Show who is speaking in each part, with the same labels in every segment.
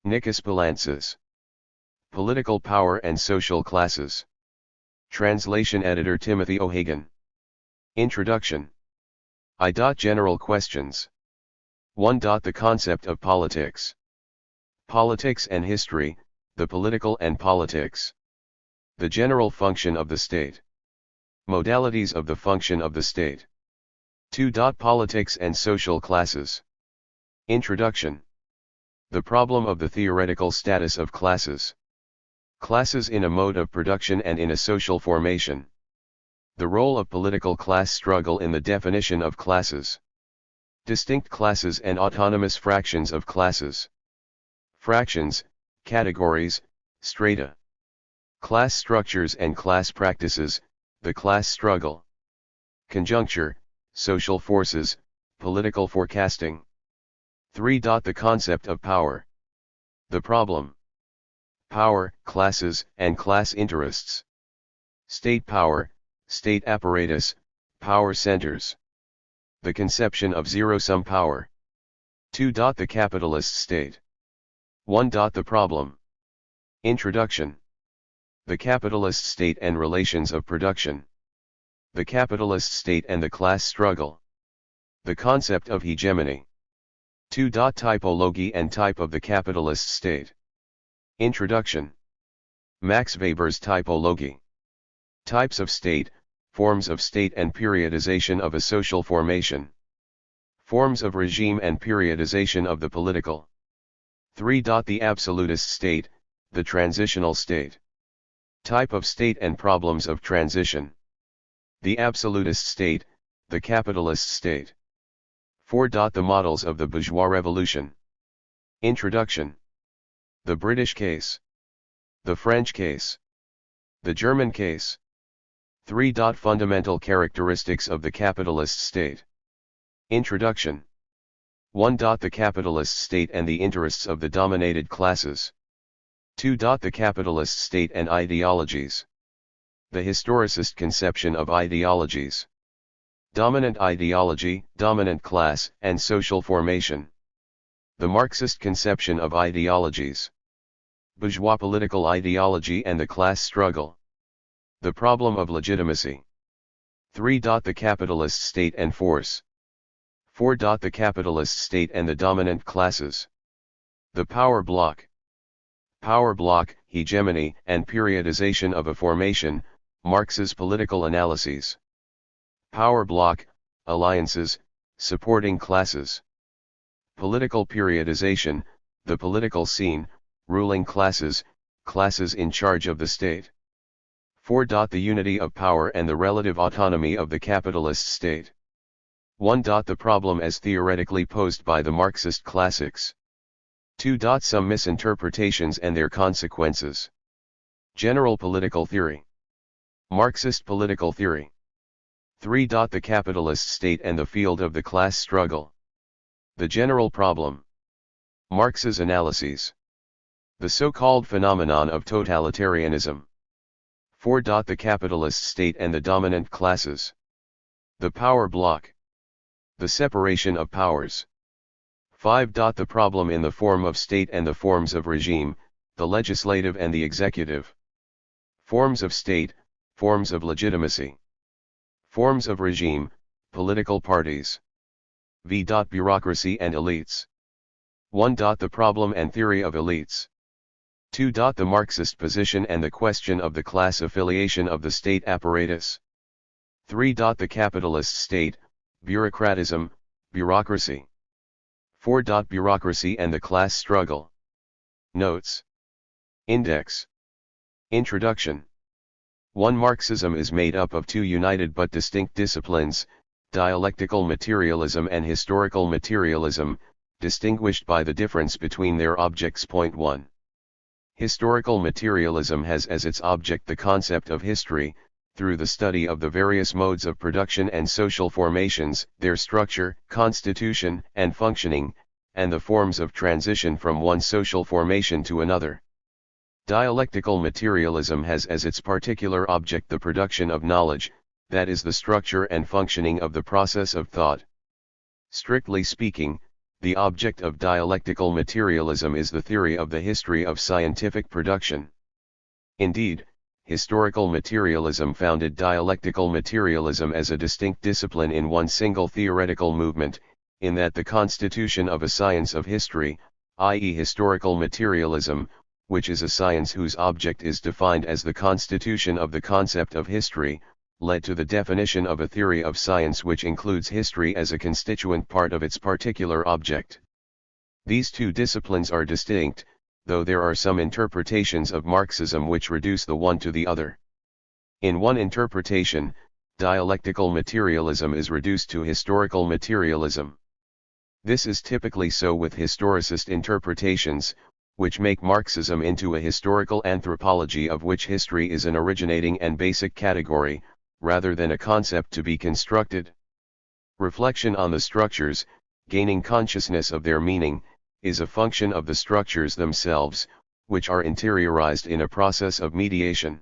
Speaker 1: Nicos Poulantzas. Political Power and Social Classes. Translation Editor Timothy O'Hagan. Introduction. General questions. 1. The concept of politics. Politics and history, the political and politics. The general function of the state. Modalities of the function of the state. 2. Politics and social classes. Introduction. The problem of the theoretical status of classes. Classes in a mode of production and in a social formation. The role of political class struggle in the definition of classes. Distinct classes and autonomous fractions of classes. Fractions, categories, strata. Class structures and class practices, the class struggle. Conjuncture, social forces, political forecasting. 3. The concept of power. The problem. Power, classes, and class interests. State power, state apparatus, power centers. The conception of zero-sum power. 2. The capitalist state. 1. The problem. Introduction. The capitalist state and relations of production. The capitalist state and the class struggle. The concept of hegemony. 2. Typology and type of the capitalist state. Introduction. Max Weber's typology. Types of state, forms of state and periodization of a social formation. Forms of regime and periodization of the political. 3. The absolutist state, the transitional state. Type of state and problems of transition. The absolutist state, the capitalist state. 4. The models of the bourgeois revolution. Introduction. The British case. The French case. The German case. 3. Fundamental characteristics of the capitalist state. Introduction. 1. The capitalist state and the interests of the dominated classes. 2. The capitalist state and ideologies. The historicist conception of ideologies. Dominant ideology, dominant class, and social formation. The Marxist conception of ideologies. Bourgeois political ideology and the class struggle. The problem of legitimacy. 3. The capitalist state and force. 4. The capitalist state and the dominant classes. The power block. Power block, hegemony, and periodization of a formation, Marx's political analyses. Power block, alliances, supporting classes. Political periodization, the political scene, ruling classes, classes in charge of the state. 4. The unity of power and the relative autonomy of the capitalist state. 1. The problem as theoretically posed by the Marxist classics. 2. Some misinterpretations and their consequences. General political theory. Marxist political theory. 3. The capitalist state and the field of the class struggle. The general problem. Marx's analyses. The so-called phenomenon of totalitarianism. 4. The capitalist state and the dominant classes. The power block. The separation of powers. 5. The problem in the form of state and the forms of regime, the legislative and the executive. Forms of state, forms of legitimacy. Forms of regime, political parties. V. Bureaucracy and elites. 1. The problem and theory of elites. 2. The Marxist position and the question of the class affiliation of the state apparatus. 3. The capitalist state, bureaucratism, bureaucracy. 4. Bureaucracy and the class struggle. Notes. Index. Introduction. 1. Marxism is made up of two united but distinct disciplines, dialectical materialism and historical materialism, distinguished by the difference between their objects. 1. Historical materialism has as its object the concept of history, through the study of the various modes of production and social formations, their structure, constitution, and functioning, and the forms of transition from one social formation to another. Dialectical materialism has as its particular object the production of knowledge, that is the structure and functioning of the process of thought. Strictly speaking, The object of dialectical materialism is the theory of the history of scientific production. Indeed, historical materialism founded dialectical materialism as a distinct discipline in one single theoretical movement, in that the constitution of a science of history, i.e. historical materialism, which is a science whose object is defined as the constitution of the concept of history, led to the definition of a theory of science which includes history as a constituent part of its particular object. These two disciplines are distinct, though there are some interpretations of Marxism which reduce the one to the other. In one interpretation, dialectical materialism is reduced to historical materialism. This is typically so with historicist interpretations, which make Marxism into a historical anthropology of which history is an originating and basic category, rather than a concept to be constructed. Reflection on the structures, gaining consciousness of their meaning, is a function of the structures themselves, which are interiorized in a process of mediation.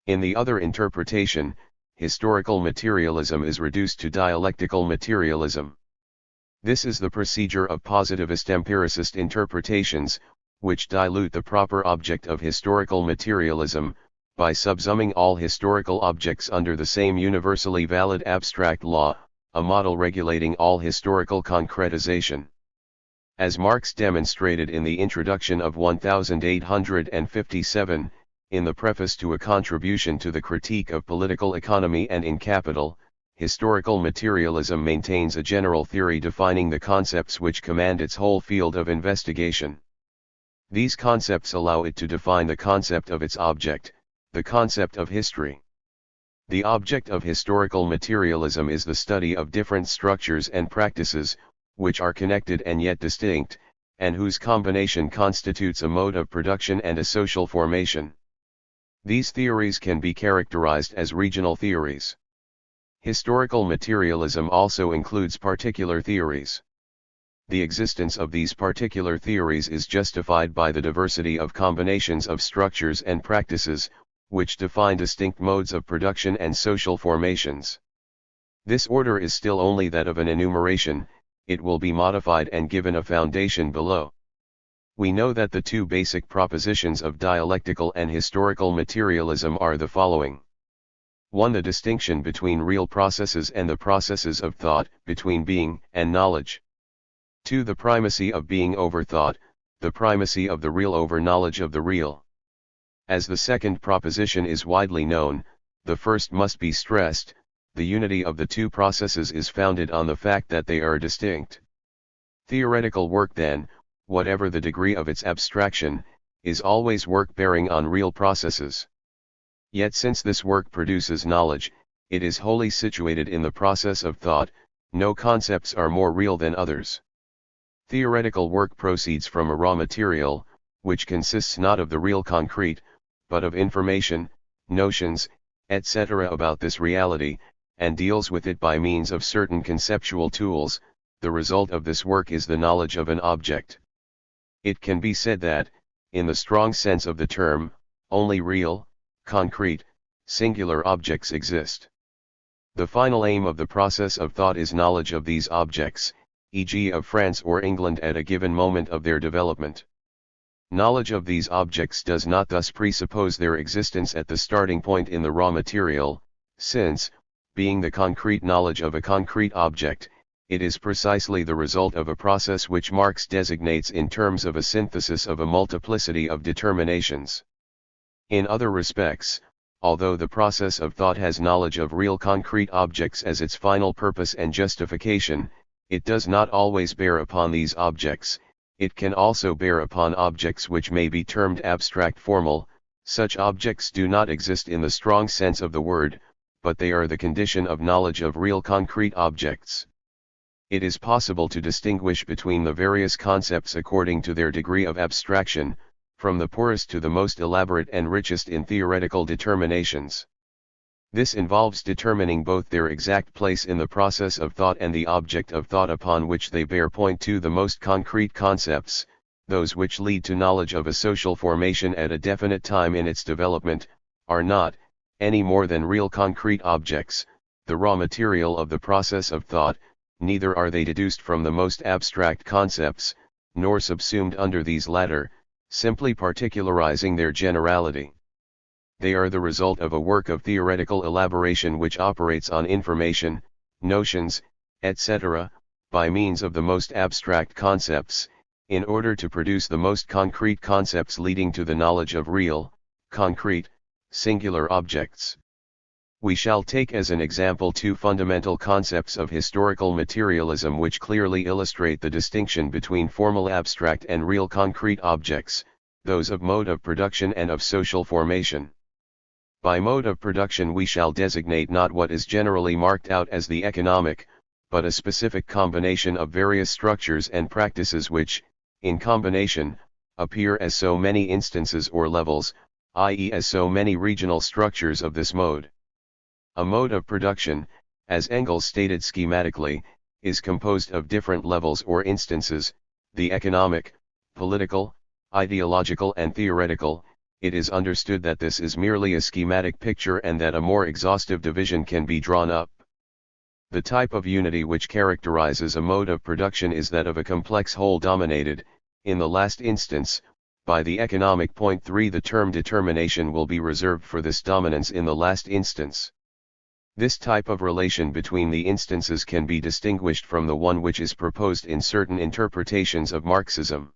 Speaker 1: In the other interpretation, historical materialism is reduced to dialectical materialism. This is the procedure of positivist empiricist interpretations, which dilute the proper object of historical materialism, by subsuming all historical objects under the same universally valid abstract law, a model regulating all historical concretization. As Marx demonstrated in the introduction of 1857, in the preface to a contribution to the critique of political economy and in Capital, historical materialism maintains a general theory defining the concepts which command its whole field of investigation. These concepts allow it to define the concept of its object, the concept of history. The object of historical materialism is the study of different structures and practices, which are connected and yet distinct, and whose combination constitutes a mode of production and a social formation. These theories can be characterized as regional theories. Historical materialism also includes particular theories. The existence of these particular theories is justified by the diversity of combinations of structures and practices, which define distinct modes of production and social formations. This order is still only that of an enumeration. It will be modified and given a foundation below. We know that the two basic propositions of dialectical and historical materialism are the following. 1. The distinction between real processes and the processes of thought, between being and knowledge. 2. The primacy of being over thought, the primacy of the real over knowledge of the real. As the second proposition is widely known, the first must be stressed. The unity of the two processes is founded on the fact that they are distinct. Theoretical work then, whatever the degree of its abstraction, is always work bearing on real processes. Yet since this work produces knowledge, it is wholly situated in the process of thought. No concepts are more real than others. Theoretical work proceeds from a raw material, which consists not of the real concrete, but of information, notions, etc. about this reality, and deals with it by means of certain conceptual tools. The result of this work is the knowledge of an object. It can be said that, in the strong sense of the term, only real, concrete, singular objects exist. The final aim of the process of thought is knowledge of these objects, e.g. of France or England at a given moment of their development. Knowledge of these objects does not thus presuppose their existence at the starting point in the raw material, since, being the concrete knowledge of a concrete object, it is precisely the result of a process which Marx designates in terms of a synthesis of a multiplicity of determinations. In other respects, although the process of thought has knowledge of real concrete objects as its final purpose and justification, it does not always bear upon these objects. It can also bear upon objects which may be termed abstract formal. Such objects do not exist in the strong sense of the word, but they are the condition of knowledge of real concrete objects. It is possible to distinguish between the various concepts according to their degree of abstraction, from the poorest to the most elaborate and richest in theoretical determinations. This involves determining both their exact place in the process of thought and the object of thought upon which they bear point to. The most concrete concepts, those which lead to knowledge of a social formation at a definite time in its development, are not, any more than real concrete objects, the raw material of the process of thought, neither are they deduced from the most abstract concepts, nor subsumed under these latter, simply particularizing their generality. They are the result of a work of theoretical elaboration which operates on information, notions, etc., by means of the most abstract concepts, in order to produce the most concrete concepts leading to the knowledge of real, concrete, singular objects. We shall take as an example two fundamental concepts of historical materialism which clearly illustrate the distinction between formal abstract and real concrete objects, those of mode of production and of social formation. By mode of production we shall designate not what is generally marked out as the economic, but a specific combination of various structures and practices which, in combination, appear as so many instances or levels, i.e. as so many regional structures of this mode. A mode of production, as Engels stated schematically, is composed of different levels or instances, the economic, political, ideological and theoretical. It is understood that this is merely a schematic picture and that a more exhaustive division can be drawn up. The type of unity which characterizes a mode of production is that of a complex whole dominated, in the last instance, by the economic. 3 The term determination will be reserved for this dominance in the last instance. This type of relation between the instances can be distinguished from the one which is proposed in certain interpretations of Marxism.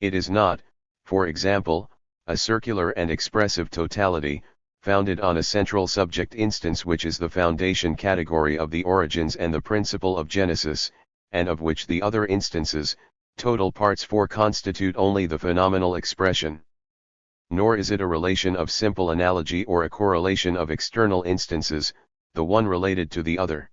Speaker 1: It is not, for example, a circular and expressive totality, founded on a central subject instance which is the foundation category of the origins and the principle of genesis, and of which the other instances, total parts 4 constitute only the phenomenal expression. Nor is it a relation of simple analogy or a correlation of external instances, the one related to the other.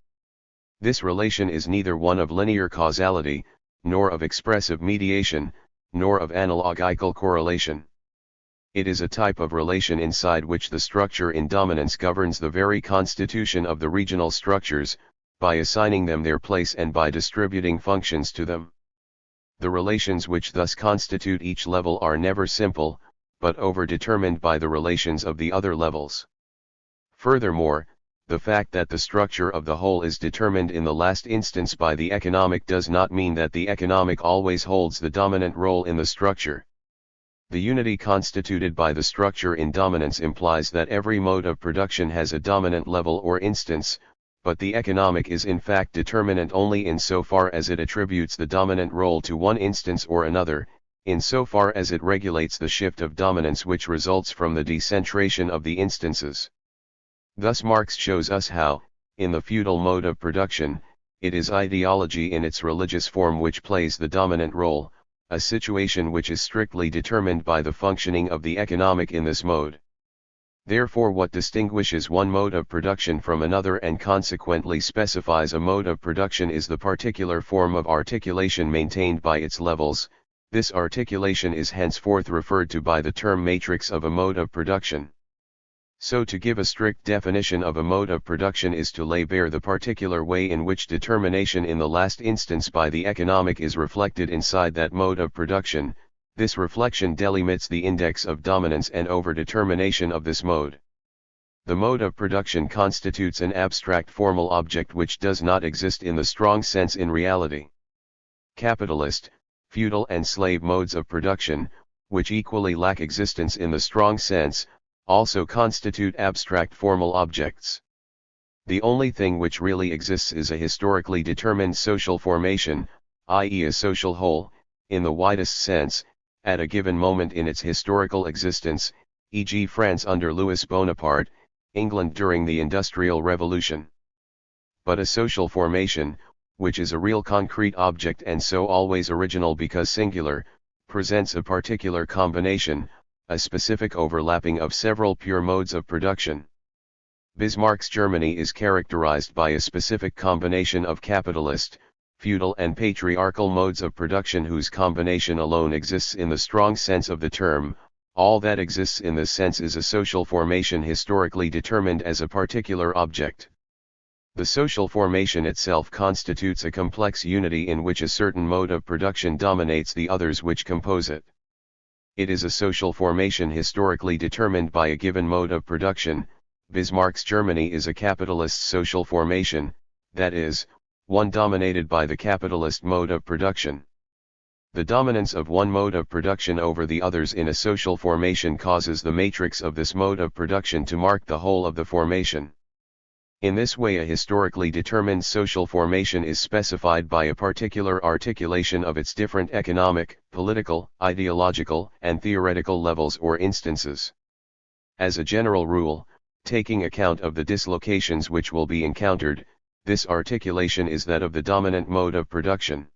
Speaker 1: This relation is neither one of linear causality, nor of expressive mediation, nor of analogical correlation. It is a type of relation inside which the structure in dominance governs the very constitution of the regional structures, by assigning them their place and by distributing functions to them. The relations which thus constitute each level are never simple, but overdetermined by the relations of the other levels. Furthermore, the fact that the structure of the whole is determined in the last instance by the economic does not mean that the economic always holds the dominant role in the structure. The unity constituted by the structure in dominance implies that every mode of production has a dominant level or instance, but the economic is in fact determinant only insofar as it attributes the dominant role to one instance or another, insofar as it regulates the shift of dominance which results from the decentration of the instances. Thus Marx shows us how, in the feudal mode of production, it is ideology in its religious form which plays the dominant role, a situation which is strictly determined by the functioning of the economic in this mode. Therefore what distinguishes one mode of production from another and consequently specifies a mode of production is the particular form of articulation maintained by its levels. This articulation is henceforth referred to by the term matrix of a mode of production. So to give a strict definition of a mode of production is to lay bare the particular way in which determination in the last instance by the economic is reflected inside that mode of production. This reflection delimits the index of dominance and overdetermination of this mode. The mode of production constitutes an abstract formal object which does not exist in the strong sense in reality. Capitalist, feudal and slave modes of production, which equally lack existence in the strong sense, also constitute abstract formal objects. The only thing which really exists is a historically determined social formation, i.e. a social whole, in the widest sense, at a given moment in its historical existence, e.g. France under Louis Bonaparte, England during the Industrial Revolution. But a social formation, which is a real concrete object and so always original because singular, presents a particular combination, a specific overlapping of several pure modes of production. Bismarck's Germany is characterized by a specific combination of capitalist, feudal and patriarchal modes of production whose combination alone exists in the strong sense of the term. All that exists in this sense is a social formation historically determined as a particular object. The social formation itself constitutes a complex unity in which a certain mode of production dominates the others which compose it. It is a social formation historically determined by a given mode of production. Bismarck's Germany is a capitalist social formation, that is, one dominated by the capitalist mode of production. The dominance of one mode of production over the others in a social formation causes the matrix of this mode of production to mark the whole of the formation. In this way, a historically determined social formation is specified by a particular articulation of its different economic, political, ideological, and theoretical levels or instances. As a general rule, taking account of the dislocations which will be encountered, this articulation is that of the dominant mode of production.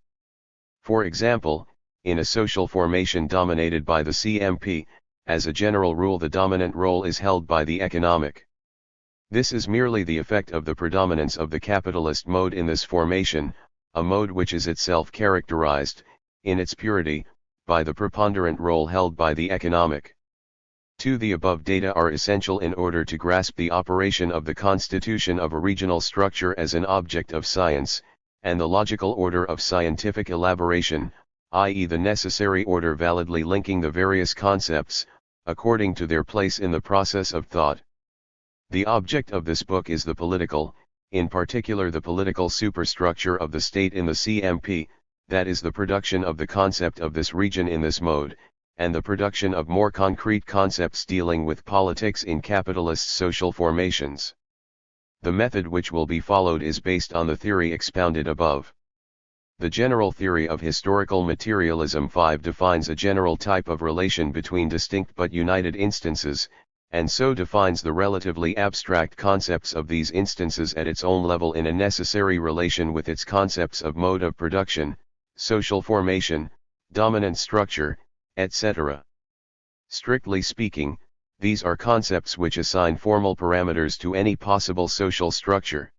Speaker 1: For example, in a social formation dominated by the CMP, as a general rule the dominant role is held by the economic. This is merely the effect of the predominance of the capitalist mode in this formation, a mode which is itself characterized, in its purity, by the preponderant role held by the economic. The above data are essential in order to grasp the operation of the constitution of a regional structure as an object of science, and the logical order of scientific elaboration, i.e. the necessary order validly linking the various concepts, according to their place in the process of thought. The object of this book is the political, in particular the political superstructure of the state in the CMP, that is the production of the concept of this region in this mode, and the production of more concrete concepts dealing with politics in capitalist social formations. The method which will be followed is based on the theory expounded above. The general theory of historical materialism 5 defines a general type of relation between distinct but united instances, and so defines the relatively abstract concepts of these instances at its own level in a necessary relation with its concepts of mode of production, social formation, dominant structure, etc. Strictly speaking, these are concepts which assign formal parameters to any possible social structure.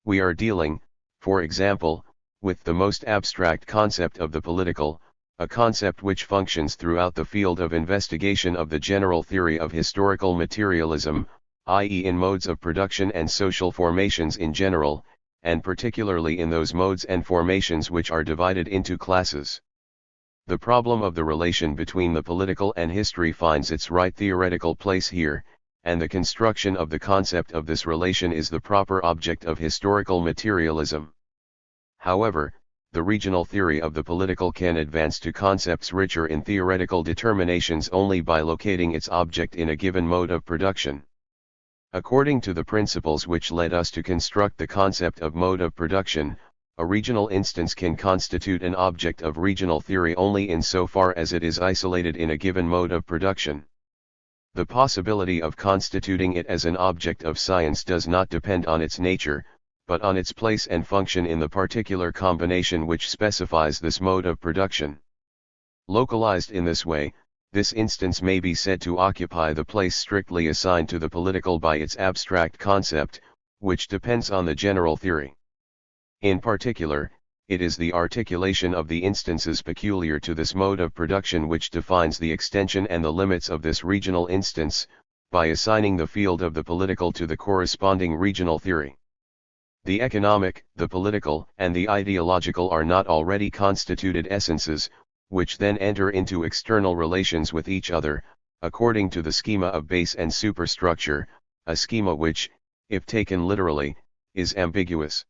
Speaker 1: We are dealing, for example, with the most abstract concept of the political, a concept which functions throughout the field of investigation of the general theory of historical materialism, i.e. in modes of production and social formations in general, and particularly in those modes and formations which are divided into classes. The problem of the relation between the political and history finds its right theoretical place here, and the construction of the concept of this relation is the proper object of historical materialism. However, the regional theory of the political can advance to concepts richer in theoretical determinations only by locating its object in a given mode of production. According to the principles which led us to construct the concept of mode of production, a regional instance can constitute an object of regional theory only insofar as it is isolated in a given mode of production. The possibility of constituting it as an object of science does not depend on its nature, but on its place and function in the particular combination which specifies this mode of production. Localized in this way, this instance may be said to occupy the place strictly assigned to the political by its abstract concept, which depends on the general theory. In particular, it is the articulation of the instances peculiar to this mode of production which defines the extension and the limits of this regional instance, by assigning the field of the political to the corresponding regional theory. The economic, the political, and the ideological are not already constituted essences, which then enter into external relations with each other, according to the schema of base and superstructure, a schema which, if taken literally, is ambiguous.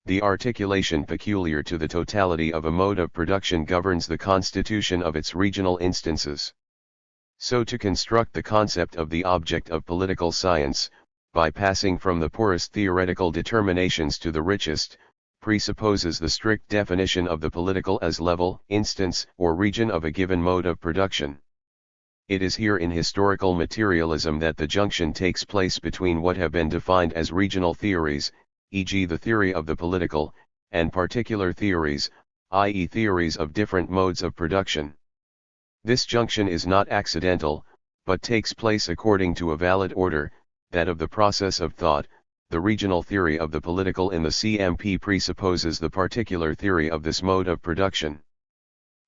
Speaker 1: The articulation peculiar to the totality of a mode of production governs the constitution of its regional instances. So to construct the concept of the object of political science, by passing from the poorest theoretical determinations to the richest, presupposes the strict definition of the political as level, instance, or region of a given mode of production. It is here in historical materialism that the junction takes place between what have been defined as regional theories, e.g. the theory of the political, and particular theories, i.e. theories of different modes of production. This junction is not accidental, but takes place according to a valid order, that of the process of thought. The regional theory of the political in the CMP presupposes the particular theory of this mode of production.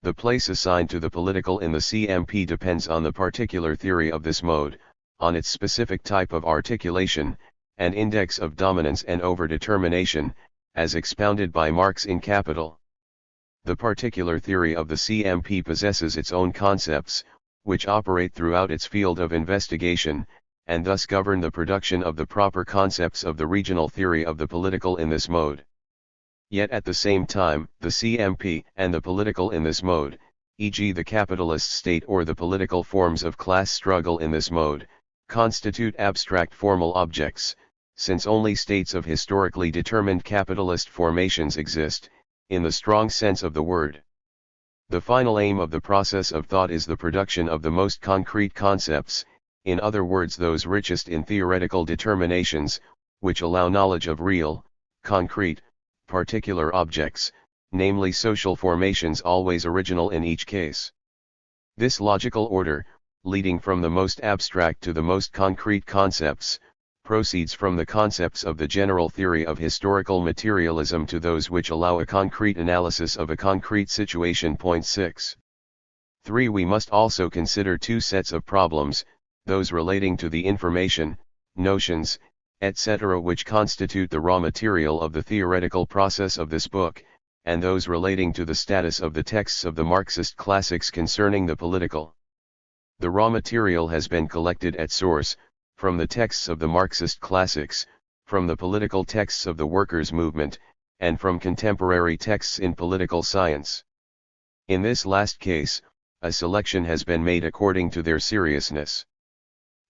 Speaker 1: The place assigned to the political in the CMP depends on the particular theory of this mode, on its specific type of articulation, and index of dominance and overdetermination, as expounded by Marx in Capital. The particular theory of the CMP possesses its own concepts, which operate throughout its field of investigation, and thus govern the production of the proper concepts of the regional theory of the political in this mode. Yet at the same time, the CMP and the political in this mode, e.g. the capitalist state or the political forms of class struggle in this mode, constitute abstract formal objects, since only states of historically determined capitalist formations exist, in the strong sense of the word. The final aim of the process of thought is the production of the most concrete concepts, in other words those richest in theoretical determinations, which allow knowledge of real, concrete, particular objects, namely social formations always original in each case. This logical order, leading from the most abstract to the most concrete concepts, proceeds from the concepts of the general theory of historical materialism to those which allow a concrete analysis of a concrete situation. 6. 3. We must also consider two sets of problems, those relating to the information, notions, etc. which constitute the raw material of the theoretical process of this book, and those relating to the status of the texts of the Marxist classics concerning the political. The raw material has been collected at source, from the texts of the Marxist classics, from the political texts of the workers' movement, and from contemporary texts in political science. In this last case, a selection has been made according to their seriousness.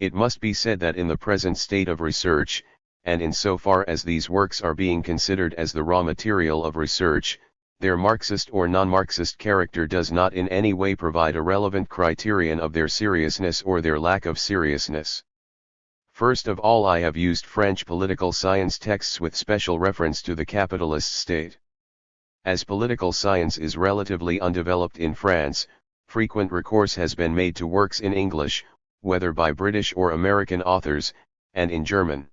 Speaker 1: It must be said that in the present state of research, and in so far as these works are being considered as the raw material of research, their Marxist or non-Marxist character does not in any way provide a relevant criterion of their seriousness or their lack of seriousness. First of all, I have used French political science texts with special reference to the capitalist state. As political science is relatively undeveloped in France, frequent recourse has been made to works in English, whether by British or American authors, and in German.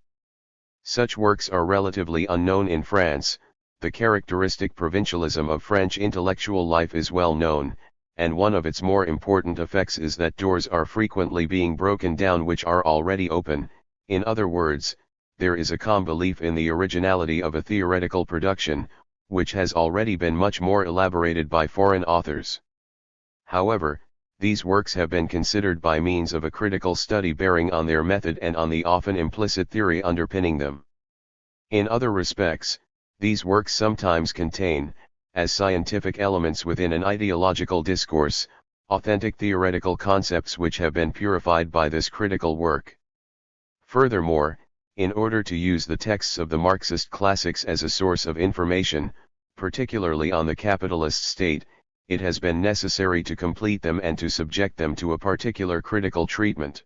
Speaker 1: Such works are relatively unknown in France. The characteristic provincialism of French intellectual life is well known, and one of its more important effects is that doors are frequently being broken down which are already open. In other words, there is a calm belief in the originality of a theoretical production, which has already been much more elaborated by foreign authors. However, these works have been considered by means of a critical study bearing on their method and on the often implicit theory underpinning them. In other respects, these works sometimes contain, as scientific elements within an ideological discourse, authentic theoretical concepts which have been purified by this critical work. Furthermore, in order to use the texts of the Marxist classics as a source of information, particularly on the capitalist state, it has been necessary to complete them and to subject them to a particular critical treatment.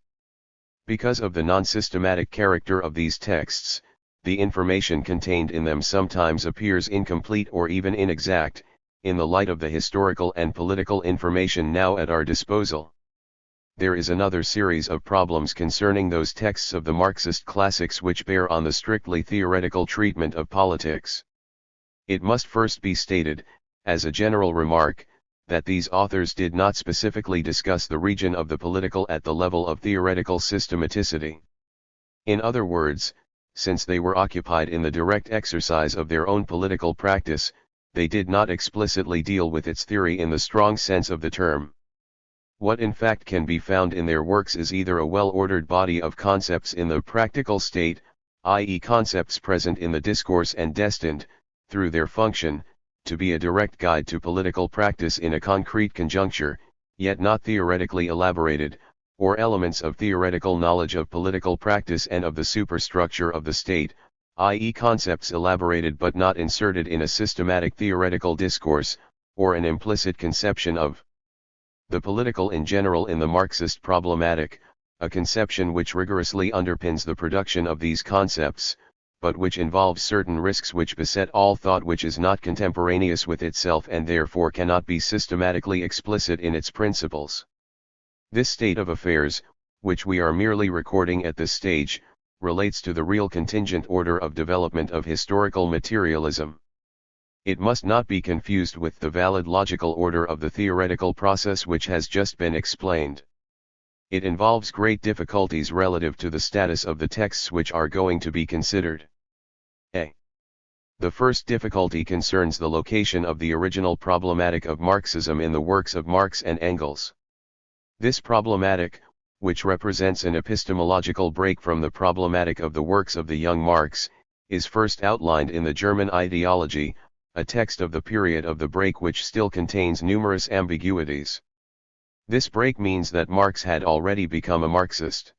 Speaker 1: Because of the non-systematic character of these texts, the information contained in them sometimes appears incomplete or even inexact, in the light of the historical and political information now at our disposal. There is another series of problems concerning those texts of the Marxist classics which bear on the strictly theoretical treatment of politics. It must first be stated, as a general remark, that these authors did not specifically discuss the region of the political at the level of theoretical systematicity. In other words, since they were occupied in the direct exercise of their own political practice, they did not explicitly deal with its theory in the strong sense of the term. What in fact can be found in their works is either a well-ordered body of concepts in the practical state, i.e. concepts present in the discourse and destined, through their function, to be a direct guide to political practice in a concrete conjuncture, yet not theoretically elaborated, or elements of theoretical knowledge of political practice and of the superstructure of the state, i.e. concepts elaborated but not inserted in a systematic theoretical discourse, or an implicit conception of the political in general in the Marxist problematic, a conception which rigorously underpins the production of these concepts, but which involves certain risks which beset all thought which is not contemporaneous with itself and therefore cannot be systematically explicit in its principles. This state of affairs, which we are merely recording at this stage, relates to the real contingent order of development of historical materialism. It must not be confused with the valid logical order of the theoretical process which has just been explained. It involves great difficulties relative to the status of the texts which are going to be considered. A. The first difficulty concerns the location of the original problematic of Marxism in the works of Marx and Engels. This problematic, which represents an epistemological break from the problematic of the works of the young Marx, is first outlined in the German ideology, a text of the period of the break which still contains numerous ambiguities. This break means that Marx had already become a Marxist.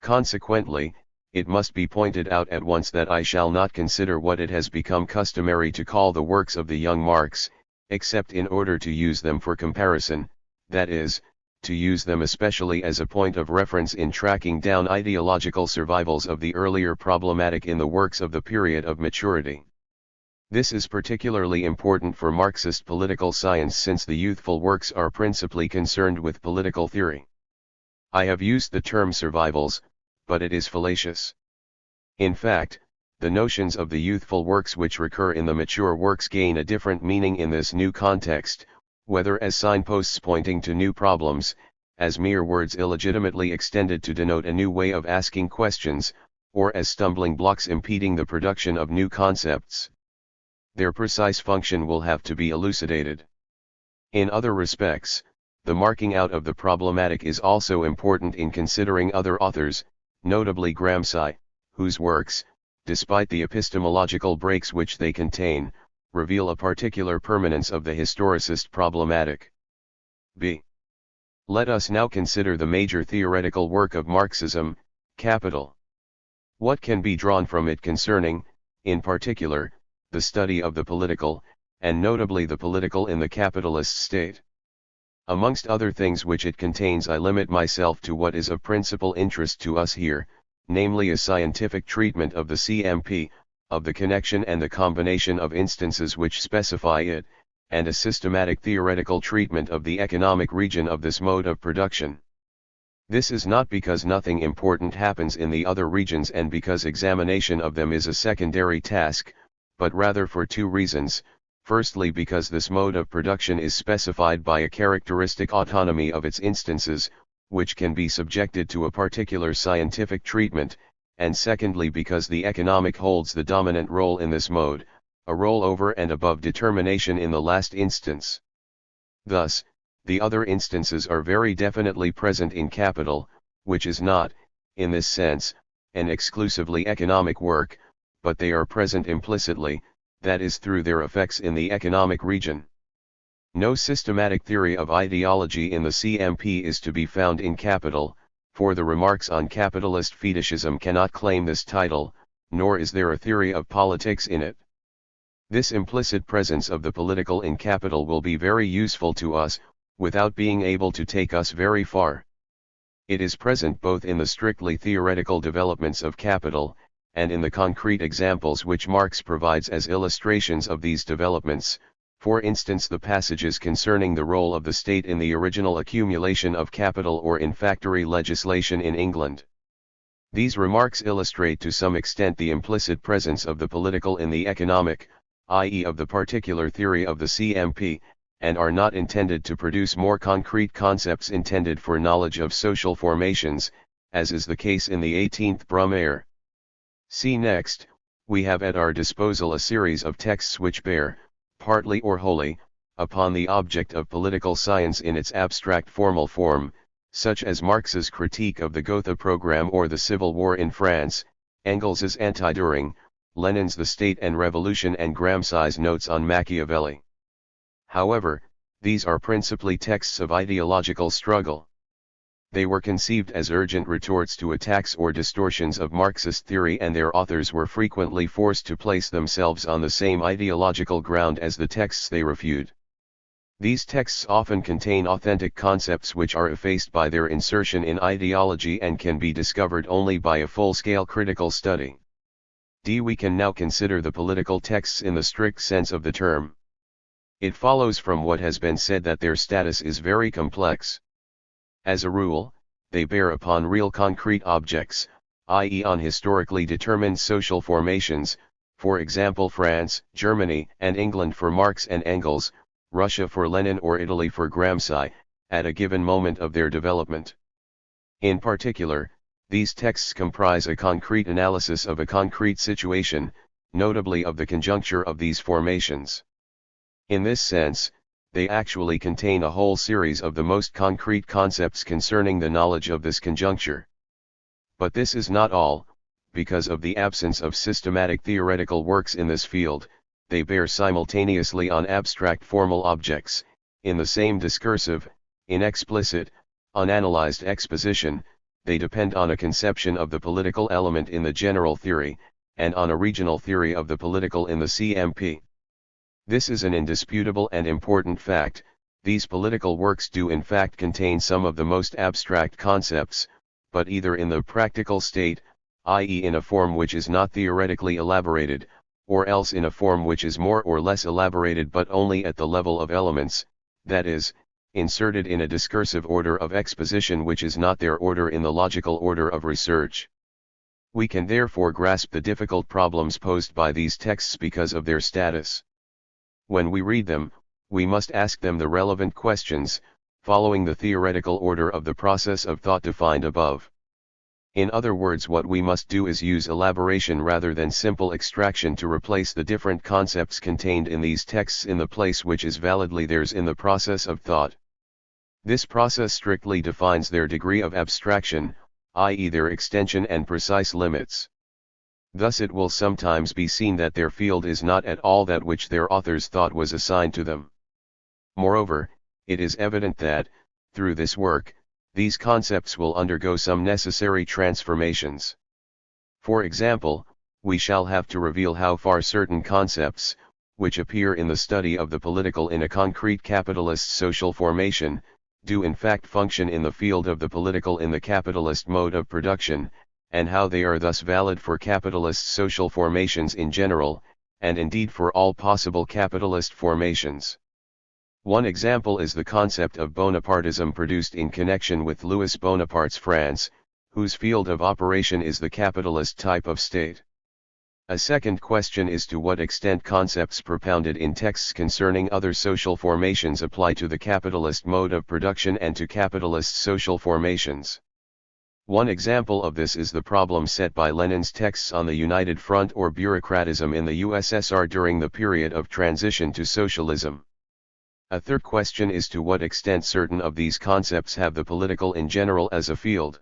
Speaker 1: Consequently, it must be pointed out at once that I shall not consider what it has become customary to call the works of the young Marx, except in order to use them for comparison, that is, to use them especially as a point of reference in tracking down ideological survivals of the earlier problematic in the works of the period of maturity. This is particularly important for Marxist political science since the youthful works are principally concerned with political theory. I have used the term survivals, but it is fallacious. In fact, the notions of the youthful works which recur in the mature works gain a different meaning in this new context, whether as signposts pointing to new problems, as mere words illegitimately extended to denote a new way of asking questions, or as stumbling blocks impeding the production of new concepts. Their precise function will have to be elucidated. In other respects, the marking out of the problematic is also important in considering other authors, notably Gramsci, whose works, despite the epistemological breaks which they contain, reveal a particular permanence of the historicist problematic. b. Let us now consider the major theoretical work of Marxism, Capital. What can be drawn from it concerning, in particular, the study of the political, and notably the political in the capitalist state? Amongst other things which it contains, I limit myself to what is of principal interest to us here, namely a scientific treatment of the CMP, of the connection and the combination of instances which specify it, and a systematic theoretical treatment of the economic region of this mode of production. This is not because nothing important happens in the other regions and because examination of them is a secondary task, but rather for two reasons. Firstly, because this mode of production is specified by a characteristic autonomy of its instances, which can be subjected to a particular scientific treatment, and secondly because the economic holds the dominant role in this mode, a role over and above determination in the last instance. Thus, the other instances are very definitely present in Capital, which is not, in this sense, an exclusively economic work, but they are present implicitly, that is through their effects in the economic region. No systematic theory of ideology in the CMP is to be found in Capital, for the remarks on capitalist fetishism cannot claim this title, nor is there a theory of politics in it. This implicit presence of the political in Capital will be very useful to us, without being able to take us very far. It is present both in the strictly theoretical developments of Capital, and in the concrete examples which Marx provides as illustrations of these developments, for instance the passages concerning the role of the state in the original accumulation of capital or in factory legislation in England. These remarks illustrate to some extent the implicit presence of the political in the economic, i.e. of the particular theory of the CMP, and are not intended to produce more concrete concepts intended for knowledge of social formations, as is the case in the 18th Brumaire. See next, we have at our disposal a series of texts which bear, partly or wholly, upon the object of political science in its abstract formal form, such as Marx's critique of the Gotha program or the Civil War in France, Engels's Anti-Düring, Lenin's The State and Revolution and Gramsci's Notes on Machiavelli. However, these are principally texts of ideological struggle. They were conceived as urgent retorts to attacks or distortions of Marxist theory, and their authors were frequently forced to place themselves on the same ideological ground as the texts they refute. These texts often contain authentic concepts which are effaced by their insertion in ideology and can be discovered only by a full-scale critical study. We can now consider the political texts in the strict sense of the term. It follows from what has been said that their status is very complex. As a rule, they bear upon real concrete objects, i.e. on historically determined social formations, for example France, Germany and England for Marx and Engels, Russia for Lenin or Italy for Gramsci, at a given moment of their development. In particular, these texts comprise a concrete analysis of a concrete situation, notably of the conjuncture of these formations. In this sense, they actually contain a whole series of the most concrete concepts concerning the knowledge of this conjuncture. But this is not all. Because of the absence of systematic theoretical works in this field, they bear simultaneously on abstract formal objects, in the same discursive, inexplicit, unanalyzed exposition, they depend on a conception of the political element in the general theory, and on a regional theory of the political in the CMP. This is an indisputable and important fact. These political works do in fact contain some of the most abstract concepts, but either in the practical state, i.e. in a form which is not theoretically elaborated, or else in a form which is more or less elaborated but only at the level of elements, that is, inserted in a discursive order of exposition which is not their order in the logical order of research. We can therefore grasp the difficult problems posed by these texts because of their status. When we read them, we must ask them the relevant questions, following the theoretical order of the process of thought defined above. In other words, what we must do is use elaboration rather than simple extraction to replace the different concepts contained in these texts in the place which is validly theirs in the process of thought. This process strictly defines their degree of abstraction, i.e. their extension and precise limits. Thus it will sometimes be seen that their field is not at all that which their authors thought was assigned to them. Moreover, it is evident that, through this work, these concepts will undergo some necessary transformations. For example, we shall have to reveal how far certain concepts, which appear in the study of the political in a concrete capitalist social formation, do in fact function in the field of the political in the capitalist mode of production, and how they are thus valid for capitalist social formations in general, and indeed for all possible capitalist formations. One example is the concept of Bonapartism produced in connection with Louis Bonaparte's France, whose field of operation is the capitalist type of state. A second question is to what extent concepts propounded in texts concerning other social formations apply to the capitalist mode of production and to capitalist social formations. One example of this is the problem set by Lenin's texts on the United Front or bureaucratism in the USSR during the period of transition to socialism. A third question is to what extent certain of these concepts have the political in general as a field.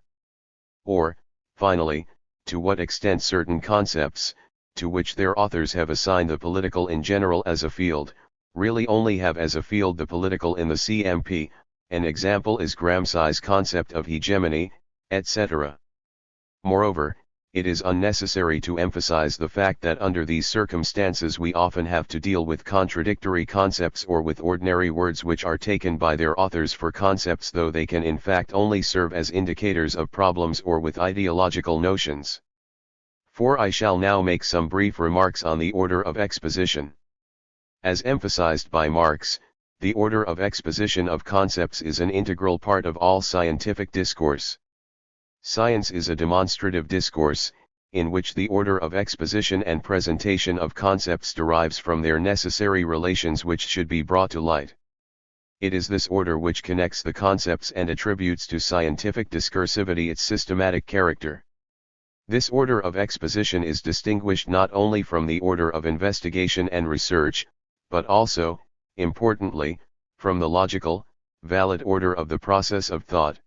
Speaker 1: Or, finally, to what extent certain concepts, to which their authors have assigned the political in general as a field, really only have as a field the political in the CMP. An example is Gramsci's concept of hegemony, etc. Moreover, it is unnecessary to emphasize the fact that under these circumstances we often have to deal with contradictory concepts or with ordinary words which are taken by their authors for concepts, though they can in fact only serve as indicators of problems, or with ideological notions. For I shall now make some brief remarks on the order of exposition. As emphasized by Marx, the order of exposition of concepts is an integral part of all scientific discourse. Science is a demonstrative discourse, in which the order of exposition and presentation of concepts derives from their necessary relations which should be brought to light. It is this order which connects the concepts and attributes to scientific discursivity its systematic character. This order of exposition is distinguished not only from the order of investigation and research, but also, importantly, from the logical, valid order of the process of thought.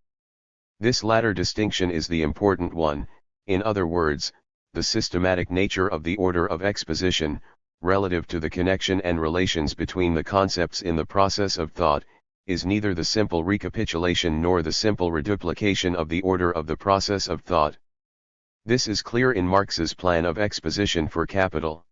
Speaker 1: This latter distinction is the important one. In other words, the systematic nature of the order of exposition, relative to the connection and relations between the concepts in the process of thought, is neither the simple recapitulation nor the simple reduplication of the order of the process of thought. This is clear in Marx's plan of exposition for capital.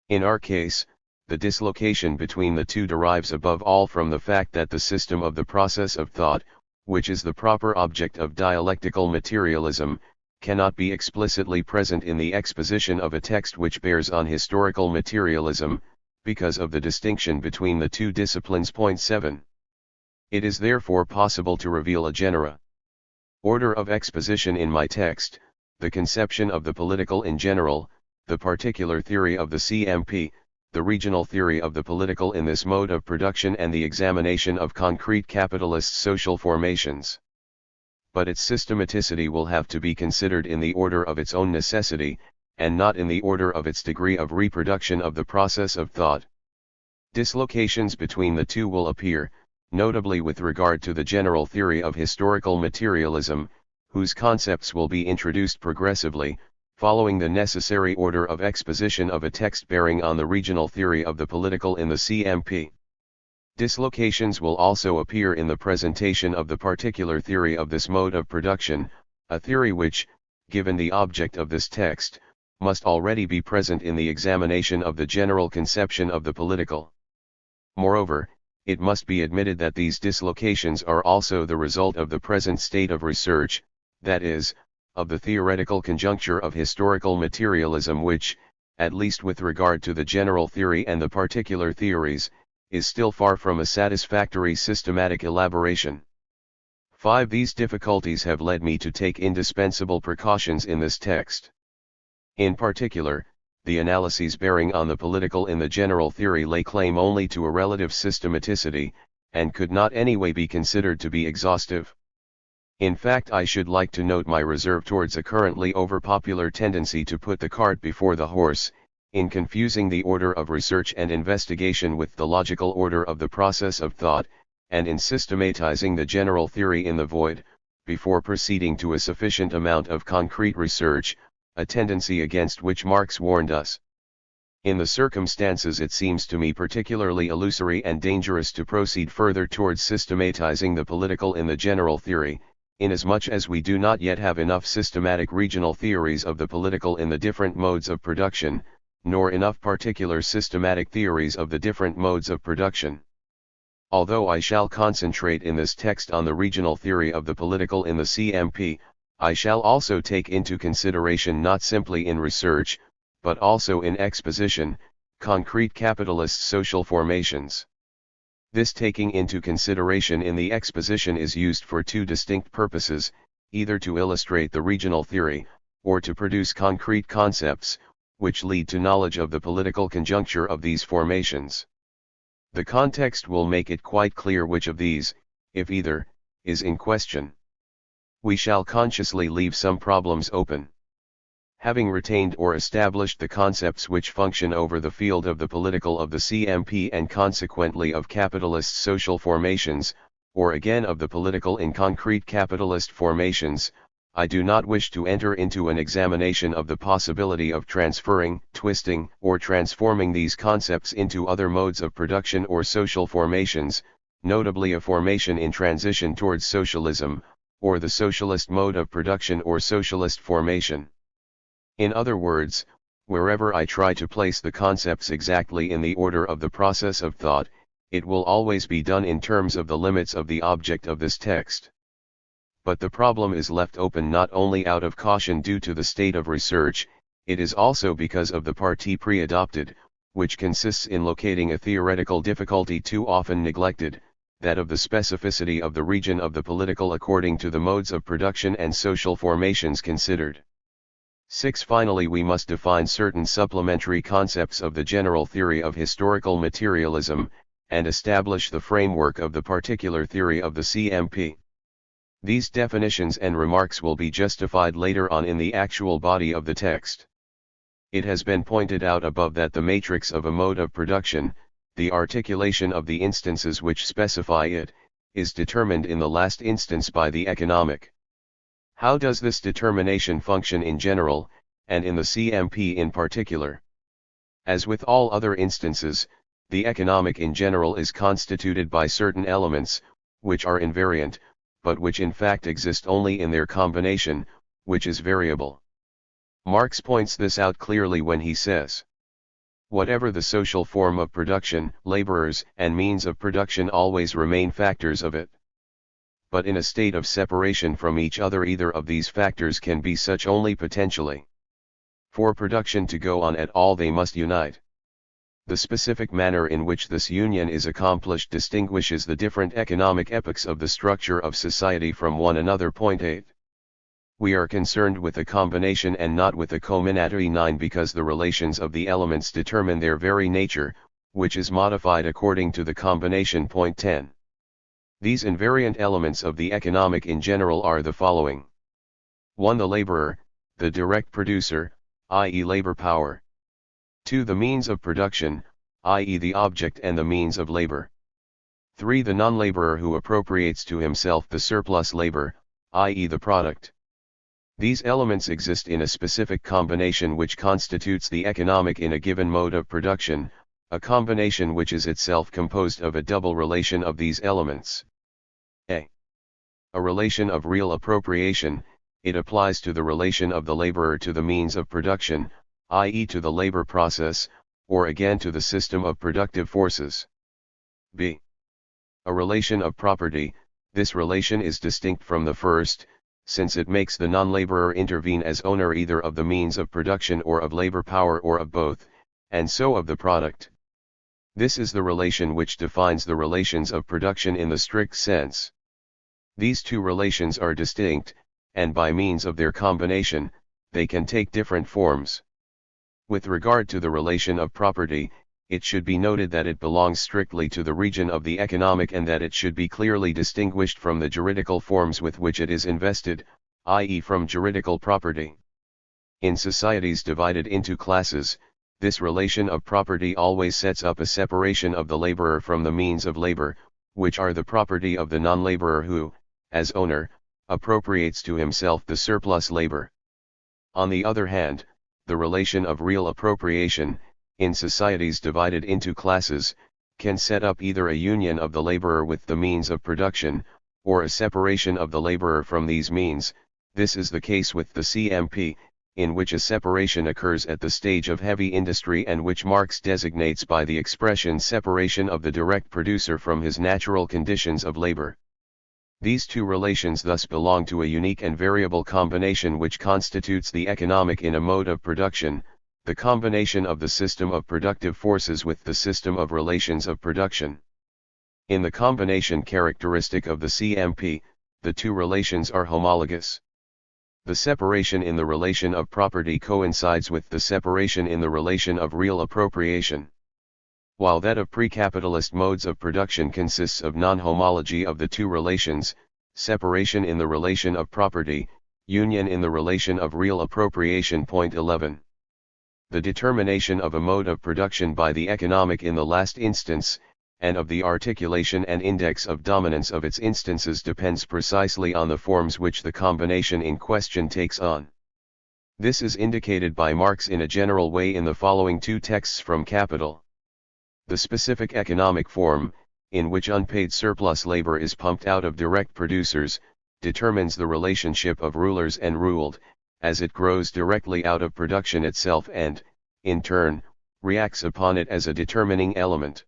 Speaker 1: In our case, the dislocation between the two derives above all from the fact that the system of the process of thought, which is the proper object of dialectical materialism, cannot be explicitly present in the exposition of a text which bears on historical materialism, because of the distinction between the two disciplines. Point 7. It is therefore possible to reveal a genera. Order of exposition in my text, the conception of the political in general, the particular theory of the CMP, the regional theory of the political in this mode of production, and the examination of concrete capitalist social formations. But its systematicity will have to be considered in the order of its own necessity, and not in the order of its degree of reproduction of the process of thought. Dislocations between the two will appear, notably with regard to the general theory of historical materialism, whose concepts will be introduced progressively, following the necessary order of exposition of a text bearing on the regional theory of the political in the CMP. Dislocations will also appear in the presentation of the particular theory of this mode of production, a theory which, given the object of this text, must already be present in the examination of the general conception of the political. Moreover, it must be admitted that these dislocations are also the result of the present state of research, that is, of the theoretical conjuncture of historical materialism which, at least with regard to the general theory and the particular theories, is still far from a satisfactory systematic elaboration. 5. These difficulties have led me to take indispensable precautions in this text. In particular, the analyses bearing on the political in the general theory lay claim only to a relative systematicity, and could not anyway be considered to be exhaustive. In fact, I should like to note my reserve towards a currently overpopular tendency to put the cart before the horse, in confusing the order of research and investigation with the logical order of the process of thought, and in systematizing the general theory in the void, before proceeding to a sufficient amount of concrete research, a tendency against which Marx warned us. In the circumstances it seems to me particularly illusory and dangerous to proceed further towards systematizing the political in the general theory, inasmuch as we do not yet have enough systematic regional theories of the political in the different modes of production, nor enough particular systematic theories of the different modes of production. Although I shall concentrate in this text on the regional theory of the political in the CMP, I shall also take into consideration not simply in research, but also in exposition, concrete capitalist social formations. This taking into consideration in the exposition is used for two distinct purposes, either to illustrate the regional theory, or to produce concrete concepts, which lead to knowledge of the political conjuncture of these formations. The context will make it quite clear which of these, if either, is in question. We shall consciously leave some problems open. Having retained or established the concepts which function over the field of the political of the CMP and consequently of capitalist social formations, or again of the political in concrete capitalist formations, I do not wish to enter into an examination of the possibility of transferring, twisting, or transforming these concepts into other modes of production or social formations, notably a formation in transition towards socialism, or the socialist mode of production or socialist formation. In other words, wherever I try to place the concepts exactly in the order of the process of thought, it will always be done in terms of the limits of the object of this text. But the problem is left open not only out of caution due to the state of research, it is also because of the parti pre-adopted, which consists in locating a theoretical difficulty too often neglected, that of the specificity of the region of the political according to the modes of production and social formations considered. 6. Finally, we must define certain supplementary concepts of the general theory of historical materialism, and establish the framework of the particular theory of the CMP. These definitions and remarks will be justified later on in the actual body of the text. It has been pointed out above that the matrix of a mode of production, the articulation of the instances which specify it, is determined in the last instance by the economic. How does this determination function in general, and in the CMP in particular? As with all other instances, the economic in general is constituted by certain elements, which are invariant, but which in fact exist only in their combination, which is variable. Marx points this out clearly when he says, "Whatever the social form of production, laborers and means of production always remain factors of it. But in a state of separation from each other either of these factors can be such only potentially. For production to go on at all they must unite. The specific manner in which this union is accomplished distinguishes the different economic epochs of the structure of society from one another. 8. We are concerned with the combination and not with the combinatory 9 because the relations of the elements determine their very nature, which is modified according to the combination. 10. These invariant elements of the economic in general are the following. 1. The laborer, the direct producer, i.e. labor power. 2. The means of production, i.e. the object and the means of labor. 3. The non-laborer who appropriates to himself the surplus labor, i.e. the product. These elements exist in a specific combination which constitutes the economic in a given mode of production, a combination which is itself composed of a double relation of these elements. A relation of real appropriation. It applies to the relation of the laborer to the means of production, i.e. to the labor process, or again to the system of productive forces. B. A relation of property. This relation is distinct from the first, since it makes the non-laborer intervene as owner either of the means of production or of labor power or of both, and so of the product. This is the relation which defines the relations of production in the strict sense. These two relations are distinct, and by means of their combination, they can take different forms. With regard to the relation of property, it should be noted that it belongs strictly to the region of the economic and that it should be clearly distinguished from the juridical forms with which it is invested, i.e. from juridical property. In societies divided into classes, this relation of property always sets up a separation of the laborer from the means of labor, which are the property of the non-laborer who, as owner, appropriates to himself the surplus labor. On the other hand, the relation of real appropriation, in societies divided into classes, can set up either a union of the laborer with the means of production, or a separation of the laborer from these means. This is the case with the CMP, in which a separation occurs at the stage of heavy industry and which Marx designates by the expression separation of the direct producer from his natural conditions of labor. These two relations thus belong to a unique and variable combination which constitutes the economic in a mode of production, the combination of the system of productive forces with the system of relations of production. In the combination characteristic of the CMP, the two relations are homologous. The separation in the relation of property coincides with the separation in the relation of real appropriation. While that of pre-capitalist modes of production consists of non-homology of the two relations, separation in the relation of property, union in the relation of real appropriation. Point 11. The determination of a mode of production by the economic in the last instance, and of the articulation and index of dominance of its instances depends precisely on the forms which the combination in question takes on. This is indicated by Marx in a general way in the following two texts from Capital. The specific economic form, in which unpaid surplus labor is pumped out of direct producers, determines the relationship of rulers and ruled, as it grows directly out of production itself and, in turn, reacts upon it as a determining element.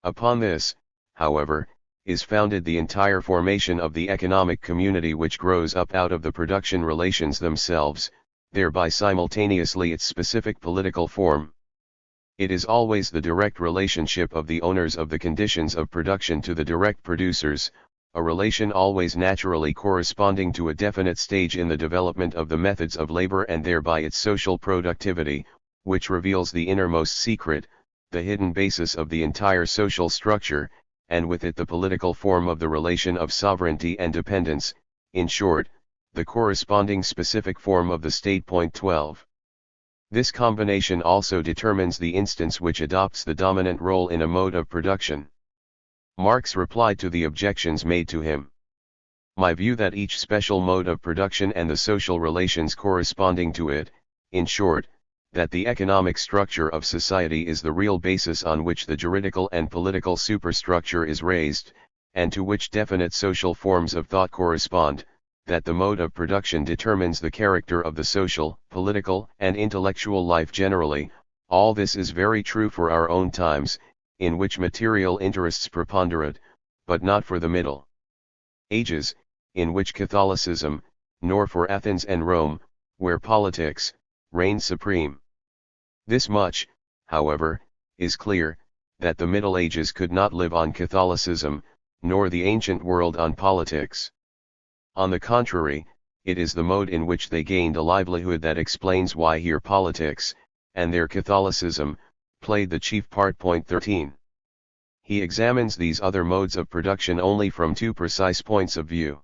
Speaker 1: Upon this, however, is founded the entire formation of the economic community which grows up out of the production relations themselves, thereby simultaneously its specific political form. It is always the direct relationship of the owners of the conditions of production to the direct producers, a relation always naturally corresponding to a definite stage in the development of the methods of labor and thereby its social productivity, which reveals the innermost secret, the hidden basis of the entire social structure, and with it the political form of the relation of sovereignty and dependence, in short, the corresponding specific form of the state. Point 12. This combination also determines the instance which adopts the dominant role in a mode of production. Marx replied to the objections made to him. My view that each special mode of production and the social relations corresponding to it, in short, that the economic structure of society is the real basis on which the juridical and political superstructure is raised, and to which definite social forms of thought correspond, that the mode of production determines the character of the social, political, and intellectual life generally. All this is very true for our own times, in which material interests preponderate, but not for the Middle Ages, in which Catholicism, nor for Athens and Rome, where politics reigned supreme. This much, however, is clear, that the Middle Ages could not live on Catholicism, nor the ancient world on politics. On the contrary, it is the mode in which they gained a livelihood that explains why here politics, and there Catholicism, played the chief part. Point 13. He examines these other modes of production only from two precise points of view.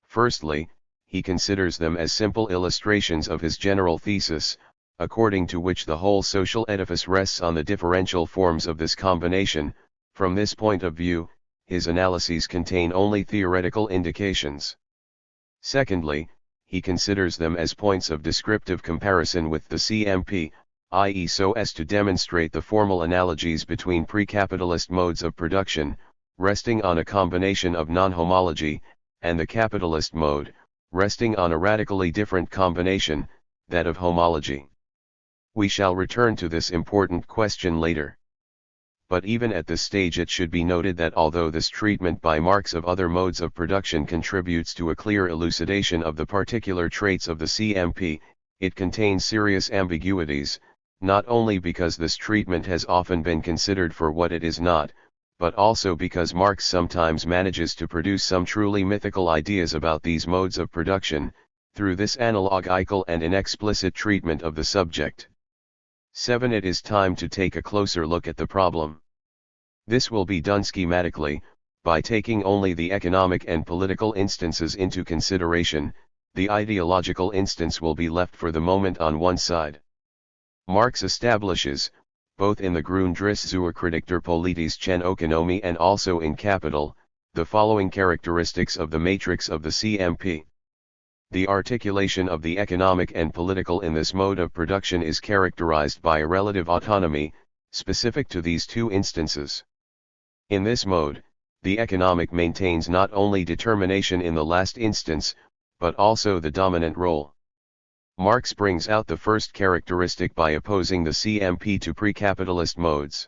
Speaker 1: Firstly, he considers them as simple illustrations of his general thesis, according to which the whole social edifice rests on the differential forms of this combination. From this point of view, his analyses contain only theoretical indications. Secondly, he considers them as points of descriptive comparison with the CMP, i.e. so as to demonstrate the formal analogies between pre-capitalist modes of production, resting on a combination of non-homology, and the capitalist mode, resting on a radically different combination, that of homology. We shall return to this important question later. But even at this stage it should be noted that although this treatment by Marx of other modes of production contributes to a clear elucidation of the particular traits of the CMP, it contains serious ambiguities, not only because this treatment has often been considered for what it is not, but also because Marx sometimes manages to produce some truly mythical ideas about these modes of production, through this analogical and inexplicit treatment of the subject. 7. It is time to take a closer look at the problem. This will be done schematically, by taking only the economic and political instances into consideration. The ideological instance will be left for the moment on one side. Marx establishes, both in the Grundrisse der politischen Ökonomie and also in Capital, the following characteristics of the matrix of the CMP. The articulation of the economic and political in this mode of production is characterized by a relative autonomy, specific to these two instances. In this mode, the economic maintains not only determination in the last instance, but also the dominant role. Marx brings out the first characteristic by opposing the CMP to pre-capitalist modes.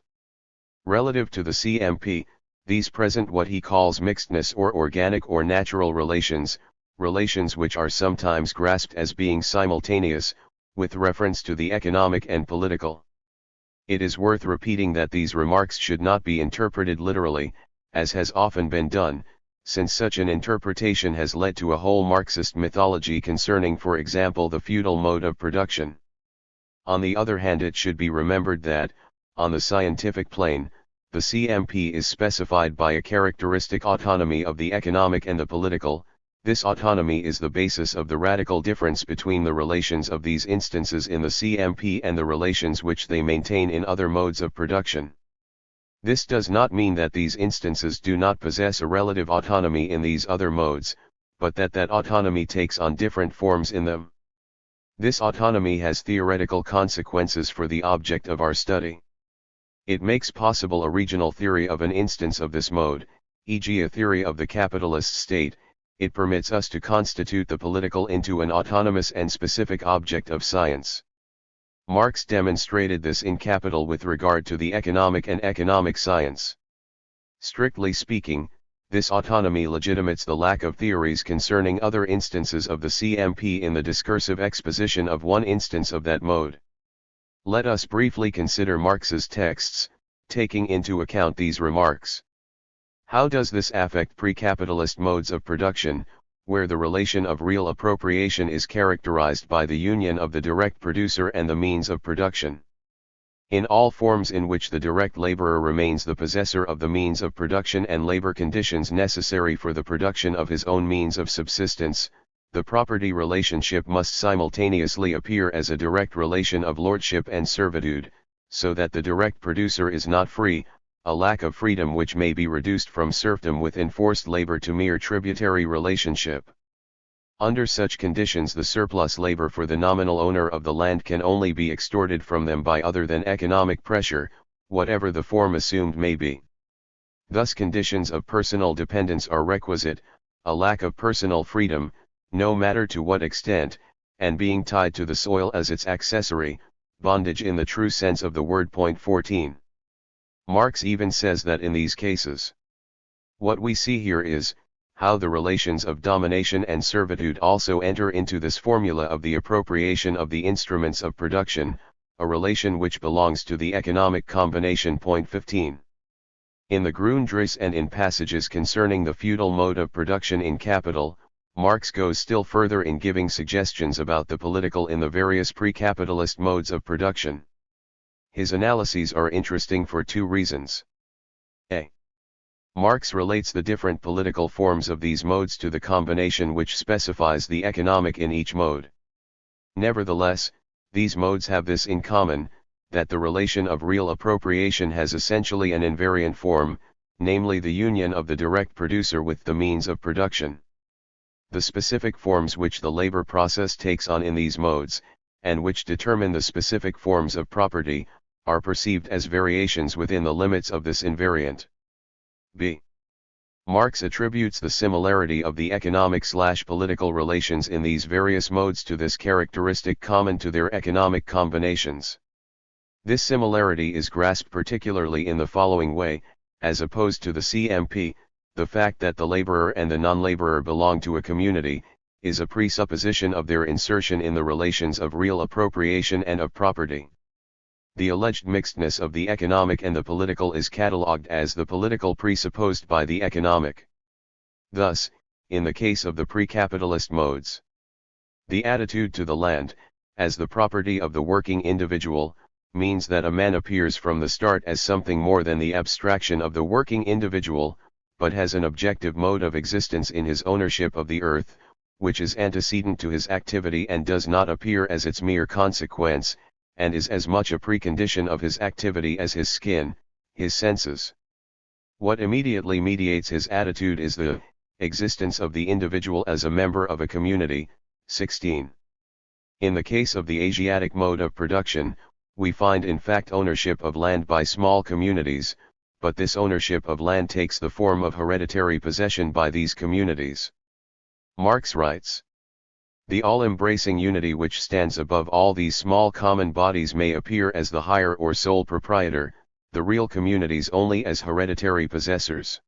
Speaker 1: Relative to the CMP, these present what he calls mixedness or organic or natural relations, relations which are sometimes grasped as being simultaneous, with reference to the economic and political. It is worth repeating that these remarks should not be interpreted literally, as has often been done, since such an interpretation has led to a whole Marxist mythology concerning, for example, the feudal mode of production. On the other hand, it should be remembered that, on the scientific plane, the CMP is specified by a characteristic autonomy of the economic and the political. This autonomy is the basis of the radical difference between the relations of these instances in the CMP and the relations which they maintain in other modes of production. This does not mean that these instances do not possess a relative autonomy in these other modes, but that autonomy takes on different forms in them. This autonomy has theoretical consequences for the object of our study. It makes possible a regional theory of an instance of this mode, e.g. a theory of the capitalist state. It permits us to constitute the political into an autonomous and specific object of science. Marx demonstrated this in Capital with regard to the economic and economic science. Strictly speaking, this autonomy legitimates the lack of theories concerning other instances of the CMP in the discursive exposition of one instance of that mode. Let us briefly consider Marx's texts, taking into account these remarks. How does this affect pre-capitalist modes of production, where the relation of real appropriation is characterized by the union of the direct producer and the means of production? In all forms in which the direct laborer remains the possessor of the means of production and labor conditions necessary for the production of his own means of subsistence, the property relationship must simultaneously appear as a direct relation of lordship and servitude, so that the direct producer is not free, a lack of freedom which may be reduced from serfdom with enforced labor to mere tributary relationship. Under such conditions the surplus labor for the nominal owner of the land can only be extorted from them by other than economic pressure, whatever the form assumed may be. Thus conditions of personal dependence are requisite, a lack of personal freedom, no matter to what extent, and being tied to the soil as its accessory, bondage in the true sense of the word. 14. Marx even says that in these cases, what we see here is, how the relations of domination and servitude also enter into this formula of the appropriation of the instruments of production, a relation which belongs to the economic combination. 15. In the Grundrisse and in passages concerning the feudal mode of production in Capital, Marx goes still further in giving suggestions about the political in the various pre-capitalist modes of production. His analyses are interesting for two reasons. A. Marx relates the different political forms of these modes to the combination which specifies the economic in each mode. Nevertheless, these modes have this in common, that the relation of real appropriation has essentially an invariant form, namely the union of the direct producer with the means of production. The specific forms which the labor process takes on in these modes, and which determine the specific forms of property, are perceived as variations within the limits of this invariant. b. Marx attributes the similarity of the economic/political relations in these various modes to this characteristic common to their economic combinations. This similarity is grasped particularly in the following way: as opposed to the CMP, the fact that the laborer and the non-laborer belong to a community, is a presupposition of their insertion in the relations of real appropriation and of property. The alleged mixedness of the economic and the political is catalogued as the political presupposed by the economic. Thus, in the case of the pre-capitalist modes, the attitude to the land, as the property of the working individual, means that a man appears from the start as something more than the abstraction of the working individual, but has an objective mode of existence in his ownership of the earth, which is antecedent to his activity and does not appear as its mere consequence, and is as much a precondition of his activity as his skin, his senses. What immediately mediates his attitude is the existence of the individual as a member of a community. 16. In the case of the Asiatic mode of production, we find in fact ownership of land by small communities, but this ownership of land takes the form of hereditary possession by these communities. Marx writes, "The all-embracing unity which stands above all these small common bodies may appear as the higher or sole proprietor, the real communities only as hereditary possessors.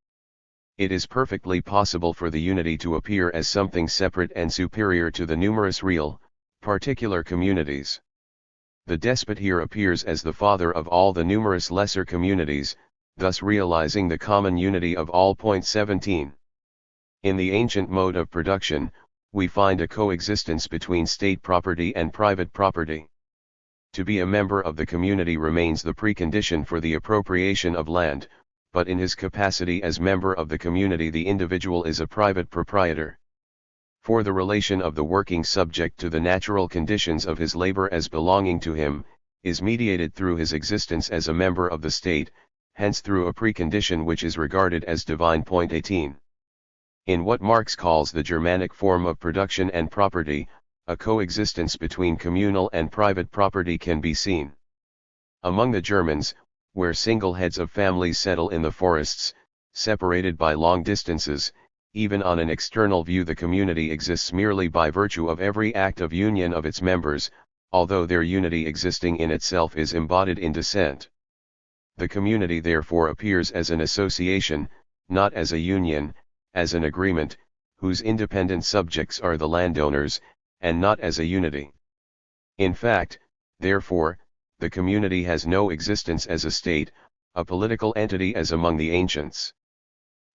Speaker 1: It is perfectly possible for the unity to appear as something separate and superior to the numerous real, particular communities. The despot here appears as the father of all the numerous lesser communities, thus realizing the common unity of all. 17. In the ancient mode of production, we find a coexistence between state property and private property. To be a member of the community remains the precondition for the appropriation of land, but in his capacity as member of the community the individual is a private proprietor. For the relation of the working subject to the natural conditions of his labor as belonging to him, is mediated through his existence as a member of the state, hence through a precondition which is regarded as divine. 18. In what Marx calls the Germanic form of production and property, a coexistence between communal and private property can be seen. Among the Germans, where single heads of families settle in the forests, separated by long distances, even on an external view the community exists merely by virtue of every act of union of its members, although their unity existing in itself is embodied in descent. The community therefore appears as an association, not as a union, as an agreement, whose independent subjects are the landowners, and not as a unity. In fact, therefore, the community has no existence as a state, a political entity as among the ancients.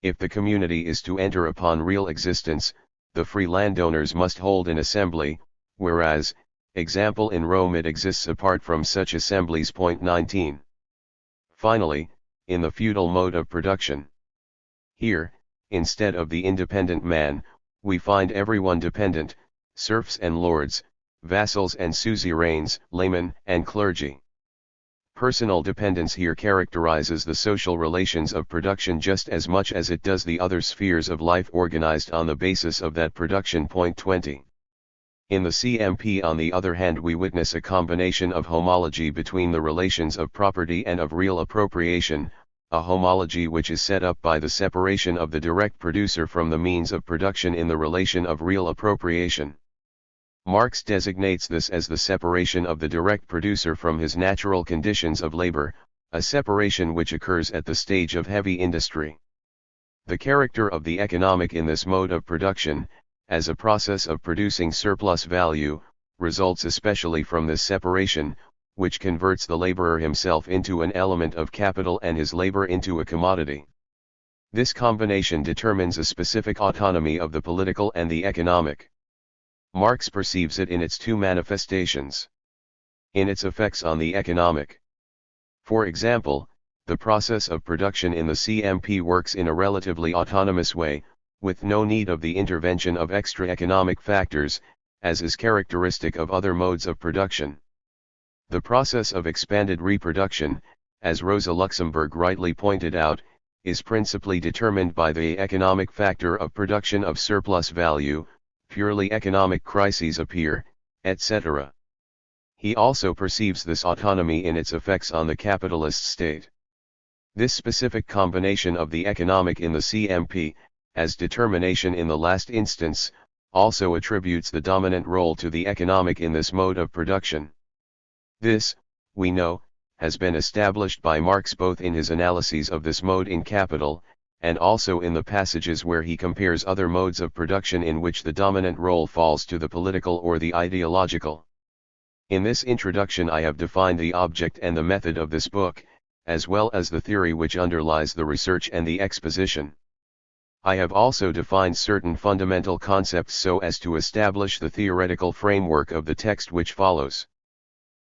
Speaker 1: If the community is to enter upon real existence, the free landowners must hold an assembly, whereas, example in Rome it exists apart from such assemblies. 19. Finally, in the feudal mode of production. Here, instead of the independent man, we find everyone dependent, serfs and lords, vassals and suzerains, laymen and clergy. Personal dependence here characterizes the social relations of production just as much as it does the other spheres of life organized on the basis of that production. 20. In the CMP on the other hand we witness a combination of homology between the relations of property and of real appropriation, a homology which is set up by the separation of the direct producer from the means of production in the relation of real appropriation. Marx designates this as the separation of the direct producer from his natural conditions of labor, a separation which occurs at the stage of heavy industry. The character of the economic in this mode of production, as a process of producing surplus value, results especially from this separation, which converts the laborer himself into an element of capital and his labor into a commodity. This combination determines a specific autonomy of the political and the economic. Marx perceives it in its two manifestations. In its effects on the economic. For example, the process of production in the CMP works in a relatively autonomous way, with no need of the intervention of extra economic factors, as is characteristic of other modes of production. The process of expanded reproduction, as Rosa Luxemburg rightly pointed out, is principally determined by the economic factor of production of surplus value, purely economic crises appear, etc. He also perceives this autonomy in its effects on the capitalist state. This specific combination of the economic in the CMP, as determination in the last instance, also attributes the dominant role to the economic in this mode of production. This, we know, has been established by Marx both in his analyses of this mode in Capital, and also in the passages where he compares other modes of production in which the dominant role falls to the political or the ideological. In this introduction I have defined the object and the method of this book, as well as the theory which underlies the research and the exposition. I have also defined certain fundamental concepts so as to establish the theoretical framework of the text which follows.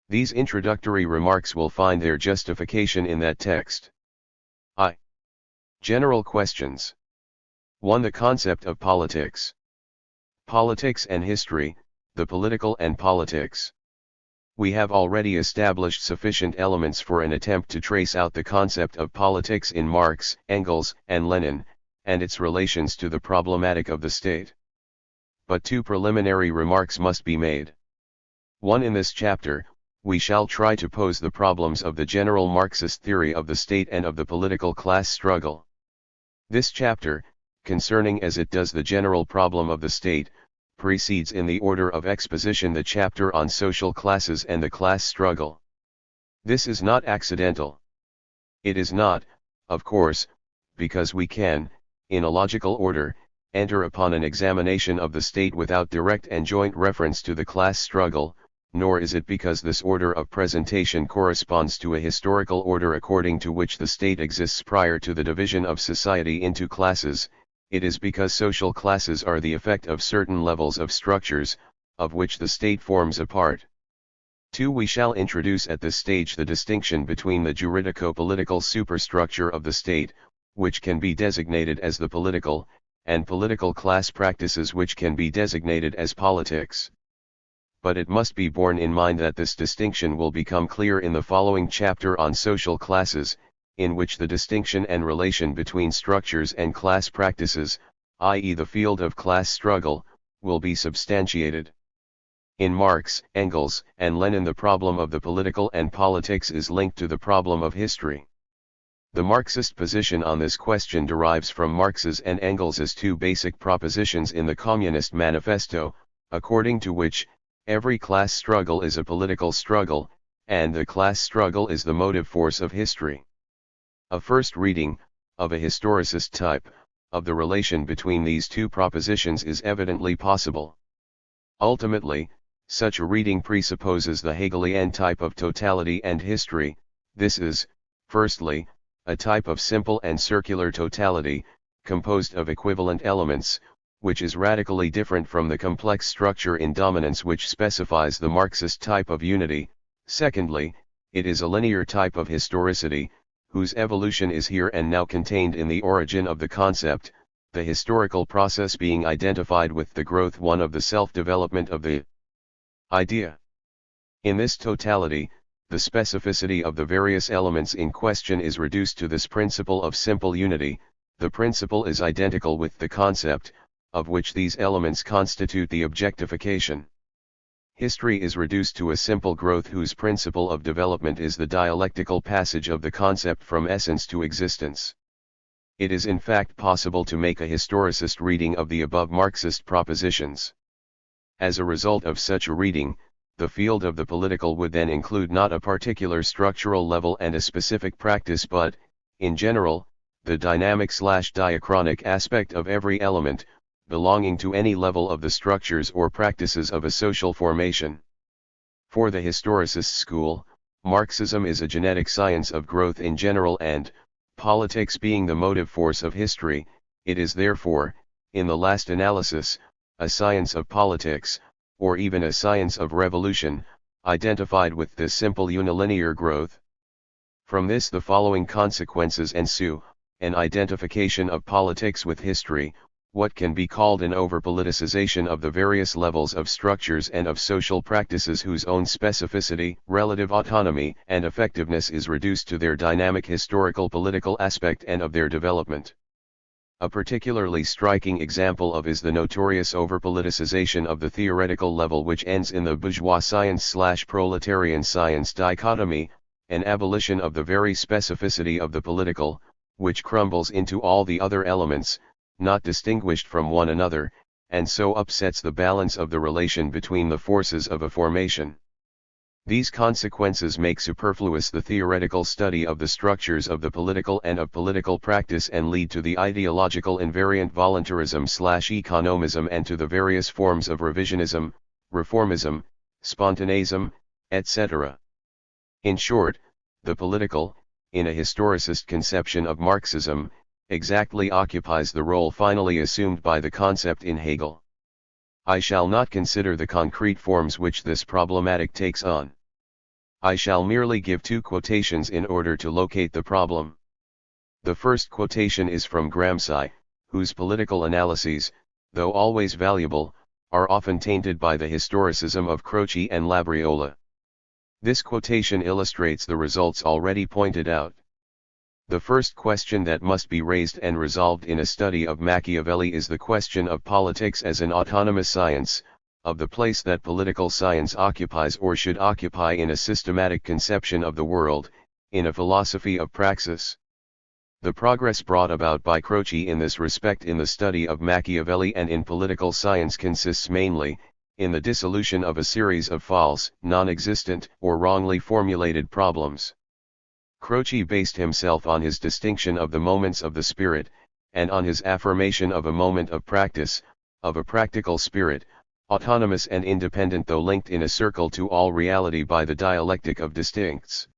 Speaker 1: These introductory remarks will find their justification in that text. General questions. 1. The concept of politics. Politics and history, the political and politics. We have already established sufficient elements for an attempt to trace out the concept of politics in Marx, Engels, and Lenin, and its relations to the problematic of the state. But 2 preliminary remarks must be made. 1. In this chapter, we shall try to pose the problems of the general Marxist theory of the state and of the political class struggle. This chapter, concerning as it does the general problem of the state, precedes in the order of exposition the chapter on social classes and the class struggle. This is not accidental. It is not, of course, because we can, in a logical order, enter upon an examination of the state without direct and joint reference to the class struggle, nor is it because this order of presentation corresponds to a historical order according to which the state exists prior to the division of society into classes. It is because social classes are the effect of certain levels of structures, of which the state forms a part. 2. We shall introduce at this stage the distinction between the juridico-political superstructure of the state, which can be designated as the political, and political class practices which can be designated as politics. But it must be borne in mind that this distinction will become clear in the following chapter on social classes, in which the distinction and relation between structures and class practices, i.e. the field of class struggle, will be substantiated. In Marx, Engels, and Lenin the problem of the political and politics is linked to the problem of history. The Marxist position on this question derives from Marx's and Engels's 2 basic propositions in the Communist Manifesto, according to which, every class struggle is a political struggle, and the class struggle is the motive force of history. A first reading, of a historicist type, of the relation between these 2 propositions is evidently possible. Ultimately, such a reading presupposes the Hegelian type of totality and history. This is, firstly, a type of simple and circular totality, composed of equivalent elements, which is radically different from the complex structure in dominance which specifies the Marxist type of unity. Secondly, it is a linear type of historicity, whose evolution is here and now contained in the origin of the concept, the historical process being identified with the growth one of the self-development of the idea. In this totality, the specificity of the various elements in question is reduced to this principle of simple unity. The principle is identical with the concept, of which these elements constitute the objectification. History is reduced to a simple growth whose principle of development is the dialectical passage of the concept from essence to existence. It is in fact possible to make a historicist reading of the above Marxist propositions. As a result of such a reading, the field of the political would then include not a particular structural level and a specific practice but, in general, the dynamic/diachronic aspect of every element, belonging to any level of the structures or practices of a social formation. For the historicist school, Marxism is a genetic science of growth in general and, politics being the motive force of history, it is therefore, in the last analysis, a science of politics, or even a science of revolution, identified with this simple unilinear growth. From this the following consequences ensue: an identification of politics with history, what can be called an over-politicization of the various levels of structures and of social practices whose own specificity, relative autonomy, and effectiveness is reduced to their dynamic historical political aspect and of their development. A particularly striking example of is the notorious over-politicization of the theoretical level, which ends in the bourgeois science/proletarian science dichotomy, an abolition of the very specificity of the political, which crumbles into all the other elements, not distinguished from one another, and so upsets the balance of the relation between the forces of a formation. These consequences make superfluous the theoretical study of the structures of the political and of political practice, and lead to the ideological invariant voluntarism/economism, and to the various forms of revisionism, reformism, spontaneism, etc. In short, the political, in a historicist conception of Marxism, exactly occupies the role finally assumed by the concept in Hegel. I shall not consider the concrete forms which this problematic takes on. I shall merely give two quotations in order to locate the problem. The first quotation is from Gramsci, whose political analyses, though always valuable, are often tainted by the historicism of Croce and Labriola. This quotation illustrates the results already pointed out. The first question that must be raised and resolved in a study of Machiavelli is the question of politics as an autonomous science, of the place that political science occupies or should occupy in a systematic conception of the world, in a philosophy of praxis. The progress brought about by Croce in this respect in the study of Machiavelli and in political science consists mainly, in the dissolution of a series of false, non-existent, or wrongly formulated problems. Croce based himself on his distinction of the moments of the spirit, and on his affirmation of a moment of practice, of a practical spirit, autonomous and independent though linked in a circle to all reality by the dialectic of distincts.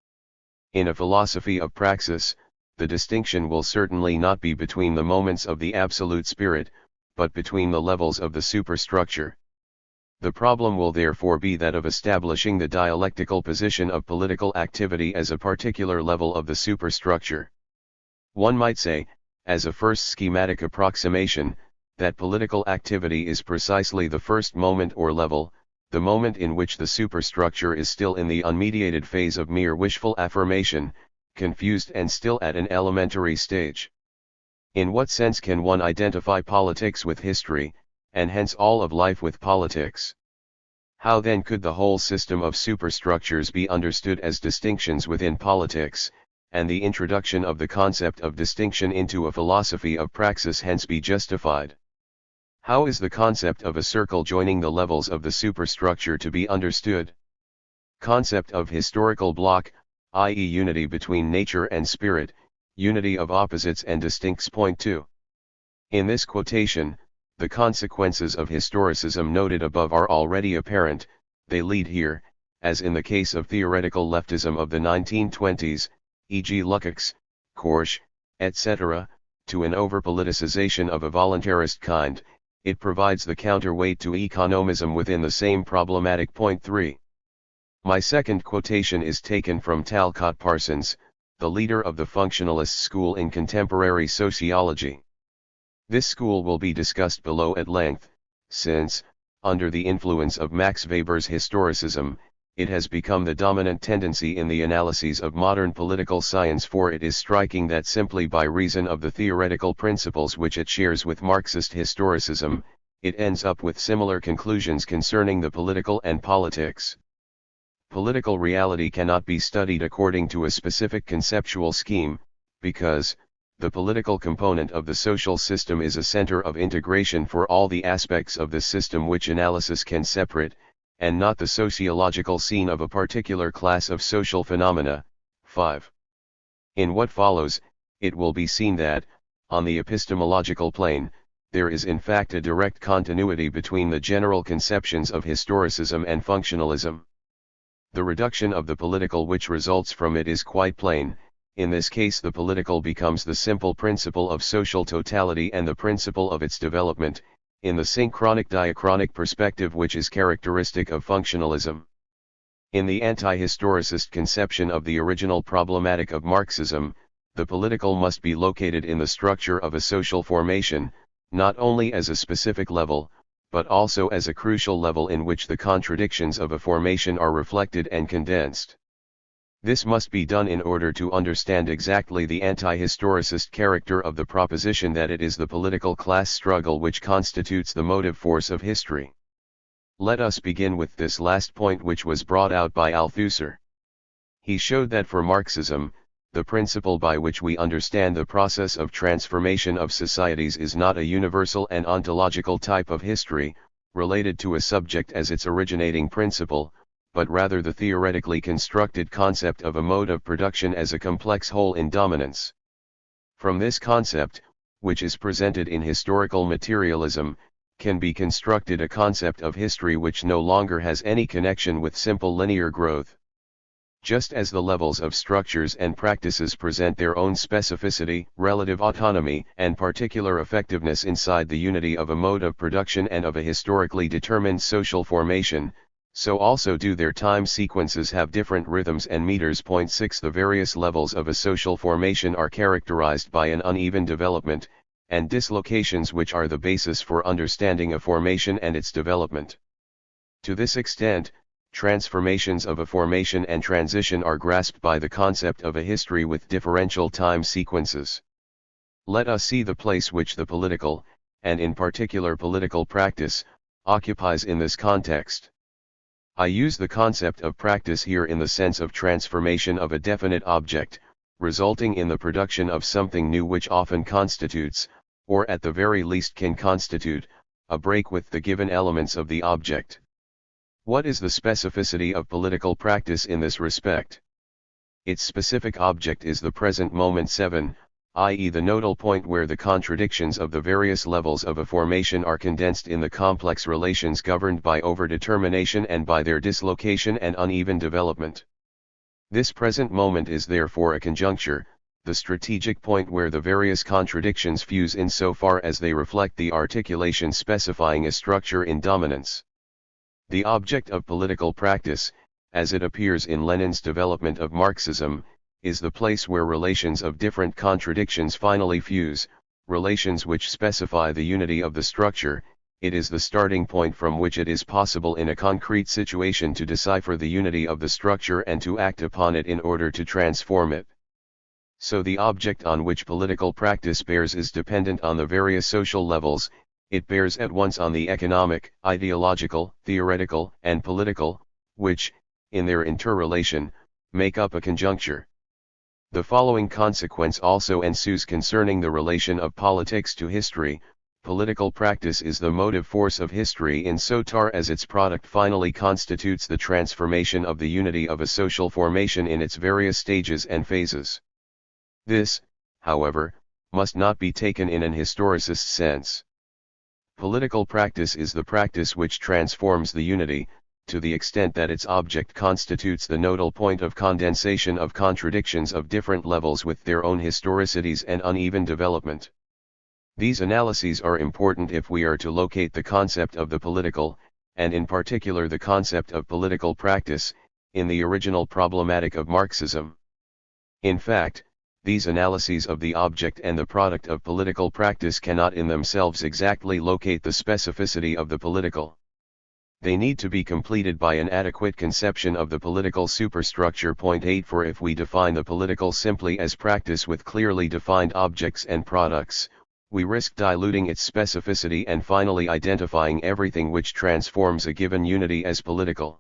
Speaker 1: In a philosophy of praxis, the distinction will certainly not be between the moments of the absolute spirit, but between the levels of the superstructure. The problem will therefore be that of establishing the dialectical position of political activity as a particular level of the superstructure. One might say, as a first schematic approximation, that political activity is precisely the first moment or level, the moment in which the superstructure is still in the unmediated phase of mere wishful affirmation, confused and still at an elementary stage. In what sense can one identify politics with history, and hence all of life with politics? How then could the whole system of superstructures be understood as distinctions within politics, and the introduction of the concept of distinction into a philosophy of praxis hence be justified? How is the concept of a circle joining the levels of the superstructure to be understood? Concept of historical block, i.e. unity between nature and spirit, unity of opposites and distincts. Point 2. In this quotation, the consequences of historicism noted above are already apparent. They lead here, as in the case of theoretical leftism of the 1920s, e.g. Lukács, Korsch, etc., to an over-politicization of a voluntarist kind. It provides the counterweight to economism within the same problematic. Point 3. My second quotation is taken from Talcott Parsons, the leader of the functionalist school in contemporary sociology. This school will be discussed below at length, since, under the influence of Max Weber's historicism, it has become the dominant tendency in the analyses of modern political science, for it is striking that simply by reason of the theoretical principles which it shares with Marxist historicism, it ends up with similar conclusions concerning the political and politics. Political reality cannot be studied according to a specific conceptual scheme, because, the political component of the social system is a center of integration for all the aspects of the system which analysis can separate, and not the sociological scene of a particular class of social phenomena. 5. In what follows, it will be seen that, on the epistemological plane, there is in fact a direct continuity between the general conceptions of historicism and functionalism. The reduction of the political which results from it is quite plain. In this case the political becomes the simple principle of social totality and the principle of its development, in the synchronic diachronic perspective which is characteristic of functionalism. In the anti-historicist conception of the original problematic of Marxism, the political must be located in the structure of a social formation, not only as a specific level, but also as a crucial level in which the contradictions of a formation are reflected and condensed. This must be done in order to understand exactly the anti-historicist character of the proposition that it is the political class struggle which constitutes the motive force of history. Let us begin with this last point, which was brought out by Althusser. He showed that for Marxism, the principle by which we understand the process of transformation of societies is not a universal and ontological type of history, related to a subject as its originating principle, but rather the theoretically constructed concept of a mode of production as a complex whole in dominance. From this concept, which is presented in historical materialism, can be constructed a concept of history which no longer has any connection with simple linear growth. Just as the levels of structures and practices present their own specificity, relative autonomy, and particular effectiveness inside the unity of a mode of production and of a historically determined social formation, so also do their time sequences have different rhythms and meters. 6 The various levels of a social formation are characterized by an uneven development, and dislocations which are the basis for understanding a formation and its development. To this extent, transformations of a formation and transition are grasped by the concept of a history with differential time sequences. Let us see the place which the political, and in particular political practice, occupies in this context. I use the concept of practice here in the sense of transformation of a definite object, resulting in the production of something new which often constitutes, or at the very least can constitute, a break with the given elements of the object. What is the specificity of political practice in this respect? Its specific object is the present moment 7, i.e. the nodal point where the contradictions of the various levels of a formation are condensed in the complex relations governed by overdetermination and by their dislocation and uneven development. This present moment is therefore a conjuncture, the strategic point where the various contradictions fuse insofar as they reflect the articulation specifying a structure in dominance. The object of political practice, as it appears in Lenin's development of Marxism, is the place where relations of different contradictions finally fuse, relations which specify the unity of the structure. It is the starting point from which it is possible in a concrete situation to decipher the unity of the structure and to act upon it in order to transform it. So the object on which political practice bears is dependent on the various social levels. It bears at once on the economic, ideological, theoretical, and political, which, in their interrelation, make up a conjuncture. The following consequence also ensues concerning the relation of politics to history. Political practice is the motive force of history insofar as its product finally constitutes the transformation of the unity of a social formation in its various stages and phases. This, however, must not be taken in an historicist sense. Political practice is the practice which transforms the unity, to the extent that its object constitutes the nodal point of condensation of contradictions of different levels with their own historicities and uneven development. These analyses are important if we are to locate the concept of the political, and in particular the concept of political practice, in the original problematic of Marxism. In fact, these analyses of the object and the product of political practice cannot in themselves exactly locate the specificity of the political. They need to be completed by an adequate conception of the political superstructure. 8 For if we define the political simply as practice with clearly defined objects and products, we risk diluting its specificity and finally identifying everything which transforms a given unity as political.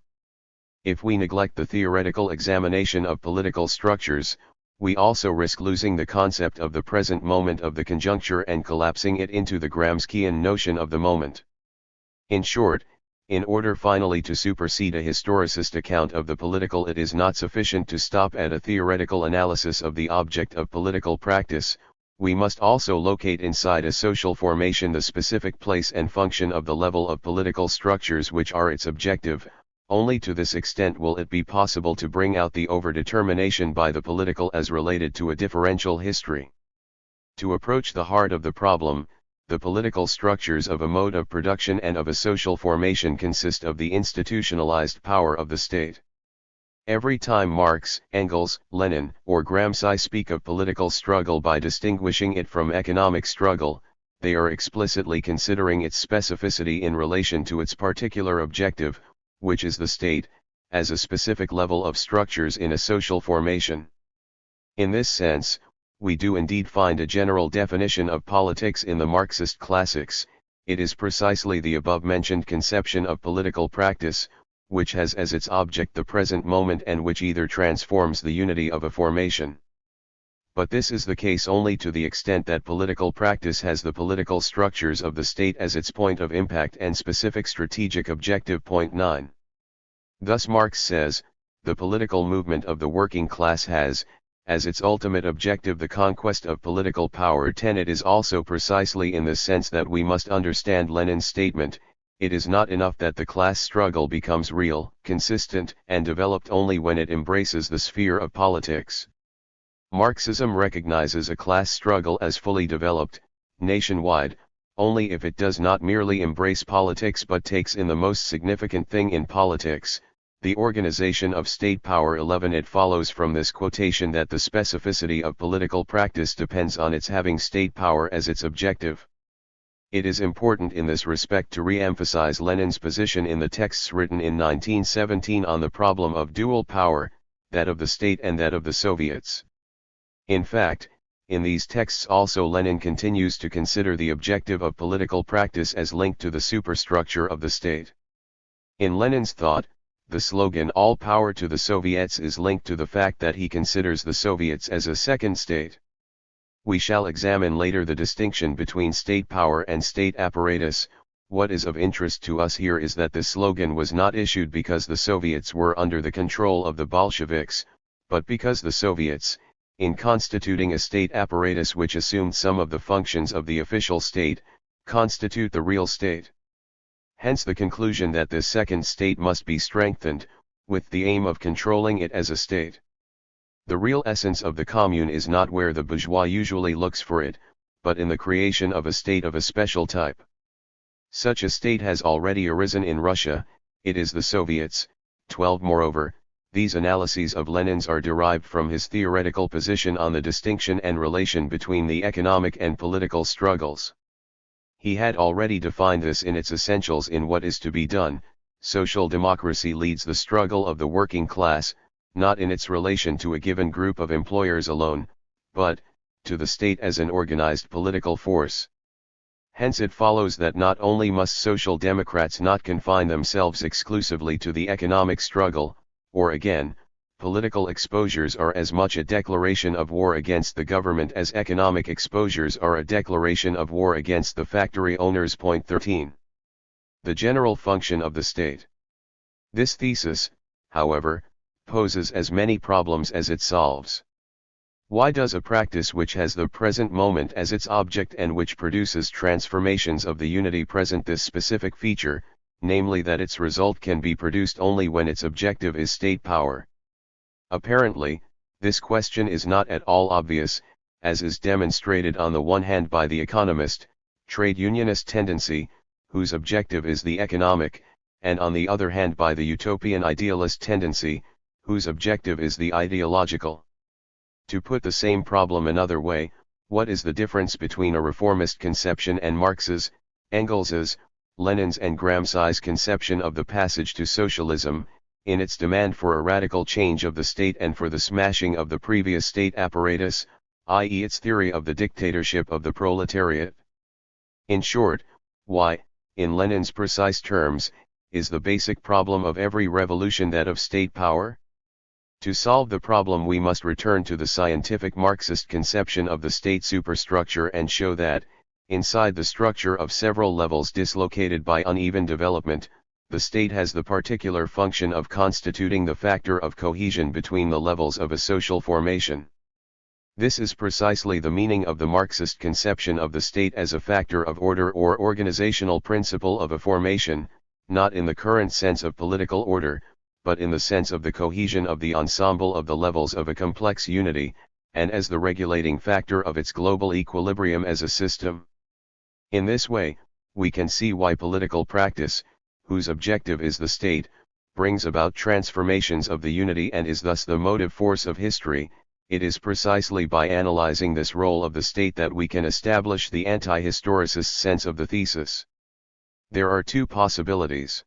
Speaker 1: If we neglect the theoretical examination of political structures, we also risk losing the concept of the present moment of the conjuncture and collapsing it into the Gramscian notion of the moment. In short, in order finally to supersede a historicist account of the political, it is not sufficient to stop at a theoretical analysis of the object of political practice. We must also locate inside a social formation the specific place and function of the level of political structures which are its objective. Only to this extent will it be possible to bring out the overdetermination by the political as related to a differential history. To approach the heart of the problem, the political structures of a mode of production and of a social formation consist of the institutionalized power of the state. Every time Marx, Engels, Lenin, or Gramsci speak of political struggle by distinguishing it from economic struggle, they are explicitly considering its specificity in relation to its particular objective, which is the state, as a specific level of structures in a social formation. In this sense, we do indeed find a general definition of politics in the Marxist classics. It is precisely the above-mentioned conception of political practice, which has as its object the present moment and which either transforms the unity of a formation. But this is the case only to the extent that political practice has the political structures of the state as its point of impact and specific strategic objective. Point 9. Thus Marx says, the political movement of the working class has, as its ultimate objective, the conquest of political power. 10. It is also precisely in this sense that we must understand Lenin's statement, it is not enough that the class struggle becomes real, consistent, and developed only when it embraces the sphere of politics. Marxism recognizes a class struggle as fully developed, nationwide, only if it does not merely embrace politics but takes in the most significant thing in politics, the organization of state power. 11. It follows from this quotation that the specificity of political practice depends on its having state power as its objective. It is important in this respect to re-emphasize Lenin's position in the texts written in 1917 on the problem of dual power, that of the state and that of the Soviets. In fact, in these texts also Lenin continues to consider the objective of political practice as linked to the superstructure of the state. In Lenin's thought, the slogan "All power to the Soviets" is linked to the fact that he considers the Soviets as a second state. We shall examine later the distinction between state power and state apparatus. What is of interest to us here is that this slogan was not issued because the Soviets were under the control of the Bolsheviks, but because the Soviets, in constituting a state apparatus which assumed some of the functions of the official state, constitute the real state. Hence the conclusion that this second state must be strengthened, with the aim of controlling it as a state. The real essence of the commune is not where the bourgeois usually looks for it, but in the creation of a state of a special type. Such a state has already arisen in Russia, it is the Soviets. 12. Moreover, these analyses of Lenin's are derived from his theoretical position on the distinction and relation between the economic and political struggles. He had already defined this in its essentials in What is to be Done. Social democracy leads the struggle of the working class, not in its relation to a given group of employers alone, but, to the state as an organized political force. Hence it follows that not only must social democrats not confine themselves exclusively to the economic struggle, or again, political exposures are as much a declaration of war against the government as economic exposures are a declaration of war against the factory owners. Point 13. The general function of the state. This thesis, however, poses as many problems as it solves. Why does a practice which has the present moment as its object and which produces transformations of the unity present this specific feature, namely that its result can be produced only when its objective is state power? Apparently, this question is not at all obvious, as is demonstrated on the one hand by the economist, trade unionist tendency, whose objective is the economic, and on the other hand by the utopian idealist tendency, whose objective is the ideological. To put the same problem another way, what is the difference between a reformist conception and Marx's, Engels's, Lenin's and Gramsci's conception of the passage to socialism, in its demand for a radical change of the state and for the smashing of the previous state apparatus, i.e. its theory of the dictatorship of the proletariat? In short, why, in Lenin's precise terms, is the basic problem of every revolution that of state power? To solve the problem we must return to the scientific Marxist conception of the state superstructure and show that, inside the structure of several levels dislocated by uneven development, the state has the particular function of constituting the factor of cohesion between the levels of a social formation. This is precisely the meaning of the Marxist conception of the state as a factor of order or organizational principle of a formation, not in the current sense of political order, but in the sense of the cohesion of the ensemble of the levels of a complex unity, and as the regulating factor of its global equilibrium as a system. In this way, we can see why political practice, whose objective is the state, brings about transformations of the unity and is thus the motive force of history. It is precisely by analyzing this role of the state that we can establish the anti-historicist sense of the thesis. There are two possibilities.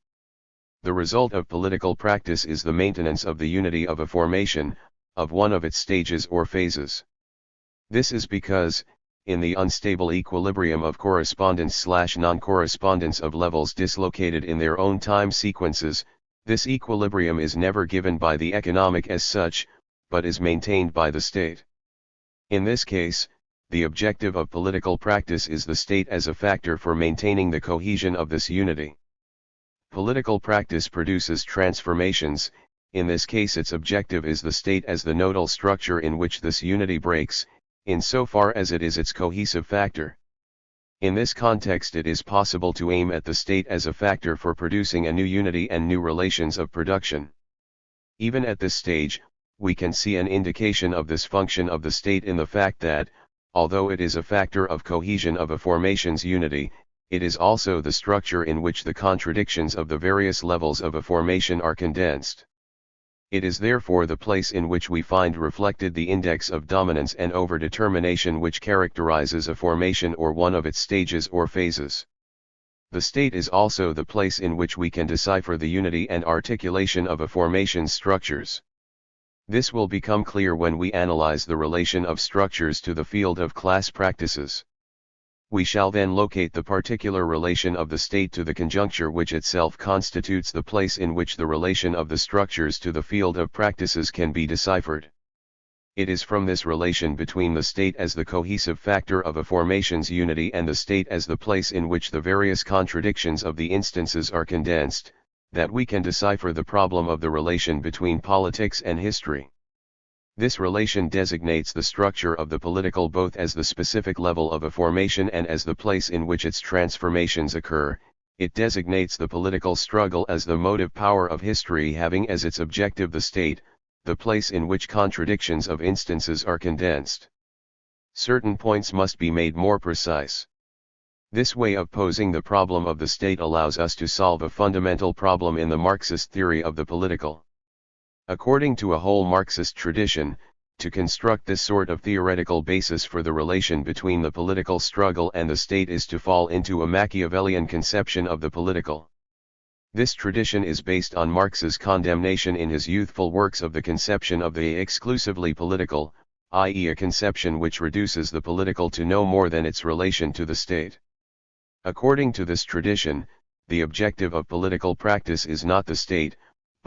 Speaker 1: The result of political practice is the maintenance of the unity of a formation, of one of its stages or phases. This is because, in the unstable equilibrium of correspondence/non-correspondence of levels dislocated in their own time sequences, this equilibrium is never given by the economic as such, but is maintained by the state. In this case, the objective of political practice is the state as a factor for maintaining the cohesion of this unity. Political practice produces transformations. In this case its objective is the state as the nodal structure in which this unity breaks, insofar as it is its cohesive factor. In this context it is possible to aim at the state as a factor for producing a new unity and new relations of production. Even at this stage, we can see an indication of this function of the state in the fact that, although it is a factor of cohesion of a formation's unity, it is also the structure in which the contradictions of the various levels of a formation are condensed. It is therefore the place in which we find reflected the index of dominance and overdetermination which characterizes a formation or one of its stages or phases. The state is also the place in which we can decipher the unity and articulation of a formation's structures. This will become clear when we analyze the relation of structures to the field of class practices. We shall then locate the particular relation of the state to the conjuncture which itself constitutes the place in which the relation of the structures to the field of practices can be deciphered. It is from this relation between the state as the cohesive factor of a formation's unity and the state as the place in which the various contradictions of the instances are condensed, that we can decipher the problem of the relation between politics and history. This relation designates the structure of the political both as the specific level of a formation and as the place in which its transformations occur. It designates the political struggle as the motive power of history having as its objective the state, the place in which contradictions of instances are condensed. Certain points must be made more precise. This way of posing the problem of the state allows us to solve a fundamental problem in the Marxist theory of the political. According to a whole Marxist tradition, to construct this sort of theoretical basis for the relation between the political struggle and the state is to fall into a Machiavellian conception of the political. This tradition is based on Marx's condemnation in his youthful works of the conception of the exclusively political, i.e. a conception which reduces the political to no more than its relation to the state. According to this tradition, the objective of political practice is not the state,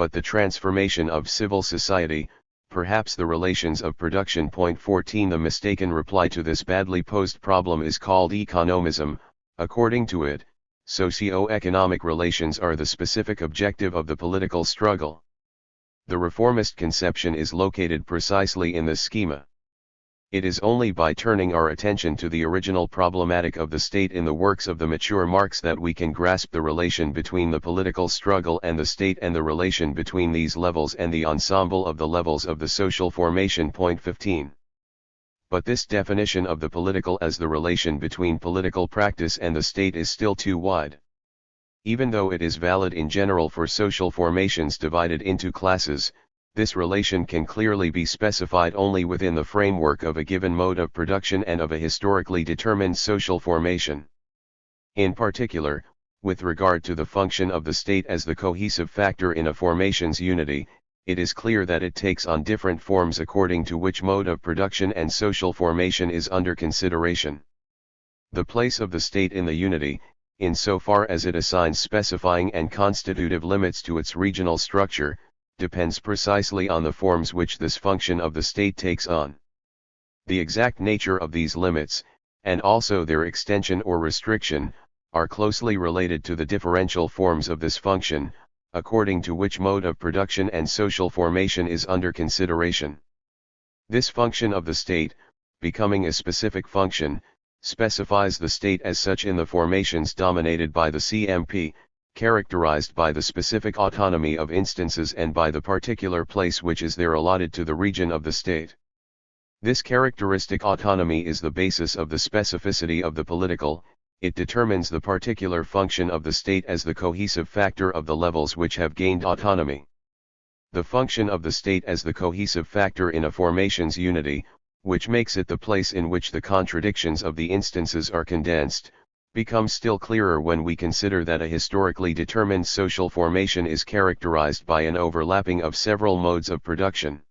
Speaker 1: but the transformation of civil society, perhaps the relations of production. 14 The mistaken reply to this badly posed problem is called economism. According to it, socio-economic relations are the specific objective of the political struggle. The reformist conception is located precisely in this schema. It is only by turning our attention to the original problematic of the state in the works of the mature Marx that we can grasp the relation between the political struggle and the state and the relation between these levels and the ensemble of the levels of the social formation. 15. But this definition of the political as the relation between political practice and the state is still too wide. Even though it is valid in general for social formations divided into classes, this relation can clearly be specified only within the framework of a given mode of production and of a historically determined social formation. In particular, with regard to the function of the state as the cohesive factor in a formation's unity, it is clear that it takes on different forms according to which mode of production and social formation is under consideration. The place of the state in the unity, insofar as it assigns specifying and constitutive limits to its regional structure, depends precisely on the forms which this function of the state takes on. The exact nature of these limits, and also their extension or restriction, are closely related to the differential forms of this function, according to which mode of production and social formation is under consideration. This function of the state, becoming a specific function, specifies the state as such in the formations dominated by the CMP, characterized by the specific autonomy of instances and by the particular place which is there allotted to the region of the state. This characteristic autonomy is the basis of the specificity of the political. It determines the particular function of the state as the cohesive factor of the levels which have gained autonomy. The function of the state as the cohesive factor in a formation's unity, which makes it the place in which the contradictions of the instances are condensed, becomes still clearer when we consider that a historically determined social formation is characterized by an overlapping of several modes of production.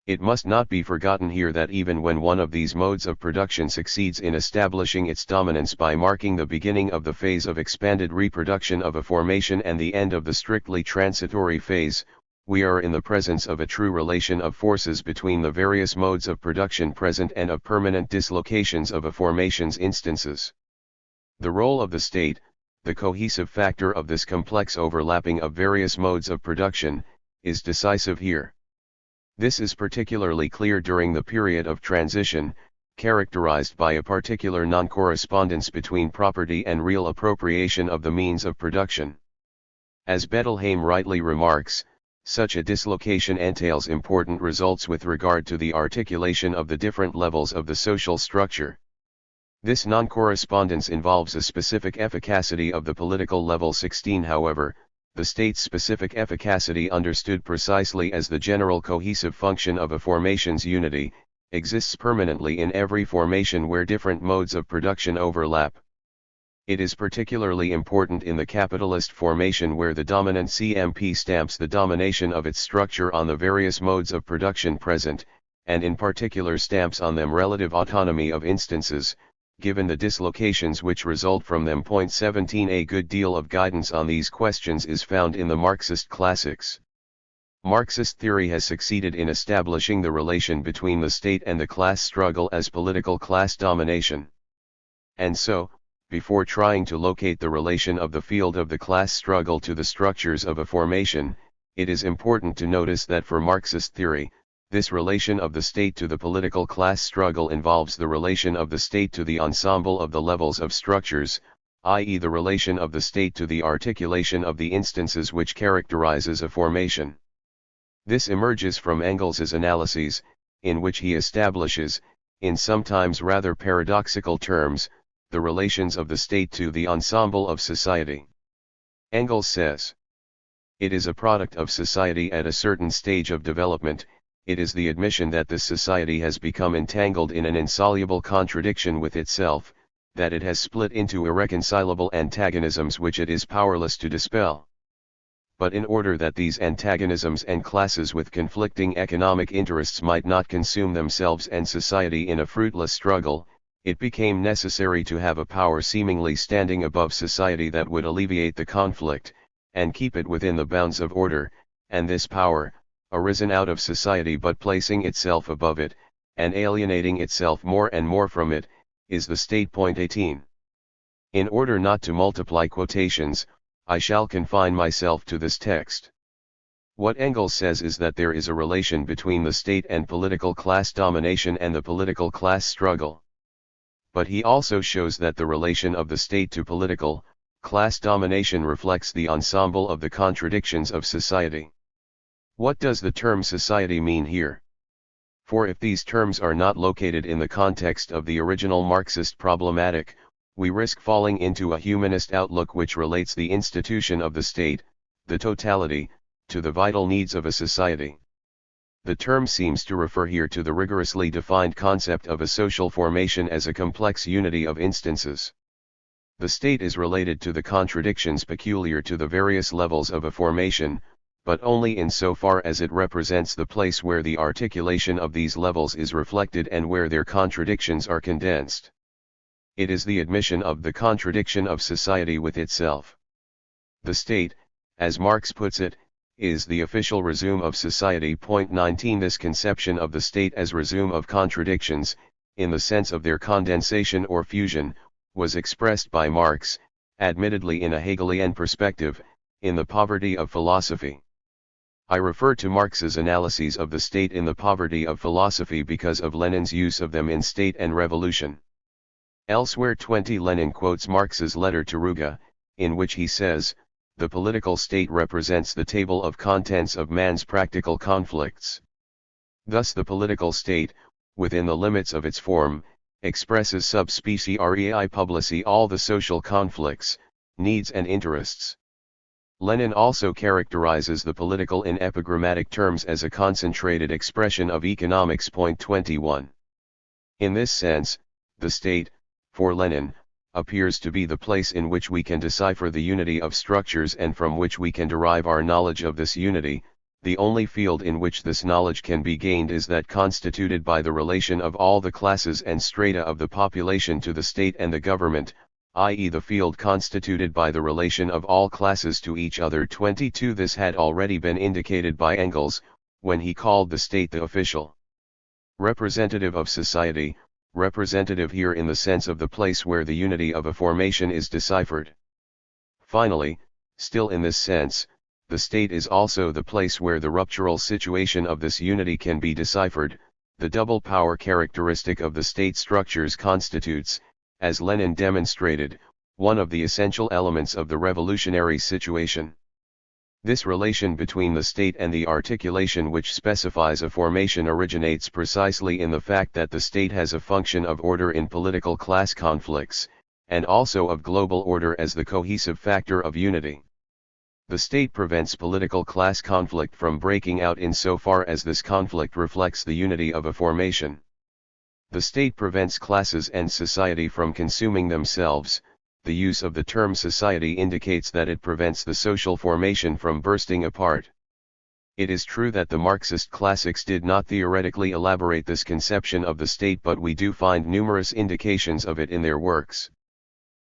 Speaker 1: It must not be forgotten here that even when one of these modes of production succeeds in establishing its dominance by marking the beginning of the phase of expanded reproduction of a formation and the end of the strictly transitory phase, we are in the presence of a true relation of forces between the various modes of production present and of permanent dislocations of a formation's instances. The role of the state, the cohesive factor of this complex overlapping of various modes of production, is decisive here. This is particularly clear during the period of transition, characterized by a particular non-correspondence between property and real appropriation of the means of production. As Bettelheim rightly remarks, such a dislocation entails important results with regard to the articulation of the different levels of the social structure. This non-correspondence involves a specific efficacy of the political level 16. However, the state's specific efficacy, understood precisely as the general cohesive function of a formation's unity, exists permanently in every formation where different modes of production overlap. It is particularly important in the capitalist formation where the dominant CMP stamps the domination of its structure on the various modes of production present, and in particular stamps on them relative autonomy of instances, given the dislocations which result from them. 17 A good deal of guidance on these questions is found in the Marxist classics. Marxist theory has succeeded in establishing the relation between the state and the class struggle as political class domination. And so, before trying to locate the relation of the field of the class struggle to the structures of a formation, it is important to notice that for Marxist theory, this relation of the state to the political class struggle involves the relation of the state to the ensemble of the levels of structures, i.e. the relation of the state to the articulation of the instances which characterizes a formation. This emerges from Engels's analyses, in which he establishes, in sometimes rather paradoxical terms, the relations of the state to the ensemble of society. Engels says, "It is a product of society at a certain stage of development. It is the admission that this society has become entangled in an insoluble contradiction with itself, that it has split into irreconcilable antagonisms which it is powerless to dispel. But in order that these antagonisms and classes with conflicting economic interests might not consume themselves and society in a fruitless struggle, it became necessary to have a power seemingly standing above society that would alleviate the conflict, and keep it within the bounds of order, and this power, arisen out of society but placing itself above it, and alienating itself more and more from it, is the state." 18. In order not to multiply quotations, I shall confine myself to this text. What Engels says is that there is a relation between the state and political class domination and the political class struggle. But he also shows that the relation of the state to political class domination reflects the ensemble of the contradictions of society. What does the term society mean here? For if these terms are not located in the context of the original Marxist problematic, we risk falling into a humanist outlook which relates the institution of the state, the totality, to the vital needs of a society. The term seems to refer here to the rigorously defined concept of a social formation as a complex unity of instances. The state is related to the contradictions peculiar to the various levels of a formation, but only insofar as it represents the place where the articulation of these levels is reflected and where their contradictions are condensed. It is the admission of the contradiction of society with itself. The state, as Marx puts it, is the official resume of society. 19 This conception of the state as resume of contradictions, in the sense of their condensation or fusion, was expressed by Marx, admittedly in a Hegelian perspective, in The Poverty of Philosophy. I refer to Marx's analyses of the state in The Poverty of Philosophy because of Lenin's use of them in State and Revolution. Elsewhere 20 Lenin quotes Marx's letter to Ruga, in which he says, "The political state represents the table of contents of man's practical conflicts." Thus the political state, within the limits of its form, expresses sub specie rei publici all the social conflicts, needs and interests. Lenin also characterizes the political in epigrammatic terms as a concentrated expression of economics. 21. In this sense, the state, for Lenin, appears to be the place in which we can decipher the unity of structures and from which we can derive our knowledge of this unity. The only field in which this knowledge can be gained is that constituted by the relation of all the classes and strata of the population to the state and the government, i.e. the field constituted by the relation of all classes to each other. 22. This had already been indicated by Engels, when he called the state the official representative of society, representative here in the sense of the place where the unity of a formation is deciphered. Finally, still in this sense, the state is also the place where the ruptural situation of this unity can be deciphered. The double power characteristic of the state structures constitutes, as Lenin demonstrated, one of the essential elements of the revolutionary situation. This relation between the state and the articulation which specifies a formation originates precisely in the fact that the state has a function of order in political class conflicts, and also of global order as the cohesive factor of unity. The state prevents political class conflict from breaking out insofar as this conflict reflects the unity of a formation. The state prevents classes and society from consuming themselves. The use of the term society indicates that it prevents the social formation from bursting apart. It is true that the Marxist classics did not theoretically elaborate this conception of the state, but we do find numerous indications of it in their works.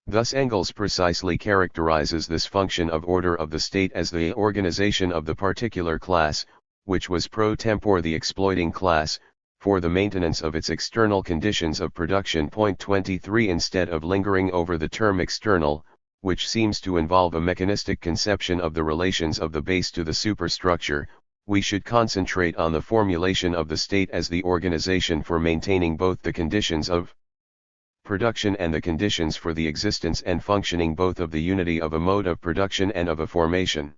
Speaker 1: Thus Engels precisely characterizes this function of order of the state as the organization of the particular class, which was pro tempore the exploiting class, for the maintenance of its external conditions of production. 23. Instead of lingering over the term external, which seems to involve a mechanistic conception of the relations of the base to the superstructure, we should concentrate on the formulation of the state as the organization for maintaining both the conditions of production and the conditions for the existence and functioning both of the unity of a mode of production and of a formation.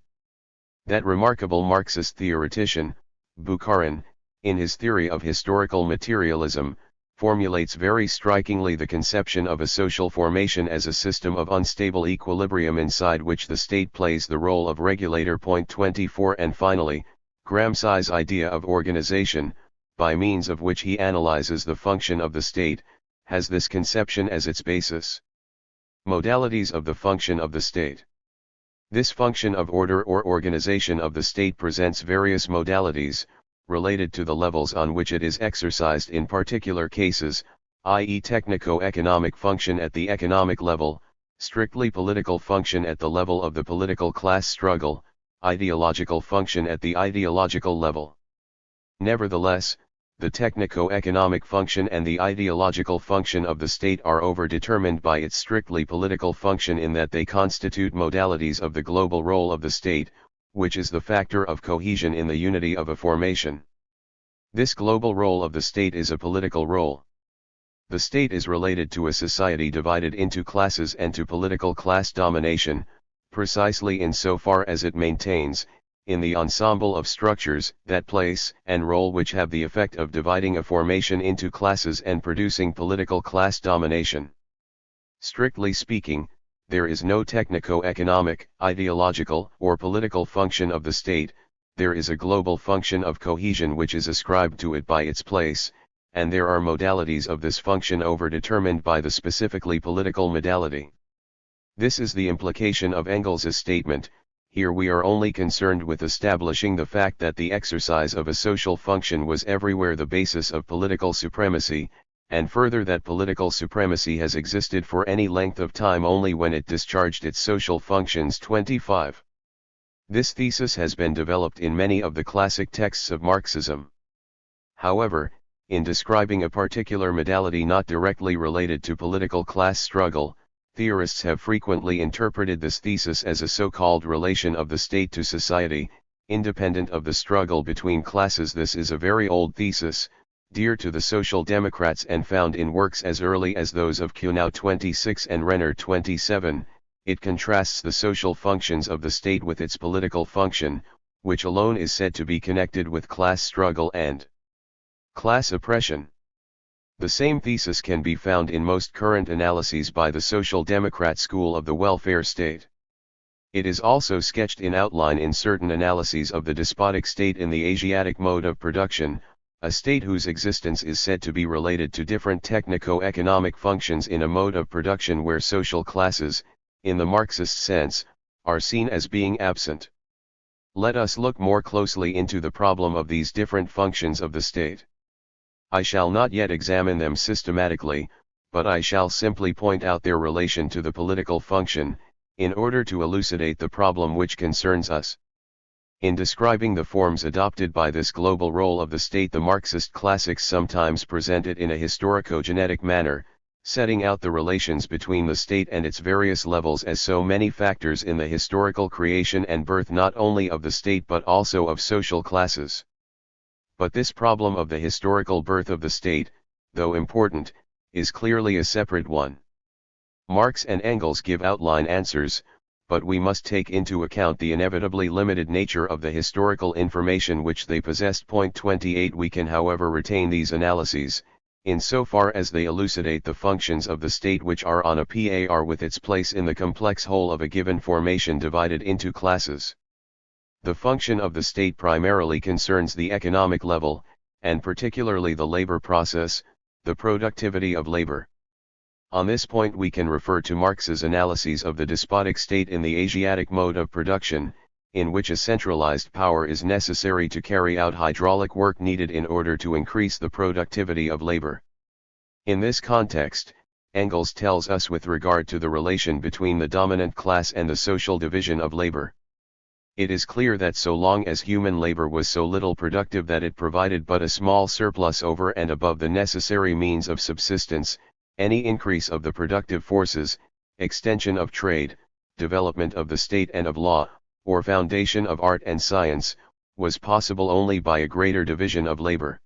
Speaker 1: That remarkable Marxist theoretician, Bukharin, in his theory of historical materialism, formulates very strikingly the conception of a social formation as a system of unstable equilibrium inside which the state plays the role of regulator. 24. And finally, Gramsci's idea of organization, by means of which he analyzes the function of the state, has this conception as its basis. Modalities of the function of the state. This function of order or organization of the state presents various modalities, related to the levels on which it is exercised in particular cases, i.e. technico-economic function at the economic level, strictly political function at the level of the political class struggle, ideological function at the ideological level. Nevertheless, the technico-economic function and the ideological function of the state are overdetermined by its strictly political function in that they constitute modalities of the global role of the state, which is the factor of cohesion in the unity of a formation. This global role of the state is a political role. The state is related to a society divided into classes and to political class domination, precisely insofar as it maintains, in the ensemble of structures, that place and role which have the effect of dividing a formation into classes and producing political class domination. Strictly speaking, there is no technico-economic, ideological, or political function of the state. There is a global function of cohesion which is ascribed to it by its place, and there are modalities of this function overdetermined by the specifically political modality. This is the implication of Engels' statement. Here we are only concerned with establishing the fact that the exercise of a social function was everywhere the basis of political supremacy, and further that political supremacy has existed for any length of time only when it discharged its social functions. 25. This thesis has been developed in many of the classic texts of Marxism. However, in describing a particular modality not directly related to political class struggle, theorists have frequently interpreted this thesis as a so-called relation of the state to society, independent of the struggle between classes. This is a very old thesis, dear to the Social Democrats and found in works as early as those of Kuhnau 26 and Renner 27. It contrasts the social functions of the state with its political function, which alone is said to be connected with class struggle and class oppression. The same thesis can be found in most current analyses by the Social Democrat school of the welfare state. It is also sketched in outline in certain analyses of the despotic state in the Asiatic mode of production, a state whose existence is said to be related to different technico-economic functions in a mode of production where social classes, in the Marxist sense, are seen as being absent. Let us look more closely into the problem of these different functions of the state. I shall not yet examine them systematically, but I shall simply point out their relation to the political function, in order to elucidate the problem which concerns us. In describing the forms adopted by this global role of the state, the Marxist classics sometimes present it in a historico-genetic manner, setting out the relations between the state and its various levels as so many factors in the historical creation and birth not only of the state but also of social classes. But this problem of the historical birth of the state, though important, is clearly a separate one. Marx and Engels give outline answers, but we must take into account the inevitably limited nature of the historical information which they possessed. Point 28. We can however retain these analyses, insofar as they elucidate the functions of the state which are on a par with its place in the complex whole of a given formation divided into classes. The function of the state primarily concerns the economic level, and particularly the labor process, the productivity of labor. On this point we can refer to Marx's analyses of the despotic state in the Asiatic mode of production, in which a centralized power is necessary to carry out hydraulic work needed in order to increase the productivity of labor. In this context, Engels tells us with regard to the relation between the dominant class and the social division of labor. It is clear that so long as human labor was so little productive that it provided but a small surplus over and above the necessary means of subsistence, any increase of the productive forces, extension of trade, development of the state and of law, or foundation of art and science, was possible only by a greater division of labor.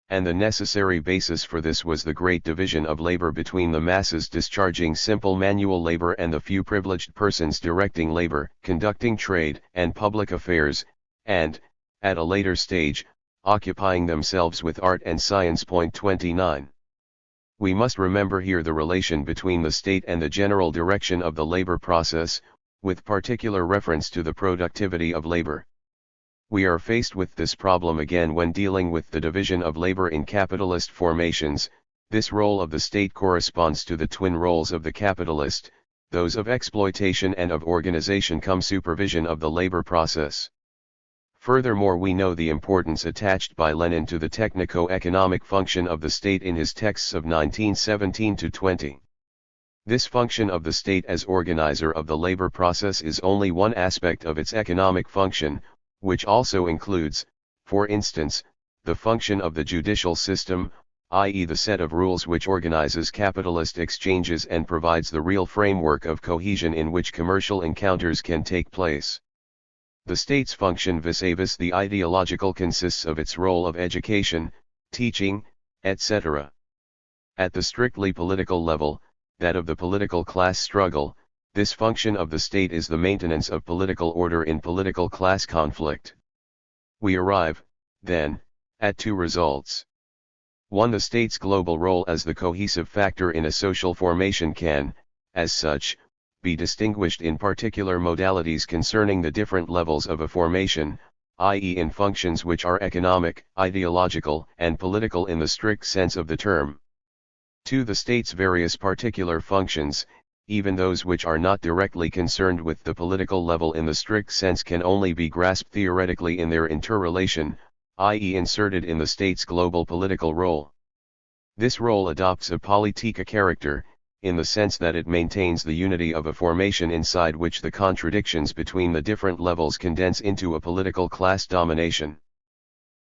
Speaker 1: And the necessary basis for this was the great division of labor between the masses discharging simple manual labor and the few privileged persons directing labor, conducting trade and public affairs, and, at a later stage, occupying themselves with art and science. Point 29. We must remember here the relation between the state and the general direction of the labor process, with particular reference to the productivity of labor. We are faced with this problem again when dealing with the division of labor in capitalist formations. This role of the state corresponds to the twin roles of the capitalist, those of exploitation and of organization cum supervision of the labor process. Furthermore, we know the importance attached by Lenin to the technico-economic function of the state in his texts of 1917-20. This function of the state as organizer of the labor process is only one aspect of its economic function, which also includes, for instance, the function of the judicial system, i.e. the set of rules which organizes capitalist exchanges and provides the real framework of cohesion in which commercial encounters can take place. The state's function vis-a-vis the ideological consists of its role of education, teaching, etc. At the strictly political level, that of the political class struggle, this function of the state is the maintenance of political order in political class conflict. We arrive, then, at two results. 1. The state's global role as the cohesive factor in a social formation can, as such, be distinguished in particular modalities concerning the different levels of a formation, i.e. in functions which are economic, ideological, and political in the strict sense of the term. 2. The state's various particular functions, even those which are not directly concerned with the political level in the strict sense, can only be grasped theoretically in their interrelation, i.e. inserted in the state's global political role. This role adopts a politica character, in the sense that it maintains the unity of a formation inside which the contradictions between the different levels condense into a political class domination.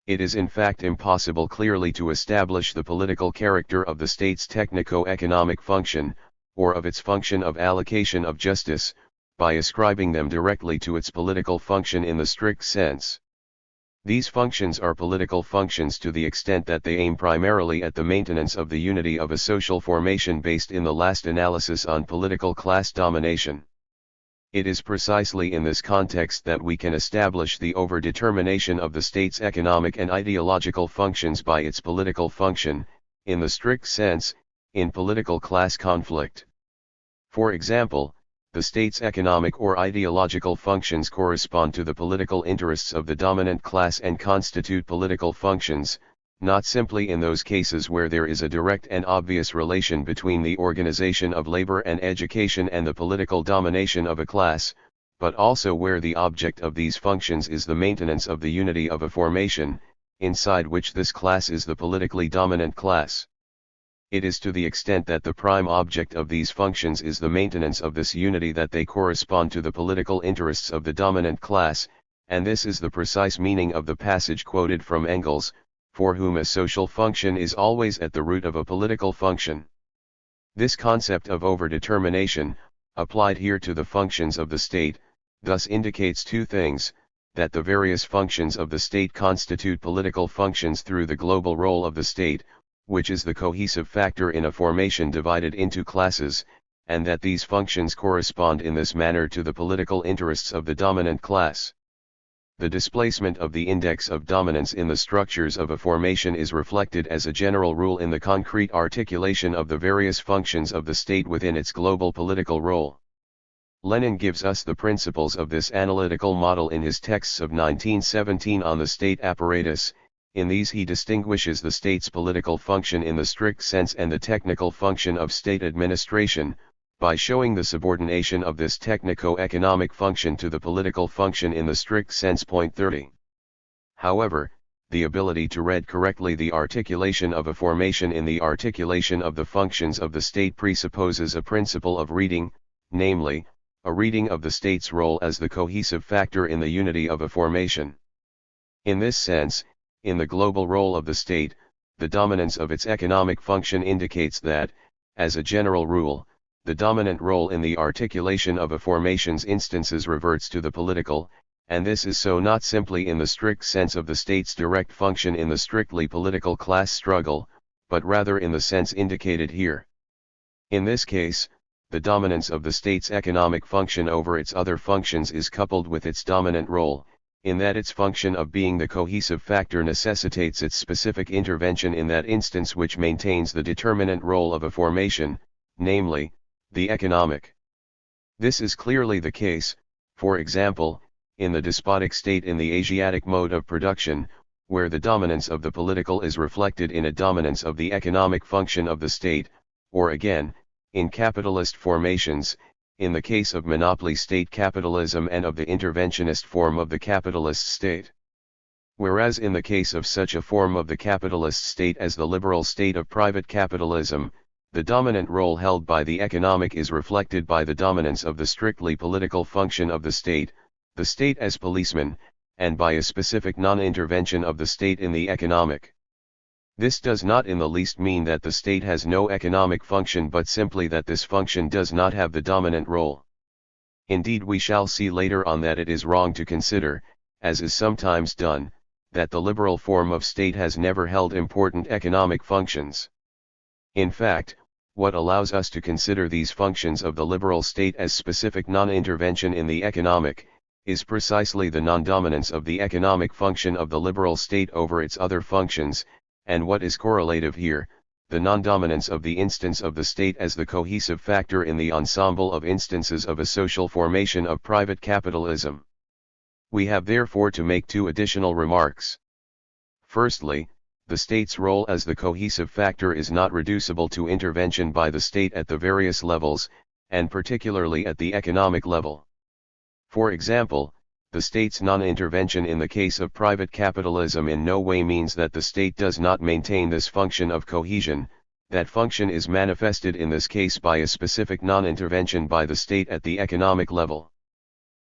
Speaker 1: It is in fact impossible clearly to establish the political character of the state's technico-economic function, or of its function of allocation of justice, by ascribing them directly to its political function in the strict sense. These functions are political functions to the extent that they aim primarily at the maintenance of the unity of a social formation based in the last analysis on political class domination. It is precisely in this context that we can establish the overdetermination of the state's economic and ideological functions by its political function, in the strict sense, in political class conflict. For example, the state's economic or ideological functions correspond to the political interests of the dominant class and constitute political functions, not simply in those cases where there is a direct and obvious relation between the organization of labor and education and the political domination of a class, but also where the object of these functions is the maintenance of the unity of a formation, inside which this class is the politically dominant class. It is to the extent that the prime object of these functions is the maintenance of this unity that they correspond to the political interests of the dominant class, and this is the precise meaning of the passage quoted from Engels, for whom a social function is always at the root of a political function. This concept of overdetermination, applied here to the functions of the state, thus indicates two things: that the various functions of the state constitute political functions through the global role of the state, which is the cohesive factor in a formation divided into classes, and that these functions correspond in this manner to the political interests of the dominant class. The displacement of the index of dominance in the structures of a formation is reflected as a general rule in the concrete articulation of the various functions of the state within its global political role. Lenin gives us the principles of this analytical model in his texts of 1917 on the state apparatus. In these he distinguishes the state's political function in the strict sense and the technical function of state administration, by showing the subordination of this technico-economic function to the political function in the strict sense. Point 30. However, the ability to read correctly the articulation of a formation in the articulation of the functions of the state presupposes a principle of reading, namely, a reading of the state's role as the cohesive factor in the unity of a formation. In this sense, in the global role of the state, the dominance of its economic function indicates that, as a general rule, the dominant role in the articulation of a formation's instances reverts to the political, and this is so not simply in the strict sense of the state's direct function in the strictly political class struggle, but rather in the sense indicated here. In this case, the dominance of the state's economic function over its other functions is coupled with its dominant role, in that its function of being the cohesive factor necessitates its specific intervention in that instance which maintains the determinant role of a formation, namely, the economic. This is clearly the case, for example, in the despotic state in the Asiatic mode of production, where the dominance of the political is reflected in a dominance of the economic function of the state, or again, in capitalist formations, in the case of monopoly state capitalism and of the interventionist form of the capitalist state. Whereas in the case of such a form of the capitalist state as the liberal state of private capitalism, the dominant role held by the economic is reflected by the dominance of the strictly political function of the state as policeman, and by a specific non-intervention of the state in the economic. This does not in the least mean that the state has no economic function, but simply that this function does not have the dominant role. Indeed, we shall see later on that it is wrong to consider, as is sometimes done, that the liberal form of state has never held important economic functions. In fact, what allows us to consider these functions of the liberal state as specific non-intervention in the economic, is precisely the non-dominance of the economic function of the liberal state over its other functions, and what is correlative here, the non-dominance of the instance of the state as the cohesive factor in the ensemble of instances of a social formation of private capitalism. We have therefore to make two additional remarks. Firstly, the state's role as the cohesive factor is not reducible to intervention by the state at the various levels, and particularly at the economic level. For example, the state's non-intervention in the case of private capitalism in no way means that the state does not maintain this function of cohesion. That function is manifested in this case by a specific non-intervention by the state at the economic level.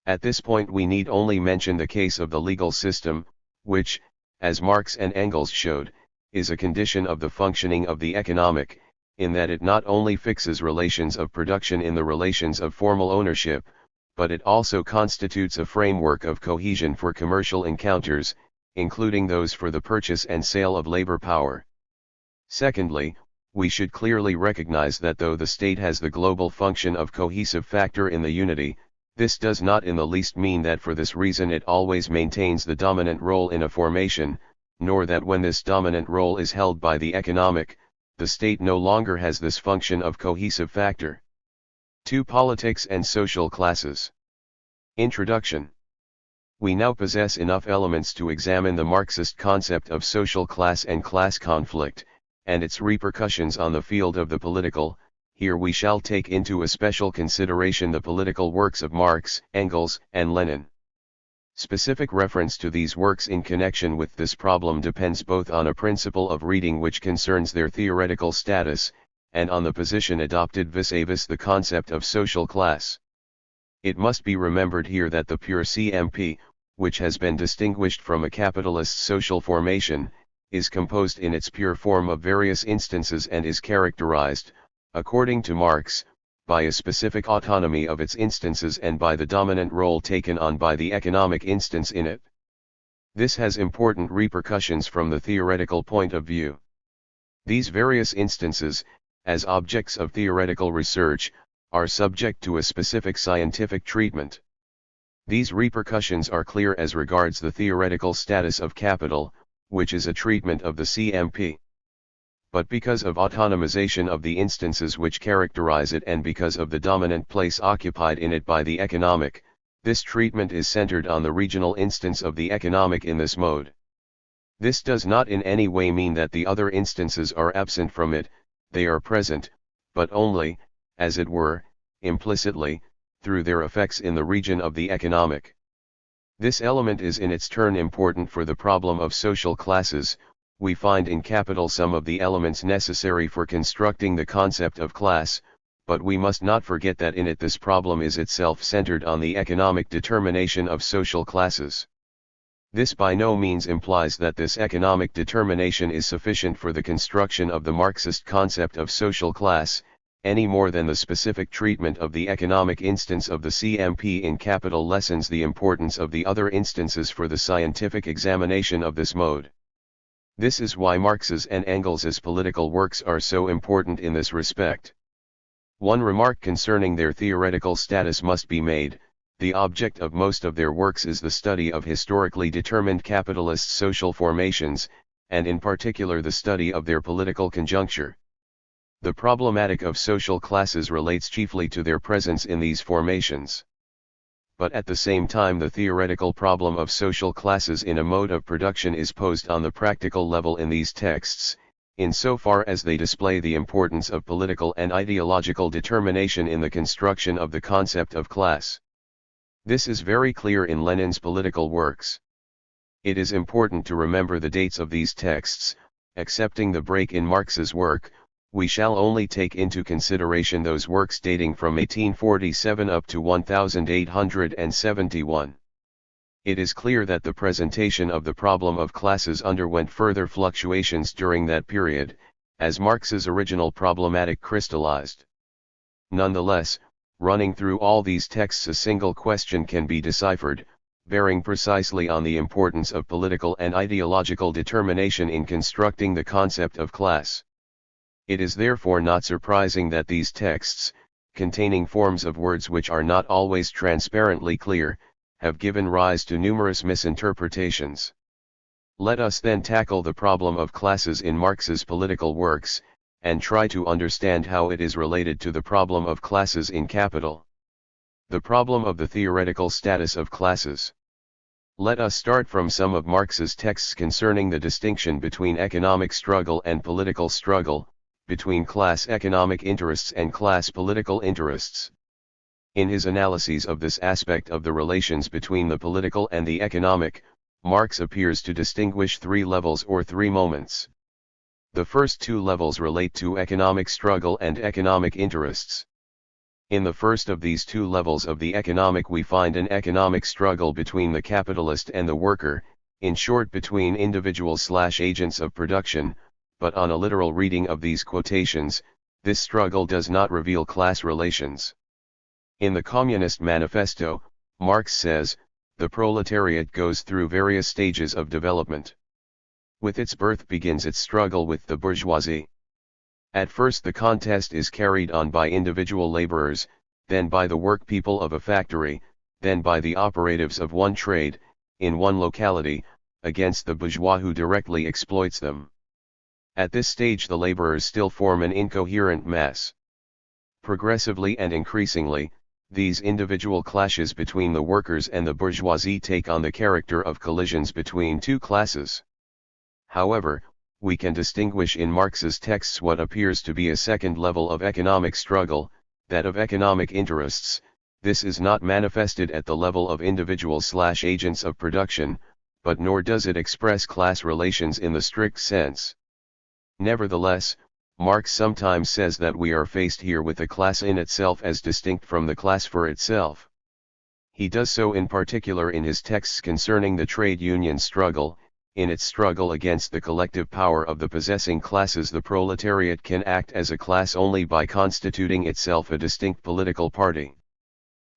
Speaker 1: At this point we need only mention the case of the legal system, which, as Marx and Engels showed, is a condition of the functioning of the economic, in that it not only fixes relations of production in the relations of formal ownership, but it also constitutes a framework of cohesion for commercial encounters, including those for the purchase and sale of labor power. Secondly, we should clearly recognize that though the state has the global function of cohesive factor in the unity, this does not in the least mean that for this reason it always maintains the dominant role in a formation, nor that when this dominant role is held by the economic, the state no longer has this function of cohesive factor. 2. Politics and social classes. Introduction. We now possess enough elements to examine the Marxist concept of social class and class conflict, and its repercussions on the field of the political. Here we shall take into a special consideration the political works of Marx, Engels, and Lenin. Specific reference to these works in connection with this problem depends both on a principle of reading which concerns their theoretical status, and on the position adopted vis-a-vis the concept of social class. It must be remembered here that the pure CMP, which has been distinguished from a capitalist social formation, is composed in its pure form of various instances and is characterized, according to Marx, by a specific autonomy of its instances and by the dominant role taken on by the economic instance in it. This has important repercussions from the theoretical point of view. These various instances, as objects of theoretical research, are subject to a specific scientific treatment. These repercussions are clear as regards the theoretical status of capital, which is a treatment of the CMP. But because of autonomization of the instances which characterize it and because of the dominant place occupied in it by the economic, this treatment is centered on the regional instance of the economic in this mode. This does not in any way mean that the other instances are absent from it, they are present, but only, as it were, implicitly, through their effects in the region of the economic. This element is in its turn important for the problem of social classes. We find in capital some of the elements necessary for constructing the concept of class, but we must not forget that in it this problem is itself centered on the economic determination of social classes. This by no means implies that this economic determination is sufficient for the construction of the Marxist concept of social class, any more than the specific treatment of the economic instance of the CMP in capital lessens the importance of the other instances for the scientific examination of this mode. This is why Marx's and Engels's political works are so important in this respect. One remark concerning their theoretical status must be made: the object of most of their works is the study of historically determined capitalist social formations, and in particular the study of their political conjuncture. The problematic of social classes relates chiefly to their presence in these formations. But at the same time the theoretical problem of social classes in a mode of production is posed on the practical level in these texts, insofar as they display the importance of political and ideological determination in the construction of the concept of class. This is very clear in Lenin's political works. It is important to remember the dates of these texts. Excepting the break in Marx's work, we shall only take into consideration those works dating from 1847 up to 1871. It is clear that the presentation of the problem of classes underwent further fluctuations during that period, as Marx's original problematic crystallized. Nonetheless, running through all these texts a single question can be deciphered, bearing precisely on the importance of political and ideological determination in constructing the concept of class. It is therefore not surprising that these texts, containing forms of words which are not always transparently clear, have given rise to numerous misinterpretations. Let us then tackle the problem of classes in Marx's political works, and try to understand how it is related to the problem of classes in capital. The problem of the theoretical status of classes. Let us start from some of Marx's texts concerning the distinction between economic struggle and political struggle, between class economic interests and class political interests. In his analyses of this aspect of the relations between the political and the economic, Marx appears to distinguish three levels or three moments. The first two levels relate to economic struggle and economic interests. In the first of these two levels of the economic we find an economic struggle between the capitalist and the worker, in short between individuals/agents of production. But on a literal reading of these quotations, this struggle does not reveal class relations. In the Communist Manifesto, Marx says, the proletariat goes through various stages of development. With its birth begins its struggle with the bourgeoisie. At first the contest is carried on by individual laborers, then by the workpeople of a factory, then by the operatives of one trade, in one locality, against the bourgeois who directly exploits them. At this stage the laborers still form an incoherent mass. Progressively and increasingly, These individual clashes between the workers and the bourgeoisie take on the character of collisions between two classes. However, we can distinguish in Marx's texts what appears to be a second level of economic struggle, that of economic interests. This is not manifested at the level of individuals/agents of production, but nor does it express class relations in the strict sense. Nevertheless, Marx sometimes says that we are faced here with a class in itself as distinct from the class for itself. He does so in particular in his texts concerning the trade union struggle. In its struggle against the collective power of the possessing classes, the proletariat can act as a class only by constituting itself a distinct political party.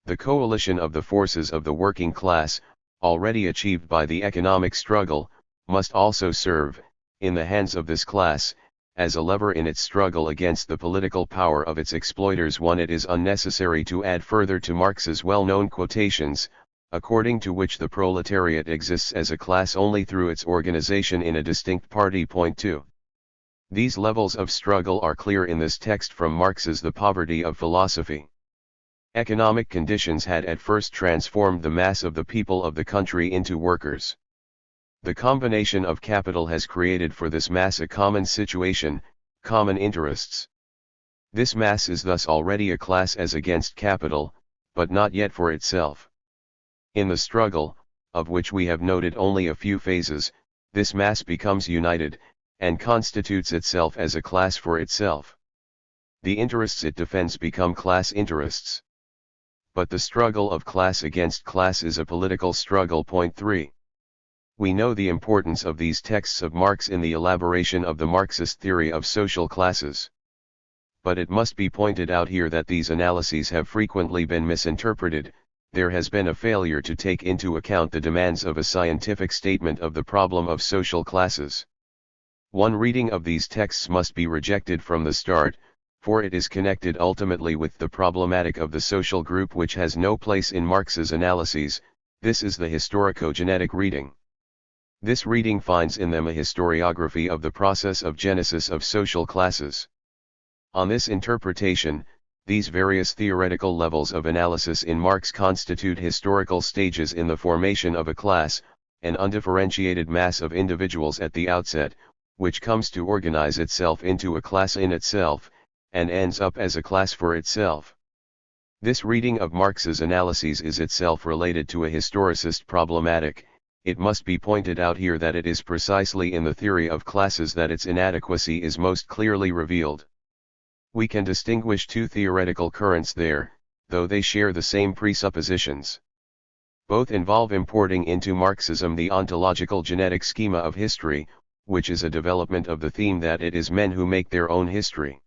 Speaker 1: The coalition of the forces of the working class, already achieved by the economic struggle, must also serve, in the hands of this class, as a lever in its struggle against the political power of its exploiters. It is unnecessary to add further to Marx's well-known quotations, according to which the proletariat exists as a class only through its organization in a distinct party. Point 2. These levels of struggle are clear in this text from Marx's The Poverty of Philosophy. Economic conditions had at first transformed the mass of the people of the country into workers. The combination of capital has created for this mass a common situation, common interests. This mass is thus already a class as against capital, but not yet for itself. In the struggle, of which we have noted only a few phases, this mass becomes united, and constitutes itself as a class for itself. The interests it defends become class interests. But the struggle of class against class is a political struggle. Point 3. We know the importance of these texts of Marx in the elaboration of the Marxist theory of social classes. But it must be pointed out here that these analyses have frequently been misinterpreted. There has been a failure to take into account the demands of a scientific statement of the problem of social classes. One reading of these texts must be rejected from the start, for it is connected ultimately with the problematic of the social group, which has no place in Marx's analyses. This is the historico-genetic reading. This reading finds in them a historiography of the process of genesis of social classes. On this interpretation, these various theoretical levels of analysis in Marx constitute historical stages in the formation of a class, an undifferentiated mass of individuals at the outset, which comes to organize itself into a class in itself, and ends up as a class for itself. This reading of Marx's analyses is itself related to a historicist problematic. It must be pointed out here that it is precisely in the theory of classes that its inadequacy is most clearly revealed. We can distinguish two theoretical currents there, though they share the same presuppositions. Both involve importing into Marxism the ontological genetic schema of history, which is a development of the theme that it is men who make their own history.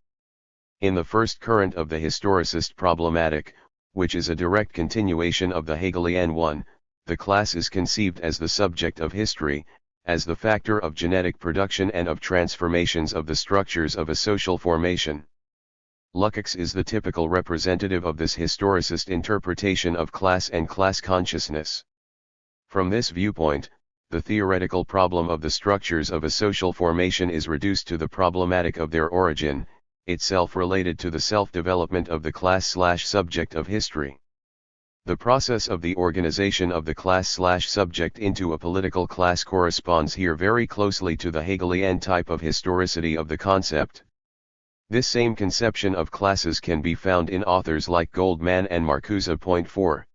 Speaker 1: In the first current of the historicist problematic, which is a direct continuation of the Hegelian one, the class is conceived as the subject of history, as the factor of genetic production and of transformations of the structures of a social formation. Lukács is the typical representative of this historicist interpretation of class and class consciousness. From this viewpoint, the theoretical problem of the structures of a social formation is reduced to the problematic of their origin, itself related to the self-development of the class/subject of history. The process of the organization of the class/subject into a political class corresponds here very closely to the Hegelian type of historicity of the concept. This same conception of classes can be found in authors like Goldman and Marcuse. Point 4.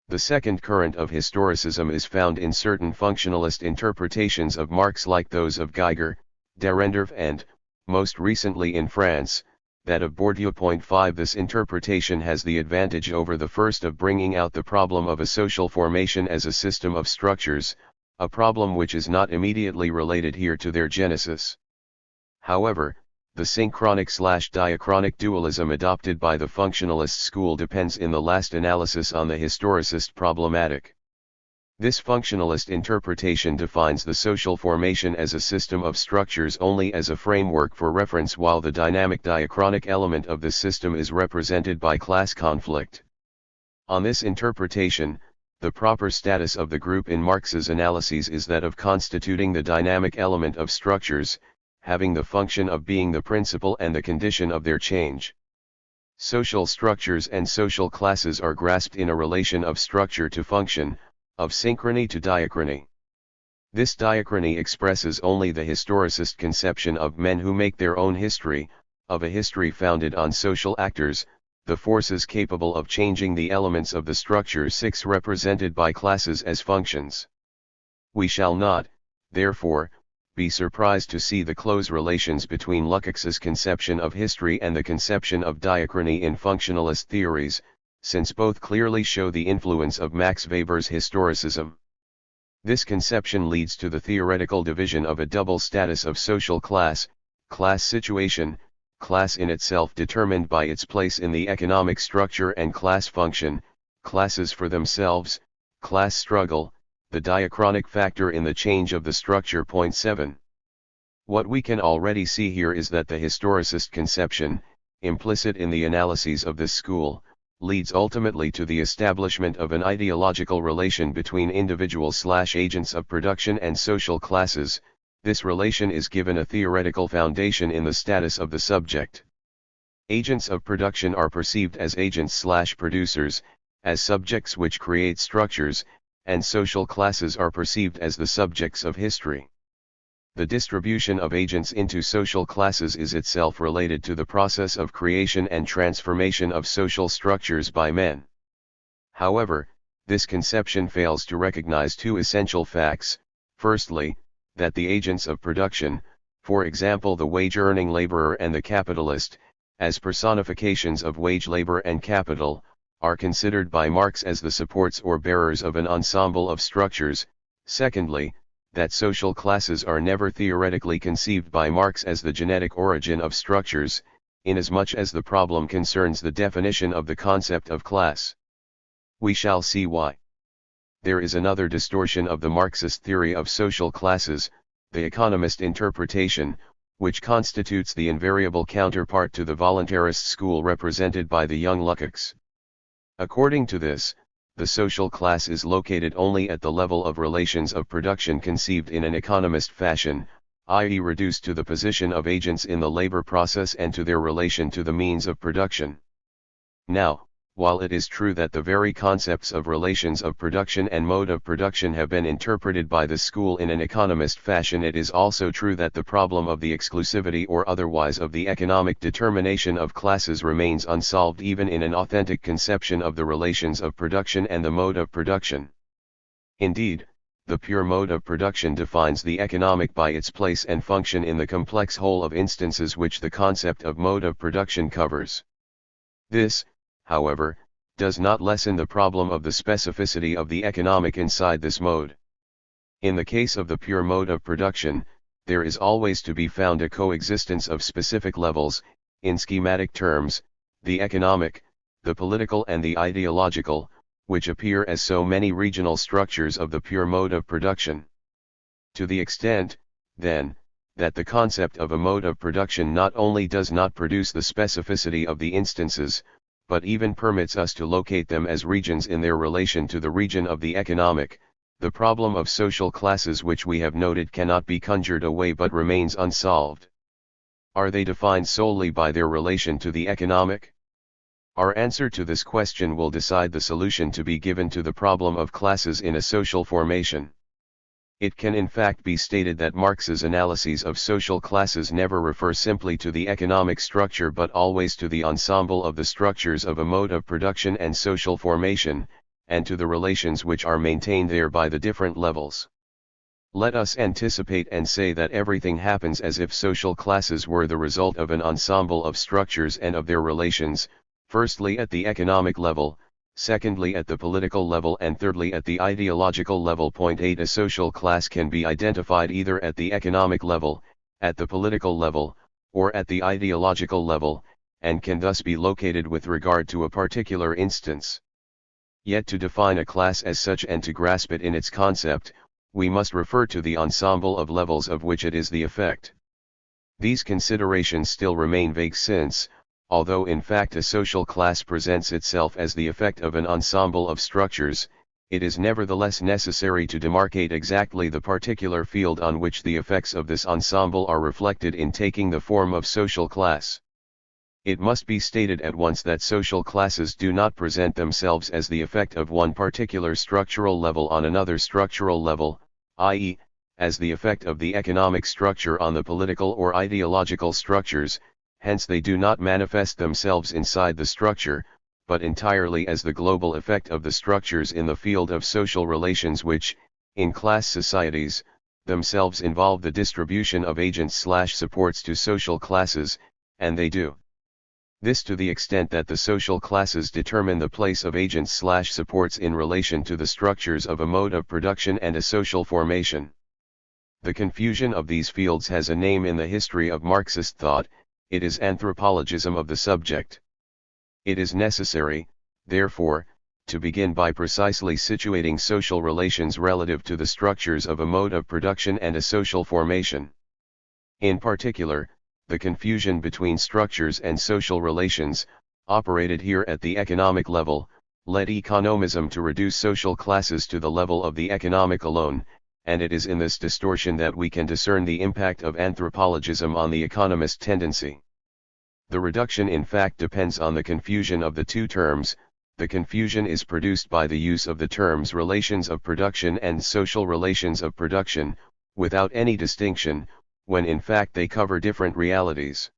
Speaker 1: The second current of historicism is found in certain functionalist interpretations of Marx like those of Geiger, Dahrendorf and, most recently in France, that of Bourdieu. Point 5. This interpretation has the advantage over the first of bringing out the problem of a social formation as a system of structures, a problem which is not immediately related here to their genesis. However, the synchronic/diachronic dualism adopted by the functionalist school depends in the last analysis on the historicist problematic. This functionalist interpretation defines the social formation as a system of structures only as a framework for reference, while the dynamic diachronic element of this system is represented by class conflict. On this interpretation, the proper status of the group in Marx's analyses is that of constituting the dynamic element of structures, having the function of being the principle and the condition of their change. Social structures and social classes are grasped in a relation of structure to function, of synchrony to diachrony. This diachrony expresses only the historicist conception of men who make their own history, of a history founded on social actors, the forces capable of changing the elements of the structure 6 represented by classes as functions. We shall not, therefore, be surprised to see the close relations between Lukács's conception of history and the conception of diachrony in functionalist theories, since both clearly show the influence of Max Weber's historicism. This conception leads to the theoretical division of a double status of social class, class situation, class in itself determined by its place in the economic structure, and class function, classes for themselves, class struggle, the diachronic factor in the change of the structure. Point 7. What we can already see here is that the historicist conception, implicit in the analyses of this school, leads ultimately to the establishment of an ideological relation between individual/agents of production and social classes. This relation is given a theoretical foundation in the status of the subject. Agents of production are perceived as agents/producers, as subjects which create structures, and social classes are perceived as the subjects of history. The distribution of agents into social classes is itself related to the process of creation and transformation of social structures by men. However, this conception fails to recognize two essential facts: firstly, that the agents of production, for example the wage-earning laborer and the capitalist, as personifications of wage labor and capital, are considered by Marx as the supports or bearers of an ensemble of structures. Secondly, that social classes are never theoretically conceived by Marx as the genetic origin of structures, inasmuch as the problem concerns the definition of the concept of class. We shall see why. There is another distortion of the Marxist theory of social classes, the economist interpretation, which constitutes the invariable counterpart to the voluntarist school represented by the young Lukács. According to this, the social class is located only at the level of relations of production conceived in an economist fashion, i.e. reduced to the position of agents in the labor process and to their relation to the means of production. Now, while it is true that the very concepts of relations of production and mode of production have been interpreted by the school in an economist fashion, it is also true that the problem of the exclusivity or otherwise of the economic determination of classes remains unsolved even in an authentic conception of the relations of production and the mode of production. Indeed, the pure mode of production defines the economic by its place and function in the complex whole of instances which the concept of mode of production covers. This, however, does not lessen the problem of the specificity of the economic inside this mode. In the case of the pure mode of production, there is always to be found a coexistence of specific levels, in schematic terms, the economic, the political and the ideological, which appear as so many regional structures of the pure mode of production. To the extent, then, that the concept of a mode of production not only does not produce the specificity of the instances, but even permits us to locate them as regions in their relation to the region of the economic, the problem of social classes which we have noted cannot be conjured away but remains unsolved. Are they defined solely by their relation to the economic? Our answer to this question will decide the solution to be given to the problem of classes in a social formation. It can in fact be stated that Marx's analyses of social classes never refer simply to the economic structure but always to the ensemble of the structures of a mode of production and social formation, and to the relations which are maintained there by the different levels. Let us anticipate and say that everything happens as if social classes were the result of an ensemble of structures and of their relations, firstly at the economic level, secondly at the political level and thirdly at the ideological level. Point 8. A social class can be identified either at the economic level, at the political level, or at the ideological level, and can thus be located with regard to a particular instance. Yet to define a class as such and to grasp it in its concept, we must refer to the ensemble of levels of which it is the effect. These considerations still remain vague since, although in fact a social class presents itself as the effect of an ensemble of structures, it is nevertheless necessary to demarcate exactly the particular field on which the effects of this ensemble are reflected in taking the form of social class. It must be stated at once that social classes do not present themselves as the effect of one particular structural level on another structural level, i.e., as the effect of the economic structure on the political or ideological structures, hence they do not manifest themselves inside the structure, but entirely as the global effect of the structures in the field of social relations which, in class societies, themselves involve the distribution of agents/supports to social classes, and they do. This to the extent that the social classes determine the place of agents/supports in relation to the structures of a mode of production and a social formation. The confusion of these fields has a name in the history of Marxist thought, it is anthropologism of the subject. It is necessary, therefore, to begin by precisely situating social relations relative to the structures of a mode of production and a social formation. In particular, the confusion between structures and social relations, operated here at the economic level, led economism to reduce social classes to the level of the economic alone, and it is in this distortion that we can discern the impact of anthropologism on the economist tendency. The reduction in fact depends on the confusion of the two terms. The confusion is produced by the use of the terms relations of production and social relations of production, without any distinction, when in fact they cover different realities.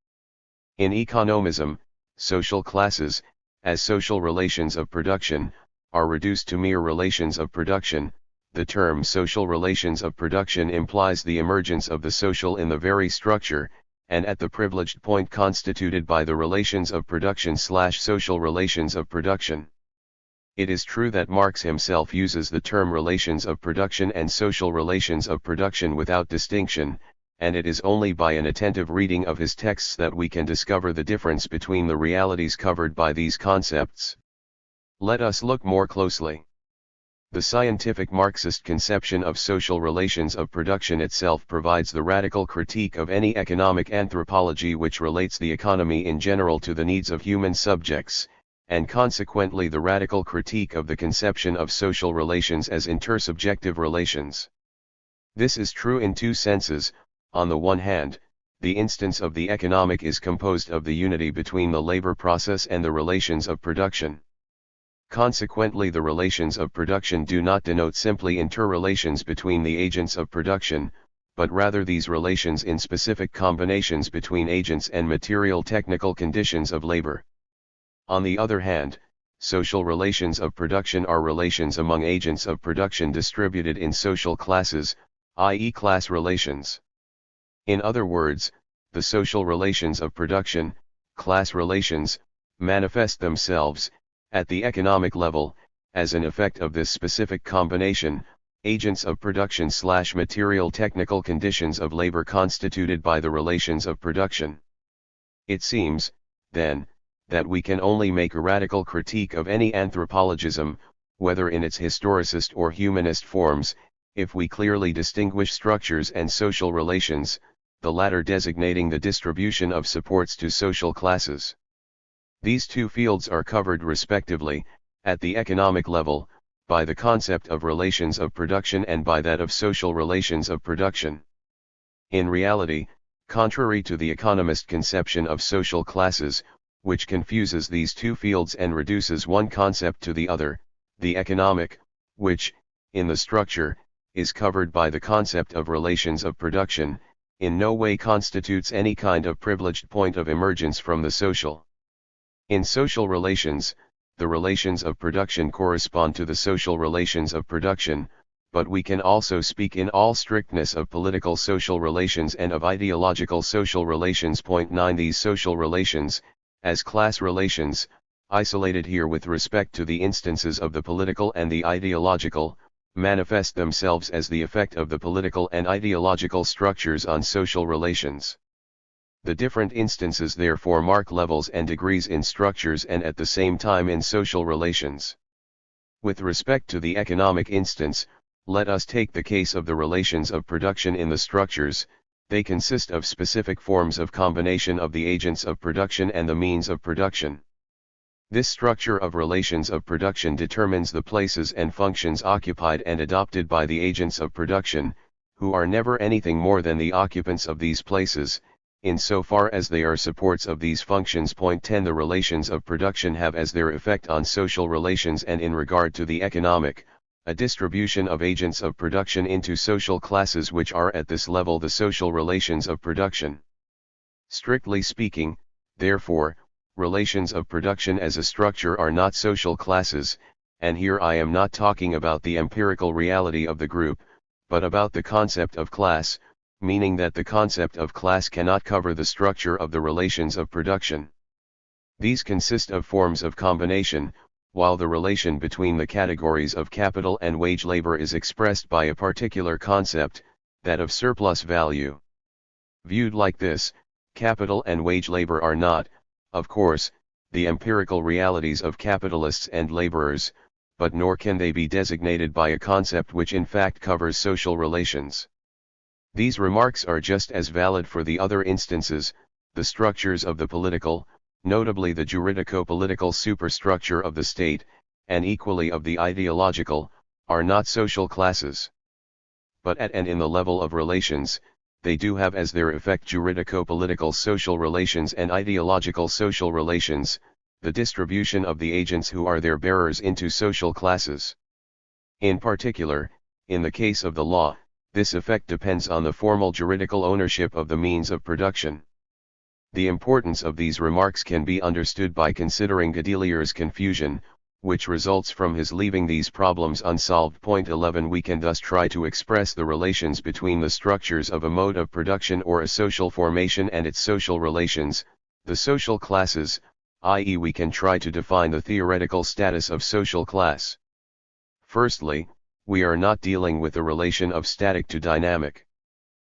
Speaker 1: In economism, social classes, as social relations of production, are reduced to mere relations of production. The term social relations of production implies the emergence of the social in the very structure, and at the privileged point constituted by the relations of production/social relations of production. It is true that Marx himself uses the term relations of production and social relations of production without distinction, and it is only by an attentive reading of his texts that we can discover the difference between the realities covered by these concepts. Let us look more closely. The scientific Marxist conception of social relations of production itself provides the radical critique of any economic anthropology which relates the economy in general to the needs of human subjects, and consequently the radical critique of the conception of social relations as intersubjective relations. This is true in two senses. On the one hand, the instance of the economic is composed of the unity between the labor process and the relations of production. Consequently, the relations of production do not denote simply interrelations between the agents of production, but rather these relations in specific combinations between agents and material technical conditions of labor. On the other hand, social relations of production are relations among agents of production distributed in social classes, i.e., class relations. In other words, the social relations of production, class relations, manifest themselves, at the economic level, as an effect of this specific combination, agents of production/material technical conditions of labor constituted by the relations of production. It seems, then, that we can only make a radical critique of any anthropologism, whether in its historicist or humanist forms, if we clearly distinguish structures and social relations, the latter designating the distribution of supports to social classes. These two fields are covered respectively, at the economic level, by the concept of relations of production and by that of social relations of production. In reality, contrary to the economist conception of social classes, which confuses these two fields and reduces one concept to the other, the economic, which, in the structure, is covered by the concept of relations of production, in no way constitutes any kind of privileged point of emergence from the social. In social relations, the relations of production correspond to the social relations of production, but we can also speak in all strictness of political social relations and of ideological social relations. 9 These social relations, as class relations, isolated here with respect to the instances of the political and the ideological, manifest themselves as the effect of the political and ideological structures on social relations. The different instances therefore mark levels and degrees in structures and at the same time in social relations. With respect to the economic instance, let us take the case of the relations of production in the structures. They consist of specific forms of combination of the agents of production and the means of production. This structure of relations of production determines the places and functions occupied and adopted by the agents of production, who are never anything more than the occupants of these places, insofar as they are supports of these functions. Point 10. The relations of production have as their effect on social relations, and in regard to the economic, a distribution of agents of production into social classes which are at this level the social relations of production. Strictly speaking, therefore, relations of production as a structure are not social classes, and here I am not talking about the empirical reality of the group, but about the concept of class, meaning that the concept of class cannot cover the structure of the relations of production. These consist of forms of combination, while the relation between the categories of capital and wage labor is expressed by a particular concept, that of surplus value. Viewed like this, capital and wage labor are not, of course, the empirical realities of capitalists and laborers, but nor can they be designated by a concept which in fact covers social relations. These remarks are just as valid for the other instances. The structures of the political, notably the juridico-political superstructure of the state, and equally of the ideological, are not social classes. But at and in the level of relations, they do have as their effect juridico-political social relations and ideological social relations, the distribution of the agents who are their bearers into social classes. In particular, in the case of the law, this effect depends on the formal juridical ownership of the means of production. The importance of these remarks can be understood by considering Godelier's confusion, which results from his leaving these problems unsolved. Point 11. We can thus try to express the relations between the structures of a mode of production or a social formation and its social relations, the social classes, i.e. we can try to define the theoretical status of social class. Firstly, we are not dealing with the relation of static to dynamic.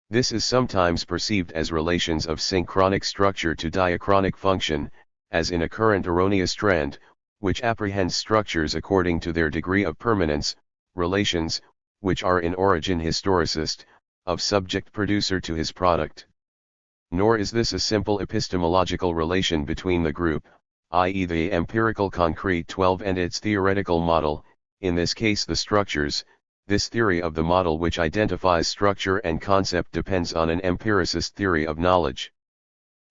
Speaker 1: This is sometimes perceived as relations of synchronic structure to diachronic function, as in a current erroneous trend, which apprehends structures according to their degree of permanence, relations, which are in origin historicist, of subject-producer to his product. Nor is this a simple epistemological relation between the group, i.e. the empirical concrete 12 and its theoretical model, in this case the structures. This theory of the model which identifies structure and concept depends on an empiricist theory of knowledge.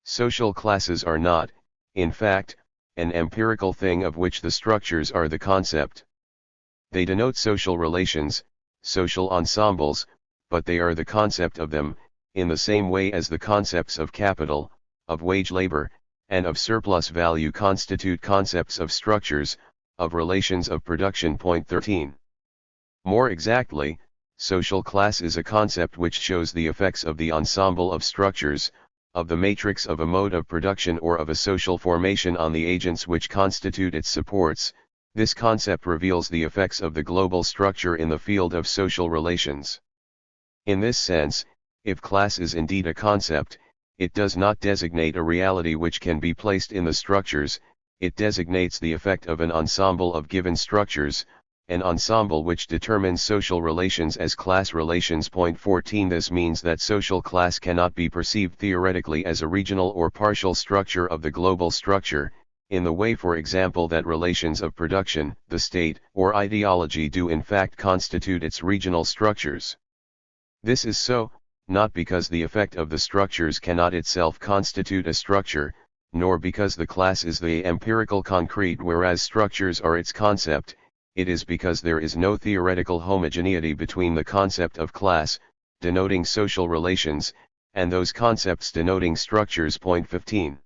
Speaker 1: Social classes are not, in fact, an empirical thing of which the structures are the concept. They denote social relations, social ensembles, but they are the concept of them, in the same way as the concepts of capital, of wage labor, and of surplus value constitute concepts of structures, of relations of production. Point 13. More exactly, social class is a concept which shows the effects of the ensemble of structures, of the matrix of a mode of production or of a social formation on the agents which constitute its supports. This concept reveals the effects of the global structure in the field of social relations. In this sense, if class is indeed a concept, it does not designate a reality which can be placed in the structures, it designates the effect of an ensemble of given structures, an ensemble which determines social relations as class relations. Point 14. This means that social class cannot be perceived theoretically as a regional or partial structure of the global structure, in the way for example that relations of production, the state, or ideology do in fact constitute its regional structures. This is so, not because the effect of the structures cannot itself constitute a structure, nor because the class is the empirical concrete whereas structures are its concept. It is because there is no theoretical homogeneity between the concept of class, denoting social relations, and those concepts denoting structures. Point 15.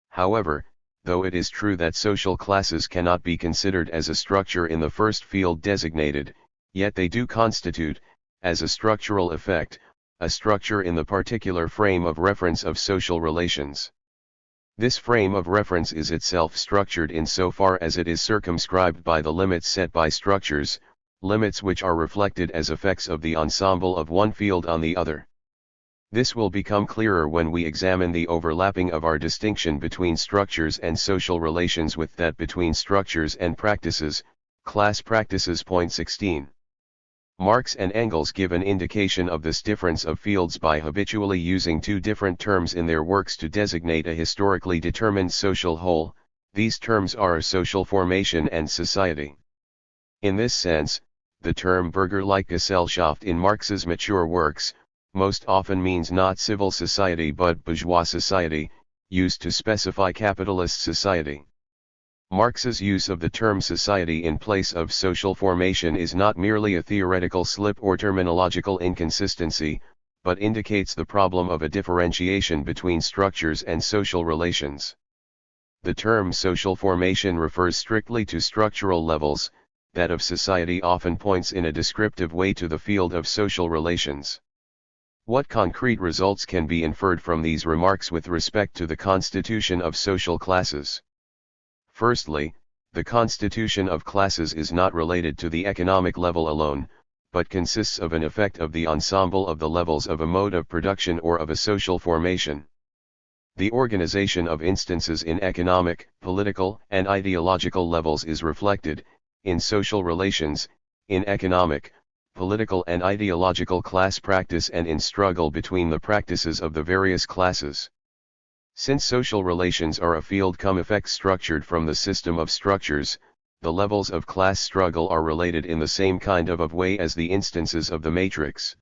Speaker 1: However, though it is true that social classes cannot be considered as a structure in the first field designated, yet they do constitute, as a structural effect, a structure in the particular frame of reference of social relations. This frame of reference is itself structured insofar as it is circumscribed by the limits set by structures, limits which are reflected as effects of the ensemble of one field on the other. This will become clearer when we examine the overlapping of our distinction between structures and social relations with that between structures and practices, class practices. Point 16. Marx and Engels give an indication of this difference of fields by habitually using two different terms in their works to designate a historically determined social whole. These terms are social formation and society. In this sense, the term Bürgerliche Gesellschaft in Marx's mature works, most often means not civil society but bourgeois society, used to specify capitalist society. Marx's use of the term society in place of social formation is not merely a theoretical slip or terminological inconsistency, but indicates the problem of a differentiation between structures and social relations. The term social formation refers strictly to structural levels, that of society often points in a descriptive way to the field of social relations. What concrete results can be inferred from these remarks with respect to the constitution of social classes? Firstly, the constitution of classes is not related to the economic level alone, but consists of an effect of the ensemble of the levels of a mode of production or of a social formation. The organization of instances in economic, political, and ideological levels is reflected, in social relations, in economic, political and ideological class practice and in struggle between the practices of the various classes. Since social relations are a field-cum-effect structured from the system of structures, the levels of class struggle are related in the same kind of way as the instances of the matrix.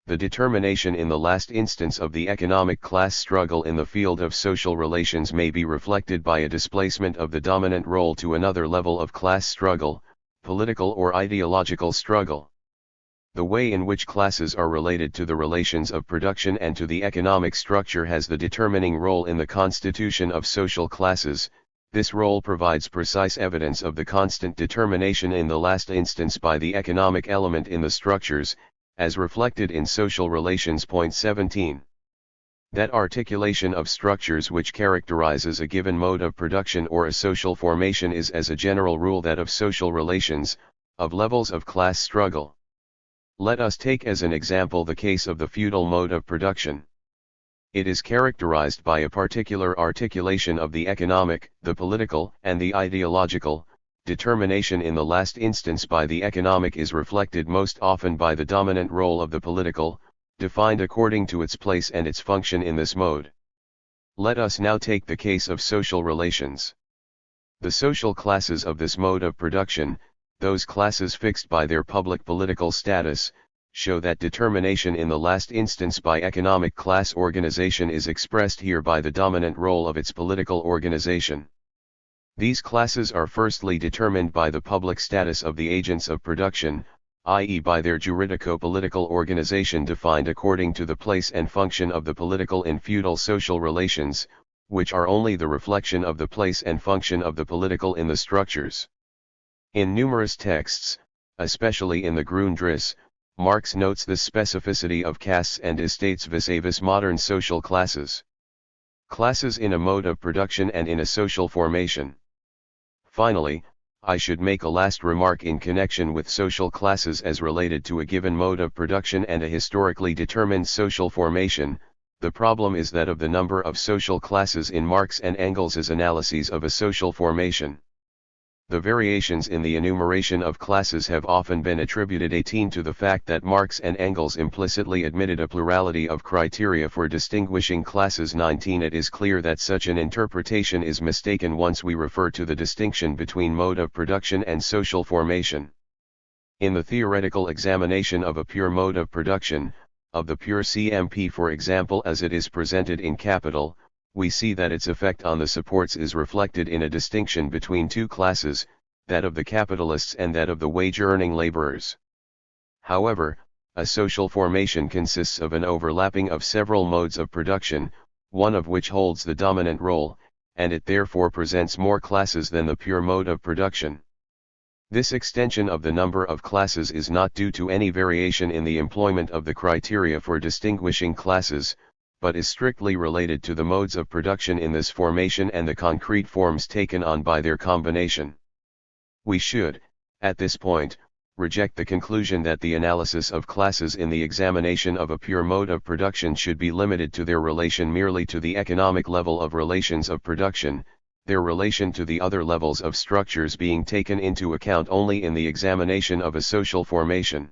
Speaker 1: The determination in the last instance of the economic class struggle in the field of social relations may be reflected by a displacement of the dominant role to another level of class struggle, political or ideological struggle. The way in which classes are related to the relations of production and to the economic structure has the determining role in the constitution of social classes. This role provides precise evidence of the constant determination in the last instance by the economic element in the structures, as reflected in Social Relations. Point 17. That articulation of structures which characterizes a given mode of production or a social formation is as a general rule that of social relations, of levels of class struggle. Let us take as an example the case of the feudal mode of production. It is characterized by a particular articulation of the economic, the political, and the ideological. Determination in the last instance by the economic is reflected most often by the dominant role of the political, defined according to its place and its function in this mode. Let us now take the case of social relations. The social classes of this mode of production, those classes fixed by their public political status, show that determination in the last instance by economic class organization is expressed here by the dominant role of its political organization. These classes are firstly determined by the public status of the agents of production, i.e. by their juridico-political organization defined according to the place and function of the political in feudal social relations, which are only the reflection of the place and function of the political in the structures. In numerous texts, especially in the Grundrisse, Marx notes the specificity of castes and estates vis-a-vis modern social classes. Classes in a mode of production and in a social formation. Finally, I should make a last remark in connection with social classes as related to a given mode of production and a historically determined social formation. The problem is that of the number of social classes in Marx and Engels' analyses of a social formation. The variations in the enumeration of classes have often been attributed to the fact that Marx and Engels implicitly admitted a plurality of criteria for distinguishing classes. 19. It is clear that such an interpretation is mistaken once we refer to the distinction between mode of production and social formation. In the theoretical examination of a pure mode of production, of the pure CMP for example as it is presented in Capital, we see that its effect on the supports is reflected in a distinction between two classes, that of the capitalists and that of the wage-earning laborers. However, a social formation consists of an overlapping of several modes of production, one of which holds the dominant role, and it therefore presents more classes than the pure mode of production. This extension of the number of classes is not due to any variation in the employment of the criteria for distinguishing classes, but is strictly related to the modes of production in this formation and the concrete forms taken on by their combination. We should, at this point, reject the conclusion that the analysis of classes in the examination of a pure mode of production should be limited to their relation merely to the economic level of relations of production, their relation to the other levels of structures being taken into account only in the examination of a social formation.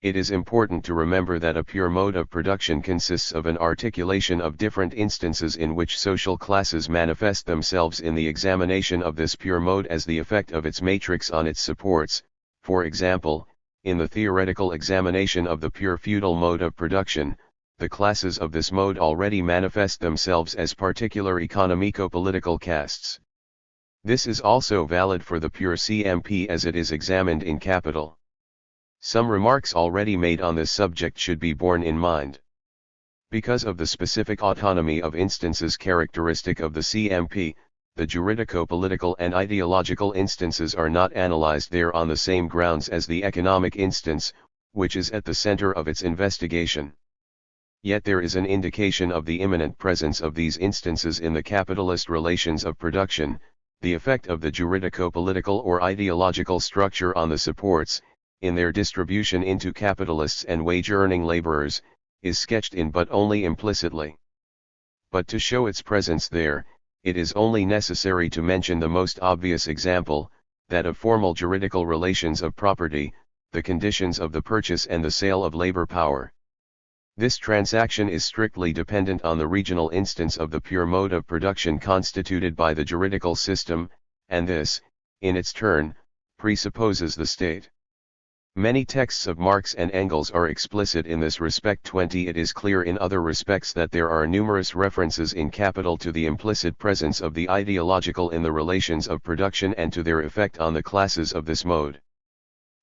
Speaker 1: It is important to remember that a pure mode of production consists of an articulation of different instances in which social classes manifest themselves in the examination of this pure mode as the effect of its matrix on its supports, for example, in the theoretical examination of the pure feudal mode of production, the classes of this mode already manifest themselves as particular economico-political castes. This is also valid for the pure CMP as it is examined in Capital. Some remarks already made on this subject should be borne in mind. Because of the specific autonomy of instances characteristic of the CMP, the juridico-political and ideological instances are not analyzed there on the same grounds as the economic instance, which is at the center of its investigation. Yet there is an indication of the imminent presence of these instances in the capitalist relations of production. The effect of the juridico-political or ideological structure on the supports, in their distribution into capitalists and wage-earning laborers, is sketched in but only implicitly. But to show its presence there, it is only necessary to mention the most obvious example, that of formal juridical relations of property, the conditions of the purchase and the sale of labor power. This transaction is strictly dependent on the regional instance of the pure mode of production constituted by the juridical system, and this, in its turn, presupposes the state. Many texts of Marx and Engels are explicit in this respect. 20 It is clear in other respects that there are numerous references in Capital to the implicit presence of the ideological in the relations of production and to their effect on the classes of this mode.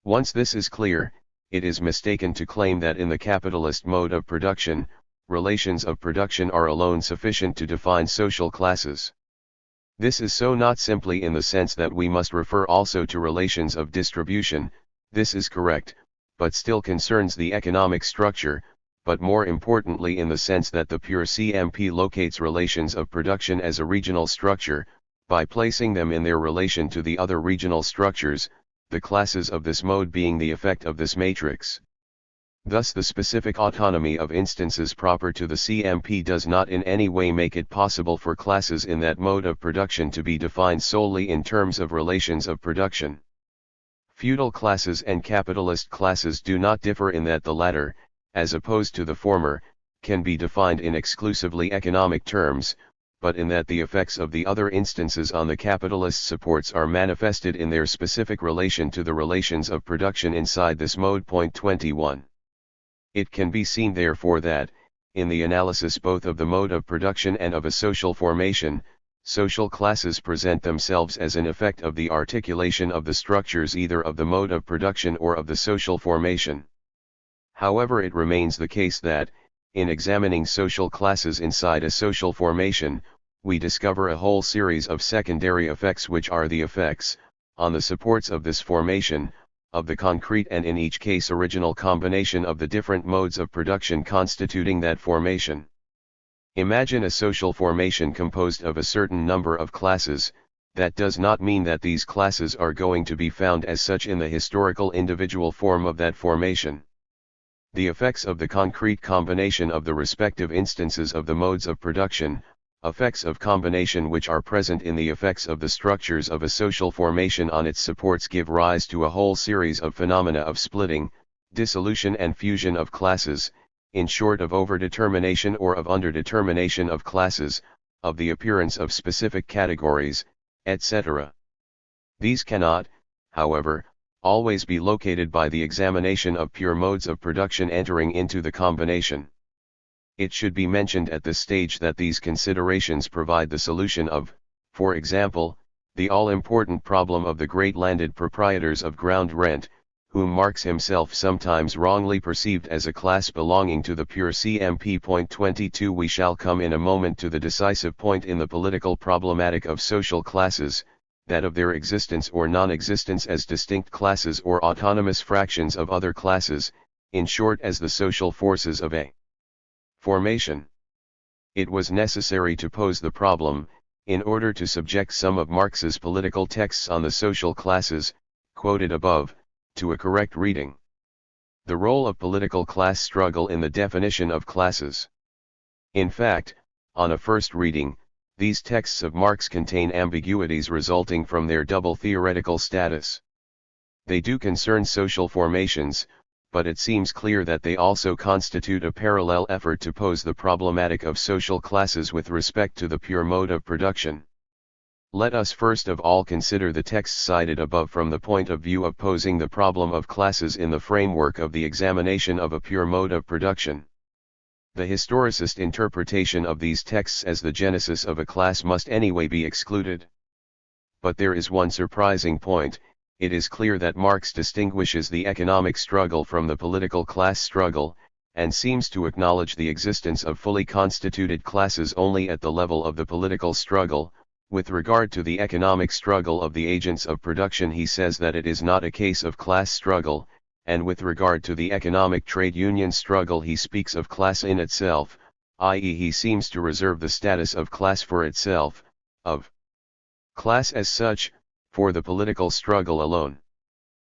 Speaker 1: Once this is clear, it is mistaken to claim that in the capitalist mode of production, relations of production are alone sufficient to define social classes. This is so not simply in the sense that we must refer also to relations of distribution. This is correct, but still concerns the economic structure, but more importantly in the sense that the pure CMP locates relations of production as a regional structure, by placing them in their relation to the other regional structures, the classes of this mode being the effect of this matrix. Thus the specific autonomy of instances proper to the CMP does not in any way make it possible for classes in that mode of production to be defined solely in terms of relations of production. Feudal classes and capitalist classes do not differ in that the latter, as opposed to the former, can be defined in exclusively economic terms, but in that the effects of the other instances on the capitalist supports are manifested in their specific relation to the relations of production inside this mode. 21. It can be seen therefore that, in the analysis both of the mode of production and of a social formation, social classes present themselves as an effect of the articulation of the structures either of the mode of production or of the social formation. However, it remains the case that, in examining social classes inside a social formation, we discover a whole series of secondary effects which are the effects, on the supports of this formation, of the concrete and in each case original combination of the different modes of production constituting that formation. Imagine a social formation composed of a certain number of classes. That does not mean that these classes are going to be found as such in the historical individual form of that formation. The effects of the concrete combination of the respective instances of the modes of production, effects of combination which are present in the effects of the structures of a social formation on its supports, give rise to a whole series of phenomena of splitting, dissolution and fusion of classes, in short of overdetermination or of underdetermination of classes, of the appearance of specific categories, etc. These cannot, however, always be located by the examination of pure modes of production entering into the combination. It should be mentioned at this stage that these considerations provide the solution of, for example, the all-important problem of the great landed proprietors of ground rent, whom Marx himself sometimes wrongly perceived as a class belonging to the pure CMP. 22 We shall come in a moment to the decisive point in the political problematic of social classes, that of their existence or non-existence as distinct classes or autonomous fractions of other classes, in short as the social forces of a formation. It was necessary to pose the problem, in order to subject some of Marx's political texts on the social classes, quoted above, to a correct reading. The role of political class struggle in the definition of classes. In fact, on a first reading, these texts of Marx contain ambiguities resulting from their double theoretical status. They do concern social formations, but it seems clear that they also constitute a parallel effort to pose the problematic of social classes with respect to the pure mode of production. Let us first of all consider the texts cited above from the point of view of posing the problem of classes in the framework of the examination of a pure mode of production. The historicist interpretation of these texts as the genesis of a class must anyway be excluded. But there is one surprising point. It is clear that Marx distinguishes the economic struggle from the political class struggle, and seems to acknowledge the existence of fully constituted classes only at the level of the political struggle. With regard to the economic struggle of the agents of production, he says that it is not a case of class struggle, and with regard to the economic trade union struggle he speaks of class in itself, i.e. he seems to reserve the status of class for itself, of class as such, for the political struggle alone.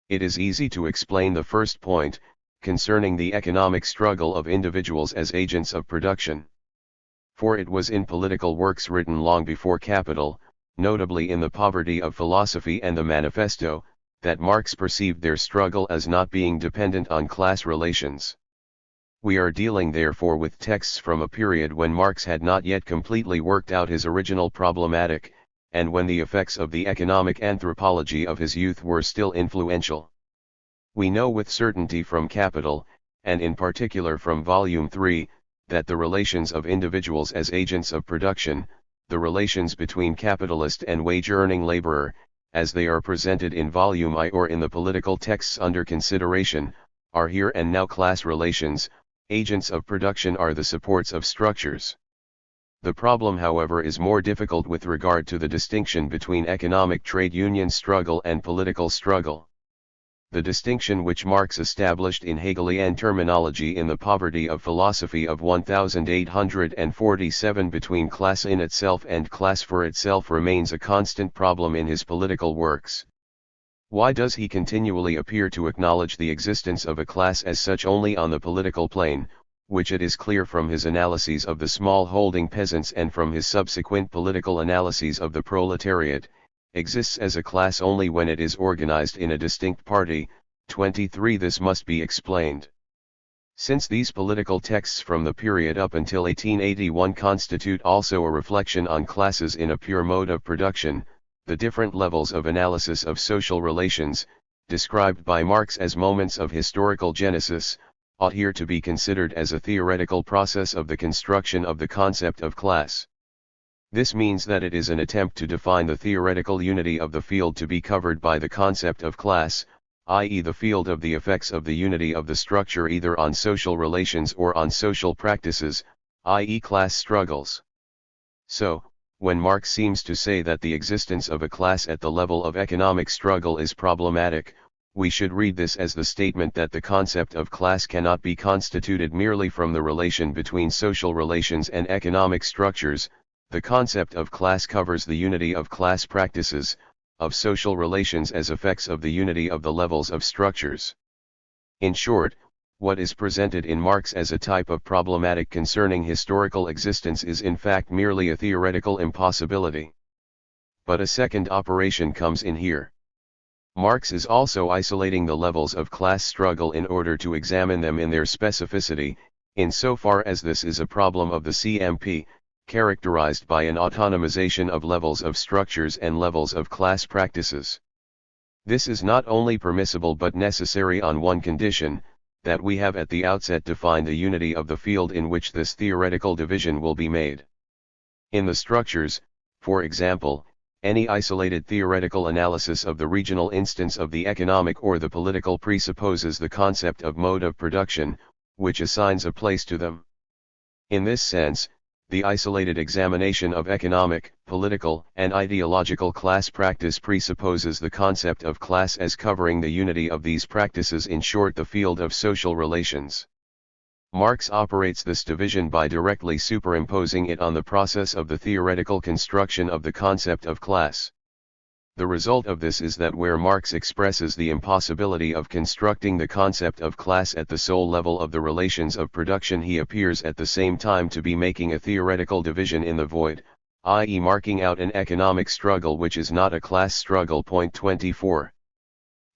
Speaker 1: It is easy to explain the first point, concerning the economic struggle of individuals as agents of production. For it was in political works written long before Capital, notably in the Poverty of Philosophy and the Manifesto, that Marx perceived their struggle as not being dependent on class relations. We are dealing therefore with texts from a period when Marx had not yet completely worked out his original problematic, and when the effects of the economic anthropology of his youth were still influential. We know with certainty from Capital, and in particular from Volume 3, that the relations of individuals as agents of production, the relations between capitalist and wage-earning laborer, as they are presented in Volume I or in the political texts under consideration, are here and now class relations. Agents of production are the supports of structures. The problem, however, is more difficult with regard to the distinction between economic trade union struggle and political struggle. The distinction which Marx established in Hegelian terminology in the Poverty of Philosophy of 1847 between class in itself and class for itself remains a constant problem in his political works. Why does he continually appear to acknowledge the existence of a class as such only on the political plane, which it is clear from his analyses of the small-holding peasants and from his subsequent political analyses of the proletariat, exists as a class only when it is organized in a distinct party? 23. This must be explained. Since these political texts from the period up until 1881 constitute also a reflection on classes in a pure mode of production, the different levels of analysis of social relations, described by Marx as moments of historical genesis, ought here to be considered as a theoretical process of the construction of the concept of class. This means that it is an attempt to define the theoretical unity of the field to be covered by the concept of class, i.e. the field of the effects of the unity of the structure either on social relations or on social practices, i.e. class struggles. So, when Marx seems to say that the existence of a class at the level of economic struggle is problematic, we should read this as the statement that the concept of class cannot be constituted merely from the relation between social relations and economic structures. The concept of class covers the unity of class practices, of social relations as effects of the unity of the levels of structures. In short, what is presented in Marx as a type of problematic concerning historical existence is in fact merely a theoretical impossibility. But a second operation comes in here. Marx is also isolating the levels of class struggle in order to examine them in their specificity, insofar as this is a problem of the CMP, characterized by an autonomization of levels of structures and levels of class practices. This is not only permissible but necessary on one condition, that we have at the outset defined the unity of the field in which this theoretical division will be made. In the structures, for example, any isolated theoretical analysis of the regional instance of the economic or the political presupposes the concept of mode of production, which assigns a place to them. In this sense, the isolated examination of economic, political, and ideological class practice presupposes the concept of class as covering the unity of these practices, in short the field of social relations. Marx operates this division by directly superimposing it on the process of the theoretical construction of the concept of class. The result of this is that where Marx expresses the impossibility of constructing the concept of class at the sole level of the relations of production, he appears at the same time to be making a theoretical division in the void, i.e. marking out an economic struggle which is not a class struggle. 24.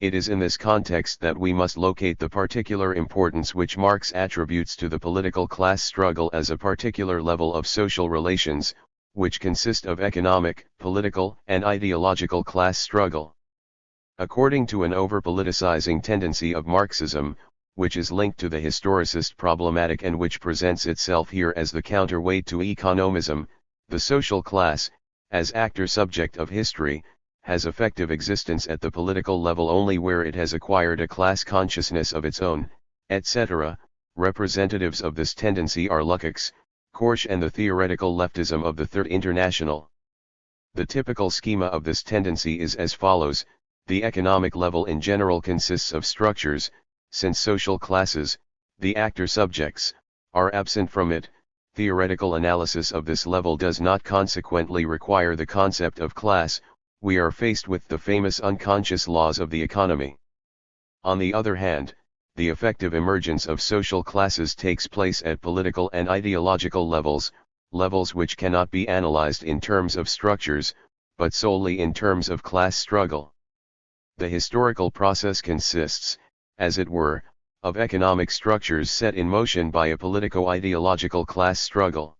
Speaker 1: It is in this context that we must locate the particular importance which Marx attributes to the political class struggle as a particular level of social relations, which consist of economic, political, and ideological class struggle. According to an over-politicizing tendency of Marxism, which is linked to the historicist problematic and which presents itself here as the counterweight to economism, the social class, as actor-subject of history, has effective existence at the political level only where it has acquired a class consciousness of its own, etc. Representatives of this tendency are Lukács, Korsch and the theoretical leftism of the Third International. The typical schema of this tendency is as follows: the economic level in general consists of structures, since social classes, the actor subjects, are absent from it. Theoretical analysis of this level does not consequently require the concept of class. We are faced with the famous unconscious laws of the economy. On the other hand, the effective emergence of social classes takes place at political and ideological levels, levels which cannot be analyzed in terms of structures, but solely in terms of class struggle. The historical process consists, as it were, of economic structures set in motion by a politico-ideological class struggle.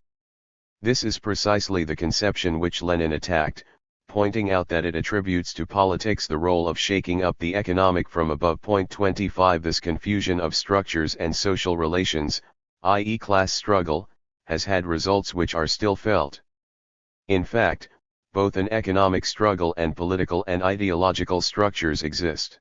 Speaker 1: This is precisely the conception which Lenin attacked, pointing out that it attributes to politics the role of shaking up the economic from above. 25 This confusion of structures and social relations, i.e. class struggle, has had results which are still felt. In fact, both an economic struggle and political and ideological structures exist.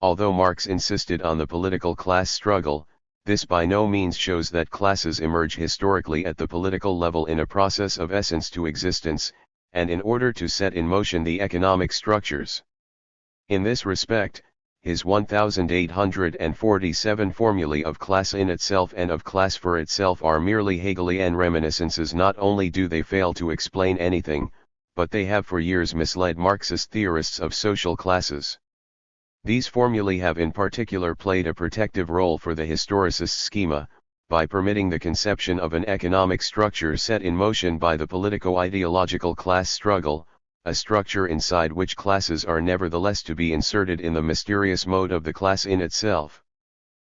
Speaker 1: Although Marx insisted on the political class struggle, this by no means shows that classes emerge historically at the political level in a process of essence to existence, and in order to set in motion the economic structures. In this respect, his 1847 formulae of class in itself and of class for itself are merely Hegelian reminiscences. Not only do they fail to explain anything, but they have for years misled Marxist theorists of social classes. These formulae have in particular played a protective role for the historicist schema, by permitting the conception of an economic structure set in motion by the politico-ideological class struggle, a structure inside which classes are nevertheless to be inserted in the mysterious mode of the class in itself.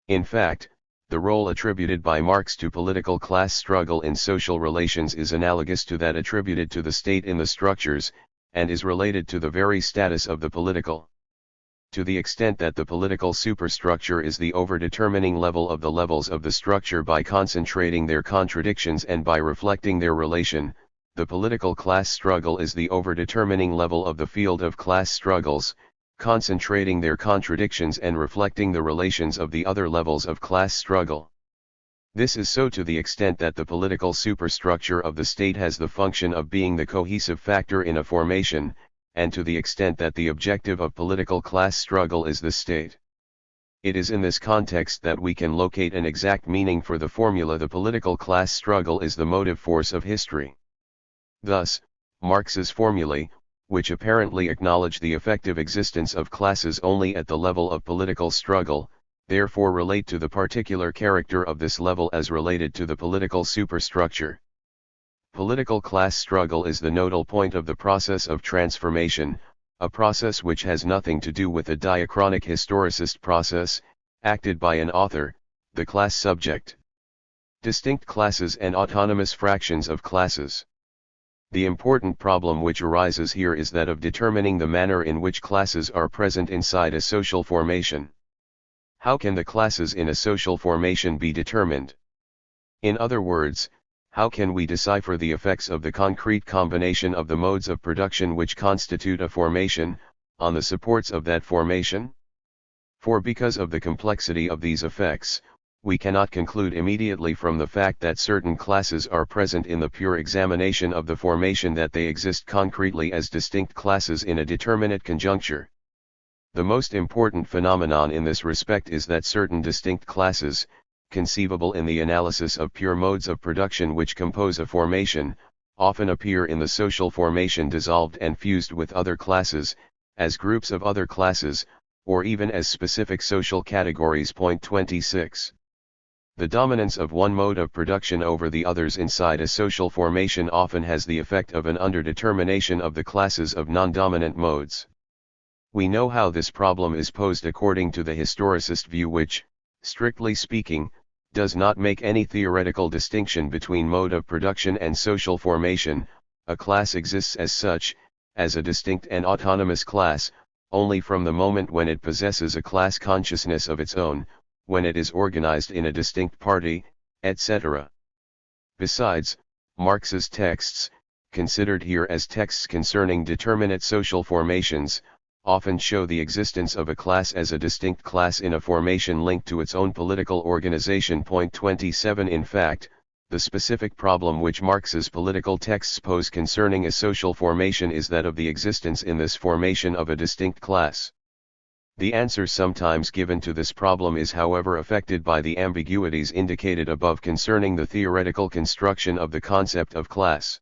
Speaker 1: In fact, the role attributed by Marx to political class struggle in social relations is analogous to that attributed to the state in the structures, and is related to the very status of the political. To the extent that the political superstructure is the overdetermining level of the levels of the structure by concentrating their contradictions and by reflecting their relation, the political class struggle is the overdetermining level of the field of class struggles, concentrating their contradictions and reflecting the relations of the other levels of class struggle. This is so to the extent that the political superstructure of the state has the function of being the cohesive factor in a formation, and to the extent that the objective of political class struggle is the state. It is in this context that we can locate an exact meaning for the formula: the political class struggle is the motive force of history. Thus, Marx's formulae, which apparently acknowledge the effective existence of classes only at the level of political struggle, therefore relate to the particular character of this level as related to the political superstructure. Political class struggle is the nodal point of the process of transformation, a process which has nothing to do with a diachronic historicist process, acted by an author, the class subject. Distinct classes and autonomous fractions of classes. The important problem which arises here is that of determining the manner in which classes are present inside a social formation. How can the classes in a social formation be determined? In other words, how can we decipher the effects of the concrete combination of the modes of production which constitute a formation, on the supports of that formation? For because of the complexity of these effects, we cannot conclude immediately from the fact that certain classes are present in the pure examination of the formation that they exist concretely as distinct classes in a determinate conjuncture. The most important phenomenon in this respect is that certain distinct classes, conceivable in the analysis of pure modes of production which compose a formation, often appear in the social formation dissolved and fused with other classes, as groups of other classes, or even as specific social categories. 26. The dominance of one mode of production over the others inside a social formation often has the effect of an underdetermination of the classes of non-dominant modes. We know how this problem is posed according to the historicist view which, strictly speaking, does not make any theoretical distinction between mode of production and social formation, A class exists as such, as a distinct and autonomous class, only from the moment when it possesses a class consciousness of its own, when it is organized in a distinct party, etc. Besides, Marx's texts, considered here as texts concerning determinate social formations, often show the existence of a class as a distinct class in a formation linked to its own political organization. Point 27. In fact, the specific problem which Marx's political texts pose concerning a social formation is that of the existence in this formation of a distinct class. The answer sometimes given to this problem is, however, affected by the ambiguities indicated above concerning the theoretical construction of the concept of class.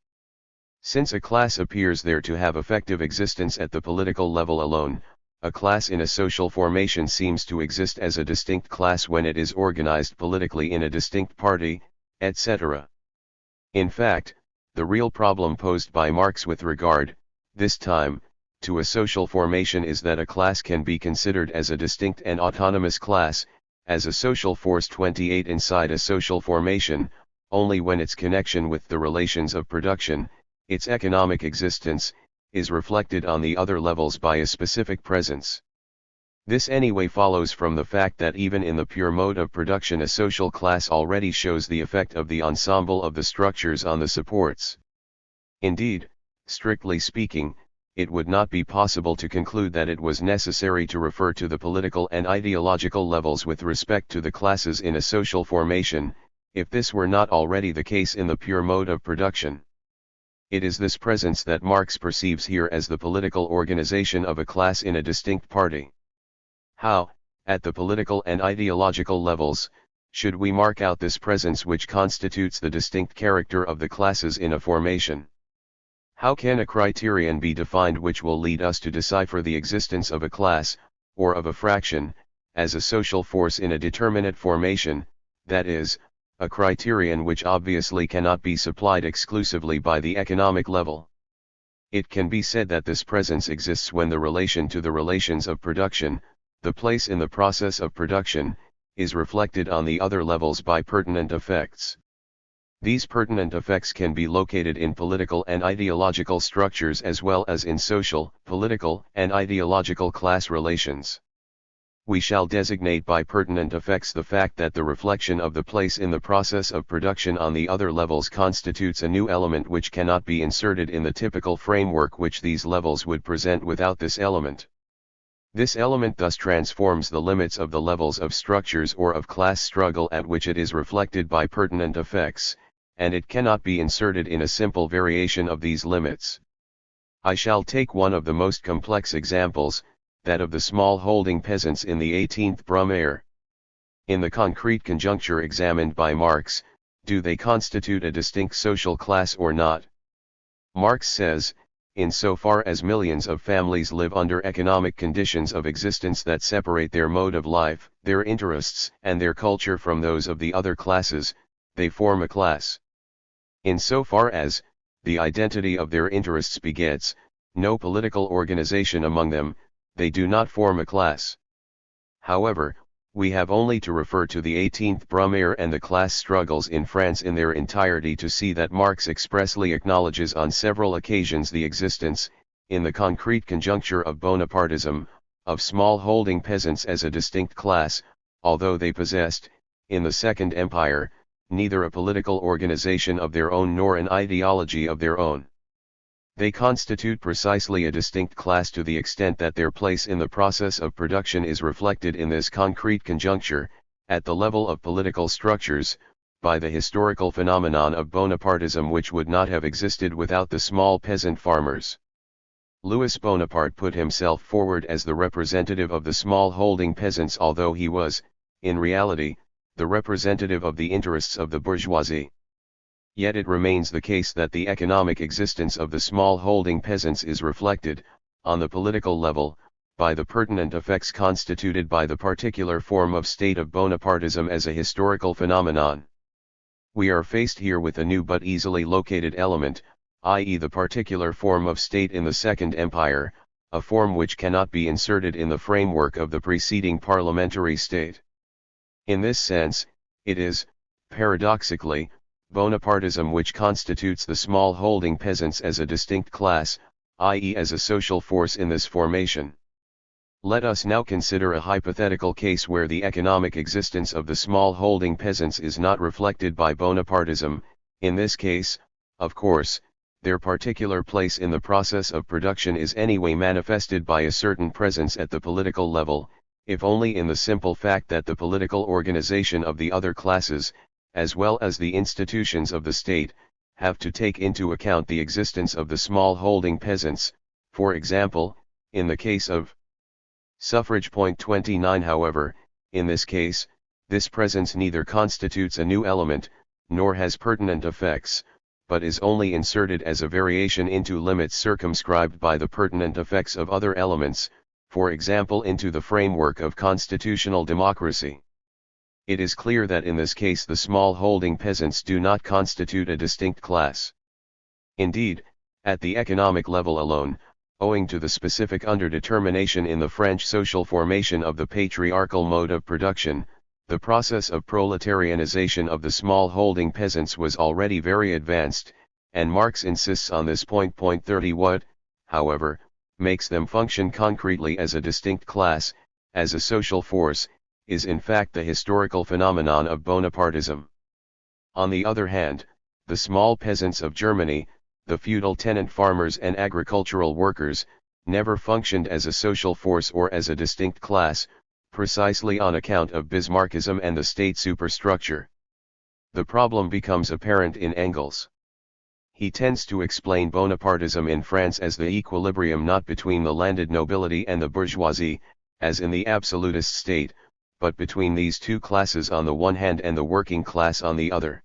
Speaker 1: Since a class appears there to have effective existence at the political level alone, a class in a social formation seems to exist as a distinct class when it is organized politically in a distinct party, etc. In fact, the real problem posed by Marx with regard, this time, to a social formation is that a class can be considered as a distinct and autonomous class, as a social force 28 inside a social formation, only when its connection with the relations of production, its economic existence, is reflected on the other levels by a specific presence. This anyway follows from the fact that even in the pure mode of production a social class already shows the effect of the ensemble of the structures on the supports. Indeed, strictly speaking, it would not be possible to conclude that it was necessary to refer to the political and ideological levels with respect to the classes in a social formation, if this were not already the case in the pure mode of production. It is this presence that Marx perceives here as the political organization of a class in a distinct party. How, at the political and ideological levels, should we mark out this presence which constitutes the distinct character of the classes in a formation? How can a criterion be defined which will lead us to decipher the existence of a class, or of a fraction, as a social force in a determinate formation, that is, a criterion which obviously cannot be supplied exclusively by the economic level? It can be said that this presence exists when the relation to the relations of production, the place in the process of production, is reflected on the other levels by pertinent effects. These pertinent effects can be located in political and ideological structures as well as in social, political, and ideological class relations. We shall designate by pertinent effects the fact that the reflection of the place in the process of production on the other levels constitutes a new element which cannot be inserted in the typical framework which these levels would present without this element. This element thus transforms the limits of the levels of structures or of class struggle at which it is reflected by pertinent effects, and it cannot be inserted in a simple variation of these limits. I shall take one of the most complex examples, that of the small-holding peasants in the 18th Brumaire. In the concrete conjuncture examined by Marx, do they constitute a distinct social class or not? Marx says, in so far as millions of families live under economic conditions of existence that separate their mode of life, their interests, and their culture from those of the other classes, they form a class. In so far as, the identity of their interests begets, no political organization among them, they do not form a class. However, we have only to refer to the 18th Brumaire and the class struggles in France in their entirety to see that Marx expressly acknowledges on several occasions the existence, in the concrete conjuncture of Bonapartism, of small-holding peasants as a distinct class, although they possessed, in the Second Empire, neither a political organization of their own nor an ideology of their own. They constitute precisely a distinct class to the extent that their place in the process of production is reflected in this concrete conjuncture, at the level of political structures, by the historical phenomenon of Bonapartism which would not have existed without the small peasant farmers. Louis Bonaparte put himself forward as the representative of the small-holding peasants, although he was, in reality, the representative of the interests of the bourgeoisie. Yet it remains the case that the economic existence of the small-holding peasants is reflected, on the political level, by the pertinent effects constituted by the particular form of state of Bonapartism as a historical phenomenon. We are faced here with a new but easily located element, i.e. the particular form of state in the Second Empire, a form which cannot be inserted in the framework of the preceding parliamentary state. In this sense, it is, paradoxically, Bonapartism, which constitutes the small holding peasants as a distinct class, i.e. as a social force in this formation. Let us now consider a hypothetical case where the economic existence of the small holding peasants is not reflected by Bonapartism. In this case, of course, their particular place in the process of production is anyway manifested by a certain presence at the political level, if only in the simple fact that the political organization of the other classes, as well as the institutions of the state, have to take into account the existence of the small holding peasants. For example, in the case of suffrage. 29. However, in this case, this presence neither constitutes a new element, nor has pertinent effects, but is only inserted as a variation into limits circumscribed by the pertinent effects of other elements, for example into the framework of constitutional democracy. It is clear that in this case the small holding peasants do not constitute a distinct class. Indeed, at the economic level alone, owing to the specific underdetermination in the French social formation of the patriarchal mode of production, the process of proletarianization of the small holding peasants was already very advanced, and Marx insists on this point. 30. What, however, makes them function concretely as a distinct class, as a social force, is in fact the historical phenomenon of Bonapartism. On the other hand, the small peasants of Germany, the feudal tenant farmers and agricultural workers, never functioned as a social force or as a distinct class, precisely on account of Bismarckism and the state superstructure. The problem becomes apparent in Engels. He tends to explain Bonapartism in France as the equilibrium not between the landed nobility and the bourgeoisie, as in the absolutist state, but between these two classes on the one hand and the working class on the other.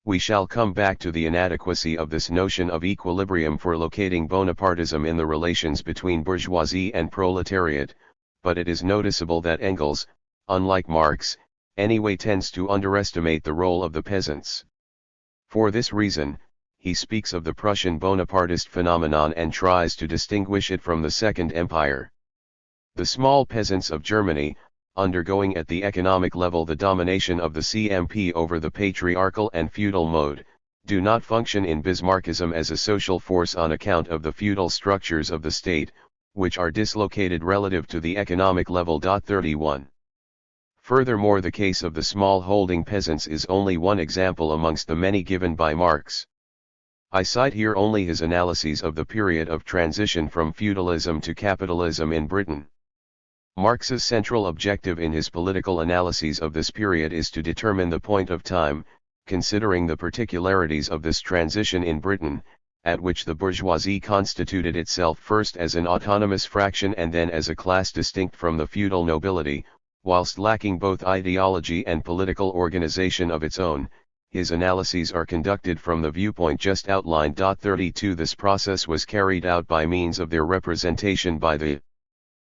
Speaker 1: We shall come back to the inadequacy of this notion of equilibrium for locating Bonapartism in the relations between bourgeoisie and proletariat, but it is noticeable that Engels, unlike Marx, anyway tends to underestimate the role of the peasants. For this reason, he speaks of the Prussian Bonapartist phenomenon and tries to distinguish it from the Second Empire. The small peasants of Germany, undergoing at the economic level the domination of the CMP over the patriarchal and feudal mode, do not function in Bismarckism as a social force on account of the feudal structures of the state, which are dislocated relative to the economic level. 31. Furthermore, the case of the small holding peasants is only one example amongst the many given by Marx. I cite here only his analyses of the period of transition from feudalism to capitalism in Britain. Marx's central objective in his political analyses of this period is to determine the point of time, considering the particularities of this transition in Britain, at which the bourgeoisie constituted itself first as an autonomous fraction and then as a class distinct from the feudal nobility, whilst lacking both ideology and political organization of its own. His analyses are conducted from the viewpoint just outlined. 32. This process was carried out by means of their representation by the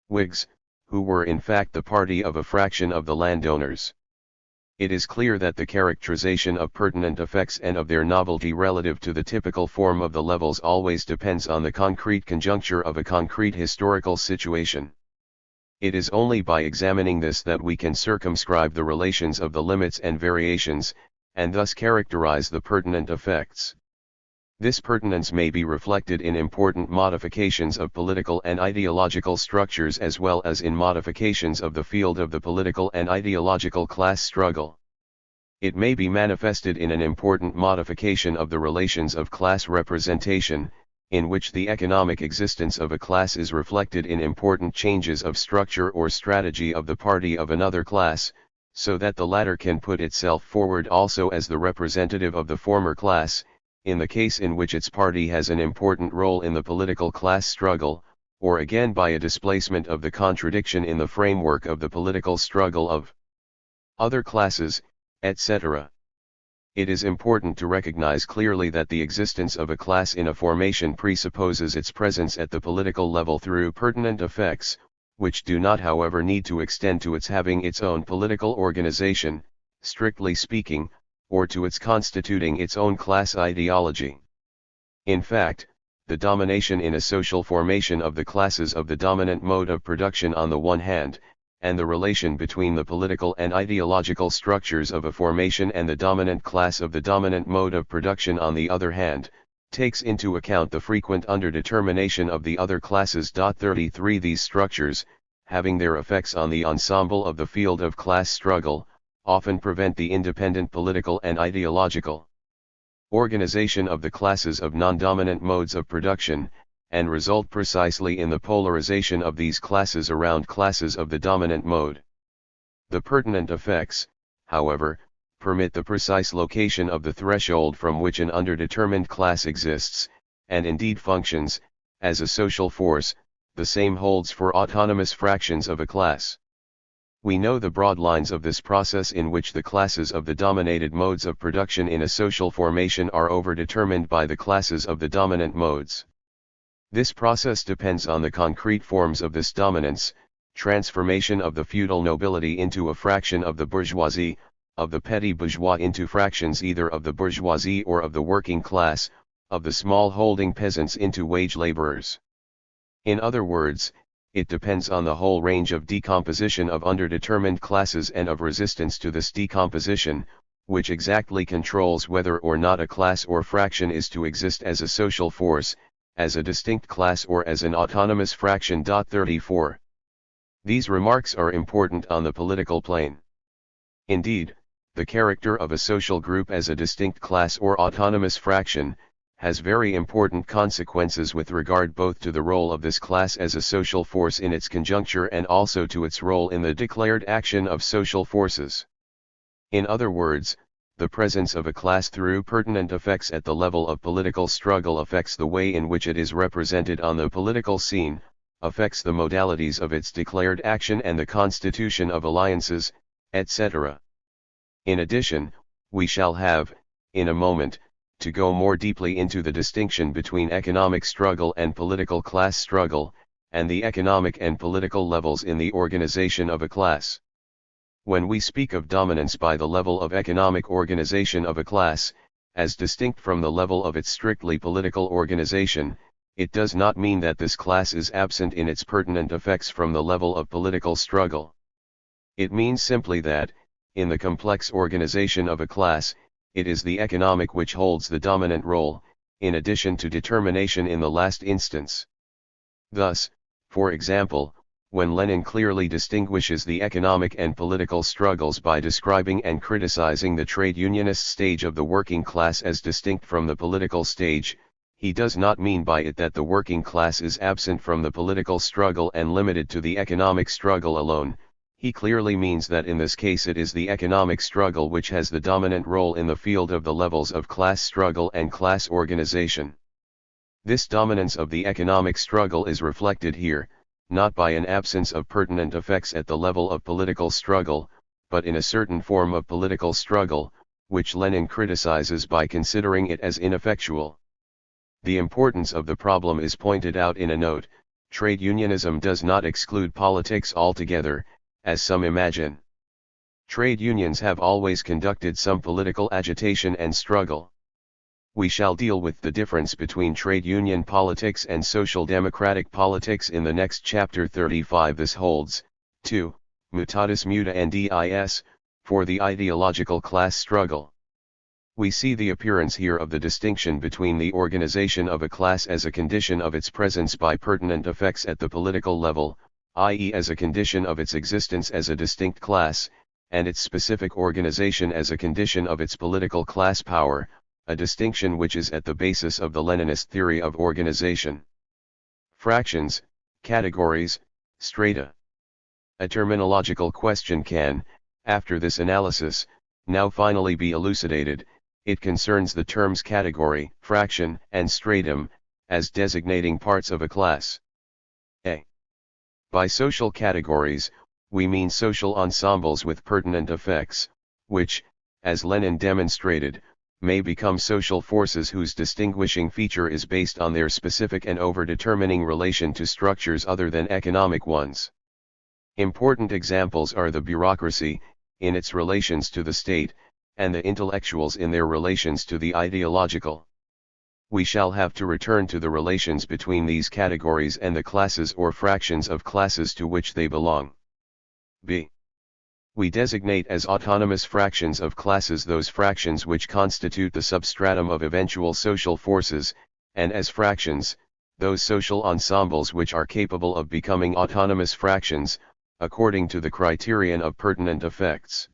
Speaker 1: Whigs, who were in fact the party of a fraction of the landowners. It is clear that the characterization of pertinent effects and of their novelty relative to the typical form of the levels always depends on the concrete conjuncture of a concrete historical situation. It is only by examining this that we can circumscribe the relations of the limits and variations, and thus characterize the pertinent effects. This pertinence may be reflected in important modifications of political and ideological structures as well as in modifications of the field of the political and ideological class struggle. It may be manifested in an important modification of the relations of class representation, in which the economic existence of a class is reflected in important changes of structure or strategy of the party of another class, so that the latter can put itself forward also as the representative of the former class, in the case in which its party has an important role in the political class struggle, or again by a displacement of the contradiction in the framework of the political struggle of other classes, etc. It is important to recognize clearly that the existence of a class in a formation presupposes its presence at the political level through pertinent effects, which do not however need to extend to its having its own political organization, strictly speaking, or to its constituting its own class ideology. In fact, the domination in a social formation of the classes of the dominant mode of production on the one hand, and the relation between the political and ideological structures of a formation and the dominant class of the dominant mode of production on the other hand, takes into account the frequent underdetermination of the other classes. 33 These structures, having their effects on the ensemble of the field of class struggle, often prevent the independent political and ideological organization of the classes of non-dominant modes of production, and result precisely in the polarization of these classes around classes of the dominant mode. The pertinent effects, however, permit the precise location of the threshold from which an underdetermined class exists, and indeed functions, as a social force. The same holds for autonomous fractions of a class. We know the broad lines of this process in which the classes of the dominated modes of production in a social formation are overdetermined by the classes of the dominant modes. This process depends on the concrete forms of this dominance: transformation of the feudal nobility into a fraction of the bourgeoisie, of the petty bourgeois into fractions either of the bourgeoisie or of the working class, of the small holding peasants into wage laborers. In other words, it depends on the whole range of decomposition of underdetermined classes and of resistance to this decomposition, which exactly controls whether or not a class or fraction is to exist as a social force, as a distinct class or as an autonomous fraction. 34. These remarks are important on the political plane. Indeed, the character of a social group as a distinct class or autonomous fraction has very important consequences with regard both to the role of this class as a social force in its conjuncture and also to its role in the declared action of social forces. In other words, the presence of a class through pertinent effects at the level of political struggle affects the way in which it is represented on the political scene, affects the modalities of its declared action and the constitution of alliances, etc. In addition, we shall have, in a moment, to go more deeply into the distinction between economic struggle and political class struggle, and the economic and political levels in the organization of a class. When we speak of dominance by the level of economic organization of a class, as distinct from the level of its strictly political organization, it does not mean that this class is absent in its pertinent effects from the level of political struggle. It means simply that, in the complex organization of a class, it is the economic which holds the dominant role, in addition to determination in the last instance. Thus, for example, when Lenin clearly distinguishes the economic and political struggles by describing and criticizing the trade unionist stage of the working class as distinct from the political stage, he does not mean by it that the working class is absent from the political struggle and limited to the economic struggle alone. He clearly means that in this case it is the economic struggle which has the dominant role in the field of the levels of class struggle and class organization. This dominance of the economic struggle is reflected here, not by an absence of pertinent effects at the level of political struggle, but in a certain form of political struggle, which Lenin criticizes by considering it as ineffectual. The importance of the problem is pointed out in a note: trade unionism does not exclude politics altogether, as some imagine. Trade unions have always conducted some political agitation and struggle. We shall deal with the difference between trade union politics and social democratic politics in the next chapter. 35 This holds, too, mutatis mutandis, for the ideological class struggle. We see the appearance here of the distinction between the organization of a class as a condition of its presence by pertinent effects at the political level, i.e. as a condition of its existence as a distinct class, and its specific organization as a condition of its political class power, a distinction which is at the basis of the Leninist theory of organization. Fractions, categories, strata. A terminological question can, after this analysis, now finally be elucidated. It concerns the terms category, fraction, and stratum, as designating parts of a class. A. By social categories, we mean social ensembles with pertinent effects, which, as Lenin demonstrated, may become social forces whose distinguishing feature is based on their specific and overdetermining relation to structures other than economic ones. Important examples are the bureaucracy, in its relations to the state, and the intellectuals in their relations to the ideological. We shall have to return to the relations between these categories and the classes or fractions of classes to which they belong. b. We designate as autonomous fractions of classes those fractions which constitute the substratum of eventual social forces, and as fractions, those social ensembles which are capable of becoming autonomous fractions, according to the criterion of pertinent effects.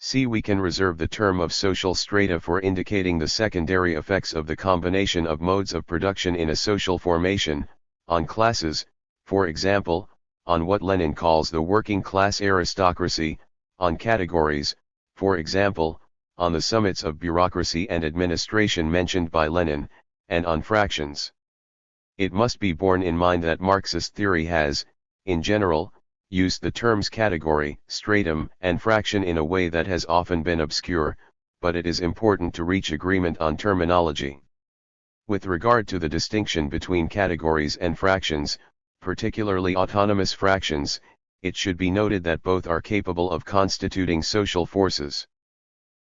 Speaker 1: C. We can reserve the term of social strata for indicating the secondary effects of the combination of modes of production in a social formation, on classes, for example, on what Lenin calls the working class aristocracy, on categories, for example, on the summits of bureaucracy and administration mentioned by Lenin, and on fractions. It must be borne in mind that Marxist theory has, in general, used the terms category, stratum, and fraction in a way that has often been obscure, but it is important to reach agreement on terminology. With regard to the distinction between categories and fractions, particularly autonomous fractions, it should be noted that both are capable of constituting social forces.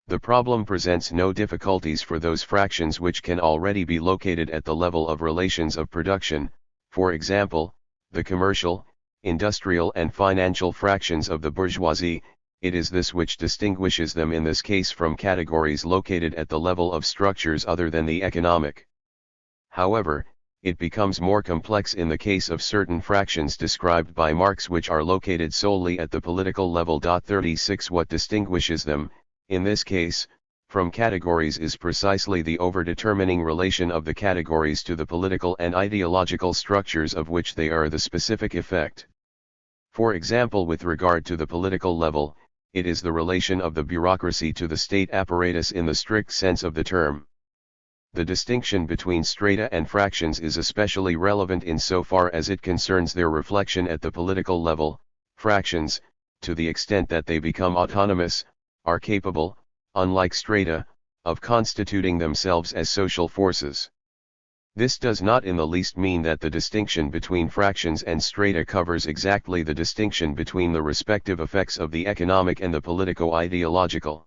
Speaker 1: The problem presents no difficulties for those fractions which can already be located at the level of relations of production, for example, the commercial, industrial and financial fractions of the bourgeoisie. It is this which distinguishes them in this case from categories located at the level of structures other than the economic. However, it becomes more complex in the case of certain fractions described by Marx which are located solely at the political level. 36 What distinguishes them, in this case, from categories is precisely the overdetermining relation of the categories to the political and ideological structures of which they are the specific effect. For example, with regard to the political level, it is the relation of the bureaucracy to the state apparatus in the strict sense of the term. The distinction between strata and fractions is especially relevant insofar as it concerns their reflection at the political level. Fractions, to the extent that they become autonomous, are capable, unlike strata, of constituting themselves as social forces. This does not in the least mean that the distinction between fractions and strata covers exactly the distinction between the respective effects of the economic and the politico-ideological.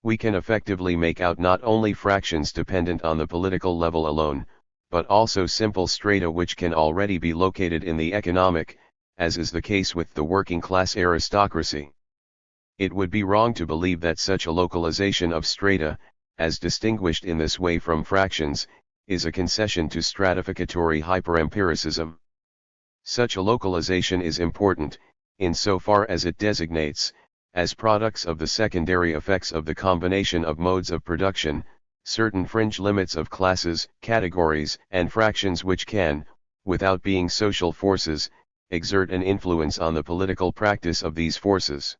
Speaker 1: We can effectively make out not only fractions dependent on the political level alone, but also simple strata which can already be located in the economic, as is the case with the working class aristocracy. It would be wrong to believe that such a localization of strata, as distinguished in this way from fractions, is a concession to stratificatory hyperempiricism. Such a localization is important, insofar as it designates, as products of the secondary effects of the combination of modes of production, certain fringe limits of classes, categories, and fractions which can, without being social forces, exert an influence on the political practice of these forces.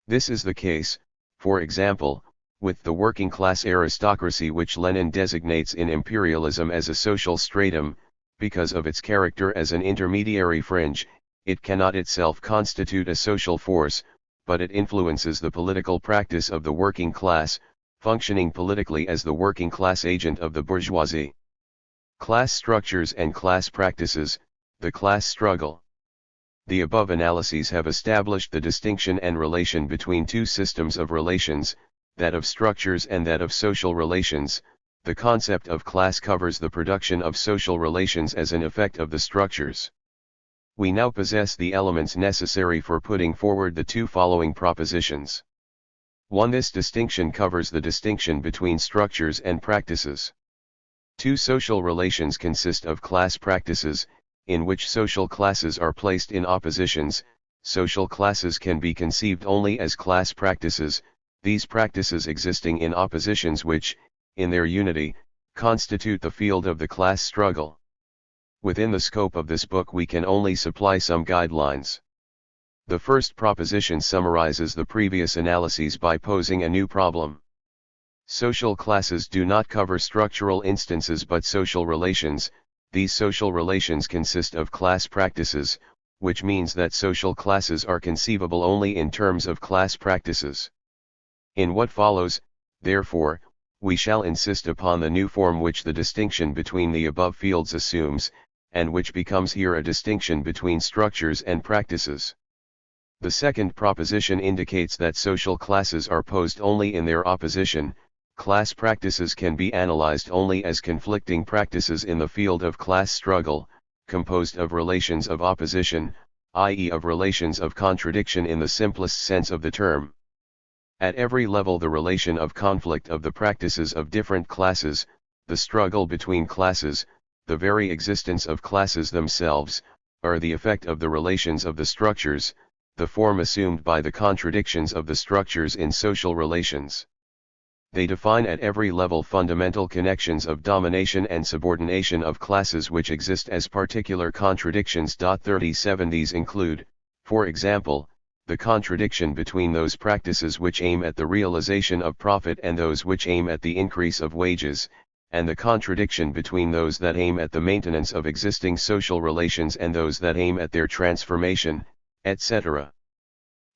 Speaker 1: This is the case, for example, with the working class aristocracy which Lenin designates in imperialism as a social stratum. Because of its character as an intermediary fringe, it cannot itself constitute a social force, but it influences the political practice of the working class, functioning politically as the working class agent of the bourgeoisie. Class structures and class practices, the class struggle. The above analyses have established the distinction and relation between two systems of relations, that of structures and that of social relations. The concept of class covers the production of social relations as an effect of the structures. We now possess the elements necessary for putting forward the two following propositions. 1. This distinction covers the distinction between structures and practices. 2. Social relations consist of class practices, in which social classes are placed in oppositions. Social classes can be conceived only as class practices, these practices existing in oppositions which, in their unity, constitute the field of the class struggle. Within the scope of this book we can only supply some guidelines. The first proposition summarizes the previous analyses by posing a new problem. Social classes do not cover structural instances but social relations. These social relations consist of class practices, which means that social classes are conceivable only in terms of class practices. In what follows, therefore, we shall insist upon the new form which the distinction between the above fields assumes, and which becomes here a distinction between structures and practices. The second proposition indicates that social classes are posed only in their opposition. Class practices can be analyzed only as conflicting practices in the field of class struggle, composed of relations of opposition, i.e. of relations of contradiction in the simplest sense of the term. At every level the relation of conflict of the practices of different classes, the struggle between classes, the very existence of classes themselves, are the effect of the relations of the structures, the form assumed by the contradictions of the structures in social relations. They define at every level fundamental connections of domination and subordination of classes which exist as particular contradictions. 37 These include, for example, the contradiction between those practices which aim at the realization of profit and those which aim at the increase of wages, and the contradiction between those that aim at the maintenance of existing social relations and those that aim at their transformation, etc.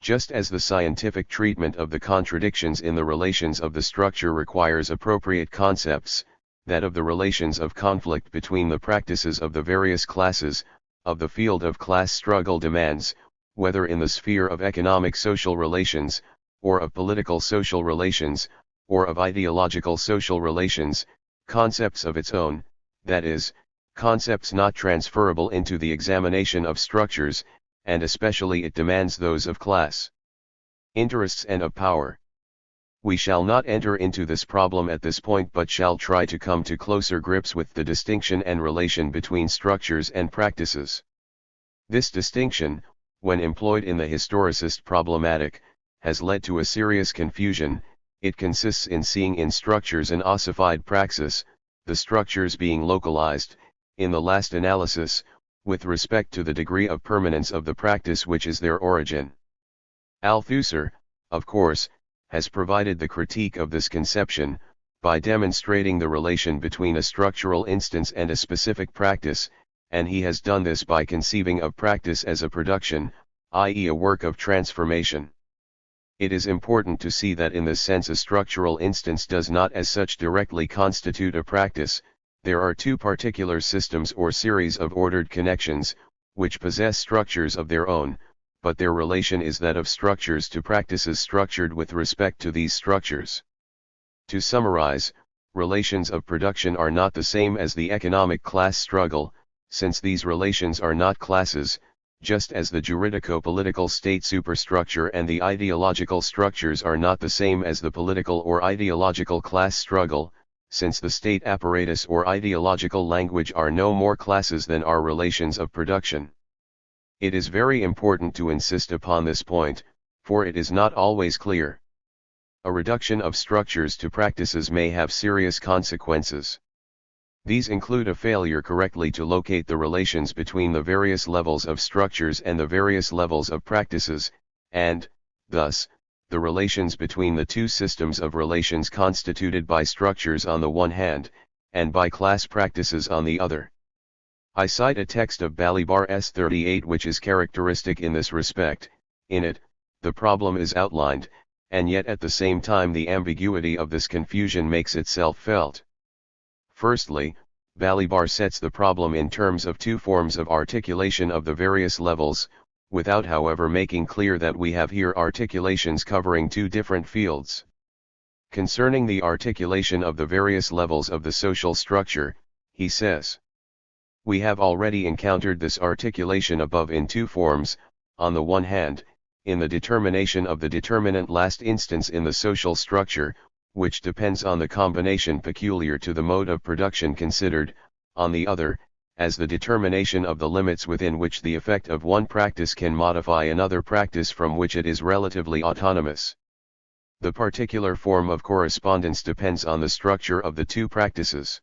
Speaker 1: Just as the scientific treatment of the contradictions in the relations of the structure requires appropriate concepts, that of the relations of conflict between the practices of the various classes, of the field of class struggle demands, whether in the sphere of economic social relations, or of political social relations, or of ideological social relations, concepts of its own, that is, concepts not transferable into the examination of structures, and especially it demands those of class interests and of power. We shall not enter into this problem at this point but shall try to come to closer grips with the distinction and relation between structures and practices. This distinction, when employed in the historicist problematic, has led to a serious confusion. It consists in seeing in structures an ossified praxis, the structures being localized, in the last analysis, with respect to the degree of permanence of the practice which is their origin. Althusser, of course, has provided the critique of this conception, by demonstrating the relation between a structural instance and a specific practice, and he has done this by conceiving of practice as a production, i.e. a work of transformation. It is important to see that in this sense a structural instance does not as such directly constitute a practice. There are two particular systems or series of ordered connections, which possess structures of their own, but their relation is that of structures to practices structured with respect to these structures. To summarize, relations of production are not the same as the economic class struggle, since these relations are not classes, just as the juridico-political state superstructure and the ideological structures are not the same as the political or ideological class struggle, since the state apparatus or ideological language are no more classes than are relations of production. It is very important to insist upon this point, for it is not always clear. A reduction of structures to practices may have serious consequences. These include a failure correctly to locate the relations between the various levels of structures and the various levels of practices, and, thus, the relations between the two systems of relations constituted by structures on the one hand, and by class practices on the other. I cite a text of Balibar's 38 which is characteristic in this respect. In it, the problem is outlined, and yet at the same time the ambiguity of this confusion makes itself felt. Firstly, Balibar sets the problem in terms of two forms of articulation of the various levels, without however making clear that we have here articulations covering two different fields. Concerning the articulation of the various levels of the social structure, he says, "We have already encountered this articulation above in two forms, on the one hand, in the determination of the determinant last instance in the social structure, which depends on the combination peculiar to the mode of production considered, on the other, as the determination of the limits within which the effect of one practice can modify another practice from which it is relatively autonomous. The particular form of correspondence depends on the structure of the two practices.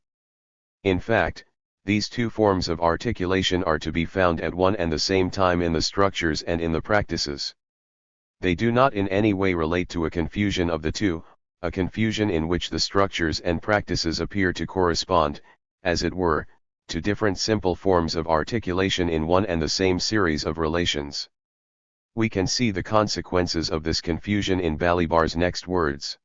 Speaker 1: In fact, these two forms of articulation are to be found at one and the same time in the structures and in the practices. They do not in any way relate to a confusion of the two, a confusion in which the structures and practices appear to correspond, as it were, to different simple forms of articulation in one and the same series of relations. We can see the consequences of this confusion in Balibar's next words.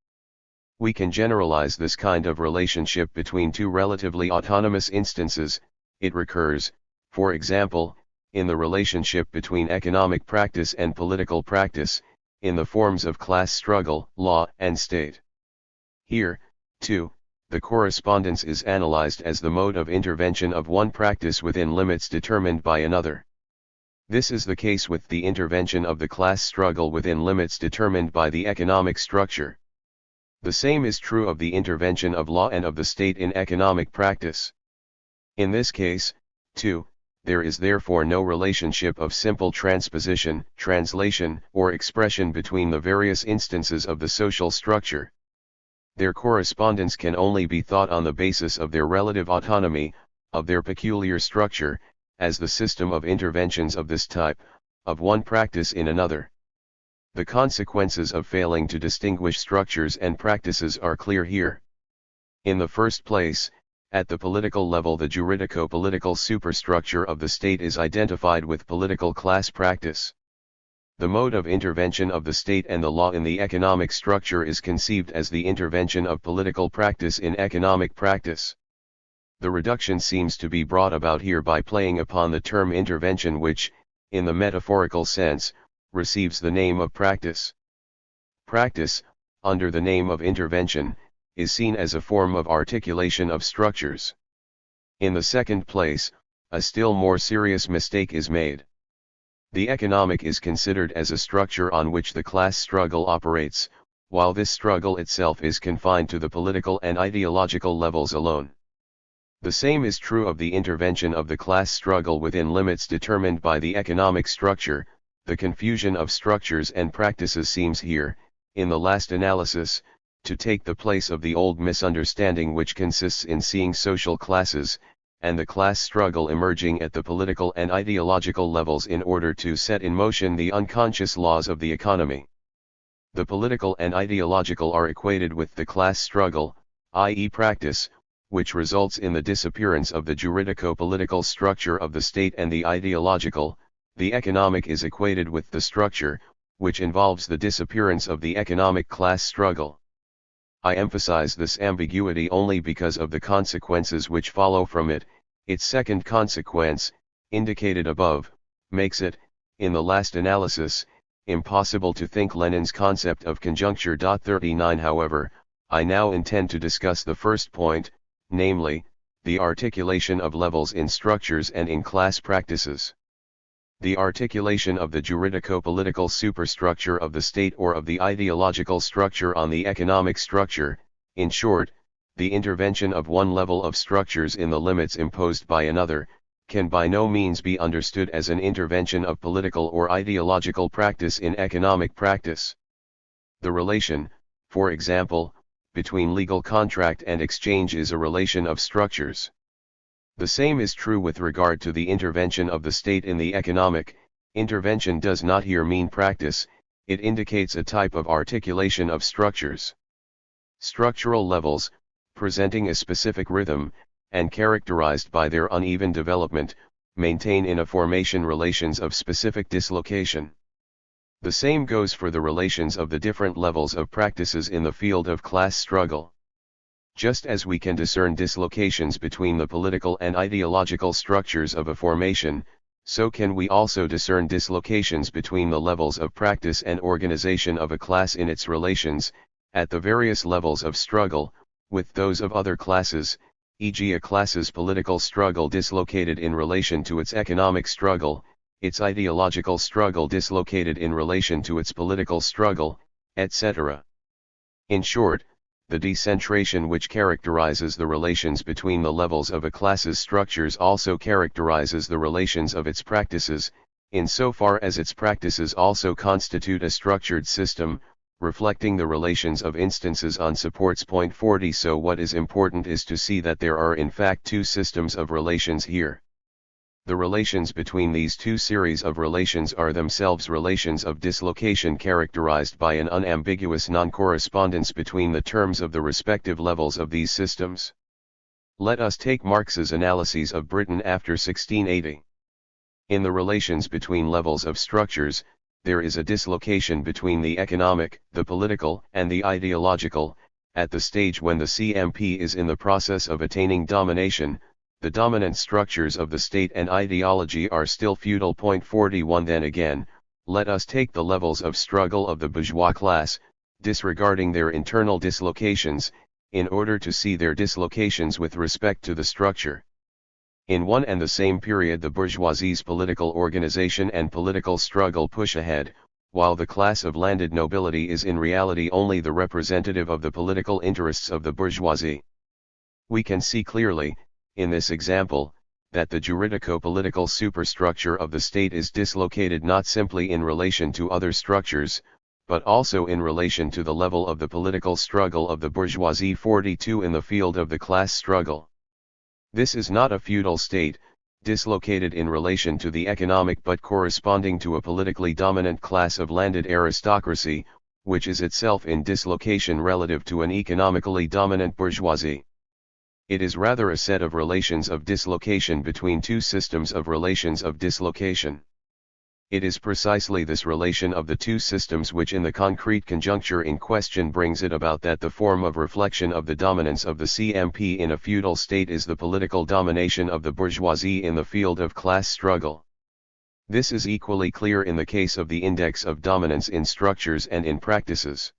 Speaker 1: We can generalize this kind of relationship between two relatively autonomous instances. It recurs, for example, in the relationship between economic practice and political practice, in the forms of class struggle, law, and state. Here, too, the correspondence is analyzed as the mode of intervention of one practice within limits determined by another. This is the case with the intervention of the class struggle within limits determined by the economic structure. The same is true of the intervention of law and of the state in economic practice. In this case, too, there is therefore no relationship of simple transposition, translation, or expression between the various instances of the social structure. Their correspondence can only be thought on the basis of their relative autonomy, of their peculiar structure, as the system of interventions of this type, of one practice in another. The consequences of failing to distinguish structures and practices are clear here. In the first place, at the political level, the juridico-political superstructure of the state is identified with political class practice. The mode of intervention of the state and the law in the economic structure is conceived as the intervention of political practice in economic practice. The reduction seems to be brought about here by playing upon the term intervention, which, in the metaphorical sense, receives the name of practice. Practice, under the name of intervention, is seen as a form of articulation of structures. In the second place, a still more serious mistake is made. The economic is considered as a structure on which the class struggle operates, while this struggle itself is confined to the political and ideological levels alone. The same is true of the intervention of the class struggle within limits determined by the economic structure. The confusion of structures and practices seems here, in the last analysis, to take the place of the old misunderstanding which consists in seeing social classes, and the class struggle emerging at the political and ideological levels in order to set in motion the unconscious laws of the economy. The political and ideological are equated with the class struggle, i.e. practice, which results in the disappearance of the juridico-political structure of the state, and the ideological, the economic, is equated with the structure, which involves the disappearance of the economic class struggle. I emphasize this ambiguity only because of the consequences which follow from it. Its second consequence, indicated above, makes it, in the last analysis, impossible to think Lenin's concept of conjuncture. 39. However, I now intend to discuss the first point, namely, the articulation of levels in structures and in class practices. The articulation of the juridico-political superstructure of the state or of the ideological structure on the economic structure, in short, the intervention of one level of structures in the limits imposed by another, can by no means be understood as an intervention of political or ideological practice in economic practice. The relation, for example, between legal contract and exchange is a relation of structures. The same is true with regard to the intervention of the state in the economic. Intervention does not here mean practice, it indicates a type of articulation of structures. Structural levels, presenting a specific rhythm, and characterized by their uneven development, maintain in a formation relations of specific dislocation. The same goes for the relations of the different levels of practices in the field of class struggle. Just as we can discern dislocations between the political and ideological structures of a formation, so can we also discern dislocations between the levels of practice and organization of a class in its relations, at the various levels of struggle, with those of other classes, e.g. a class's political struggle dislocated in relation to its economic struggle, its ideological struggle dislocated in relation to its political struggle, etc. In short, the decentration which characterizes the relations between the levels of a class's structures also characterizes the relations of its practices, insofar as its practices also constitute a structured system, reflecting the relations of instances on supports. Point 40. So what is important is to see that there are in fact two systems of relations here. The relations between these two series of relations are themselves relations of dislocation characterized by an unambiguous non-correspondence between the terms of the respective levels of these systems. Let us take Marx's analyses of Britain after 1680. In the relations between levels of structures, there is a dislocation between the economic, the political, and the ideological. At the stage when the CMP is in the process of attaining domination, the dominant structures of the state and ideology are still feudal. Point 41. Then again, let us take the levels of struggle of the bourgeois class, disregarding their internal dislocations, in order to see their dislocations with respect to the structure. In one and the same period the bourgeoisie's political organization and political struggle push ahead, while the class of landed nobility is in reality only the representative of the political interests of the bourgeoisie. We can see clearly, in this example, that the juridico-political superstructure of the state is dislocated not simply in relation to other structures, but also in relation to the level of the political struggle of the bourgeoisie. 42 In the field of the class struggle. This is not a feudal state, dislocated in relation to the economic but corresponding to a politically dominant class of landed aristocracy, which is itself in dislocation relative to an economically dominant bourgeoisie. It is rather a set of relations of dislocation between two systems of relations of dislocation. It is precisely this relation of the two systems which in the concrete conjuncture in question brings it about that the form of reflection of the dominance of the CMP in a feudal state is the political domination of the bourgeoisie in the field of class struggle. This is equally clear in the case of the index of dominance in structures and in practices.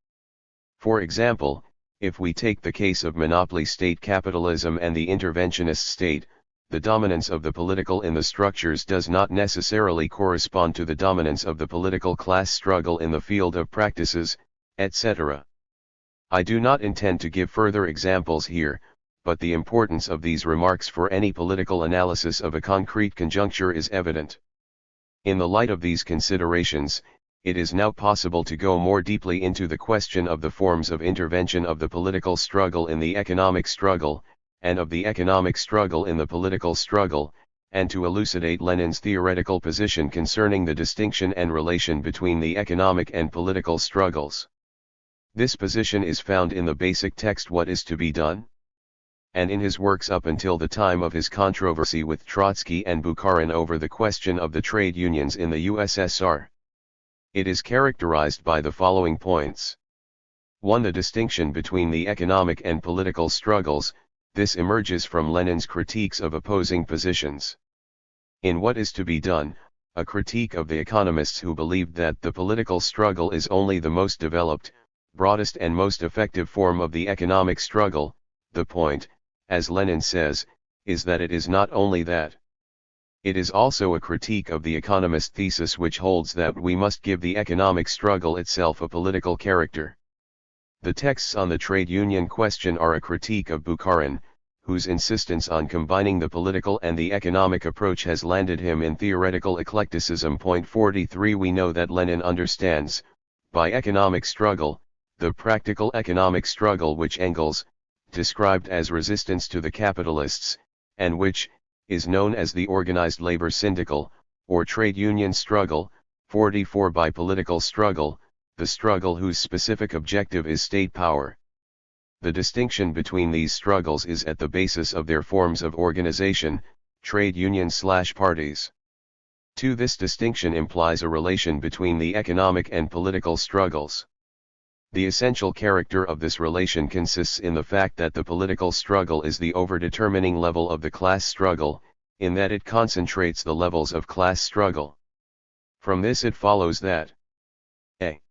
Speaker 1: For example, if we take the case of monopoly state capitalism and the interventionist state, the dominance of the political in the structures does not necessarily correspond to the dominance of the political class struggle in the field of practices, etc. I do not intend to give further examples here, but the importance of these remarks for any political analysis of a concrete conjuncture is evident. In the light of these considerations, it is now possible to go more deeply into the question of the forms of intervention of the political struggle in the economic struggle, and of the economic struggle in the political struggle, and to elucidate Lenin's theoretical position concerning the distinction and relation between the economic and political struggles. This position is found in the basic text What is to be Done? And in his works up until the time of his controversy with Trotsky and Bukharin over the question of the trade unions in the USSR. It is characterized by the following points. 1. The distinction between the economic and political struggles. This emerges from Lenin's critiques of opposing positions. In What is to be Done, a critique of the economists who believed that the political struggle is only the most developed, broadest and most effective form of the economic struggle, the point, as Lenin says, is that it is not only that. It is also a critique of the economist thesis which holds that we must give the economic struggle itself a political character. The texts on the trade union question are a critique of Bukharin, whose insistence on combining the political and the economic approach has landed him in theoretical eclecticism. 43 We know that Lenin understands, by economic struggle, the practical economic struggle which Engels described as resistance to the capitalists, and which is known as the organized labor syndical, or trade union struggle. 44 By political struggle, the struggle whose specific objective is state power. The distinction between these struggles is at the basis of their forms of organization, trade unions/parties. 2. This distinction implies a relation between the economic and political struggles. The essential character of this relation consists in the fact that the political struggle is the overdetermining level of the class struggle, in that it concentrates the levels of class struggle. From this it follows that a.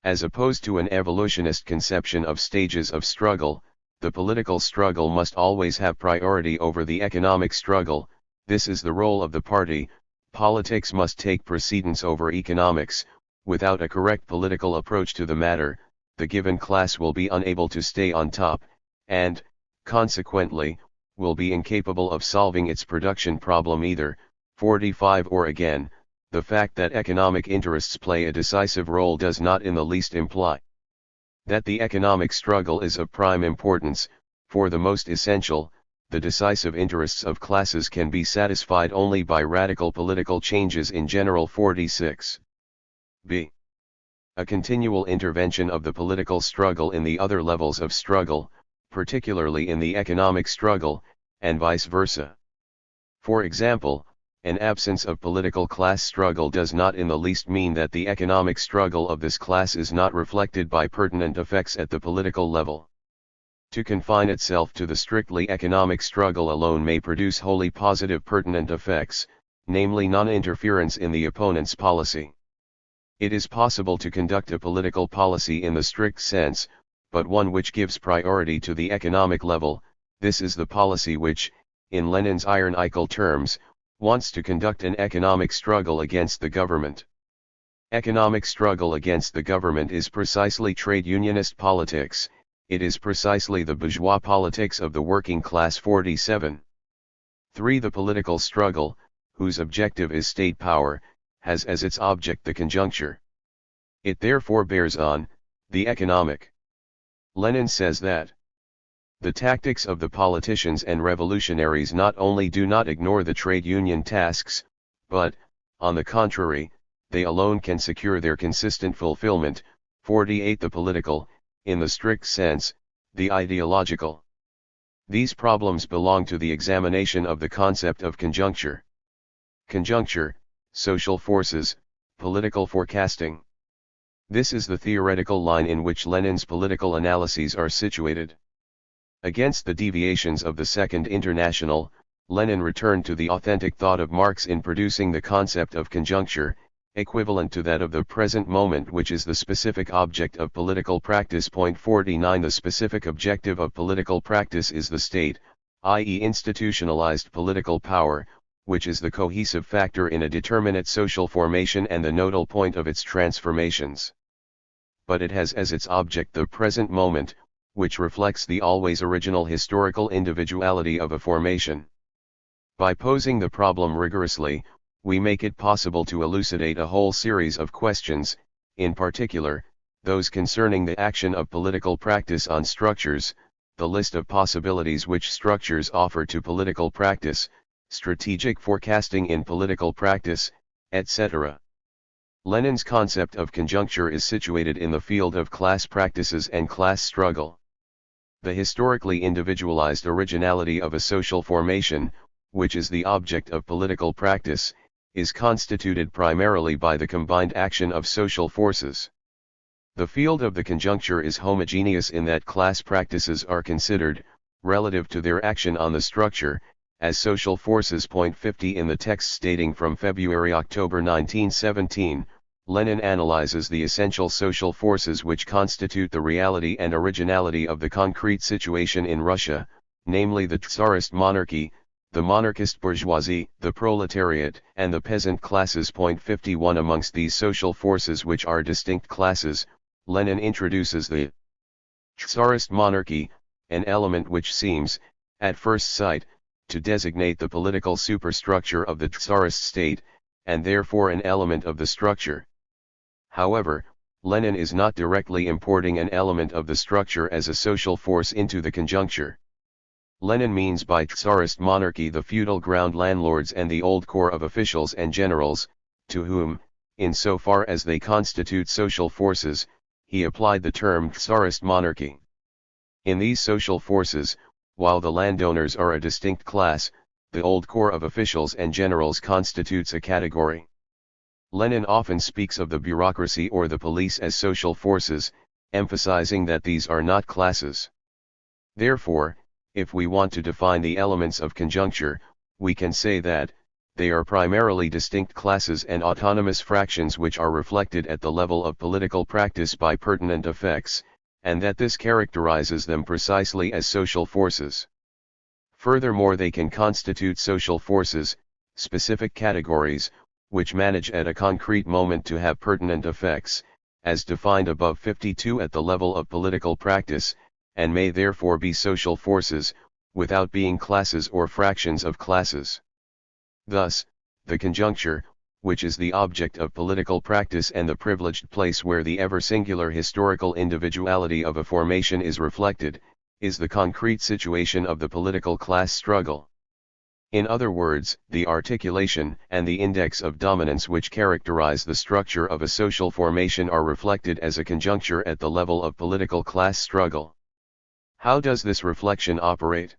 Speaker 1: As opposed to an evolutionist conception of stages of struggle, the political struggle must always have priority over the economic struggle. This is the role of the party. Politics must take precedence over economics. Without a correct political approach to the matter, the given class will be unable to stay on top, and, consequently, will be incapable of solving its production problem either. 45 Or again, the fact that economic interests play a decisive role does not in the least imply that the economic struggle is of prime importance. For the most essential, the decisive interests of classes can be satisfied only by radical political changes in general. 46. b. A continual intervention of the political struggle in the other levels of struggle, particularly in the economic struggle, and vice versa. For example, an absence of political class struggle does not in the least mean that the economic struggle of this class is not reflected by pertinent effects at the political level. To confine itself to the strictly economic struggle alone may produce wholly positive pertinent effects, namely non-interference in the opponent's policy. It is possible to conduct a political policy in the strict sense, but one which gives priority to the economic level. This is the policy which, in Lenin's iron-eagle terms, wants to conduct an economic struggle against the government. Economic struggle against the government is precisely trade unionist politics, it is precisely the bourgeois politics of the working class. 47. 3. The political struggle, whose objective is state power, has as its object the conjuncture. It therefore bears on the economic. Lenin says that the tactics of the politicians and revolutionaries not only do not ignore the trade union tasks, but, on the contrary, they alone can secure their consistent fulfillment. 48. The political, in the strict sense, the ideological. These problems belong to the examination of the concept of conjuncture. Conjuncture, social forces, political forecasting. This is the theoretical line in which Lenin's political analyses are situated. Against the deviations of the Second International, Lenin returned to the authentic thought of Marx in producing the concept of conjuncture, equivalent to that of the present moment, which is the specific object of political practice. 49. The specific objective of political practice is the state, i.e. institutionalized political power, which is the cohesive factor in a determinate social formation and the nodal point of its transformations. But it has as its object the present moment, which reflects the always original historical individuality of a formation. By posing the problem rigorously, we make it possible to elucidate a whole series of questions, in particular, those concerning the action of political practice on structures, the list of possibilities which structures offer to political practice, strategic forecasting in political practice, etc. Lenin's concept of conjuncture is situated in the field of class practices and class struggle. The historically individualized originality of a social formation, which is the object of political practice, is constituted primarily by the combined action of social forces. The field of the conjuncture is homogeneous in that class practices are considered, relative to their action on the structure, as social forces. 50. In the text stating from February-October 1917, Lenin analyzes the essential social forces which constitute the reality and originality of the concrete situation in Russia, namely the Tsarist monarchy, the monarchist bourgeoisie, the proletariat, and the peasant classes. 51. Amongst these social forces, which are distinct classes, Lenin introduces the Tsarist monarchy, an element which seems, at first sight, to designate the political superstructure of the Tsarist state, and therefore an element of the structure. However, Lenin is not directly importing an element of the structure as a social force into the conjuncture. Lenin means by Tsarist monarchy the feudal ground landlords and the old corps of officials and generals, to whom, in so far as they constitute social forces, he applied the term Tsarist monarchy. In these social forces, while the landowners are a distinct class, the old corps of officials and generals constitutes a category. Lenin often speaks of the bureaucracy or the police as social forces, emphasizing that these are not classes. Therefore, if we want to define the elements of conjuncture, we can say that they are primarily distinct classes and autonomous fractions which are reflected at the level of political practice by pertinent effects, and that this characterizes them precisely as social forces. Furthermore, they can constitute social forces, specific categories, which manage at a concrete moment to have pertinent effects, as defined above. 52. At the level of political practice, and may therefore be social forces, without being classes or fractions of classes. Thus, the conjuncture, which is the object of political practice and the privileged place where the ever-singular historical individuality of a formation is reflected, is the concrete situation of the political class struggle. In other words, the articulation and the index of dominance which characterize the structure of a social formation are reflected as a conjuncture at the level of political class struggle. How does this reflection operate?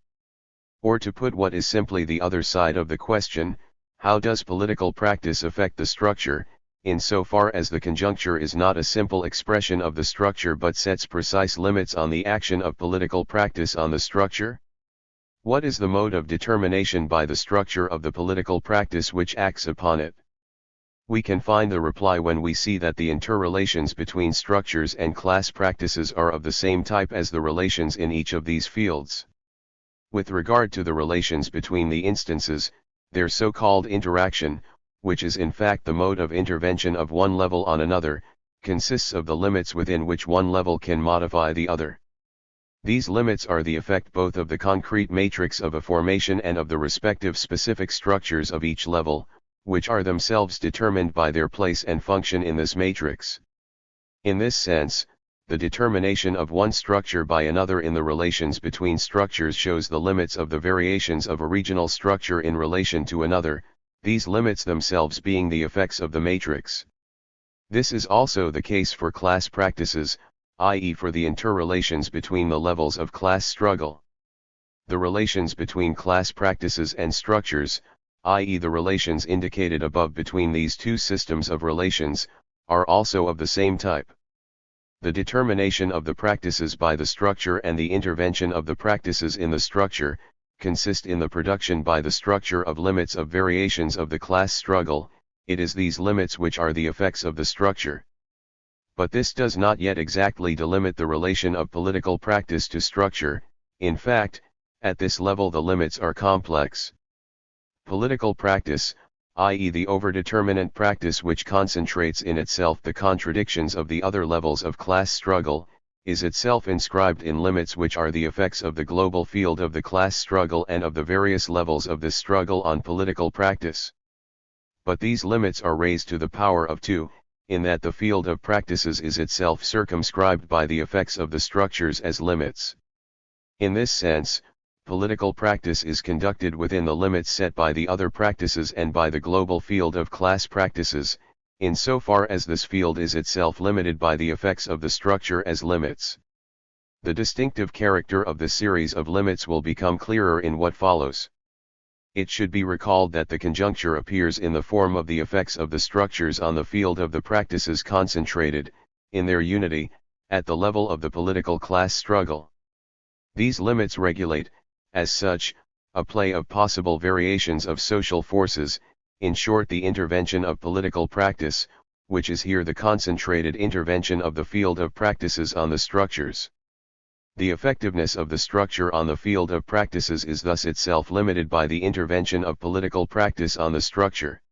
Speaker 1: Or to put what is simply the other side of the question, how does political practice affect the structure, insofar as the conjuncture is not a simple expression of the structure but sets precise limits on the action of political practice on the structure? What is the mode of determination by the structure of the political practice which acts upon it? We can find the reply when we see that the interrelations between structures and class practices are of the same type as the relations in each of these fields. With regard to the relations between the instances, their so-called interaction, which is in fact the mode of intervention of one level on another, consists of the limits within which one level can modify the other. These limits are the effect both of the concrete matrix of a formation and of the respective specific structures of each level, which are themselves determined by their place and function in this matrix. In this sense, the determination of one structure by another in the relations between structures shows the limits of the variations of a regional structure in relation to another, these limits themselves being the effects of the matrix. This is also the case for class practices, i.e. for the interrelations between the levels of class struggle. The relations between class practices and structures, i.e. the relations indicated above between these two systems of relations, are also of the same type. The determination of the practices by the structure and the intervention of the practices in the structure, consist in the production by the structure of limits of variations of the class struggle. It is these limits which are the effects of the structure. But this does not yet exactly delimit the relation of political practice to structure. In fact, at this level the limits are complex. Political practice, i.e. the overdeterminant practice which concentrates in itself the contradictions of the other levels of class struggle, is itself inscribed in limits which are the effects of the global field of the class struggle and of the various levels of this struggle on political practice. But these limits are raised to the power of 2, in that the field of practices is itself circumscribed by the effects of the structures as limits. In this sense, political practice is conducted within the limits set by the other practices and by the global field of class practices, insofar as this field is itself limited by the effects of the structure as limits. The distinctive character of this series of limits will become clearer in what follows. It should be recalled that the conjuncture appears in the form of the effects of the structures on the field of the practices concentrated, in their unity, at the level of the political class struggle. These limits regulate, as such, a play of possible variations of social forces, in short the intervention of political practice, which is here the concentrated intervention of the field of practices on the structures. The effectiveness of the structure on the field of practices is thus itself limited by the intervention of political practice on the structure.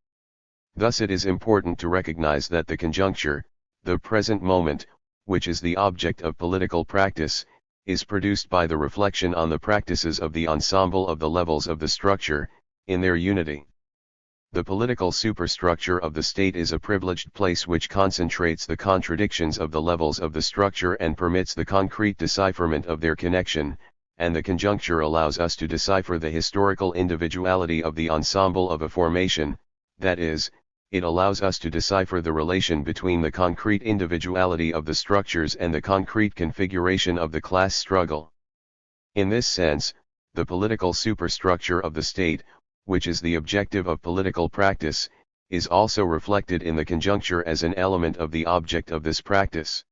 Speaker 1: Thus it is important to recognize that the conjuncture, the present moment, which is the object of political practice, is produced by the reflection on the practices of the ensemble of the levels of the structure, in their unity. The political superstructure of the state is a privileged place which concentrates the contradictions of the levels of the structure and permits the concrete decipherment of their connection, and the conjuncture allows us to decipher the historical individuality of the ensemble of a formation, that is, it allows us to decipher the relation between the concrete individuality of the structures and the concrete configuration of the class struggle. In this sense, the political superstructure of the state, which is the objective of political practice, is also reflected in the conjuncture as an element of the object of this practice.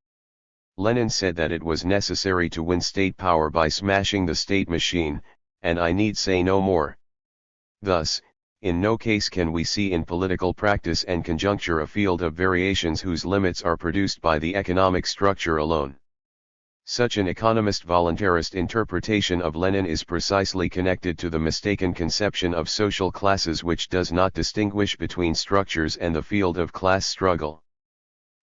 Speaker 1: Lenin said that it was necessary to win state power by smashing the state machine, and I need say no more. Thus, in no case can we see in political practice and conjuncture a field of variations whose limits are produced by the economic structure alone. Such an economist-voluntarist interpretation of Lenin is precisely connected to the mistaken conception of social classes which does not distinguish between structures and the field of class struggle.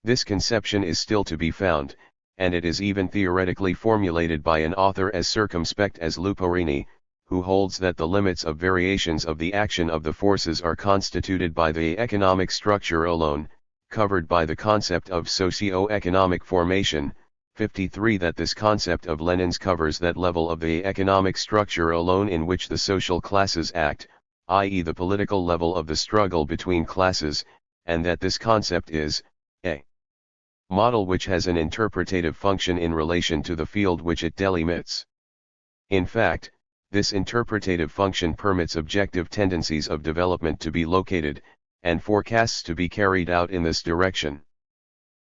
Speaker 1: This conception is still to be found, and it is even theoretically formulated by an author as circumspect as Luporini, who holds that the limits of variations of the action of the forces are constituted by the economic structure alone, covered by the concept of socio-economic formation. 53 That this concept of Lenin's covers that level of the economic structure alone in which the social classes act, i.e. the political level of the struggle between classes, and that this concept is a model which has an interpretative function in relation to the field which it delimits. In fact, this interpretative function permits objective tendencies of development to be located, and forecasts to be carried out in this direction.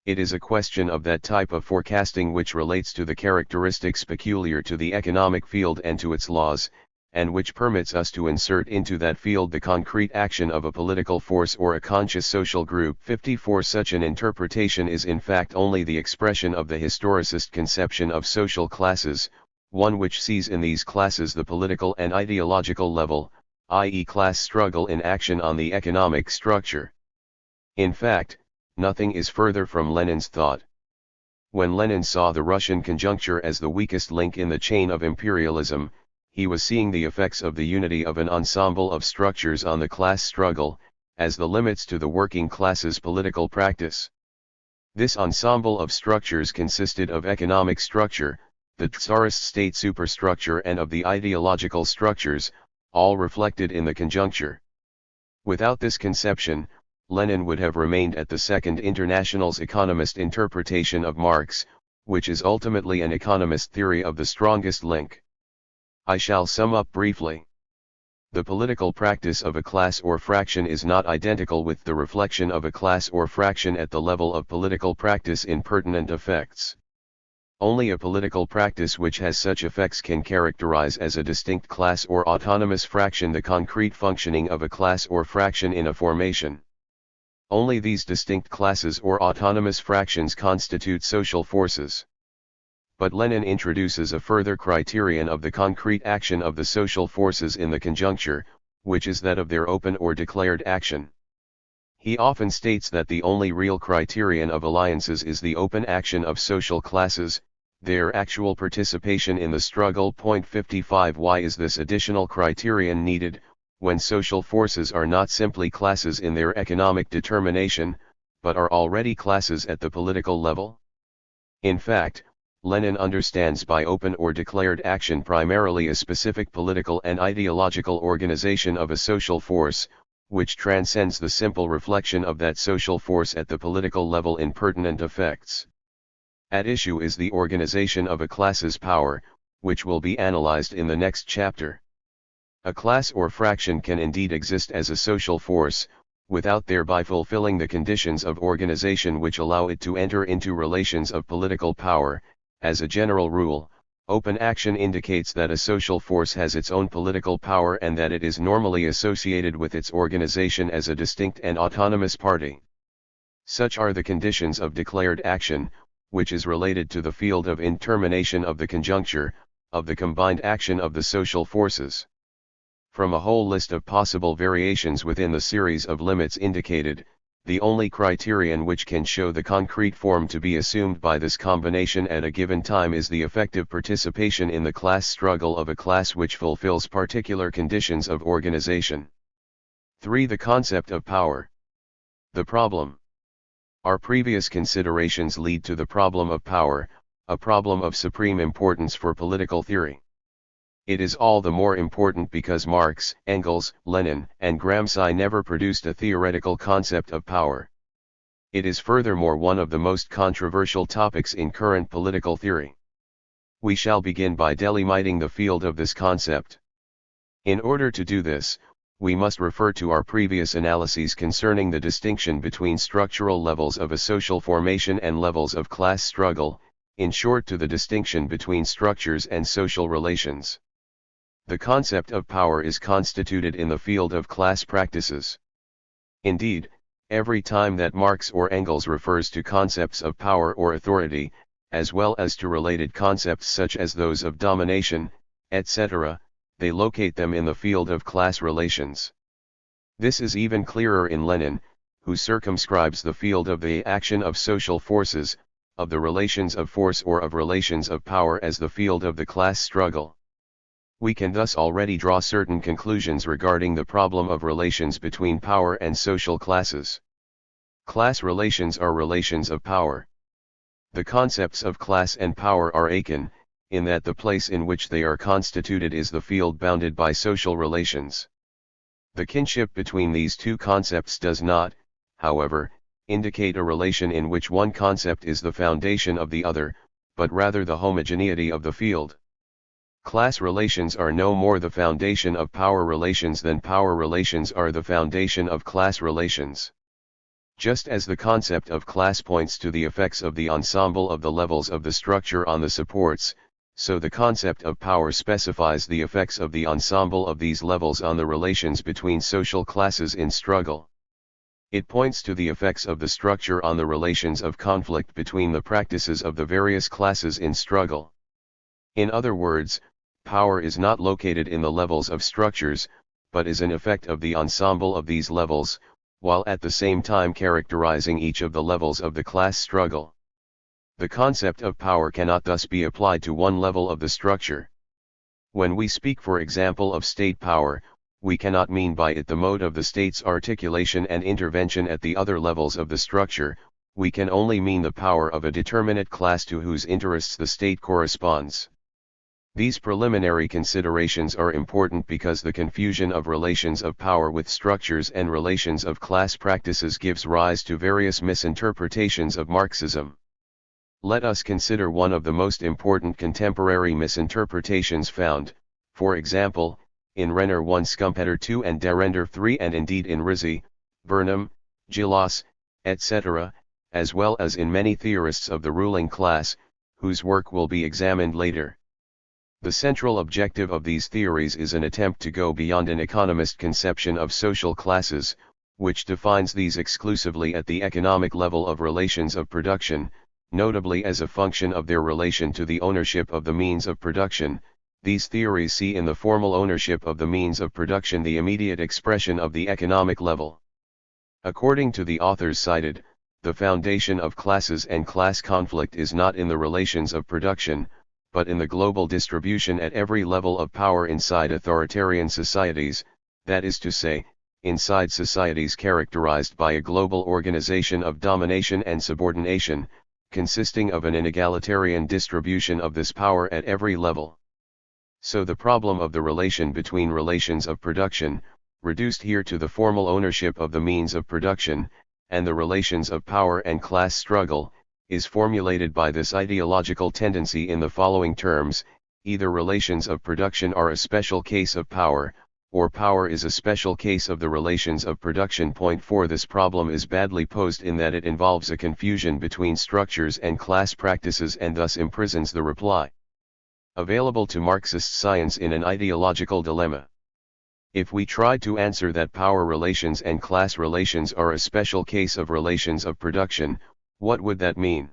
Speaker 1: It is a question of that type of forecasting which relates to the characteristics peculiar to the economic field and to its laws, and which permits us to insert into that field the concrete action of a political force or a conscious social group. 54 Such an interpretation is in fact only the expression of the historicist conception of social classes, one which sees in these classes the political and ideological level, i.e. class struggle in action on the economic structure. In fact, nothing is further from Lenin's thought. When Lenin saw the Russian conjuncture as the weakest link in the chain of imperialism, he was seeing the effects of the unity of an ensemble of structures on the class struggle, as the limits to the working class's political practice. This ensemble of structures consisted of economic structure, the Tsarist state superstructure, and of the ideological structures, all reflected in the conjuncture. Without this conception, Lenin would have remained at the Second International's economist interpretation of Marx, which is ultimately an economist theory of the strongest link. I shall sum up briefly. The political practice of a class or fraction is not identical with the reflection of a class or fraction at the level of political practice in pertinent effects. Only a political practice which has such effects can characterize as a distinct class or autonomous fraction the concrete functioning of a class or fraction in a formation. Only these distinct classes or autonomous fractions constitute social forces. But Lenin introduces a further criterion of the concrete action of the social forces in the conjuncture, which is that of their open or declared action. He often states that the only real criterion of alliances is the open action of social classes, their actual participation in the struggle. 55 Why is this additional criterion needed, when social forces are not simply classes in their economic determination, but are already classes at the political level? In fact, Lenin understands by open or declared action primarily a specific political and ideological organization of a social force, which transcends the simple reflection of that social force at the political level in pertinent effects. At issue is the organization of a class's power, which will be analyzed in the next chapter. A class or fraction can indeed exist as a social force, without thereby fulfilling the conditions of organization which allow it to enter into relations of political power. As a general rule, open action indicates that a social force has its own political power and that it is normally associated with its organization as a distinct and autonomous party. Such are the conditions of declared action, which is related to the field of intermination of the conjuncture, of the combined action of the social forces. From a whole list of possible variations within the series of limits indicated, the only criterion which can show the concrete form to be assumed by this combination at a given time is the effective participation in the class struggle of a class which fulfills particular conditions of organization. 3. The concept of power. The problem. Our previous considerations lead to the problem of power, a problem of supreme importance for political theory. It is all the more important because Marx, Engels, Lenin, and Gramsci never produced a theoretical concept of power. It is furthermore one of the most controversial topics in current political theory. We shall begin by delimiting the field of this concept. In order to do this, we must refer to our previous analyses concerning the distinction between structural levels of a social formation and levels of class struggle, in short to the distinction between structures and social relations. The concept of power is constituted in the field of class practices. Indeed, every time that Marx or Engels refers to concepts of power or authority, as well as to related concepts such as those of domination, etc., they locate them in the field of class relations. This is even clearer in Lenin, who circumscribes the field of the action of social forces, of the relations of force or of relations of power as the field of the class struggle. We can thus already draw certain conclusions regarding the problem of relations between power and social classes. Class relations are relations of power. The concepts of class and power are akin, in that the place in which they are constituted is the field bounded by social relations. The kinship between these two concepts does not, however, indicate a relation in which one concept is the foundation of the other, but rather the homogeneity of the field. Class relations are no more the foundation of power relations than power relations are the foundation of class relations. Just as the concept of class points to the effects of the ensemble of the levels of the structure on the supports, so the concept of power specifies the effects of the ensemble of these levels on the relations between social classes in struggle. It points to the effects of the structure on the relations of conflict between the practices of the various classes in struggle. In other words, power is not located in the levels of structures, but is an effect of the ensemble of these levels, while at the same time characterizing each of the levels of the class struggle. The concept of power cannot thus be applied to one level of the structure. When we speak for example of state power, we cannot mean by it the mode of the state's articulation and intervention at the other levels of the structure, we can only mean the power of a determinate class to whose interests the state corresponds. These preliminary considerations are important because the confusion of relations of power with structures and relations of class practices gives rise to various misinterpretations of Marxism. Let us consider one of the most important contemporary misinterpretations found, for example, in Renner 1 Schumpeter 2 and Derrender 3 and indeed in Rizzi, Burnham, Gillas, etc., as well as in many theorists of the ruling class, whose work will be examined later. The central objective of these theories is an attempt to go beyond an economist conception of social classes, which defines these exclusively at the economic level of relations of production, notably as a function of their relation to the ownership of the means of production. These theories see in the formal ownership of the means of production the immediate expression of the economic level. According to the authors cited, the foundation of classes and class conflict is not in the relations of production, but in the global distribution at every level of power inside authoritarian societies, that is to say, inside societies characterized by a global organization of domination and subordination, consisting of an inegalitarian distribution of this power at every level. So the problem of the relation between relations of production, reduced here to the formal ownership of the means of production, and the relations of power and class struggle, is formulated by this ideological tendency in the following terms: either relations of production are a special case of power, or power is a special case of the relations of production. Point 4. This problem is badly posed in that it involves a confusion between structures and class practices and thus imprisons the reply available to Marxist science in an ideological dilemma. If we tried to answer that power relations and class relations are a special case of relations of production, what would that mean?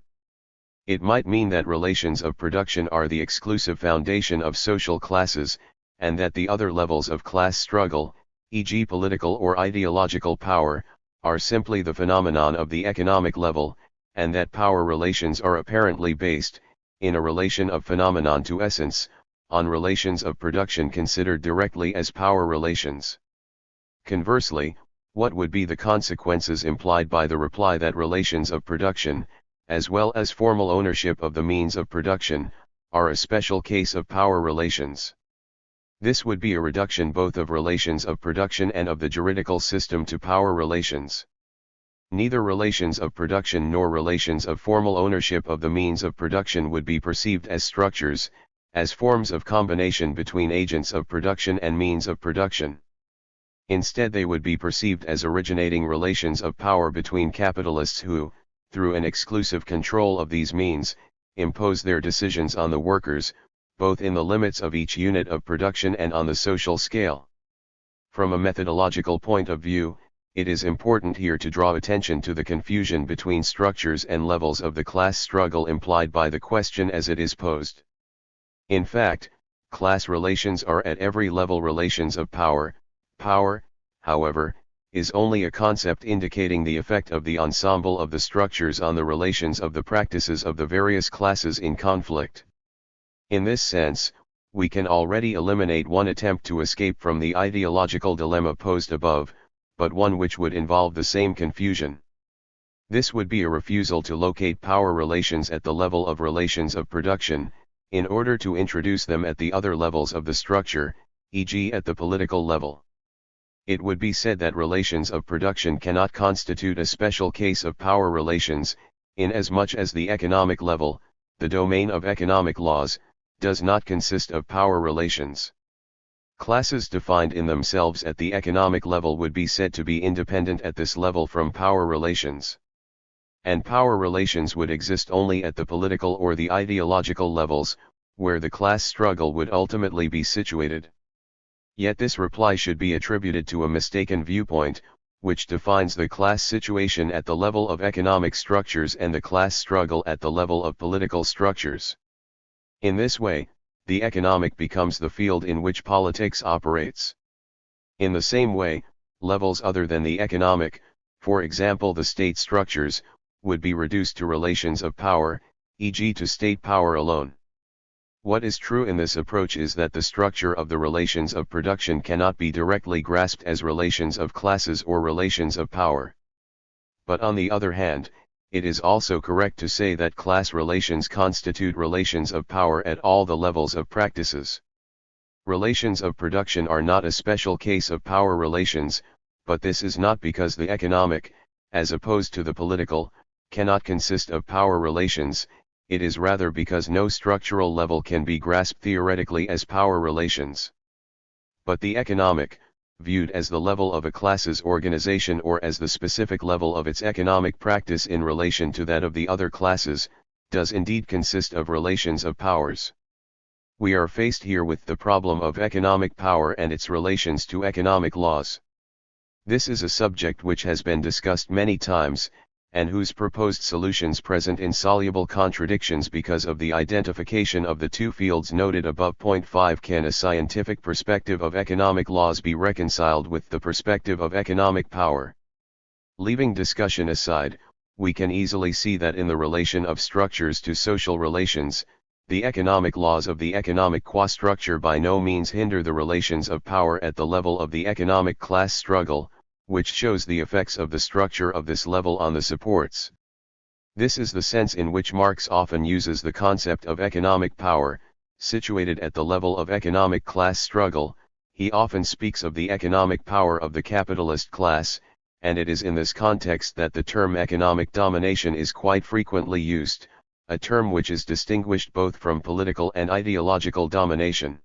Speaker 1: It might mean that relations of production are the exclusive foundation of social classes, and that the other levels of class struggle, e.g. political or ideological power, are simply the phenomenon of the economic level, and that power relations are apparently based, in a relation of phenomenon to essence, on relations of production considered directly as power relations. Conversely, what would be the consequences implied by the reply that relations of production, as well as formal ownership of the means of production, are a special case of power relations? This would be a reduction both of relations of production and of the juridical system to power relations. Neither relations of production nor relations of formal ownership of the means of production would be perceived as structures, as forms of combination between agents of production and means of production. Instead, they would be perceived as originating relations of power between capitalists who, through an exclusive control of these means, impose their decisions on the workers, both in the limits of each unit of production and on the social scale. From a methodological point of view, it is important here to draw attention to the confusion between structures and levels of the class struggle implied by the question as it is posed. In fact, class relations are at every level relations of power. Power, however, is only a concept indicating the effect of the ensemble of the structures on the relations of the practices of the various classes in conflict. In this sense, we can already eliminate one attempt to escape from the ideological dilemma posed above, but one which would involve the same confusion. This would be a refusal to locate power relations at the level of relations of production, in order to introduce them at the other levels of the structure, e.g. at the political level. It would be said that relations of production cannot constitute a special case of power relations, inasmuch as the economic level, the domain of economic laws, does not consist of power relations. Classes defined in themselves at the economic level would be said to be independent at this level from power relations. And power relations would exist only at the political or the ideological levels, where the class struggle would ultimately be situated. Yet this reply should be attributed to a mistaken viewpoint, which defines the class situation at the level of economic structures and the class struggle at the level of political structures. In this way, the economic becomes the field in which politics operates. In the same way, levels other than the economic, for example the state structures, would be reduced to relations of power, e.g. to state power alone. What is true in this approach is that the structure of the relations of production cannot be directly grasped as relations of classes or relations of power. But on the other hand, it is also correct to say that class relations constitute relations of power at all the levels of practices. Relations of production are not a special case of power relations, but this is not because the economic, as opposed to the political, cannot consist of power relations. It is rather because no structural level can be grasped theoretically as power relations. But the economic, viewed as the level of a class's organization or as the specific level of its economic practice in relation to that of the other classes, does indeed consist of relations of powers. We are faced here with the problem of economic power and its relations to economic laws. This is a subject which has been discussed many times, and whose proposed solutions present insoluble contradictions because of the identification of the two fields noted above. 5 Can a scientific perspective of economic laws be reconciled with the perspective of economic power? Leaving discussion aside, we can easily see that in the relation of structures to social relations, the economic laws of the economic qua structure by no means hinder the relations of power at the level of the economic class struggle, which shows the effects of the structure of this level on the supports. This is the sense in which Marx often uses the concept of economic power, situated at the level of economic class struggle. He often speaks of the economic power of the capitalist class, and it is in this context that the term economic domination is quite frequently used, a term which is distinguished both from political and ideological domination.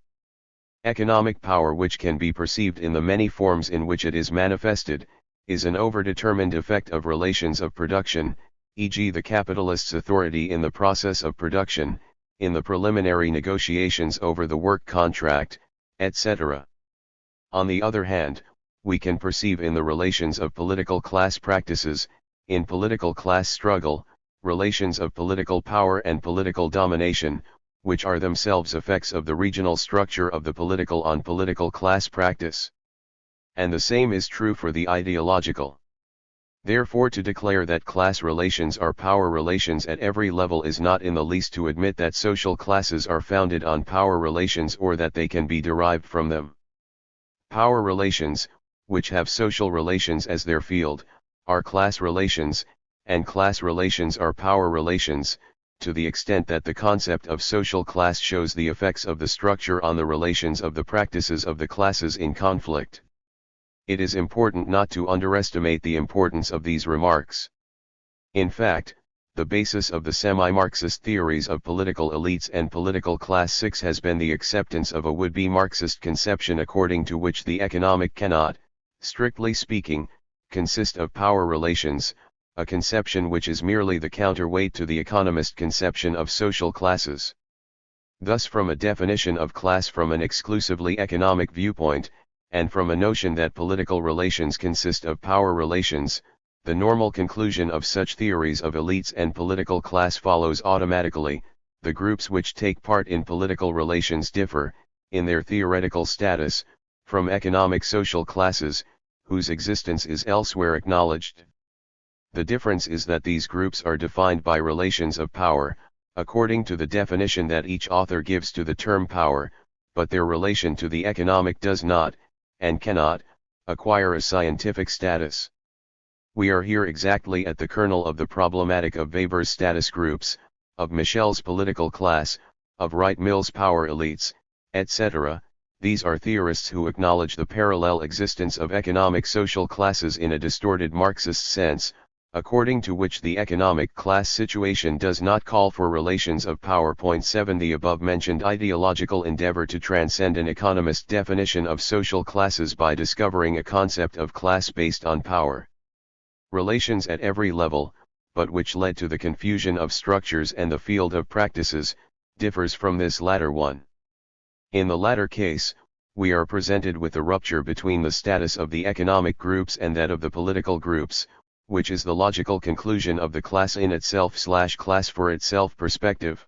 Speaker 1: Economic power, which can be perceived in the many forms in which it is manifested, is an overdetermined effect of relations of production, e.g. the capitalist's authority in the process of production, in the preliminary negotiations over the work contract, etc. On the other hand, we can perceive in the relations of political class practices, in political class struggle, relations of political power and political domination, which are themselves effects of the regional structure of the political on political class practice. And the same is true for the ideological. Therefore, to declare that class relations are power relations at every level is not in the least to admit that social classes are founded on power relations or that they can be derived from them. Power relations, which have social relations as their field, are class relations, and class relations are power relations, to the extent that the concept of social class shows the effects of the structure on the relations of the practices of the classes in conflict. It is important not to underestimate the importance of these remarks. In fact, the basis of the semi-Marxist theories of political elites and political class 6 has been the acceptance of a would-be Marxist conception according to which the economic cannot, strictly speaking, consist of power relations, a conception which is merely the counterweight to the economist conception of social classes. Thus, from a definition of class from an exclusively economic viewpoint, and from a notion that political relations consist of power relations, the normal conclusion of such theories of elites and political class follows automatically: the groups which take part in political relations differ, in their theoretical status, from economic social classes, whose existence is elsewhere acknowledged. The difference is that these groups are defined by relations of power, according to the definition that each author gives to the term power, but their relation to the economic does not, and cannot, acquire a scientific status. We are here exactly at the kernel of the problematic of Weber's status groups, of Michel's political class, of Wright Mill's power elites, etc. These are theorists who acknowledge the parallel existence of economic social classes in a distorted Marxist sense, according to which the economic class situation does not call for relations of power. 7 The above-mentioned ideological endeavor to transcend an economist definition of social classes by discovering a concept of class based on power relations at every level, but which led to the confusion of structures and the field of practices, differs from this latter one. In the latter case, we are presented with a rupture between the status of the economic groups and that of the political groups, which is the logical conclusion of the class in itself/class for itself perspective.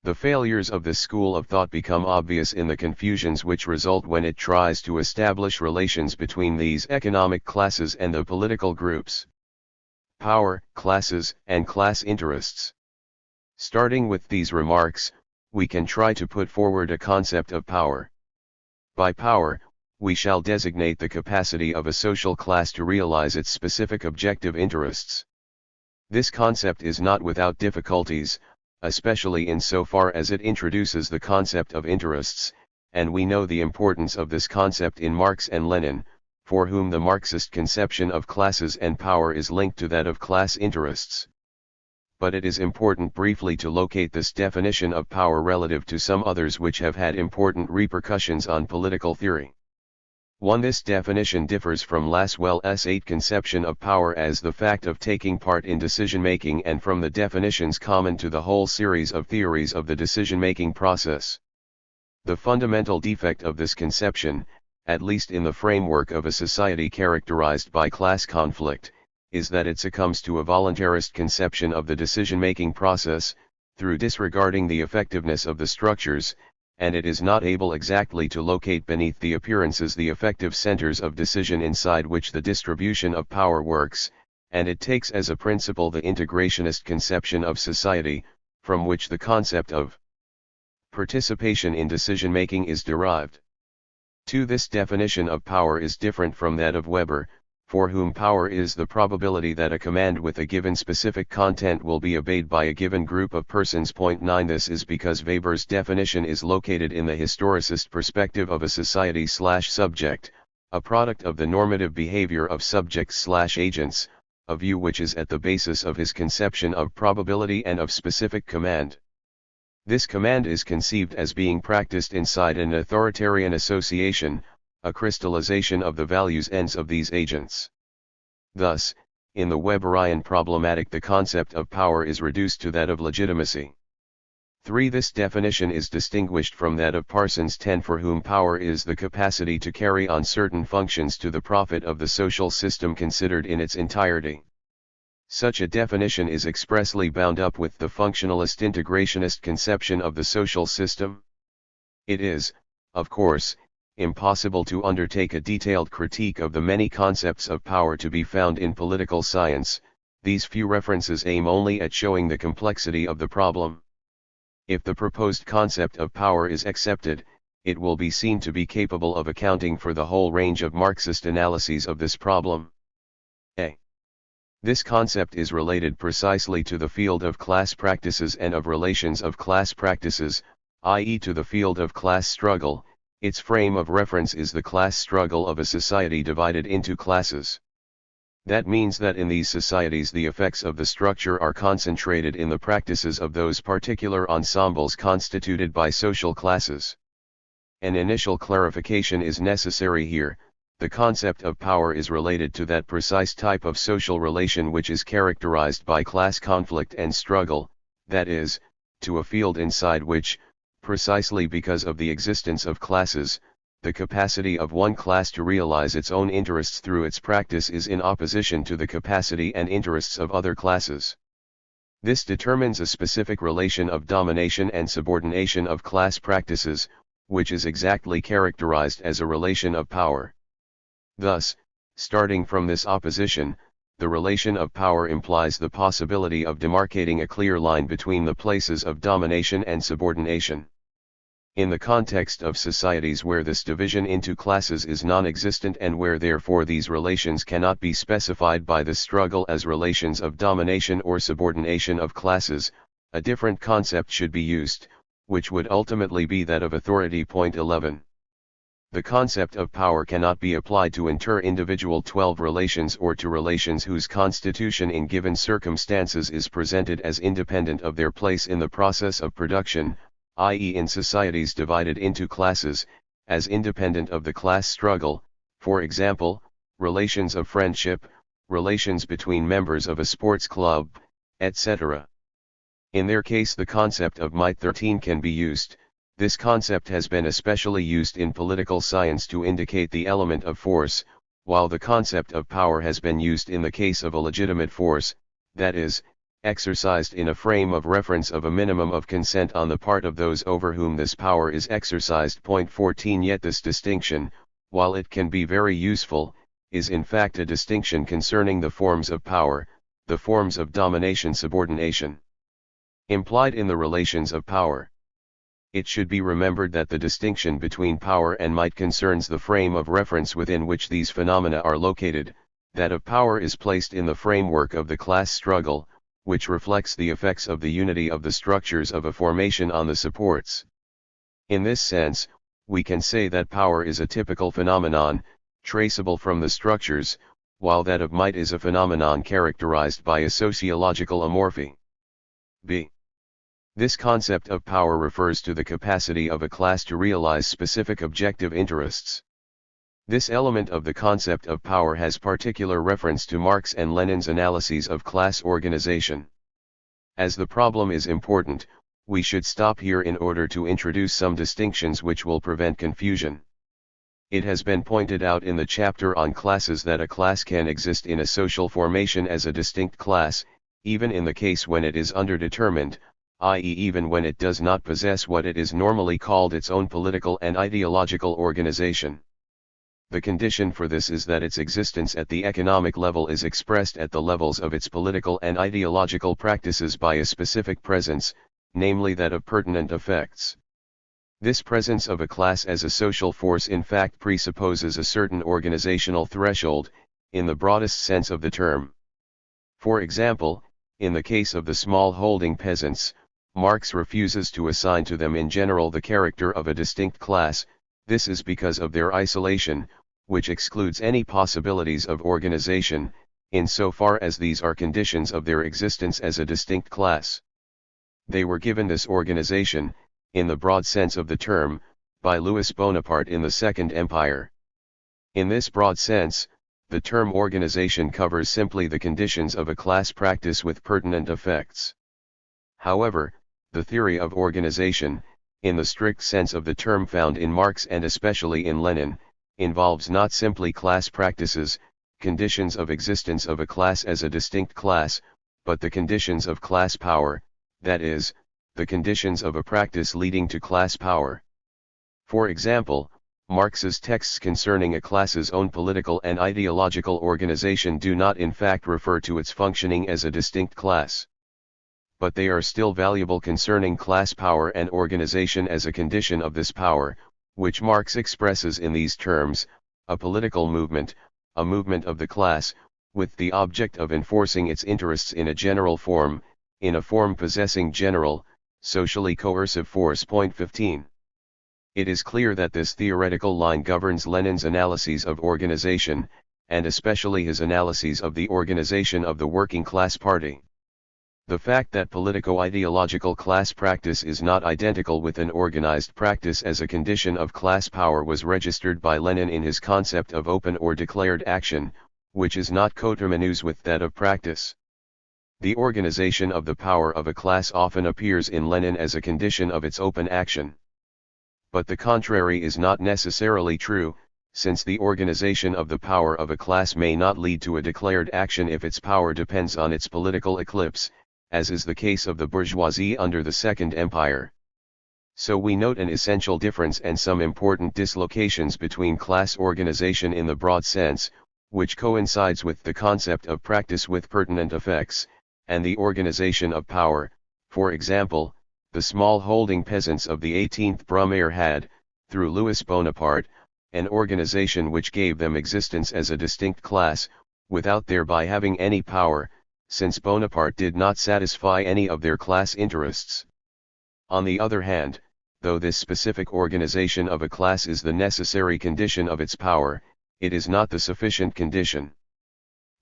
Speaker 1: The failures of this school of thought become obvious in the confusions which result when it tries to establish relations between these economic classes and the political groups. Power, classes, and class interests. Starting with these remarks, we can try to put forward a concept of power. By power, we shall designate the capacity of a social class to realize its specific objective interests. This concept is not without difficulties, especially in so far as it introduces the concept of interests, and we know the importance of this concept in Marx and Lenin, for whom the Marxist conception of classes and power is linked to that of class interests. But it is important briefly to locate this definition of power relative to some others which have had important repercussions on political theory. 1. This definition differs from Laswell's 8 conception of power as the fact of taking part in decision-making and from the definitions common to the whole series of theories of the decision-making process. The fundamental defect of this conception, at least in the framework of a society characterized by class conflict, is that it succumbs to a voluntarist conception of the decision-making process, through disregarding the effectiveness of the structures, and it is not able exactly to locate beneath the appearances the effective centers of decision inside which the distribution of power works, and it takes as a principle the integrationist conception of society, from which the concept of participation in decision-making is derived. 2. This definition of power is different from that of Weber, for whom power is the probability that a command with a given specific content will be obeyed by a given group of persons. 9. This is because Weber's definition is located in the historicist perspective of a society/subject, a product of the normative behavior of subjects/agents, a view which is at the basis of his conception of probability and of specific command. This command is conceived as being practiced inside an authoritarian association, a crystallization of the values ends of these agents. Thus, in the Weberian problematic the concept of power is reduced to that of legitimacy. 3. This definition is distinguished from that of Parsons 10, for whom power is the capacity to carry on certain functions to the profit of the social system considered in its entirety. Such a definition is expressly bound up with the functionalist integrationist conception of the social system. It is, of course, impossible to undertake a detailed critique of the many concepts of power to be found in political science. These few references aim only at showing the complexity of the problem. If the proposed concept of power is accepted, it will be seen to be capable of accounting for the whole range of Marxist analyses of this problem. A. This concept is related precisely to the field of class practices and of relations of class practices, i.e. to the field of class struggle. Its frame of reference is the class struggle of a society divided into classes. That means that in these societies the effects of the structure are concentrated in the practices of those particular ensembles constituted by social classes. An initial clarification is necessary here. The concept of power is related to that precise type of social relation which is characterized by class conflict and struggle, that is, to a field inside which, precisely because of the existence of classes, the capacity of one class to realize its own interests through its practice is in opposition to the capacity and interests of other classes. This determines a specific relation of domination and subordination of class practices, which is exactly characterized as a relation of power. Thus, starting from this opposition, the relation of power implies the possibility of demarcating a clear line between the places of domination and subordination. In the context of societies where this division into classes is non-existent and where therefore these relations cannot be specified by the struggle as relations of domination or subordination of classes, a different concept should be used, which would ultimately be that of authority. 11. The concept of power cannot be applied to inter-individual 12 relations or to relations whose constitution in given circumstances is presented as independent of their place in the process of production, i.e. in societies divided into classes, as independent of the class struggle, for example, relations of friendship, relations between members of a sports club, etc. In their case the concept of might 13 can be used. This concept has been especially used in political science to indicate the element of force, while the concept of power has been used in the case of a legitimate force, that is, exercised in a frame of reference of a minimum of consent on the part of those over whom this power is exercised. 14 Yet this distinction, while it can be very useful, is in fact a distinction concerning the forms of power, the forms of domination-subordination implied in the relations of power. It should be remembered that the distinction between power and might concerns the frame of reference within which these phenomena are located. That of power is placed in the framework of the class struggle, which reflects the effects of the unity of the structures of a formation on the supports. In this sense, we can say that power is a typical phenomenon, traceable from the structures, while that of might is a phenomenon characterized by a sociological amorphy. b. This concept of power refers to the capacity of a class to realize specific objective interests. This element of the concept of power has particular reference to Marx and Lenin's analyses of class organization. As the problem is important, we should stop here in order to introduce some distinctions which will prevent confusion. It has been pointed out in the chapter on classes that a class can exist in a social formation as a distinct class, even in the case when it is underdetermined, i.e. even when it does not possess what it is normally called its own political and ideological organization. The condition for this is that its existence at the economic level is expressed at the levels of its political and ideological practices by a specific presence, namely that of pertinent effects. This presence of a class as a social force in fact presupposes a certain organizational threshold, in the broadest sense of the term. For example, in the case of the small-holding peasants, Marx refuses to assign to them in general the character of a distinct class. This is because of their isolation, which excludes any possibilities of organization, insofar as these are conditions of their existence as a distinct class. They were given this organization, in the broad sense of the term, by Louis Bonaparte in the Second Empire. In this broad sense, the term organization covers simply the conditions of a class practice with pertinent effects. However, the theory of organization, in the strict sense of the term found in Marx and especially in Lenin, involves not simply class practices, conditions of existence of a class as a distinct class, but the conditions of class power, that is, the conditions of a practice leading to class power. For example, Marx's texts concerning a class's own political and ideological organization do not in fact refer to its functioning as a distinct class. But they are still valuable concerning class power and organization as a condition of this power, which Marx expresses in these terms: a political movement, a movement of the class, with the object of enforcing its interests in a general form, in a form possessing general, socially coercive force. 15. It is clear that this theoretical line governs Lenin's analyses of organization, and especially his analyses of the organization of the working class party. The fact that politico-ideological class practice is not identical with an organized practice as a condition of class power was registered by Lenin in his concept of open or declared action, which is not coterminous with that of practice. The organization of the power of a class often appears in Lenin as a condition of its open action. But the contrary is not necessarily true, since the organization of the power of a class may not lead to a declared action if its power depends on its political eclipse, as is the case of the bourgeoisie under the Second Empire. So we note an essential difference and some important dislocations between class organization in the broad sense, which coincides with the concept of practice with pertinent effects, and the organization of power. For example, the small-holding peasants of the 18th Brumaire had, through Louis Bonaparte, an organization which gave them existence as a distinct class, without thereby having any power, since Bonaparte did not satisfy any of their class interests. On the other hand, though this specific organization of a class is the necessary condition of its power, it is not the sufficient condition.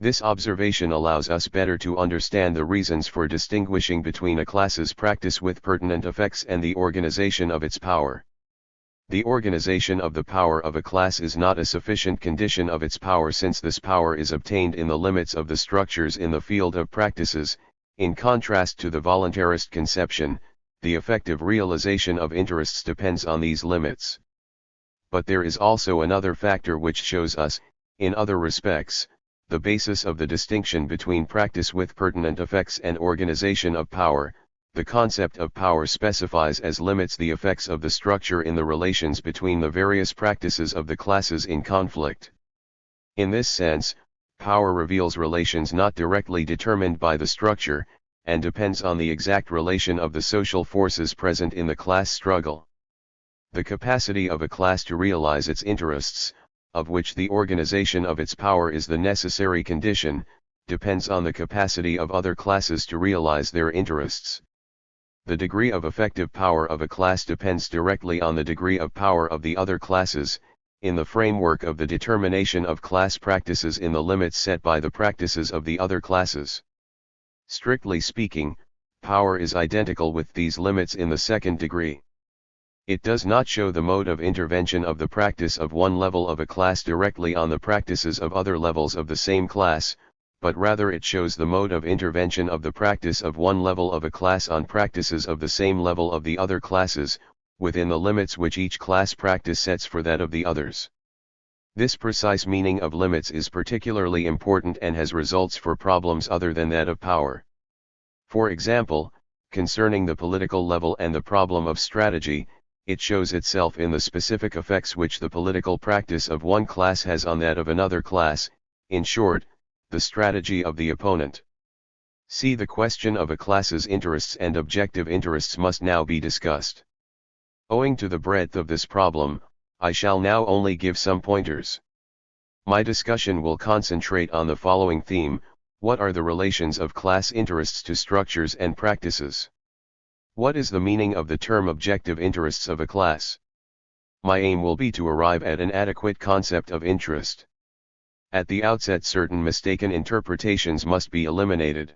Speaker 1: This observation allows us better to understand the reasons for distinguishing between a class's practice with pertinent effects and the organization of its power. The organization of the power of a class is not a sufficient condition of its power, since this power is obtained in the limits of the structures in the field of practices. In contrast to the voluntarist conception, the effective realization of interests depends on these limits. But there is also another factor which shows us, in other respects, the basis of the distinction between practice with pertinent effects and organization of power. The concept of power specifies as limits the effects of the structure in the relations between the various practices of the classes in conflict. In this sense, power reveals relations not directly determined by the structure, and depends on the exact relation of the social forces present in the class struggle. The capacity of a class to realize its interests, of which the organization of its power is the necessary condition, depends on the capacity of other classes to realize their interests. The degree of effective power of a class depends directly on the degree of power of the other classes, in the framework of the determination of class practices in the limits set by the practices of the other classes. Strictly speaking, power is identical with these limits in the second degree. It does not show the mode of intervention of the practice of one level of a class directly on the practices of other levels of the same class, but rather it shows the mode of intervention of the practice of one level of a class on practices of the same level of the other classes, within the limits which each class practice sets for that of the others. This precise meaning of limits is particularly important and has results for problems other than that of power. For example, concerning the political level and the problem of strategy, it shows itself in the specific effects which the political practice of one class has on that of another class, in short, the strategy of the opponent. See, the question of a class's interests and objective interests must now be discussed. Owing to the breadth of this problem, I shall now only give some pointers. My discussion will concentrate on the following theme: what are the relations of class interests to structures and practices? What is the meaning of the term objective interests of a class? My aim will be to arrive at an adequate concept of interest. At the outset, certain mistaken interpretations must be eliminated.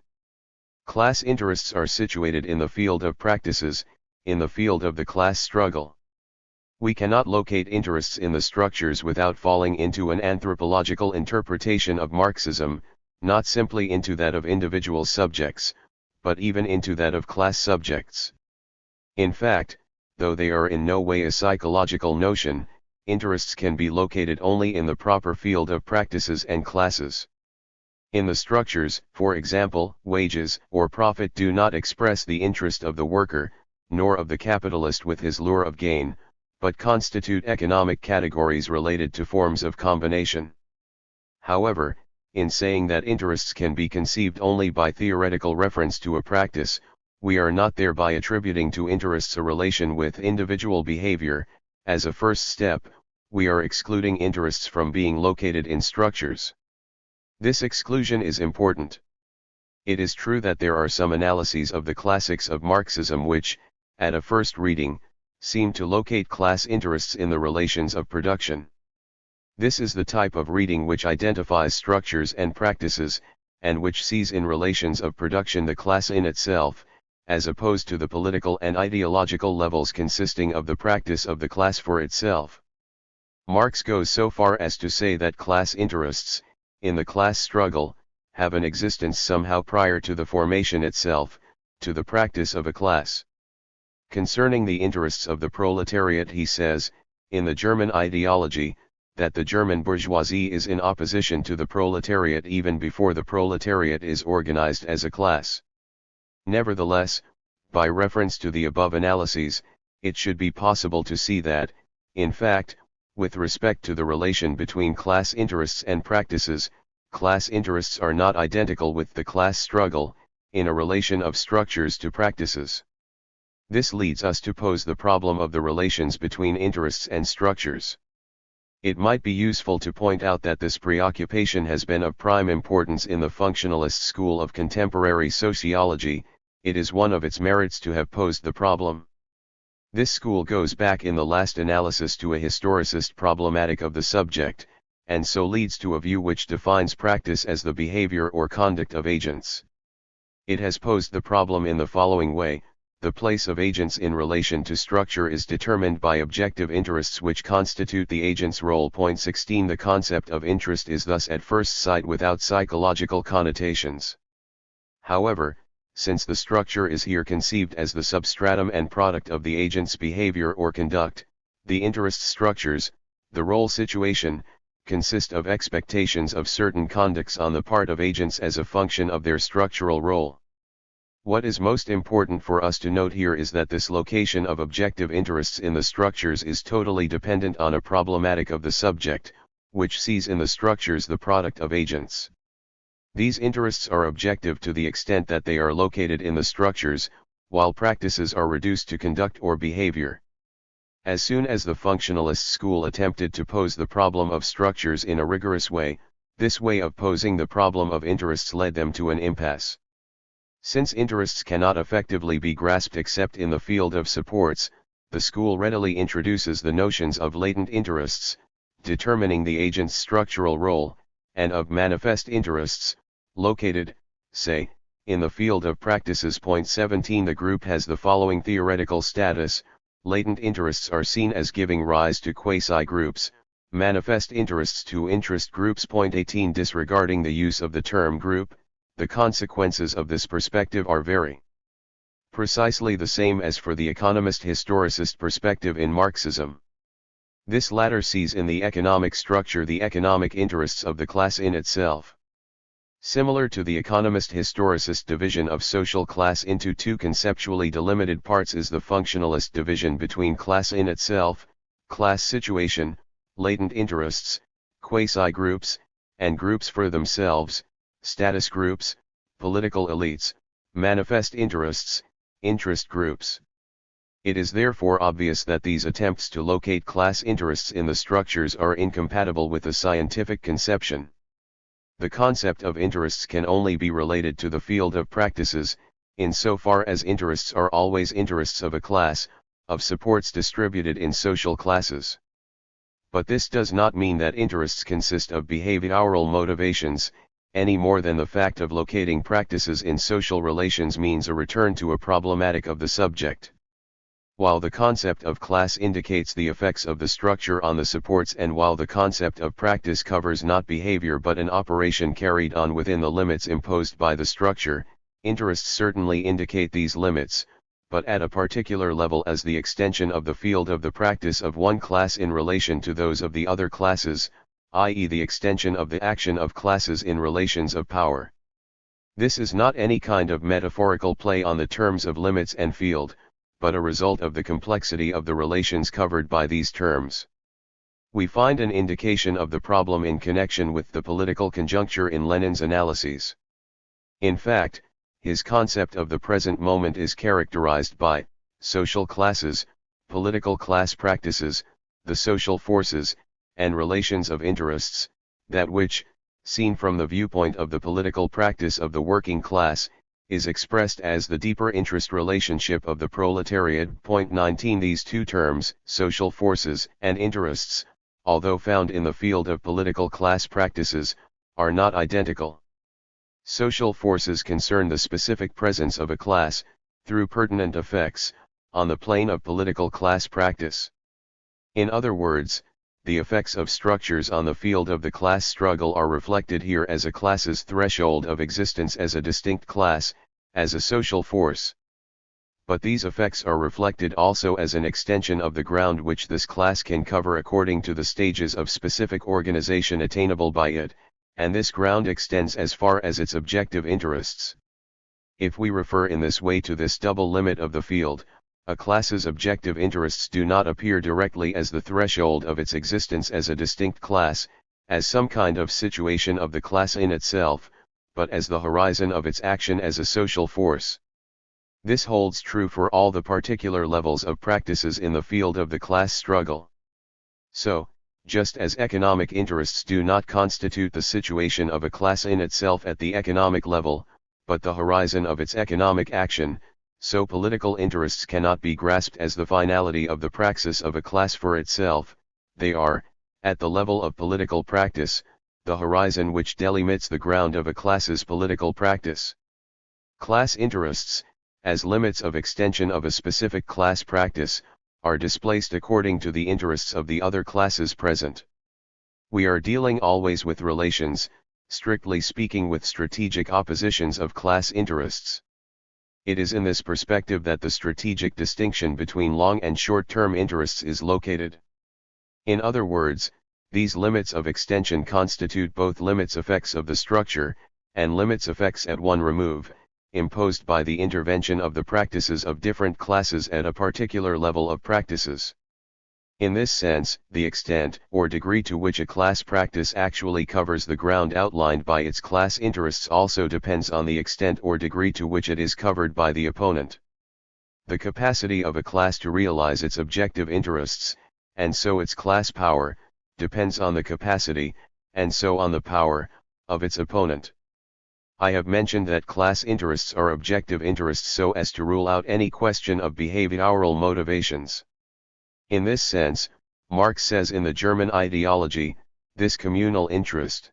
Speaker 1: Class interests are situated in the field of practices, in the field of the class struggle. We cannot locate interests in the structures without falling into an anthropological interpretation of Marxism, not simply into that of individual subjects, but even into that of class subjects. In fact, though they are in no way a psychological notion, interests can be located only in the proper field of practices and classes. In the structures, for example, wages or profit do not express the interest of the worker, nor of the capitalist with his lure of gain, but constitute economic categories related to forms of combination. However, in saying that interests can be conceived only by theoretical reference to a practice, we are not thereby attributing to interests a relation with individual behavior. As a first step, we are excluding interests from being located in structures. This exclusion is important. It is true that there are some analyses of the classics of Marxism which, at a first reading, seem to locate class interests in the relations of production. This is the type of reading which identifies structures and practices, and which sees in relations of production the class in itself, as opposed to the political and ideological levels consisting of the practice of the class for itself. Marx goes so far as to say that class interests, in the class struggle, have an existence somehow prior to the formation itself, to the practice of a class. Concerning the interests of the proletariat, he says, in the German ideology, that the German bourgeoisie is in opposition to the proletariat even before the proletariat is organized as a class. Nevertheless, by reference to the above analyses, it should be possible to see that, in fact, with respect to the relation between class interests and practices, class interests are not identical with the class struggle, in a relation of structures to practices. This leads us to pose the problem of the relations between interests and structures. It might be useful to point out that this preoccupation has been of prime importance in the functionalist school of contemporary sociology. It is one of its merits to have posed the problem. This school goes back in the last analysis to a historicist problematic of the subject, and so leads to a view which defines practice as the behavior or conduct of agents. It has posed the problem in the following way: the place of agents in relation to structure is determined by objective interests which constitute the agent's role. 16 The concept of interest is thus at first sight without psychological connotations. However, since the structure is here conceived as the substratum and product of the agent's behavior or conduct, the interest structures, the role situation, consist of expectations of certain conducts on the part of agents as a function of their structural role. What is most important for us to note here is that this location of objective interests in the structures is totally dependent on a problematic of the subject, which sees in the structures the product of agents. These interests are objective to the extent that they are located in the structures, while practices are reduced to conduct or behavior. As soon as the functionalist school attempted to pose the problem of structures in a rigorous way, this way of posing the problem of interests led them to an impasse. Since interests cannot effectively be grasped except in the field of supports, the school readily introduces the notions of latent interests, determining the agent's structural role, and of manifest interests, located, say, in the field of practices. Point 17. The group has the following theoretical status: latent interests are seen as giving rise to quasi-groups, manifest interests to interest groups. Point 18. Disregarding the use of the term group, the consequences of this perspective are very precisely the same as for the economist-historicist perspective in Marxism. This latter sees in the economic structure the economic interests of the class in itself. Similar to the economist-historicist division of social class into two conceptually delimited parts is the functionalist division between class in itself, class situation, latent interests, quasi-groups, and groups for themselves, status groups, political elites, manifest interests, interest groups. It is therefore obvious that these attempts to locate class interests in the structures are incompatible with the scientific conception. The concept of interests can only be related to the field of practices, insofar as interests are always interests of a class, of supports distributed in social classes. But this does not mean that interests consist of behavioral motivations, any more than the fact of locating practices in social relations means a return to a problematic of the subject. While the concept of class indicates the effects of the structure on the supports, and while the concept of practice covers not behavior but an operation carried on within the limits imposed by the structure, interests certainly indicate these limits, but at a particular level as the extension of the field of the practice of one class in relation to those of the other classes, i.e. the extension of the action of classes in relations of power. This is not any kind of metaphorical play on the terms of limits and field, but a result of the complexity of the relations covered by these terms. We find an indication of the problem in connection with the political conjuncture in Lenin's analyses. In fact, his concept of the present moment is characterized by social classes, political class practices, the social forces, and relations of interests, that which, seen from the viewpoint of the political practice of the working class, is expressed as the deeper interest relationship of the proletariat. Point 19. These two terms, social forces and interests, although found in the field of political class practices, are not identical. Social forces concern the specific presence of a class, through pertinent effects, on the plane of political class practice. In other words, the effects of structures on the field of the class struggle are reflected here as a class's threshold of existence as a distinct class, as a social force. But these effects are reflected also as an extension of the ground which this class can cover according to the stages of specific organization attainable by it, and this ground extends as far as its objective interests. If we refer in this way to this double limit of the field, a class's objective interests do not appear directly as the threshold of its existence as a distinct class, as some kind of situation of the class in itself, but as the horizon of its action as a social force. This holds true for all the particular levels of practices in the field of the class struggle. So, just as economic interests do not constitute the situation of a class in itself at the economic level, but the horizon of its economic action, so political interests cannot be grasped as the finality of the praxis of a class for itself. They are, at the level of political practice, the horizon which delimits the ground of a class's political practice. Class interests, as limits of extension of a specific class practice, are displaced according to the interests of the other classes present. We are dealing always with relations, strictly speaking with strategic oppositions of class interests. It is in this perspective that the strategic distinction between long and short-term interests is located. In other words, These limits of extension constitute both limits effects of the structure, and limits effects at one remove, imposed by the intervention of the practices of different classes at a particular level of practices. In this sense, the extent or degree to which a class practice actually covers the ground outlined by its class interests also depends on the extent or degree to which it is covered by the opponent. The capacity of a class to realize its objective interests, and so its class power, depends on the capacity, and so on the power, of its opponent. I have mentioned that class interests are objective interests so as to rule out any question of behavioral motivations. In this sense, Marx says in the German ideology, this communal interest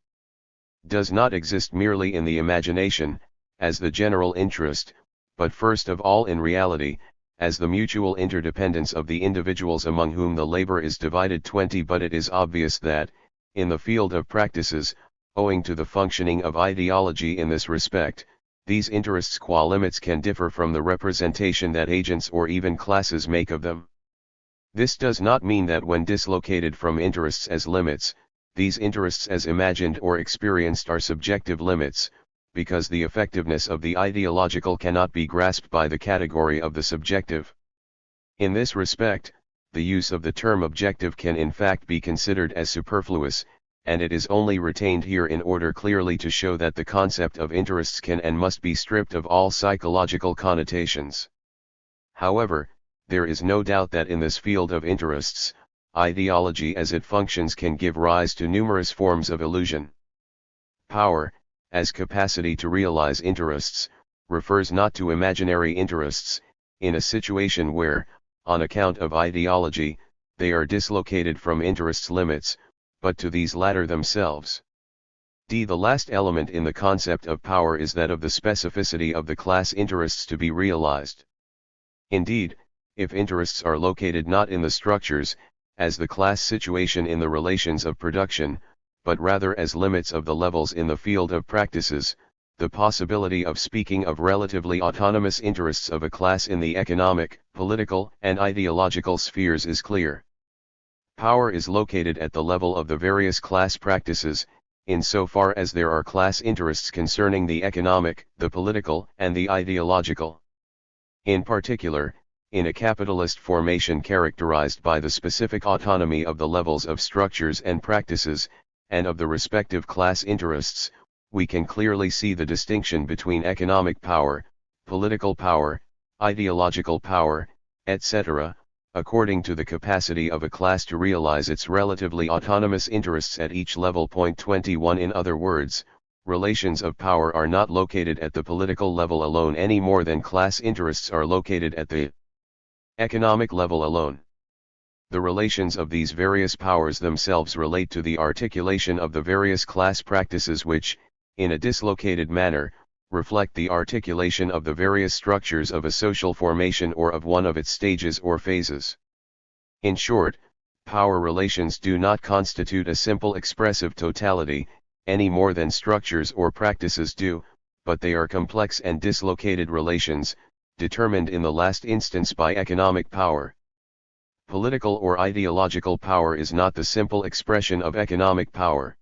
Speaker 1: does not exist merely in the imagination, as the general interest, but first of all in reality, as the mutual interdependence of the individuals among whom the labor is divided 20. But it is obvious that, in the field of practices, owing to the functioning of ideology in this respect, these interests qua limits can differ from the representation that agents or even classes make of them. This does not mean that when dislocated from interests as limits, these interests as imagined or experienced are subjective limits, because the effectiveness of the ideological cannot be grasped by the category of the subjective. In this respect, the use of the term objective can in fact be considered as superfluous, and it is only retained here in order clearly to show that the concept of interests can and must be stripped of all psychological connotations. However, there is no doubt that in this field of interests, ideology as it functions can give rise to numerous forms of illusion. Power, as capacity to realize interests, refers not to imaginary interests, in a situation where, on account of ideology, they are dislocated from interests limits, but to these latter themselves. The last element in the concept of power is that of the specificity of the class interests to be realized. Indeed, if interests are located not in the structures, as the class situation in the relations of production, but rather as limits of the levels in the field of practices, the possibility of speaking of relatively autonomous interests of a class in the economic, political, and ideological spheres is clear. Power is located at the level of the various class practices, insofar as there are class interests concerning the economic, the political, and the ideological. In particular, in a capitalist formation characterized by the specific autonomy of the levels of structures and practices, and of the respective class interests, we can clearly see the distinction between economic power, political power, ideological power, etc., according to the capacity of a class to realize its relatively autonomous interests at each level. 21 In other words, relations of power are not located at the political level alone any more than class interests are located at the economic level alone. The relations of these various powers themselves relate to the articulation of the various class practices which, in a dislocated manner, reflect the articulation of the various structures of a social formation or of one of its stages or phases. In short, power relations do not constitute a simple expressive totality, any more than structures or practices do, but they are complex and dislocated relations, determined in the last instance by economic power. Political or ideological power is not the simple expression of economic power.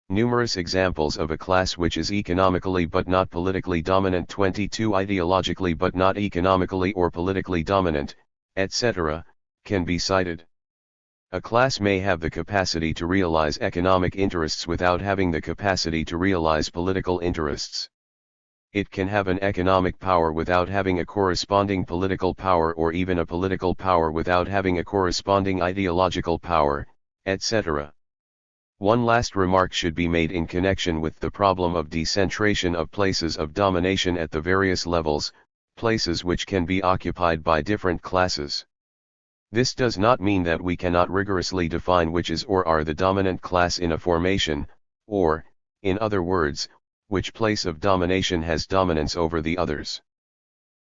Speaker 1: Numerous examples of a class which is economically but not politically dominant, 22 ideologically but not economically or politically dominant, etc., can be cited. A class may have the capacity to realize economic interests without having the capacity to realize political interests. It can have an economic power without having a corresponding political power, or even a political power without having a corresponding ideological power, etc. One last remark should be made in connection with the problem of decentration of places of domination at the various levels, places which can be occupied by different classes. This does not mean that we cannot rigorously define which is or are the dominant class in a formation, or, in other words, which place of domination has dominance over the others.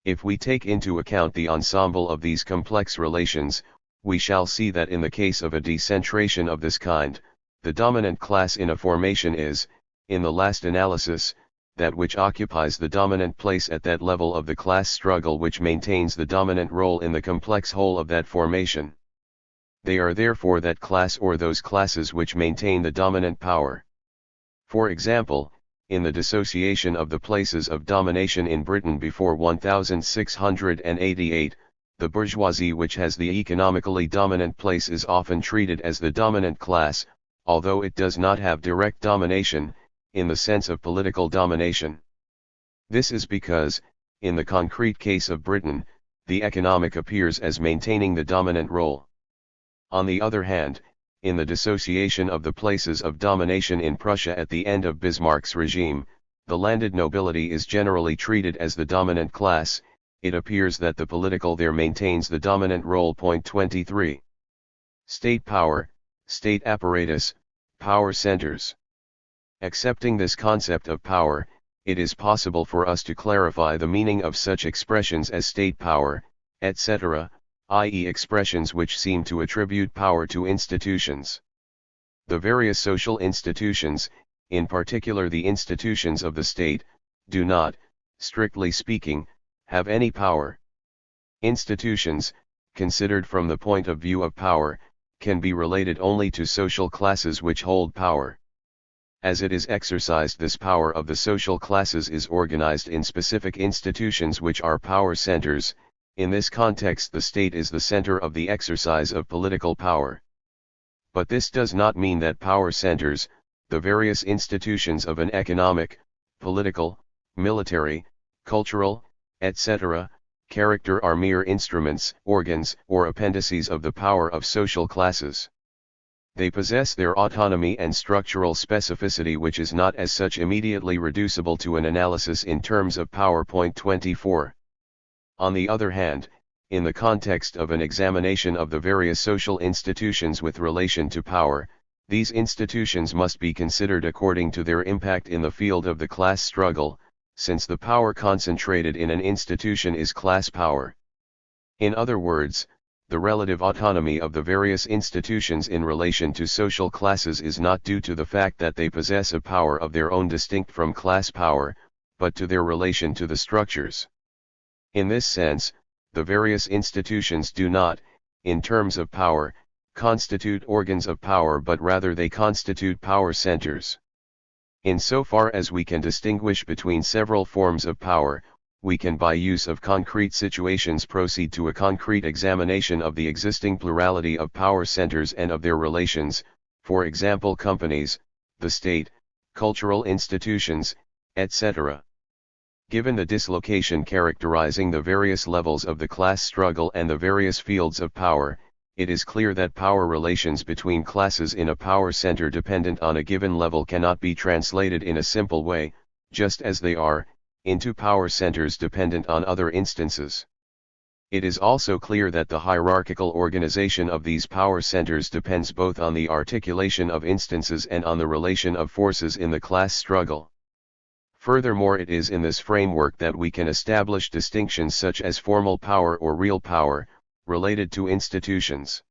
Speaker 1: If we take into account the ensemble of these complex relations, we shall see that in the case of a decentration of this kind, the dominant class in a formation is, in the last analysis, that which occupies the dominant place at that level of the class struggle which maintains the dominant role in the complex whole of that formation. They are therefore that class or those classes which maintain the dominant power. For example, in the dissociation of the places of domination in Britain before 1688, the bourgeoisie which has the economically dominant place is often treated as the dominant class, although it does not have direct domination, in the sense of political domination. This is because, in the concrete case of Britain, the economic appears as maintaining the dominant role. On the other hand, in the dissociation of the places of domination in Prussia at the end of Bismarck's regime, the landed nobility is generally treated as the dominant class. It appears that the political there maintains the dominant role. 23. State power, state apparatus, power centers. Accepting this concept of power, it is possible for us to clarify the meaning of such expressions as state power, etc., i.e. expressions which seem to attribute power to institutions. The various social institutions, in particular the institutions of the state, do not, strictly speaking, have any power. Institutions, considered from the point of view of power, can be related only to social classes which hold power. As it is exercised, this power of the social classes is organized in specific institutions which are power centers. In this context, the state is the center of the exercise of political power. But this does not mean that power centers, the various institutions of an economic, political, military, cultural, etc., character are mere instruments, organs, or appendices of the power of social classes. They possess their autonomy and structural specificity, which is not as such immediately reducible to an analysis in terms of power. 24. On the other hand, in the context of an examination of the various social institutions with relation to power, these institutions must be considered according to their impact in the field of the class struggle, since the power concentrated in an institution is class power. In other words, the relative autonomy of the various institutions in relation to social classes is not due to the fact that they possess a power of their own distinct from class power, but to their relation to the structures. In this sense, the various institutions do not, in terms of power, constitute organs of power, but rather they constitute power centers. Insofar as we can distinguish between several forms of power, we can by use of concrete situations proceed to a concrete examination of the existing plurality of power centers and of their relations, for example companies, the state, cultural institutions, etc. Given the dislocation characterizing the various levels of the class struggle and the various fields of power, it is clear that power relations between classes in a power center dependent on a given level cannot be translated in a simple way, just as they are, into power centers dependent on other instances. It is also clear that the hierarchical organization of these power centers depends both on the articulation of instances and on the relation of forces in the class struggle. Furthermore, it is in this framework that we can establish distinctions such as formal power or real power, related to institutions.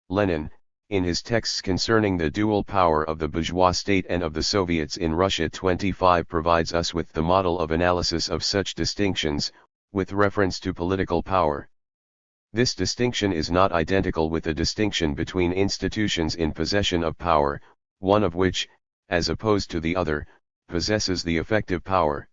Speaker 1: Lenin, in his texts concerning the dual power of the bourgeois state and of the Soviets in Russia 25, provides us with the model of analysis of such distinctions, with reference to political power. This distinction is not identical with the distinction between institutions in possession of power, one of which, as opposed to the other, possesses the effective power.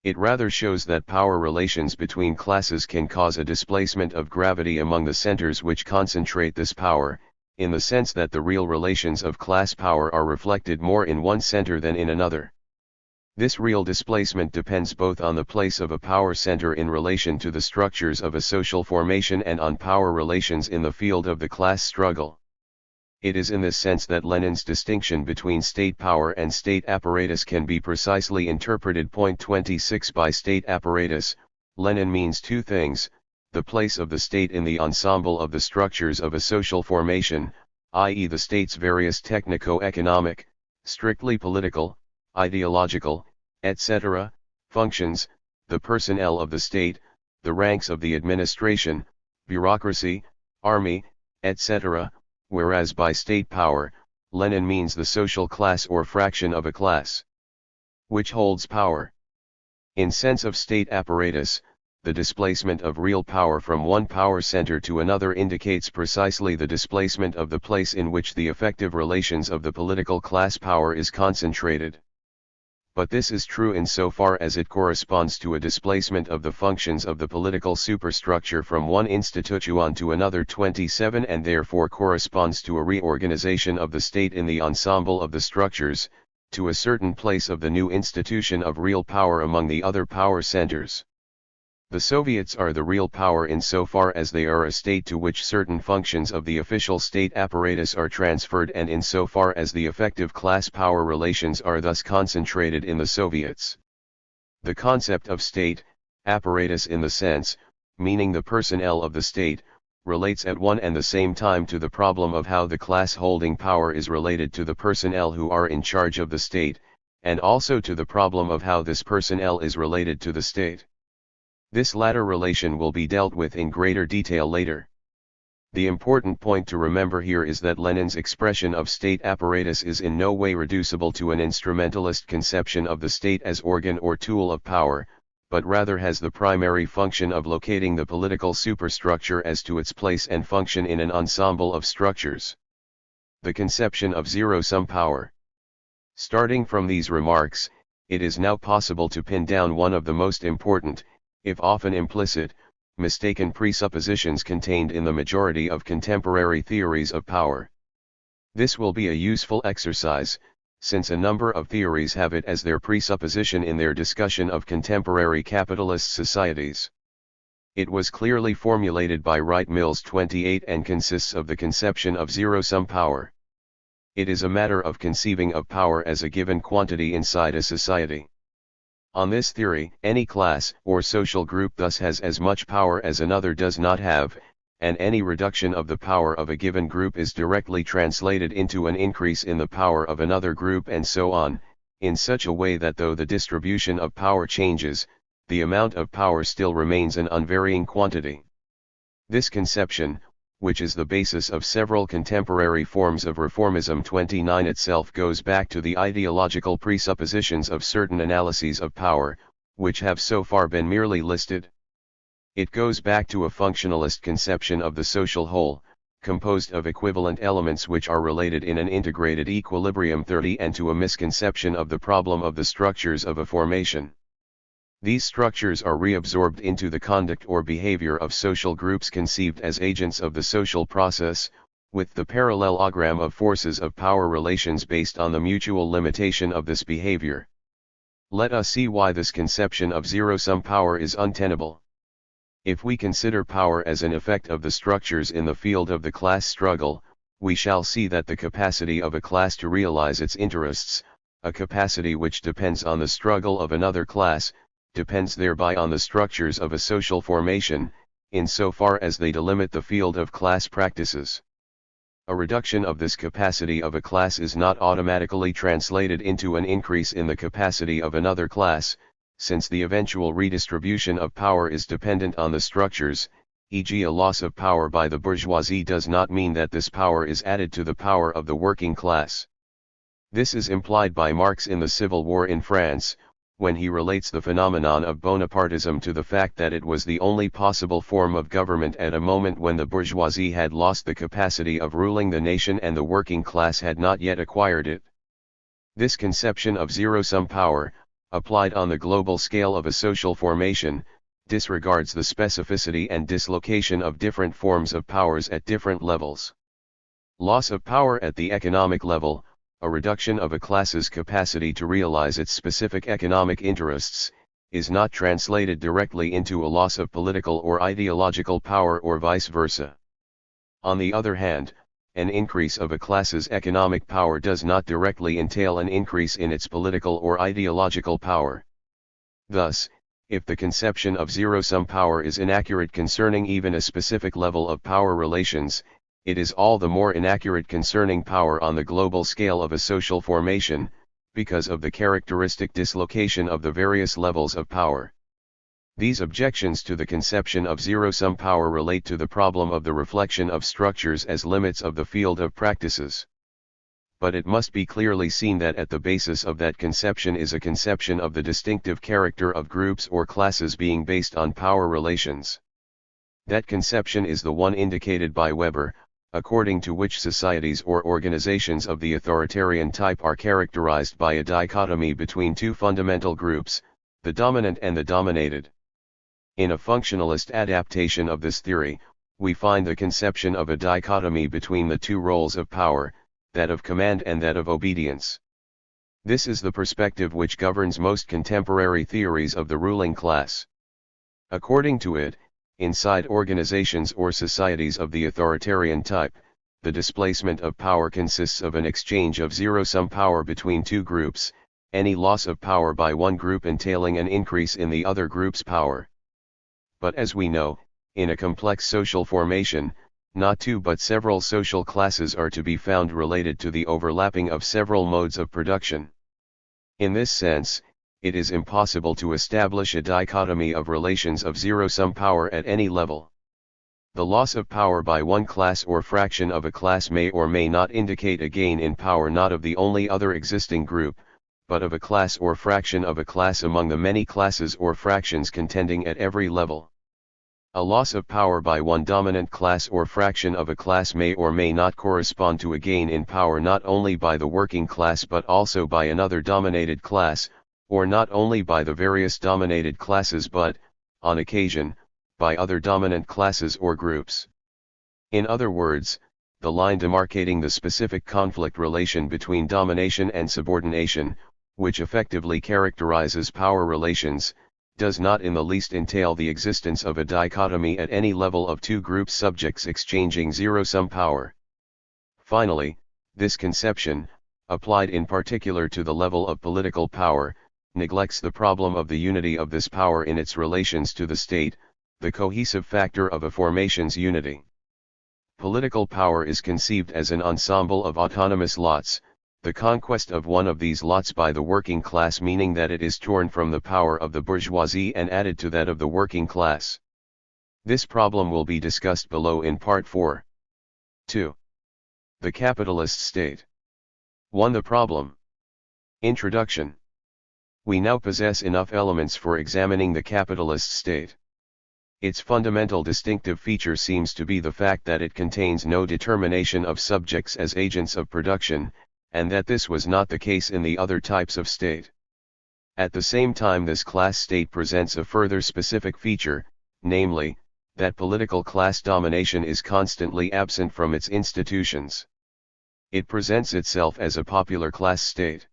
Speaker 1: It rather shows that power relations between classes can cause a displacement of gravity among the centers which concentrate this power, in the sense that the real relations of class power are reflected more in one center than in another. This real displacement depends both on the place of a power center in relation to the structures of a social formation and on power relations in the field of the class struggle. It is in this sense that Lenin's distinction between state power and state apparatus can be precisely interpreted. 26 By state apparatus, Lenin means two things: the place of the state in the ensemble of the structures of a social formation, i.e. the state's various technico-economic, strictly political, ideological, etc., functions, the personnel of the state, the ranks of the administration, bureaucracy, army, etc., whereas by state power, Lenin means the social class or fraction of a class which holds power. In sense of state apparatus, the displacement of real power from one power center to another indicates precisely the displacement of the place in which the effective relations of the political class power is concentrated. But this is true insofar as it corresponds to a displacement of the functions of the political superstructure from one institution to another 27 and therefore corresponds to a reorganization of the state in the ensemble of the structures, to a certain place of the new institution of real power among the other power centers. The Soviets are the real power insofar as they are a state to which certain functions of the official state apparatus are transferred and insofar as the effective class power relations are thus concentrated in the Soviets. The concept of state, apparatus in the sense, meaning the personnel of the state, relates at one and the same time to the problem of how the class holding power is related to the personnel who are in charge of the state, and also to the problem of how this personnel is related to the state. This latter relation will be dealt with in greater detail later. The important point to remember here is that Lenin's expression of state apparatus is in no way reducible to an instrumentalist conception of the state as organ or tool of power, but rather has the primary function of locating the political superstructure as to its place and function in an ensemble of structures. The conception of zero-sum power. Starting from these remarks, it is now possible to pin down one of the most important, if often implicit, mistaken presuppositions contained in the majority of contemporary theories of power. This will be a useful exercise, since a number of theories have it as their presupposition in their discussion of contemporary capitalist societies. It was clearly formulated by Wright Mills 28 and consists of the conception of zero-sum power. It is a matter of conceiving of power as a given quantity inside a society. On this theory, any class or social group thus has as much power as another does not have, and any reduction of the power of a given group is directly translated into an increase in the power of another group and so on, in such a way that though the distribution of power changes, the amount of power still remains an unvarying quantity. This conception, which is the basis of several contemporary forms of reformism 29 itself goes back to the ideological presuppositions of certain analyses of power, which have so far been merely listed. It goes back to a functionalist conception of the social whole, composed of equivalent elements which are related in an integrated equilibrium 30 and to a misconception of the problem of the structures of a formation. These structures are reabsorbed into the conduct or behavior of social groups conceived as agents of the social process, with the parallelogram of forces of power relations based on the mutual limitation of this behavior. Let us see why this conception of zero-sum power is untenable. If we consider power as an effect of the structures in the field of the class struggle, we shall see that the capacity of a class to realize its interests, a capacity which depends on the struggle of another class, depends thereby on the structures of a social formation, insofar as they delimit the field of class practices. A reduction of this capacity of a class is not automatically translated into an increase in the capacity of another class, since the eventual redistribution of power is dependent on the structures, e.g. a loss of power by the bourgeoisie does not mean that this power is added to the power of the working class. This is implied by Marx in the Civil War in France, when he relates the phenomenon of Bonapartism to the fact that it was the only possible form of government at a moment when the bourgeoisie had lost the capacity of ruling the nation and the working class had not yet acquired it. This conception of zero-sum power, applied on the global scale of a social formation, disregards the specificity and dislocation of different forms of powers at different levels. Loss of power at the economic level, a reduction of a class's capacity to realize its specific economic interests, is not translated directly into a loss of political or ideological power or vice versa. On the other hand, an increase of a class's economic power does not directly entail an increase in its political or ideological power. Thus, if the conception of zero-sum power is inaccurate concerning even a specific level of power relations, it is all the more inaccurate concerning power on the global scale of a social formation, because of the characteristic dislocation of the various levels of power. These objections to the conception of zero-sum power relate to the problem of the reflection of structures as limits of the field of practices. but it must be clearly seen that at the basis of that conception is a conception of the distinctive character of groups or classes being based on power relations. That conception is the one indicated by Weber, according to which societies or organizations of the authoritarian type are characterized by a dichotomy between two fundamental groups, the dominant and the dominated. In a functionalist adaptation of this theory, we find the conception of a dichotomy between the two roles of power, that of command and that of obedience. This is the perspective which governs most contemporary theories of the ruling class. According to it, inside organizations or societies of the authoritarian type, the displacement of power consists of an exchange of zero-sum power between two groups, any loss of power by one group entailing an increase in the other group's power. But as we know, in a complex social formation, not two but several social classes are to be found related to the overlapping of several modes of production. In this sense, it is impossible to establish a dichotomy of relations of zero-sum power at any level. The loss of power by one class or fraction of a class may or may not indicate a gain in power not of the only other existing group, but of a class or fraction of a class among the many classes or fractions contending at every level. A loss of power by one dominant class or fraction of a class may or may not correspond to a gain in power not only by the working class but also by another dominated class, or not only by the various dominated classes but, on occasion, by other dominant classes or groups. In other words, the line demarcating the specific conflict relation between domination and subordination, which effectively characterizes power relations, does not in the least entail the existence of a dichotomy at any level of two group subjects exchanging zero-sum power. Finally, this conception, applied in particular to the level of political power, neglects the problem of the unity of this power in its relations to the state, the cohesive factor of a formation's unity. Political power is conceived as an ensemble of autonomous lots, the conquest of one of these lots by the working class meaning that it is torn from the power of the bourgeoisie and added to that of the working class. This problem will be discussed below in Part 4. 2. The capitalist state. 1. The problem. Introduction. We now possess enough elements for examining the capitalist state. Its fundamental distinctive feature seems to be the fact that it contains no determination of subjects as agents of production, and that this was not the case in the other types of state. At the same time, this class state presents a further specific feature, namely, that political class domination is constantly absent from its institutions. It presents itself as a popular class state.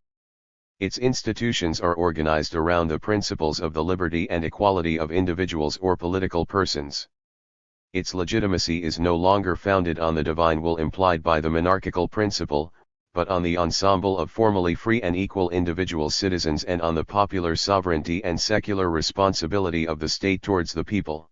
Speaker 1: Its institutions are organized around the principles of the liberty and equality of individuals or political persons. Its legitimacy is no longer founded on the divine will implied by the monarchical principle, but on the ensemble of formally free and equal individual citizens and on the popular sovereignty and secular responsibility of the state towards the people.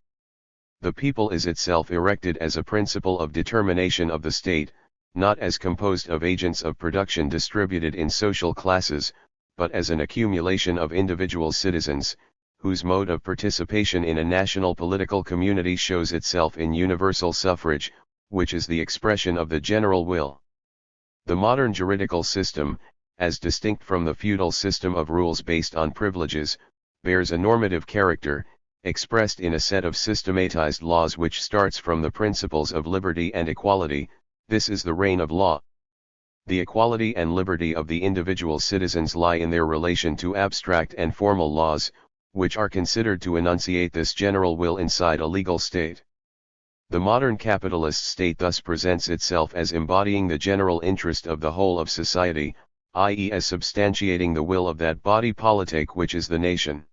Speaker 1: The people is itself erected as a principle of determination of the state, not as composed of agents of production distributed in social classes, but as an accumulation of individual citizens, whose mode of participation in a national political community shows itself in universal suffrage, which is the expression of the general will. The modern juridical system, as distinct from the feudal system of rules based on privileges, bears a normative character, expressed in a set of systematized laws which starts from the principles of liberty and equality. This is the reign of law. The equality and liberty of the individual citizens lie in their relation to abstract and formal laws, which are considered to enunciate this general will inside a legal state. The modern capitalist state thus presents itself as embodying the general interest of the whole of society, i.e. as substantiating the will of that body politic which is the nation.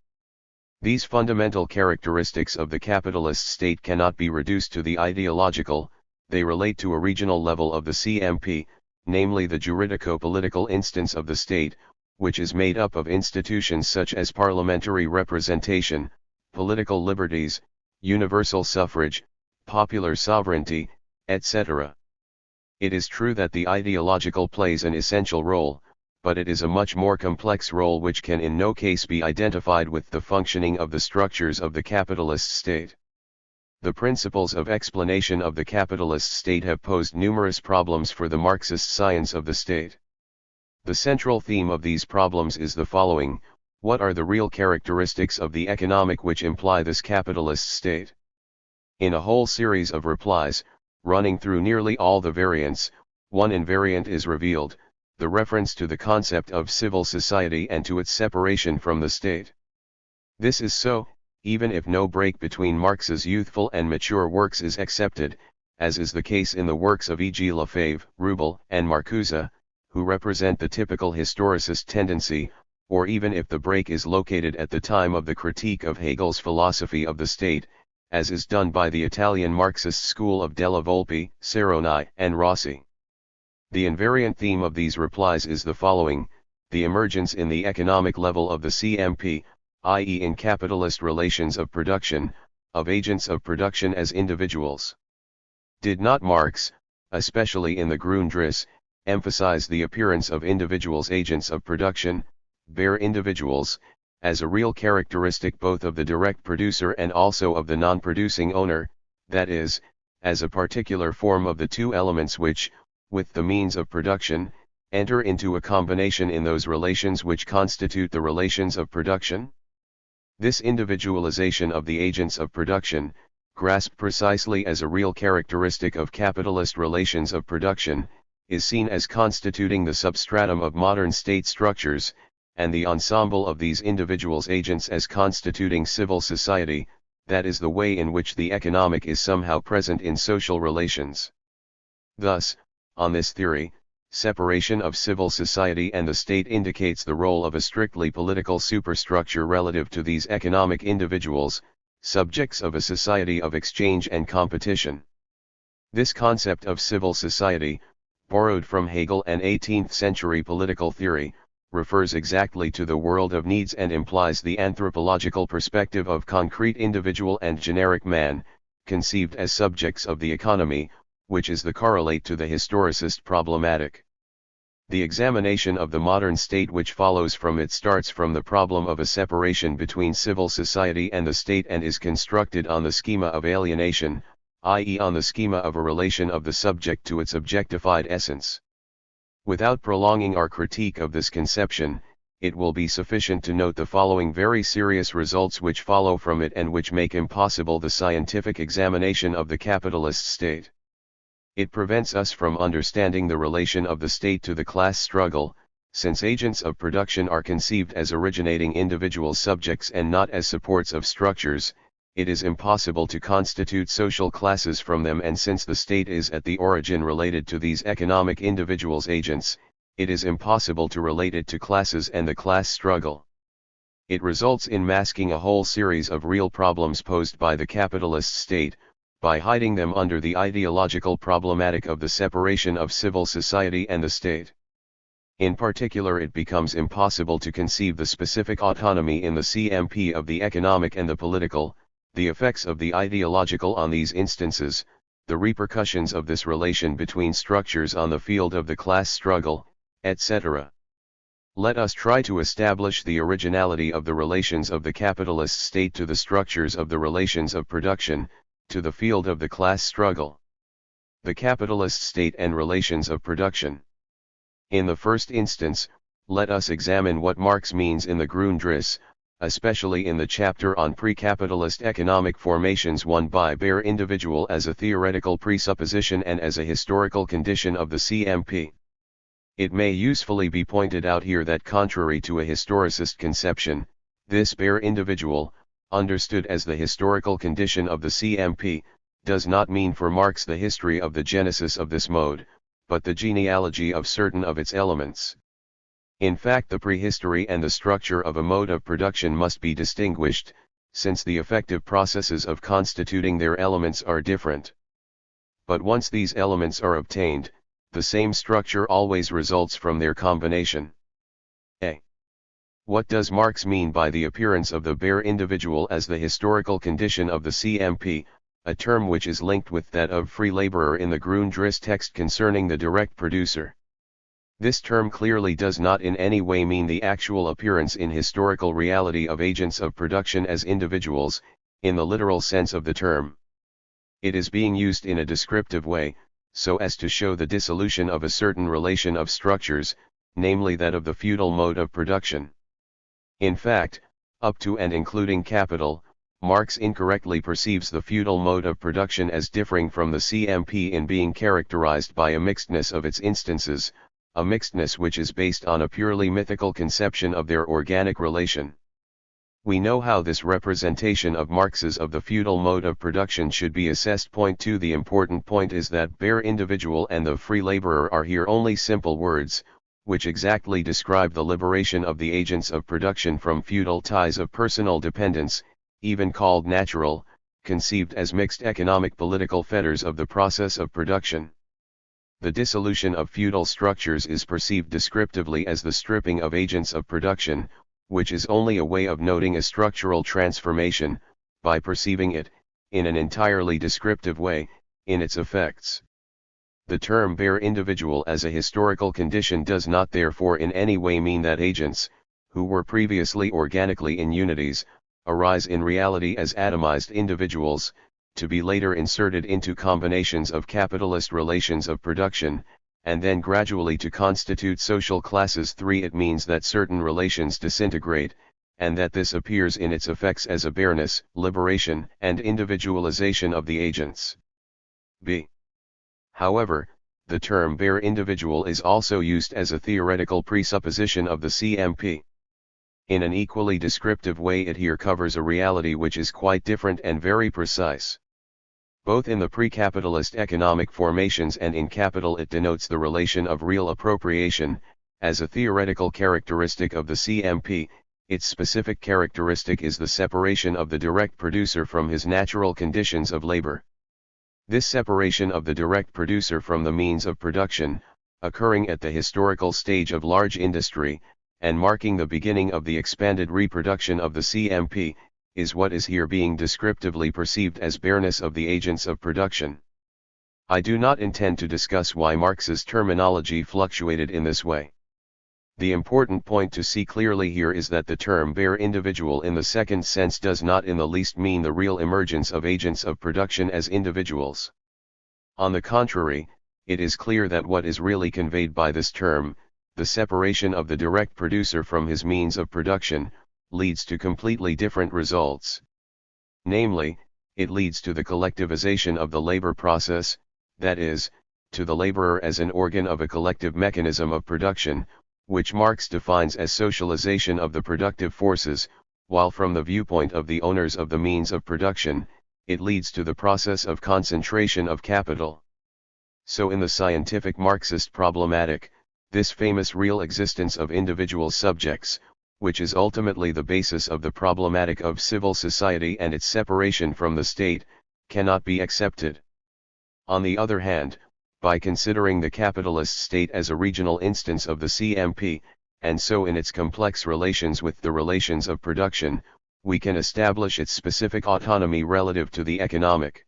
Speaker 1: These fundamental characteristics of the capitalist state cannot be reduced to the ideological, they relate to a regional level of the CMP, namely the juridico-political instance of the state, which is made up of institutions such as parliamentary representation, political liberties, universal suffrage, popular sovereignty, etc. It is true that the ideological plays an essential role, but it is a much more complex role which can in no case be identified with the functioning of the structures of the capitalist state. The principles of explanation of the capitalist state have posed numerous problems for the Marxist science of the state. The central theme of these problems is the following: what are the real characteristics of the economic which imply this capitalist state? In a whole series of replies, running through nearly all the variants, one invariant is revealed, the reference to the concept of civil society and to its separation from the state. This is so, even if no break between Marx's youthful and mature works is accepted, as is the case in the works of e.g. Lefebvre, Rubel, and Marcuse, who represent the typical historicist tendency, or even if the break is located at the time of the critique of Hegel's philosophy of the state, as is done by the Italian Marxist school of Della Volpe, Serroni, and Rossi. The invariant theme of these replies is the following: the emergence in the economic level of the CMP, i.e. in capitalist relations of production, of agents of production as individuals. Did not Marx, especially in the Grundriss, emphasize the appearance of individuals agents of production, bare individuals, as a real characteristic both of the direct producer and also of the non-producing owner, that is, as a particular form of the two elements which, with the means of production, enter into a combination in those relations which constitute the relations of production? This individualization of the agents of production, grasped precisely as a real characteristic of capitalist relations of production, is seen as constituting the substratum of modern state structures, and the ensemble of these individuals agents as constituting civil society, that is the way in which the economic is somehow present in social relations. Thus, on this theory, separation of civil society and the state indicates the role of a strictly political superstructure relative to these economic individuals, subjects of a society of exchange and competition. This concept of civil society, borrowed from Hegel and 18th-century political theory, refers exactly to the world of needs and implies the anthropological perspective of concrete individual and generic man, conceived as subjects of the economy, which is the correlate to the historicist problematic. The examination of the modern state which follows from it starts from the problem of a separation between civil society and the state and is constructed on the schema of alienation, i.e. on the schema of a relation of the subject to its objectified essence. Without prolonging our critique of this conception, it will be sufficient to note the following very serious results which follow from it and which make impossible the scientific examination of the capitalist state. It prevents us from understanding the relation of the state to the class struggle, since agents of production are conceived as originating individual subjects and not as supports of structures. It is impossible to constitute social classes from them, and since the state is at the origin related to these economic individuals agents, it is impossible to relate it to classes and the class struggle. It results in masking a whole series of real problems posed by the capitalist state, by hiding them under the ideological problematic of the separation of civil society and the state. In particular, it becomes impossible to conceive the specific autonomy in the CMP of the economic and the political, the effects of the ideological on these instances, the repercussions of this relation between structures on the field of the class struggle, etc. Let us try to establish the originality of the relations of the capitalist state to the structures of the relations of production, to the field of the class struggle. The capitalist state and relations of production. In the first instance, let us examine what Marx means in the Grundriss, especially in the chapter on pre-capitalist economic formations won by bare individual as a theoretical presupposition and as a historical condition of the CMP. It may usefully be pointed out here that contrary to a historicist conception, this bare individual, understood as the historical condition of the CMP, does not mean for Marx the history of the genesis of this mode, but the genealogy of certain of its elements. In fact, the prehistory and the structure of a mode of production must be distinguished, since the effective processes of constituting their elements are different. But once these elements are obtained, the same structure always results from their combination. A. What does Marx mean by the appearance of the bare individual as the historical condition of the CMP, a term which is linked with that of free laborer in the Grundriss text concerning the direct producer? This term clearly does not in any way mean the actual appearance in historical reality of agents of production as individuals, in the literal sense of the term. It is being used in a descriptive way, so as to show the dissolution of a certain relation of structures, namely that of the feudal mode of production. In fact, up to and including capital, Marx incorrectly perceives the feudal mode of production as differing from the CMP in being characterized by a mixedness of its instances, a mixedness which is based on a purely mythical conception of their organic relation. We know how this representation of Marx's of the feudal mode of production should be assessed. Point 2. The important point is that bare individual and the free laborer are here only simple words, which exactly describe the liberation of the agents of production from feudal ties of personal dependence, even called natural, conceived as mixed economic political fetters of the process of production. The dissolution of feudal structures is perceived descriptively as the stripping of agents of production, which is only a way of noting a structural transformation, by perceiving it, in an entirely descriptive way, in its effects. The term bare individual as a historical condition does not therefore in any way mean that agents, who were previously organically in unities, arise in reality as atomized individuals, to be later inserted into combinations of capitalist relations of production, and then gradually to constitute social classes. 3. It means that certain relations disintegrate, and that this appears in its effects as a bareness, liberation, and individualization of the agents. b. However, the term bare individual is also used as a theoretical presupposition of the CMP. In an equally descriptive way it here covers a reality which is quite different and very precise. Both in the pre-capitalist economic formations and in capital it denotes the relation of real appropriation, as a theoretical characteristic of the CMP. Its specific characteristic is the separation of the direct producer from his natural conditions of labor. This separation of the direct producer from the means of production, occurring at the historical stage of large industry, and marking the beginning of the expanded reproduction of the CMP, is what is here being descriptively perceived as bareness of the agents of production. I do not intend to discuss why Marx's terminology fluctuated in this way. The important point to see clearly here is that the term bare individual in the second sense does not in the least mean the real emergence of agents of production as individuals. On the contrary, it is clear that what is really conveyed by this term, the separation of the direct producer from his means of production, leads to completely different results. Namely, it leads to the collectivization of the labor process, that is, to the laborer as an organ of a collective mechanism of production, which Marx defines as socialization of the productive forces, while from the viewpoint of the owners of the means of production, it leads to the process of concentration of capital. So in the scientific Marxist problematic, this famous real existence of individual subjects, which is ultimately the basis of the problematic of civil society and its separation from the state, cannot be accepted. On the other hand, by considering the capitalist state as a regional instance of the CMP, and so in its complex relations with the relations of production, we can establish its specific autonomy relative to the economic.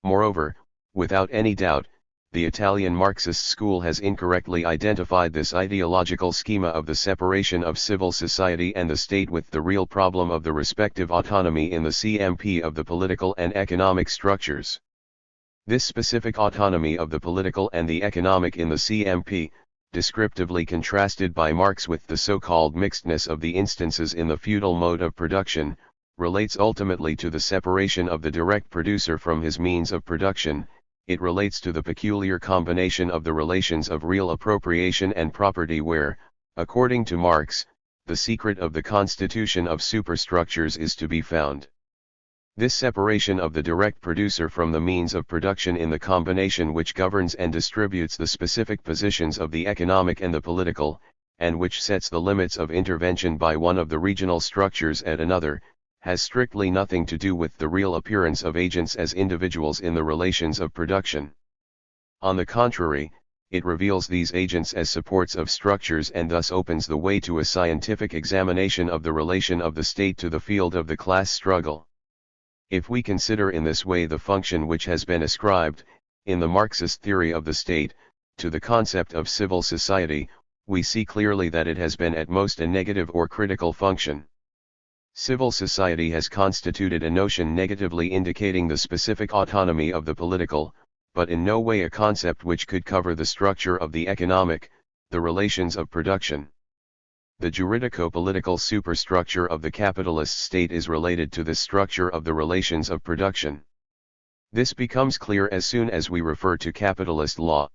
Speaker 1: Moreover, without any doubt, the Italian Marxist school has incorrectly identified this ideological schema of the separation of civil society and the state with the real problem of the respective autonomy in the CMP of the political and economic structures. This specific autonomy of the political and the economic in the CMP, descriptively contrasted by Marx with the so-called mixedness of the instances in the feudal mode of production, relates ultimately to the separation of the direct producer from his means of production. It relates to the peculiar combination of the relations of real appropriation and property where, according to Marx, the secret of the constitution of superstructures is to be found. This separation of the direct producer from the means of production in the combination which governs and distributes the specific positions of the economic and the political, and which sets the limits of intervention by one of the regional structures at another, has strictly nothing to do with the real appearance of agents as individuals in the relations of production. On the contrary, it reveals these agents as supports of structures and thus opens the way to a scientific examination of the relation of the state to the field of the class struggle. If we consider in this way the function which has been ascribed, in the Marxist theory of the state, to the concept of civil society, we see clearly that it has been at most a negative or critical function. Civil society has constituted a notion negatively indicating the specific autonomy of the political, but in no way a concept which could cover the structure of the economic, The relations of production. The juridico-political superstructure of the capitalist state is related to the structure of the relations of production. This becomes clear as soon as we refer to capitalist law.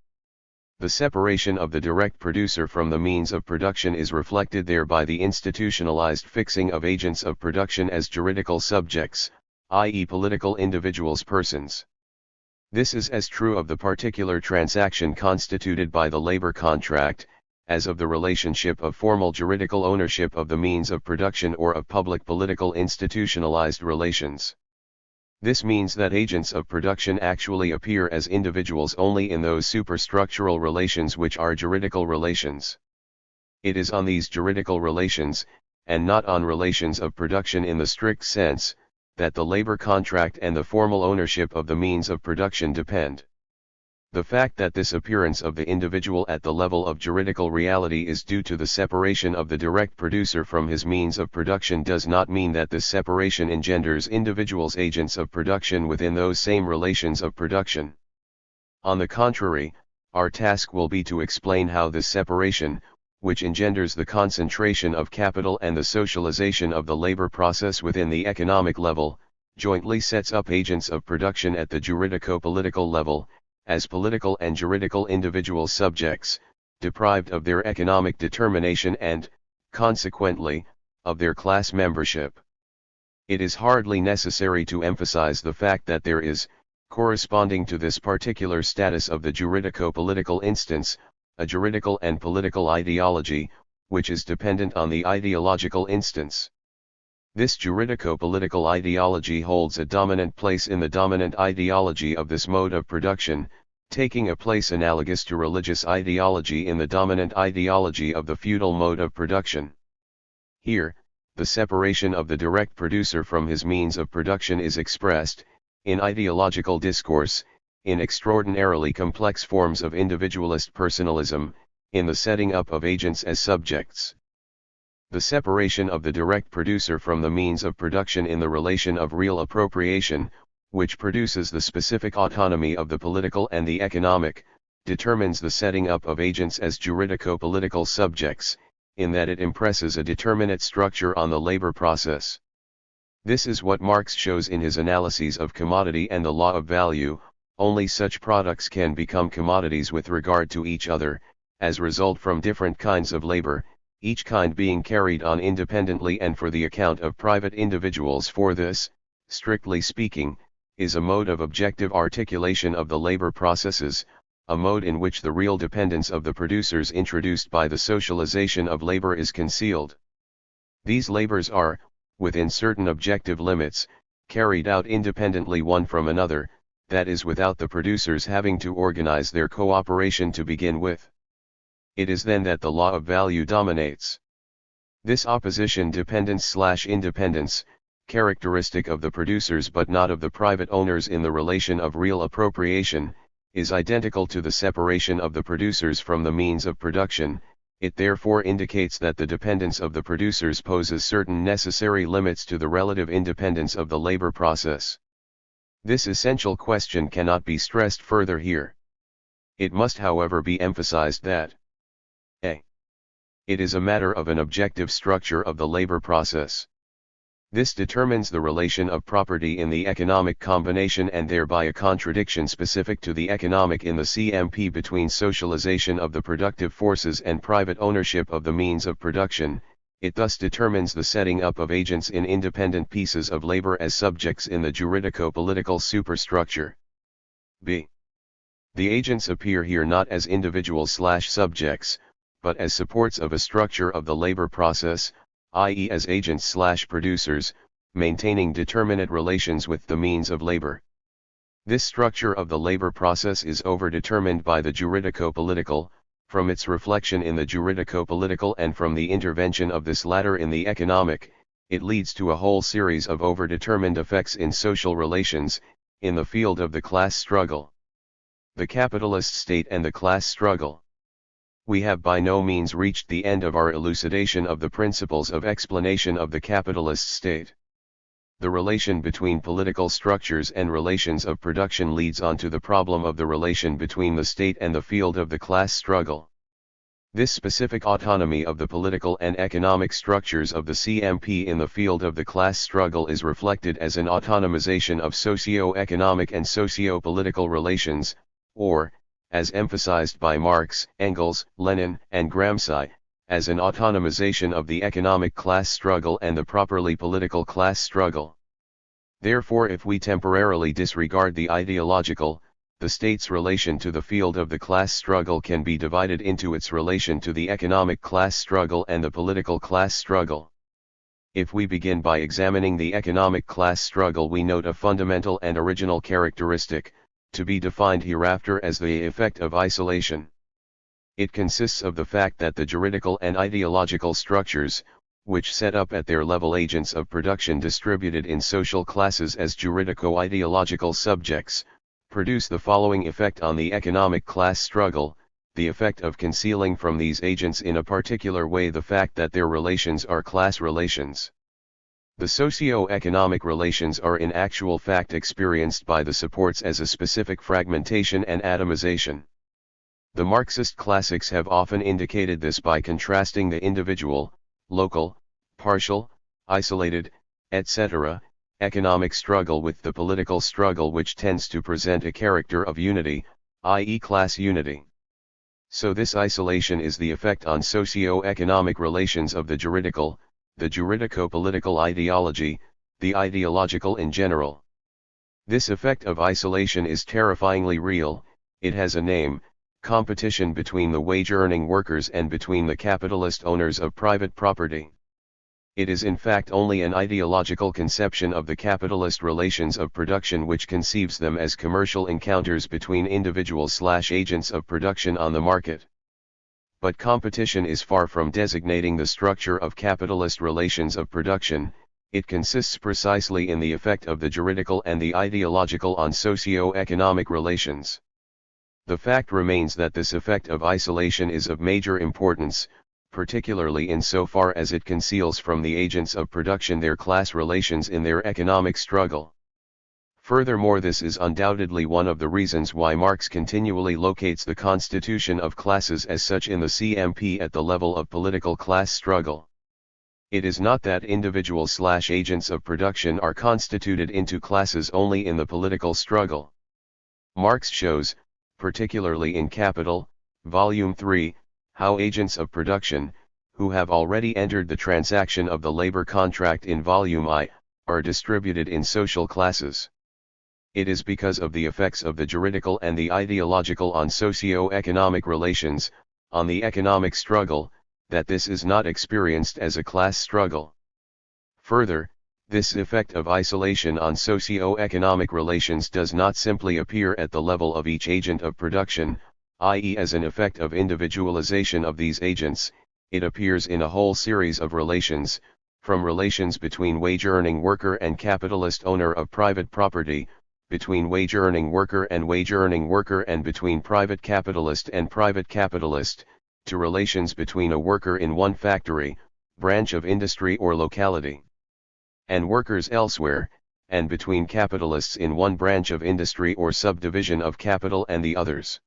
Speaker 1: The separation of the direct producer from the means of production is reflected there by the institutionalized fixing of agents of production as juridical subjects, i.e. political individuals persons. This is as true of the particular transaction constituted by the labor contract, as of the relationship of formal juridical ownership of the means of production or of public political institutionalized relations. This means that agents of production actually appear as individuals only in those superstructural relations which are juridical relations. It is on these juridical relations, and not on relations of production in the strict sense, that the labor contract and the formal ownership of the means of production depend. The fact that this appearance of the individual at the level of juridical reality is due to the separation of the direct producer from his means of production does not mean that this separation engenders individuals agents of production within those same relations of production. On the contrary, our task will be to explain how this separation, which engenders the concentration of capital and the socialization of the labor process within the economic level, jointly sets up agents of production at the juridico-political level, as political and juridical individual subjects, deprived of their economic determination and, consequently, of their class membership. It is hardly necessary to emphasize the fact that there is, corresponding to this particular status of the juridico-political instance, a juridical and political ideology, which is dependent on the ideological instance. This juridico-political ideology holds a dominant place in the dominant ideology of this mode of production, taking a place analogous to religious ideology in the dominant ideology of the feudal mode of production. Here, the separation of the direct producer from his means of production is expressed, in ideological discourse, in extraordinarily complex forms of individualist personalism, in the setting up of agents as subjects. The separation of the direct producer from the means of production in the relation of real appropriation, which produces the specific autonomy of the political and the economic, determines the setting up of agents as juridico-political subjects, in that it impresses a determinate structure on the labor process. This is what Marx shows in his analyses of commodity and the law of value. Only such products can become commodities with regard to each other, as result from different kinds of labor, each kind being carried on independently and for the account of private individuals. For this, strictly speaking, is a mode of objective articulation of the labor processes, a mode in which the real dependence of the producers introduced by the socialization of labor is concealed. These labors are, within certain objective limits, carried out independently one from another, that is without the producers having to organize their cooperation to begin with. It is then that the law of value dominates. This opposition dependence/independence, characteristic of the producers but not of the private owners in the relation of real appropriation, is identical to the separation of the producers from the means of production. It therefore indicates that the dependence of the producers poses certain necessary limits to the relative independence of the labor process. This essential question cannot be stressed further here. It must however be emphasized that a. It is a matter of an objective structure of the labor process. This determines the relation of property in the economic combination and thereby a contradiction specific to the economic in the CMP between socialization of the productive forces and private ownership of the means of production. It thus determines the setting up of agents in independent pieces of labor as subjects in the juridico-political superstructure. b. The agents appear here not as individuals/subjects, but as supports of a structure of the labor process, i.e. as agents/producers, maintaining determinate relations with the means of labor. This structure of the labor process is overdetermined by the juridico-political, from its reflection in the juridico-political and from the intervention of this latter in the economic. It leads to a whole series of overdetermined effects in social relations, in the field of the class struggle. The capitalist state and the class struggle. We have by no means reached the end of our elucidation of the principles of explanation of the capitalist state. The relation between political structures and relations of production leads on to the problem of the relation between the state and the field of the class struggle. This specific autonomy of the political and economic structures of the CMP in the field of the class struggle is reflected as an autonomization of socio-economic and socio-political relations, or, as emphasized by Marx, Engels, Lenin, and Gramsci, as an autonomization of the economic class struggle and the properly political class struggle. Therefore, if we temporarily disregard the ideological, the state's relation to the field of the class struggle can be divided into its relation to the economic class struggle and the political class struggle. If we begin by examining the economic class struggle, we note a fundamental and original characteristic, to be defined hereafter as the effect of isolation. It consists of the fact that the juridical and ideological structures, which set up at their level agents of production distributed in social classes as juridico-ideological subjects, produce the following effect on the economic class struggle: the effect of concealing from these agents in a particular way the fact that their relations are class relations. The socio-economic relations are in actual fact experienced by the supports as a specific fragmentation and atomization. The Marxist classics have often indicated this by contrasting the individual, local, partial, isolated, etc., economic struggle with the political struggle, which tends to present a character of unity, i.e. class unity. So this isolation is the effect on socio-economic relations of the juridico-political ideology, the ideological in general. This effect of isolation is terrifyingly real. It has a name: competition between the wage-earning workers and between the capitalist owners of private property. It is in fact only an ideological conception of the capitalist relations of production which conceives them as commercial encounters between individuals/agents of production on the market. But competition is far from designating the structure of capitalist relations of production. It consists precisely in the effect of the juridical and the ideological on socio-economic relations. The fact remains that this effect of isolation is of major importance, particularly in so far as it conceals from the agents of production their class relations in their economic struggle. Furthermore, this is undoubtedly one of the reasons why Marx continually locates the constitution of classes as such in the CMP at the level of political class struggle. It is not that individuals/agents of production are constituted into classes only in the political struggle. Marx shows, particularly in Capital, Volume 3, how agents of production, who have already entered the transaction of the labor contract in Volume I, are distributed in social classes. It is because of the effects of the juridical and the ideological on socio-economic relations, on the economic struggle, that this is not experienced as a class struggle. Further, this effect of isolation on socio-economic relations does not simply appear at the level of each agent of production, i.e. as an effect of individualization of these agents. It appears in a whole series of relations, from relations between wage-earning worker and capitalist owner of private property, between wage-earning worker and between private capitalist and private capitalist, to relations between a worker in one factory, branch of industry or locality, and workers elsewhere, and between capitalists in one branch of industry or subdivision of capital and the others.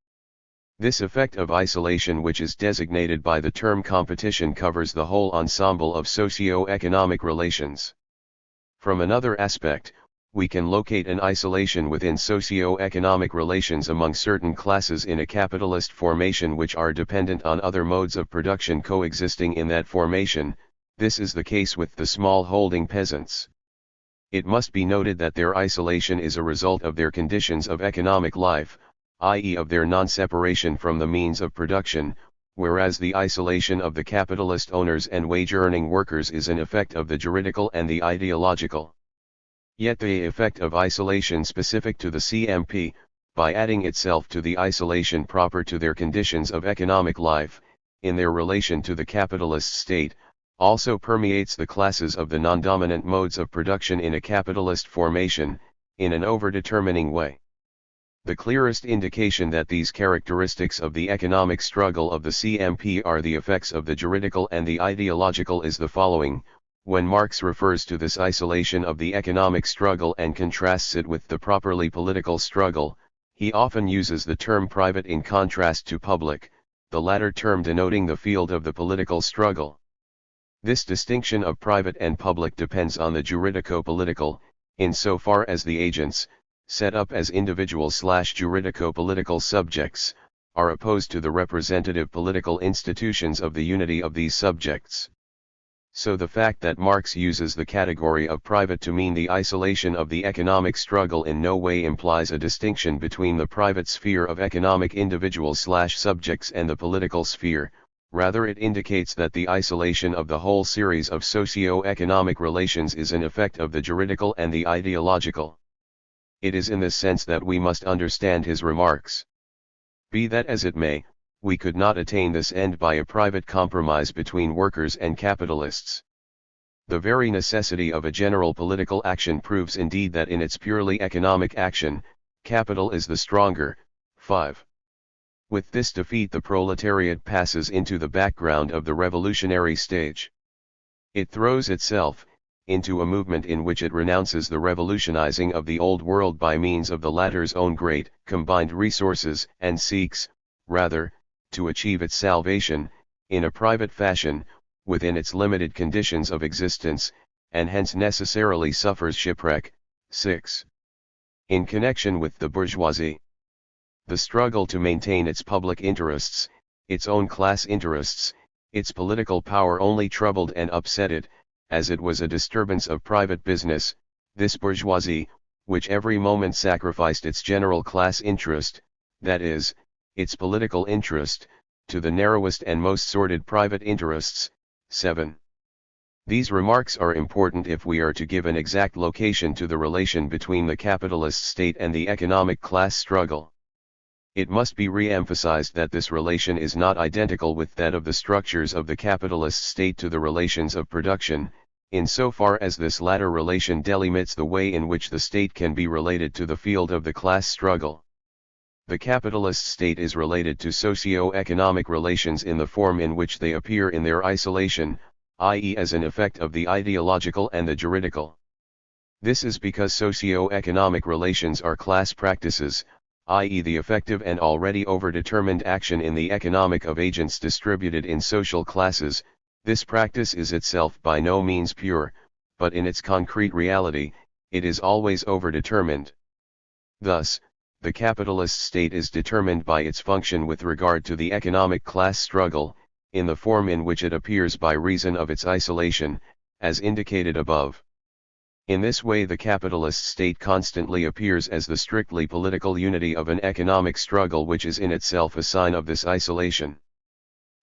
Speaker 1: This effect of isolation, which is designated by the term competition, covers the whole ensemble of socio-economic relations. From another aspect, we can locate an isolation within socio-economic relations among certain classes in a capitalist formation which are dependent on other modes of production coexisting in that formation. This is the case with the small-holding peasants. It must be noted that their isolation is a result of their conditions of economic life, i.e. of their non-separation from the means of production, whereas the isolation of the capitalist owners and wage-earning workers is an effect of the juridical and the ideological. Yet the effect of isolation specific to the CMP, by adding itself to the isolation proper to their conditions of economic life, in their relation to the capitalist state, also permeates the classes of the non-dominant modes of production in a capitalist formation, in an overdetermining way. The clearest indication that these characteristics of the economic struggle of the CMP are the effects of the juridical and the ideological is the following. When Marx refers to this isolation of the economic struggle and contrasts it with the properly political struggle, he often uses the term private in contrast to public, the latter term denoting the field of the political struggle. This distinction of private and public depends on the juridico-political, insofar as the agents, set up as individual/juridico-political subjects, are opposed to the representative political institutions of the unity of these subjects. So the fact that Marx uses the category of private to mean the isolation of the economic struggle in no way implies a distinction between the private sphere of economic individuals/subjects and the political sphere, rather it indicates that the isolation of the whole series of socio-economic relations is an effect of the juridical and the ideological. It is in this sense that we must understand his remarks. Be that as it may, we could not attain this end by a private compromise between workers and capitalists. The very necessity of a general political action proves indeed that in its purely economic action, capital is the stronger. 5. With this defeat the proletariat passes into the background of the revolutionary stage. It throws itself into a movement in which it renounces the revolutionizing of the old world by means of the latter's own great, combined resources, and seeks, rather, to achieve its salvation, in a private fashion, within its limited conditions of existence, and hence necessarily suffers shipwreck. 6. In connection with the bourgeoisie, the struggle to maintain its public interests, its own class interests, its political power only troubled and upset it, as it was a disturbance of private business. This bourgeoisie, which every moment sacrificed its general class interest, that is, its political interest, to the narrowest and most sordid private interests. 7. These remarks are important if we are to give an exact location to the relation between the capitalist state and the economic class struggle. It must be re-emphasized that this relation is not identical with that of the structures of the capitalist state to the relations of production, insofar as this latter relation delimits the way in which the state can be related to the field of the class struggle. The capitalist state is related to socio-economic relations in the form in which they appear in their isolation, i.e. as an effect of the ideological and the juridical. This is because socio-economic relations are class practices, i.e. the effective and already overdetermined action in the economic of agents distributed in social classes. This practice is itself by no means pure, but in its concrete reality, it is always overdetermined. Thus, the capitalist state is determined by its function with regard to the economic class struggle, in the form in which it appears by reason of its isolation, as indicated above. In this way the capitalist state constantly appears as the strictly political unity of an economic struggle which is in itself a sign of this isolation.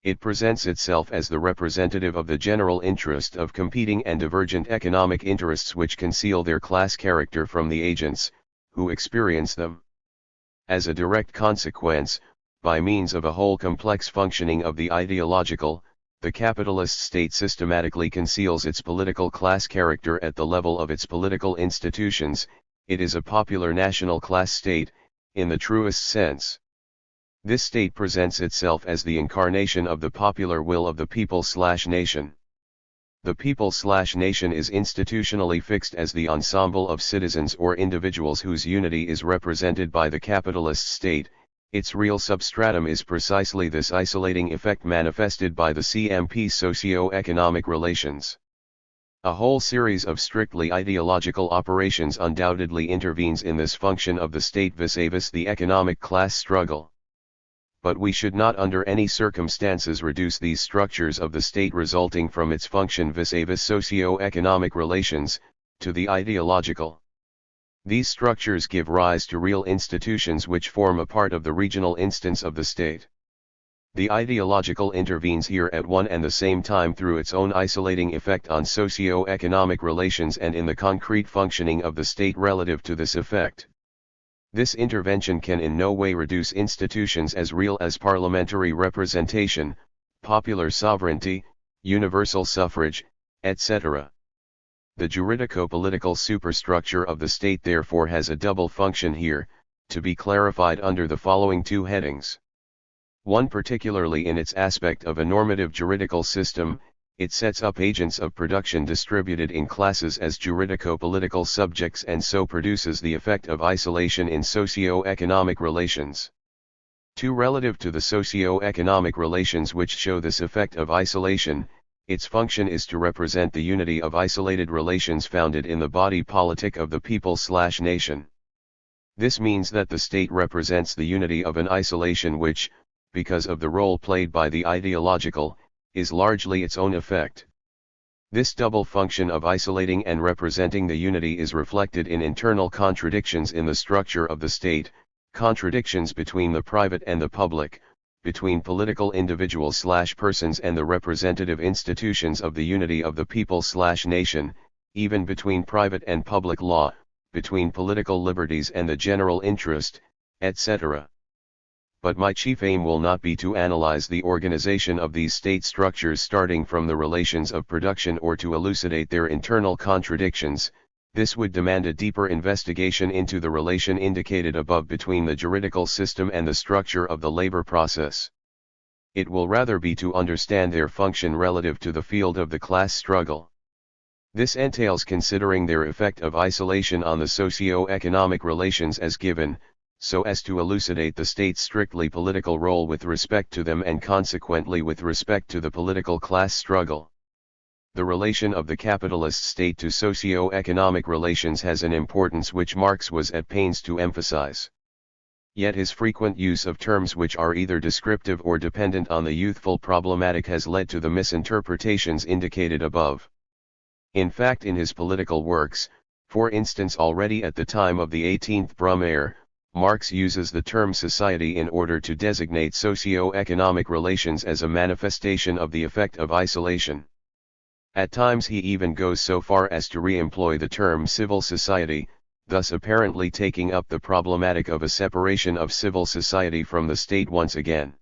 Speaker 1: It presents itself as the representative of the general interest of competing and divergent economic interests which conceal their class character from the agents, who experience them. As a direct consequence, by means of a whole complex functioning of the ideological, the capitalist state systematically conceals its political class character at the level of its political institutions. It is a popular national class state, in the truest sense. This state presents itself as the incarnation of the popular will of the people/nation. The people/nation is institutionally fixed as the ensemble of citizens or individuals whose unity is represented by the capitalist state. Its real substratum is precisely this isolating effect manifested by the CMP socio-economic relations. A whole series of strictly ideological operations undoubtedly intervenes in this function of the state vis-a-vis the economic class struggle. But we should not under any circumstances reduce these structures of the state resulting from its function vis-a-vis socio-economic relations, to the ideological. These structures give rise to real institutions which form a part of the regional instance of the state. The ideological intervenes here at one and the same time through its own isolating effect on socio-economic relations and in the concrete functioning of the state relative to this effect. This intervention can in no way reduce institutions as real as parliamentary representation, popular sovereignty, universal suffrage, etc. The juridico-political superstructure of the state therefore has a double function here, to be clarified under the following two headings. One particularly in its aspect of a normative juridical system, it sets up agents of production distributed in classes as juridico-political subjects and so produces the effect of isolation in socio-economic relations. 2. Relative to the socio-economic relations which show this effect of isolation, its function is to represent the unity of isolated relations founded in the body politic of the people/nation. This means that the state represents the unity of an isolation which, because of the role played by the ideological, is largely its own effect. This double function of isolating and representing the unity is reflected in internal contradictions in the structure of the state, contradictions between the private and the public, between political individuals/persons and the representative institutions of the unity of the people/nation, even between private and public law, between political liberties and the general interest, etc. But my chief aim will not be to analyze the organization of these state structures starting from the relations of production or to elucidate their internal contradictions. This would demand a deeper investigation into the relation indicated above between the juridical system and the structure of the labor process. It will rather be to understand their function relative to the field of the class struggle. This entails considering their effect of isolation on the socio-economic relations as given, so as to elucidate the state's strictly political role with respect to them and consequently with respect to the political class struggle. The relation of the capitalist state to socio-economic relations has an importance which Marx was at pains to emphasize. Yet his frequent use of terms which are either descriptive or dependent on the youthful problematic has led to the misinterpretations indicated above. In fact, in his political works, for instance already at the time of the 18th Brumaire, Marx uses the term society in order to designate socio-economic relations as a manifestation of the effect of isolation. At times he even goes so far as to re-employ the term civil society, thus apparently taking up the problematic of a separation of civil society from the state once again.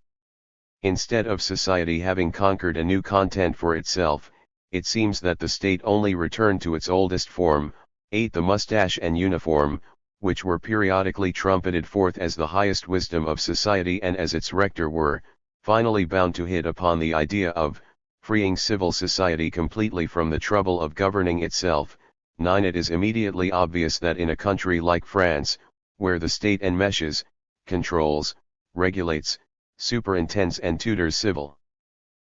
Speaker 1: Instead of society having conquered a new content for itself, it seems that the state only returned to its oldest form, the mustache and uniform, which were periodically trumpeted forth as the highest wisdom of society and as its rector were, finally bound to hit upon the idea of freeing civil society completely from the trouble of governing itself. 9. It is immediately obvious that in a country like France, where the state enmeshes, controls, regulates, superintends and tutors civil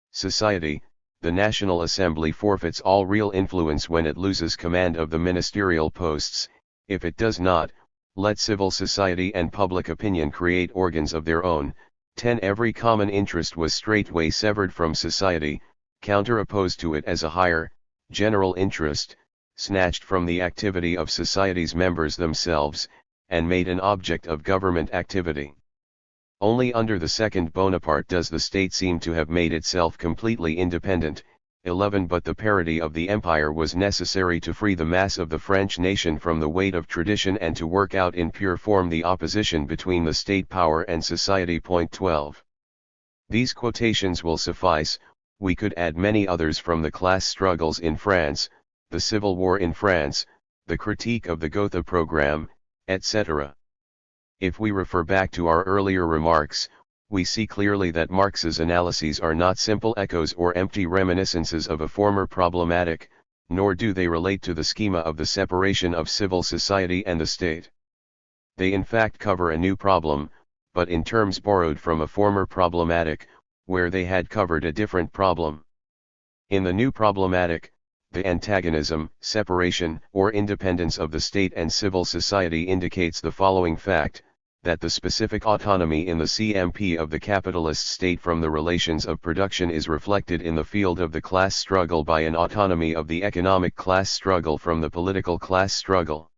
Speaker 1: society, the National Assembly forfeits all real influence when it loses command of the ministerial posts. If it does not, let civil society and public opinion create organs of their own. 10. Every common interest was straightway severed from society, counter-opposed to it as a higher, general interest, snatched from the activity of society's members themselves, and made an object of government activity. Only under the second Bonaparte does the state seem to have made itself completely independent. 11. But the parity of the empire was necessary to free the mass of the French nation from the weight of tradition and to work out in pure form the opposition between the state power and society. 12. These quotations will suffice. We could add many others from the class struggles in France, the civil war in France, the critique of the Gotha program, etc. If we refer back to our earlier remarks, we see clearly that Marx's analyses are not simple echoes or empty reminiscences of a former problematic, nor do they relate to the schema of the separation of civil society and the state. They in fact cover a new problem, but in terms borrowed from a former problematic, where they had covered a different problem. In the new problematic, the antagonism, separation, or independence of the state and civil society indicates the following fact, that the specific autonomy in the CMP of the capitalist state from the relations of production is reflected in the field of the class struggle by an autonomy of the economic class struggle from the political class struggle.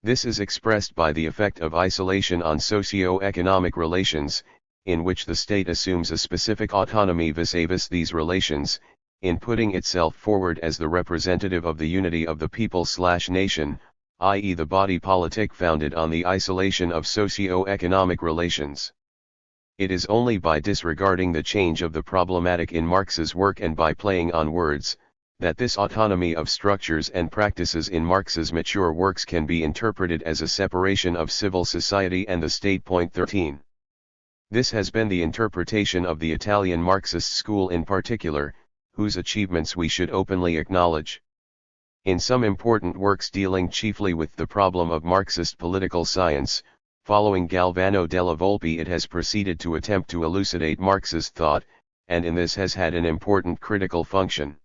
Speaker 1: This is expressed by the effect of isolation on socio-economic relations, in which the state assumes a specific autonomy vis-a-vis these relations, in putting itself forward as the representative of the unity of the people/nation, i.e. the body politic founded on the isolation of socio-economic relations. It is only by disregarding the change of the problematic in Marx's work and by playing on words, that this autonomy of structures and practices in Marx's mature works can be interpreted as a separation of civil society and the state. 13. This has been the interpretation of the Italian Marxist school in particular, whose achievements we should openly acknowledge. In some important works dealing chiefly with the problem of Marxist political science, Following Galvano della Volpe, it has proceeded to attempt to elucidate Marx's thought, and in this has had an important critical function.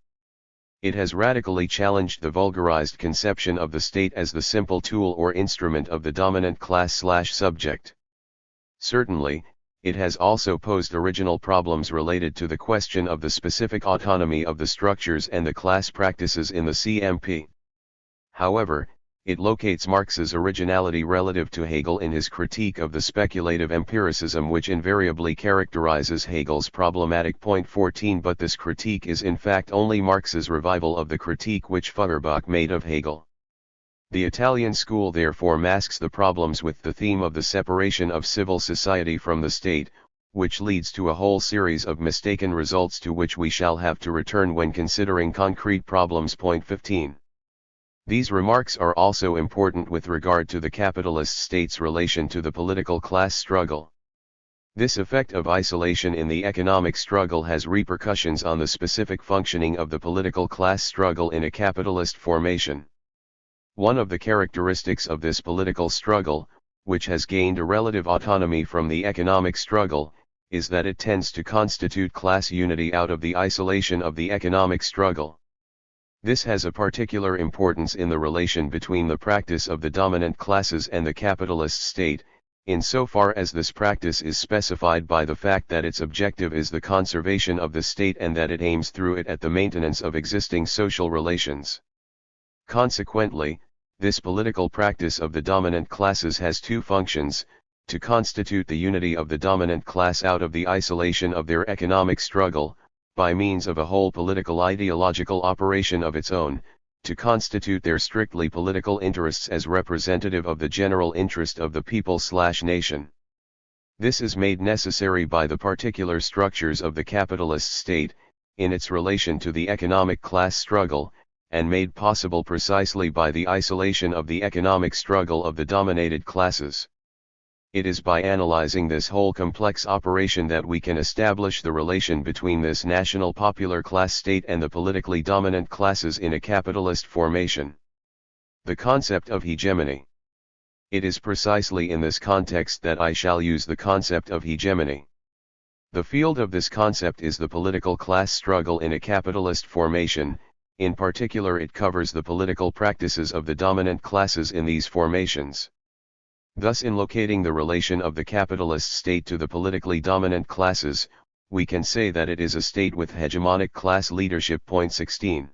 Speaker 1: It has radically challenged the vulgarized conception of the state as the simple tool or instrument of the dominant class/subject. Certainly, it has also posed original problems related to the question of the specific autonomy of the structures and the class practices in the CMP. However, it locates Marx's originality relative to Hegel in his critique of the speculative empiricism which invariably characterizes Hegel's problematic point 14, but this critique is in fact only Marx's revival of the critique which Feuerbach made of Hegel. The Italian school therefore masks the problems with the theme of the separation of civil society from the state, which leads to a whole series of mistaken results to which we shall have to return when considering concrete problems. Point 15. These remarks are also important with regard to the capitalist state's relation to the political class struggle. This effect of isolation in the economic struggle has repercussions on the specific functioning of the political class struggle in a capitalist formation. One of the characteristics of this political struggle, which has gained a relative autonomy from the economic struggle, is that it tends to constitute class unity out of the isolation of the economic struggle. This has a particular importance in the relation between the practice of the dominant classes and the capitalist state, insofar as this practice is specified by the fact that its objective is the conservation of the state and that it aims through it at the maintenance of existing social relations. Consequently, this political practice of the dominant classes has two functions: to constitute the unity of the dominant class out of the isolation of their economic struggle, by means of a whole political ideological operation of its own, to constitute their strictly political interests as representative of the general interest of the people/nation. This is made necessary by the particular structures of the capitalist state, in its relation to the economic class struggle, and made possible precisely by the isolation of the economic struggle of the dominated classes. It is by analyzing this whole complex operation that we can establish the relation between this national popular class state and the politically dominant classes in a capitalist formation. The concept of hegemony. It is precisely in this context that I shall use the concept of hegemony. The field of this concept is the political class struggle in a capitalist formation. In particular, it covers the political practices of the dominant classes in these formations. Thus, in locating the relation of the capitalist state to the politically dominant classes, we can say that it is a state with hegemonic class leadership. Point 16.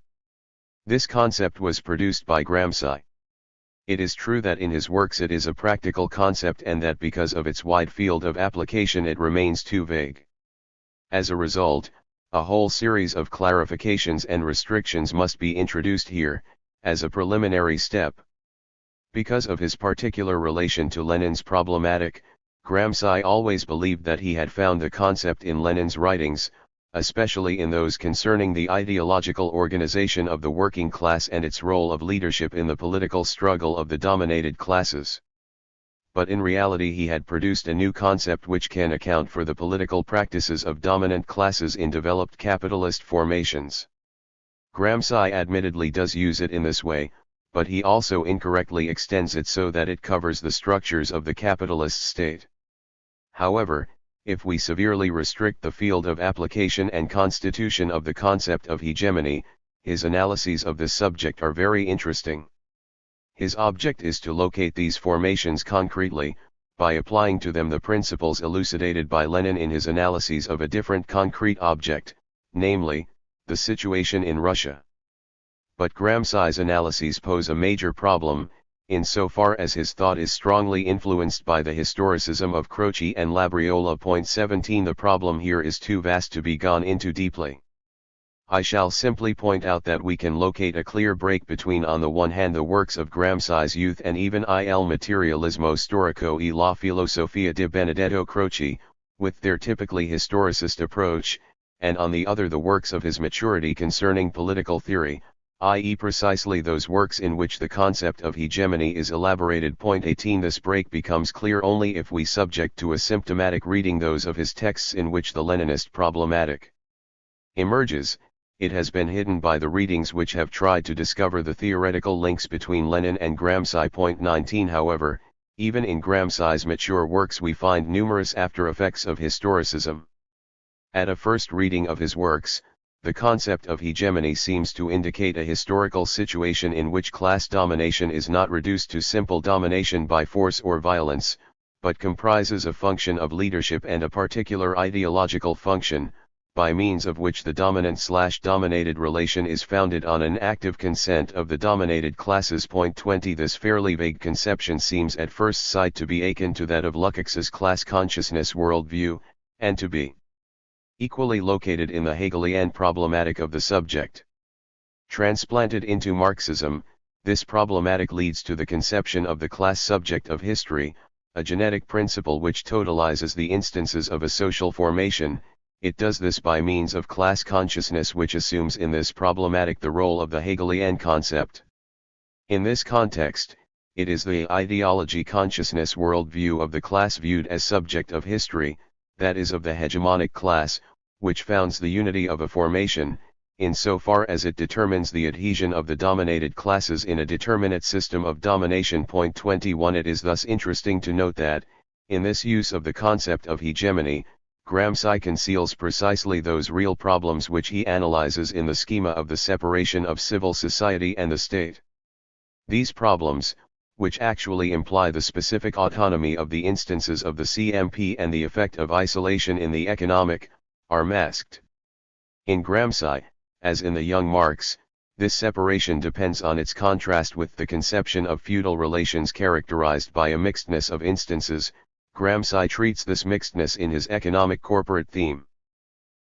Speaker 1: This concept was produced by Gramsci. It is true that in his works it is a practical concept and that because of its wide field of application it remains too vague. As a result, a whole series of clarifications and restrictions must be introduced here, as a preliminary step. Because of his particular relation to Lenin's problematic, Gramsci always believed that he had found the concept in Lenin's writings, especially in those concerning the ideological organization of the working class and its role of leadership in the political struggle of the dominated classes. But in reality he had produced a new concept which can account for the political practices of dominant classes in developed capitalist formations. Gramsci admittedly does use it in this way, but he also incorrectly extends it so that it covers the structures of the capitalist state. However, if we severely restrict the field of application and constitution of the concept of hegemony, his analyses of this subject are very interesting. His object is to locate these formations concretely, by applying to them the principles elucidated by Lenin in his analyses of a different concrete object, namely, the situation in Russia. But Gramsci's analyses pose a major problem, insofar as his thought is strongly influenced by the historicism of Croce and Labriola. Point 17. The problem here is too vast to be gone into deeply. I shall simply point out that we can locate a clear break between on the one hand the works of Gramsci's youth and even il materialismo storico e la filosofia di Benedetto Croce, with their typically historicist approach, and on the other the works of his maturity concerning political theory, i.e. precisely those works in which the concept of hegemony is elaborated. Point 18. This break becomes clear only if we subject to a symptomatic reading those of his texts in which the Leninist problematic emerges. It has been hidden by the readings which have tried to discover the theoretical links between Lenin and Gramsci. Point 19. However, Even in Gramsci's mature works we find numerous after-effects of historicism. At a first reading of his works, the concept of hegemony seems to indicate a historical situation in which class domination is not reduced to simple domination by force or violence, but comprises a function of leadership and a particular ideological function, by means of which the dominant/dominated relation is founded on an active consent of the dominated classes. 20 This fairly vague conception seems at first sight to be akin to that of Lukács's class consciousness worldview, and to be equally located in the Hegelian problematic of the subject. Transplanted into Marxism, this problematic leads to the conception of the class subject of history, a genetic principle which totalizes the instances of a social formation. It does this by means of class consciousness, which assumes in this problematic the role of the Hegelian concept. In this context, it is the ideology consciousness worldview of the class viewed as subject of history, that is of the hegemonic class, which founds the unity of a formation, insofar as it determines the adhesion of the dominated classes in a determinate system of domination. 21 It is thus interesting to note that, in this use of the concept of hegemony, Gramsci conceals precisely those real problems which he analyzes in the schema of the separation of civil society and the state. These problems, which actually imply the specific autonomy of the instances of the CMP and the effect of isolation in the economic, are masked. In Gramsci, as in the young Marx, this separation depends on its contrast with the conception of feudal relations characterized by a mixedness of instances. Gramsci treats this mixedness in his economic corporate theme.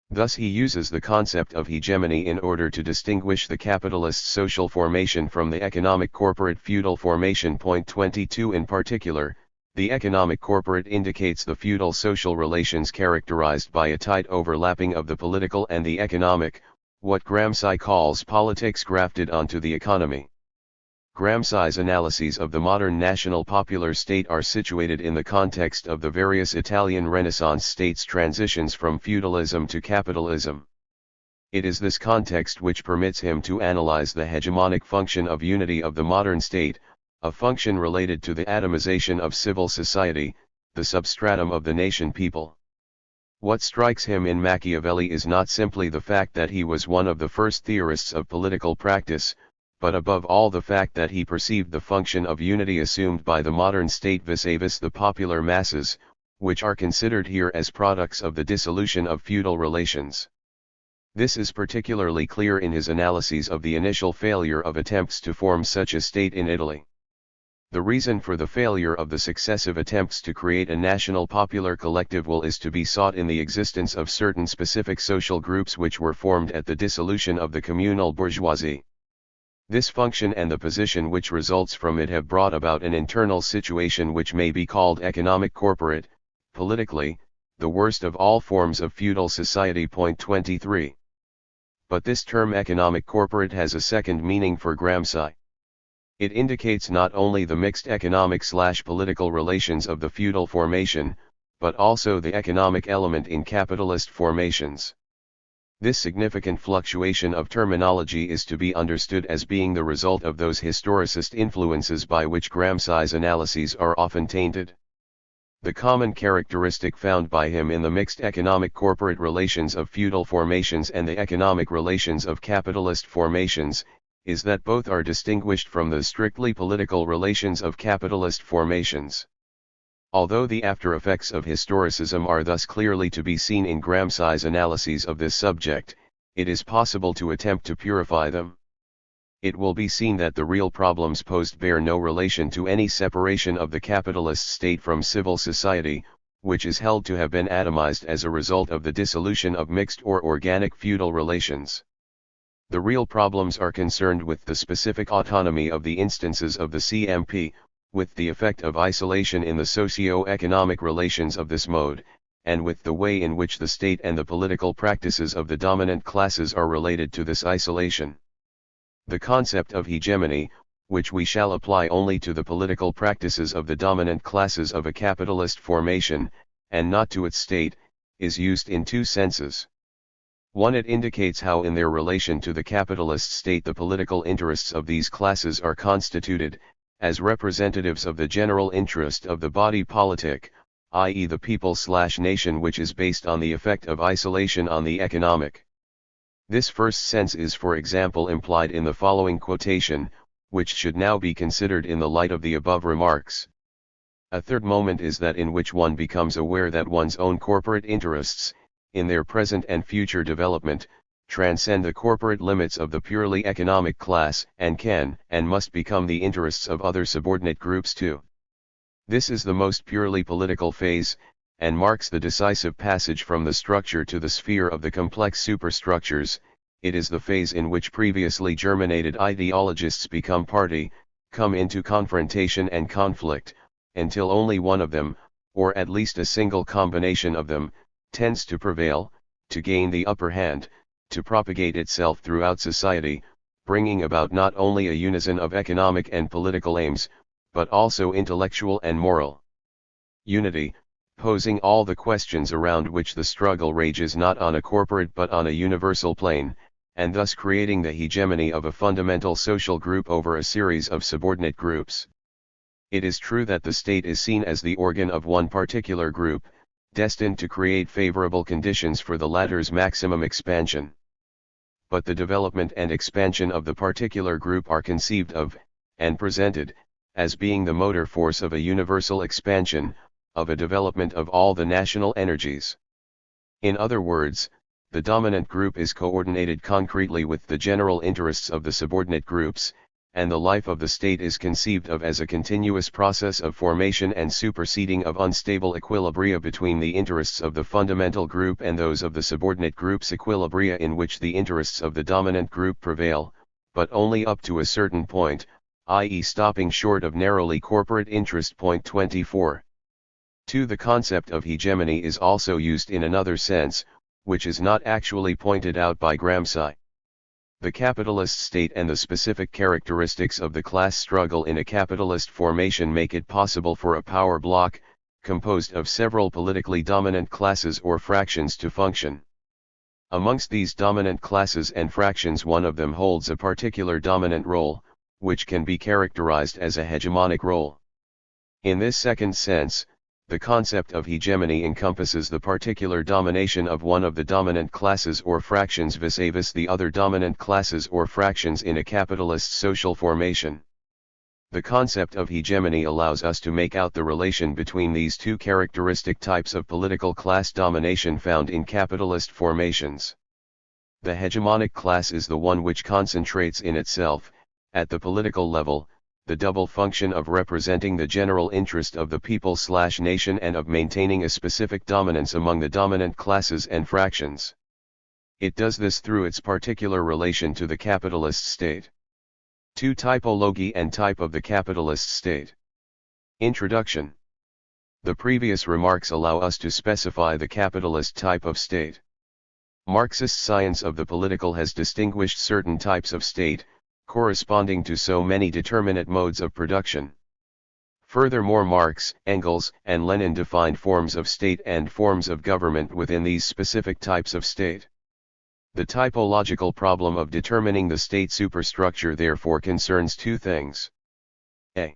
Speaker 1: Thus he uses the concept of hegemony in order to distinguish the capitalist social formation from the economic corporate feudal formation. 22 In particular, the economic corporate indicates the feudal social relations characterized by a tight overlapping of the political and the economic, what Gramsci calls politics grafted onto the economy. Gramsci's analyses of the modern national popular state are situated in the context of the various Italian Renaissance states' transitions from feudalism to capitalism. It is this context which permits him to analyze the hegemonic function of unity of the modern state, a function related to the atomization of civil society, the substratum of the nation people. What strikes him in Machiavelli is not simply the fact that he was one of the first theorists of political practice, but above all the fact that he perceived the function of unity assumed by the modern state vis-a-vis the popular masses, which are considered here as products of the dissolution of feudal relations. This is particularly clear in his analyses of the initial failure of attempts to form such a state in Italy. The reason for the failure of the successive attempts to create a national popular collective will is to be sought in the existence of certain specific social groups which were formed at the dissolution of the communal bourgeoisie. This function and the position which results from it have brought about an internal situation which may be called economic corporate, politically, the worst of all forms of feudal society. 23. But this term economic corporate has a second meaning for Gramsci. It indicates not only the mixed economic/political relations of the feudal formation, but also the economic element in capitalist formations. This significant fluctuation of terminology is to be understood as being the result of those historicist influences by which Gramsci's analyses are often tainted. The common characteristic found by him in the mixed economic corporate relations of feudal formations and the economic relations of capitalist formations, is that both are distinguished from the strictly political relations of capitalist formations. Although the after-effects of historicism are thus clearly to be seen in Gramsci's analyses of this subject, it is possible to attempt to purify them. It will be seen that the real problems posed bear no relation to any separation of the capitalist state from civil society, which is held to have been atomized as a result of the dissolution of mixed or organic feudal relations. The real problems are concerned with the specific autonomy of the instances of the CMP, with the effect of isolation in the socio-economic relations of this mode, and with the way in which the state and the political practices of the dominant classes are related to this isolation. The concept of hegemony, which we shall apply only to the political practices of the dominant classes of a capitalist formation, and not to its state, is used in two senses. One, it indicates how in their relation to the capitalist state the political interests of these classes are constituted, as representatives of the general interest of the body politic, i.e. the people/nation, which is based on the effect of isolation on the economic. This first sense is, for example, implied in the following quotation, which should now be considered in the light of the above remarks. A third moment is that in which one becomes aware that one's own corporate interests, in their present and future development, transcend the corporate limits of the purely economic class and can and must become the interests of other subordinate groups too. This is the most purely political phase, and marks the decisive passage from the structure to the sphere of the complex superstructures. It is the phase in which previously germinated ideologists become party, come into confrontation and conflict, until only one of them, or at least a single combination of them, tends to prevail, to gain the upper hand, to propagate itself throughout society, bringing about not only a unison of economic and political aims, but also intellectual and moral unity, posing all the questions around which the struggle rages not on a corporate but on a universal plane, and thus creating the hegemony of a fundamental social group over a series of subordinate groups. It is true that the state is seen as the organ of one particular group, destined to create favorable conditions for the latter's maximum expansion. But the development and expansion of the particular group are conceived of, and presented, as being the motor force of a universal expansion, of a development of all the national energies. In other words, the dominant group is coordinated concretely with the general interests of the subordinate groups, and the life of the state is conceived of as a continuous process of formation and superseding of unstable equilibria between the interests of the fundamental group and those of the subordinate groups, equilibria in which the interests of the dominant group prevail, but only up to a certain point, i.e. stopping short of narrowly corporate interest. Point 24. 2. The concept of hegemony is also used in another sense, which is not actually pointed out by Gramsci. The capitalist state and the specific characteristics of the class struggle in a capitalist formation make it possible for a power block, composed of several politically dominant classes or fractions, to function. Amongst these dominant classes and fractions, one of them holds a particular dominant role, which can be characterized as a hegemonic role. In this second sense, the concept of hegemony encompasses the particular domination of one of the dominant classes or fractions vis-a-vis the other dominant classes or fractions in a capitalist social formation. The concept of hegemony allows us to make out the relation between these two characteristic types of political class domination found in capitalist formations. The hegemonic class is the one which concentrates in itself, at the political level, the double function of representing the general interest of the people/nation and of maintaining a specific dominance among the dominant classes and fractions. It does this through its particular relation to the capitalist state. 2. Typology and type of the capitalist state. Introduction. The previous remarks allow us to specify the capitalist type of state. Marxist science of the political has distinguished certain types of state, corresponding to so many determinate modes of production. Furthermore, Marx, Engels, and Lenin defined forms of state and forms of government within these specific types of state. The typological problem of determining the state superstructure therefore concerns two things. A.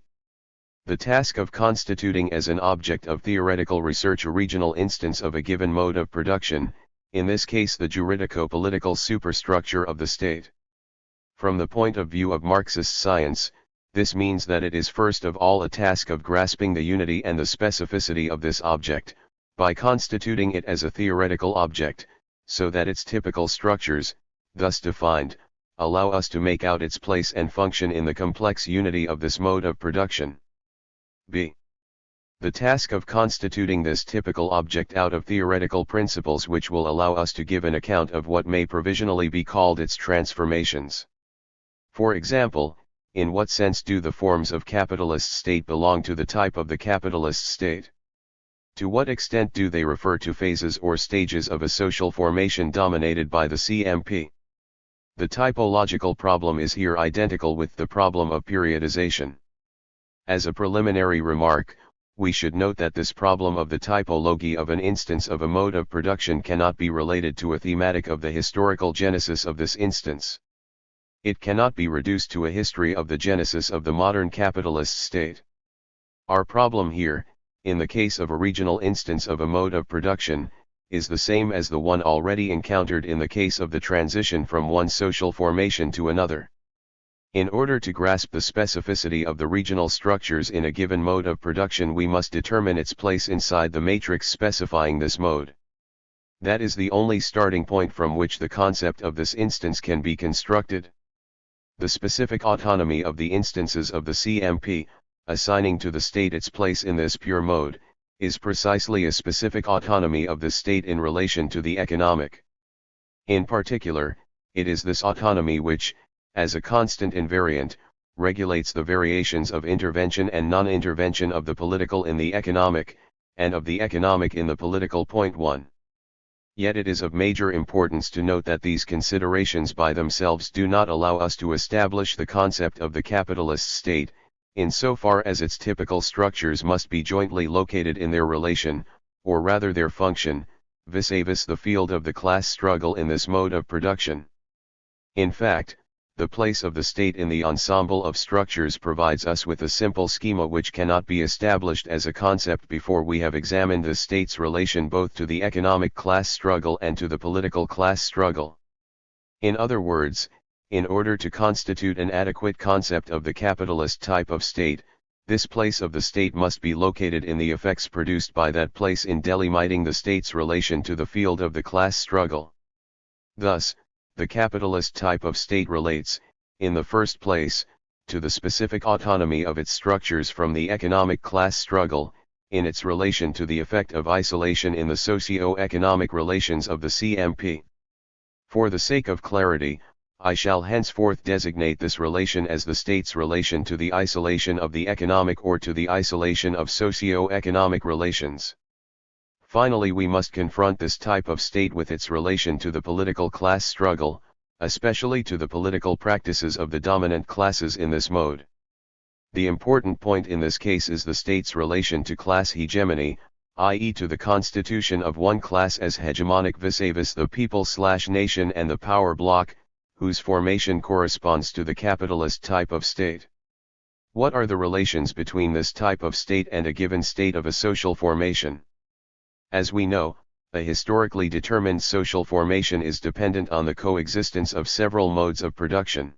Speaker 1: The task of constituting as an object of theoretical research a regional instance of a given mode of production, in this case the juridico-political superstructure of the state. From the point of view of Marxist science, this means that it is first of all a task of grasping the unity and the specificity of this object, by constituting it as a theoretical object, so that its typical structures, thus defined, allow us to make out its place and function in the complex unity of this mode of production. B. The task of constituting this typical object out of theoretical principles which will allow us to give an account of what may provisionally be called its transformations. For example, in what sense do the forms of capitalist state belong to the type of the capitalist state? To what extent do they refer to phases or stages of a social formation dominated by the CMP? The typological problem is here identical with the problem of periodization. As a preliminary remark, we should note that this problem of the typology of an instance of a mode of production cannot be related to a thematic of the historical genesis of this instance. It cannot be reduced to a history of the genesis of the modern capitalist state. Our problem here, in the case of a regional instance of a mode of production, is the same as the one already encountered in the case of the transition from one social formation to another. In order to grasp the specificity of the regional structures in a given mode of production, we must determine its place inside the matrix specifying this mode. That is the only starting point from which the concept of this instance can be constructed. The specific autonomy of the instances of the CMP, assigning to the state its place in this pure mode, is precisely a specific autonomy of the state in relation to the economic. In particular, it is this autonomy which, as a constant invariant, regulates the variations of intervention and non-intervention of the political in the economic, and of the economic in the political. Point 1. Yet it is of major importance to note that these considerations by themselves do not allow us to establish the concept of the capitalist state, insofar as its typical structures must be jointly located in their relation, or rather their function, vis-a-vis the field of the class struggle in this mode of production. In fact, the place of the state in the ensemble of structures provides us with a simple schema which cannot be established as a concept before we have examined the state's relation both to the economic class struggle and to the political class struggle. In other words, in order to constitute an adequate concept of the capitalist type of state, this place of the state must be located in the effects produced by that place in delimiting the state's relation to the field of the class struggle. Thus, the capitalist type of state relates, in the first place, to the specific autonomy of its structures from the economic class struggle, in its relation to the effect of isolation in the socio-economic relations of the CMP. For the sake of clarity, I shall henceforth designate this relation as the state's relation to the isolation of the economic or to the isolation of socio-economic relations. Finally, we must confront this type of state with its relation to the political class struggle, especially to the political practices of the dominant classes in this mode. The important point in this case is the state's relation to class hegemony, i.e. to the constitution of one class as hegemonic vis-a-vis the people/nation and the power bloc, whose formation corresponds to the capitalist type of state. What are the relations between this type of state and a given state of a social formation? As we know, a historically determined social formation is dependent on the coexistence of several modes of production.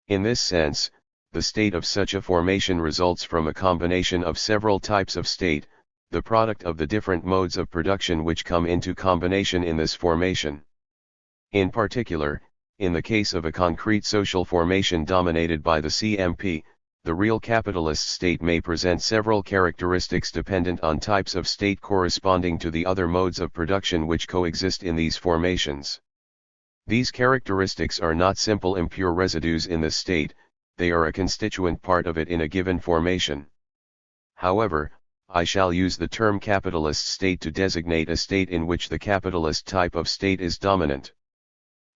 Speaker 1: In this sense, the state of such a formation results from a combination of several types of state, the product of the different modes of production which come into combination in this formation. In particular, in the case of a concrete social formation dominated by the CMP, the real capitalist state may present several characteristics dependent on types of state corresponding to the other modes of production which coexist in these formations. These characteristics are not simple impure residues in the state, they are a constituent part of it in a given formation. However, I shall use the term capitalist state to designate a state in which the capitalist type of state is dominant.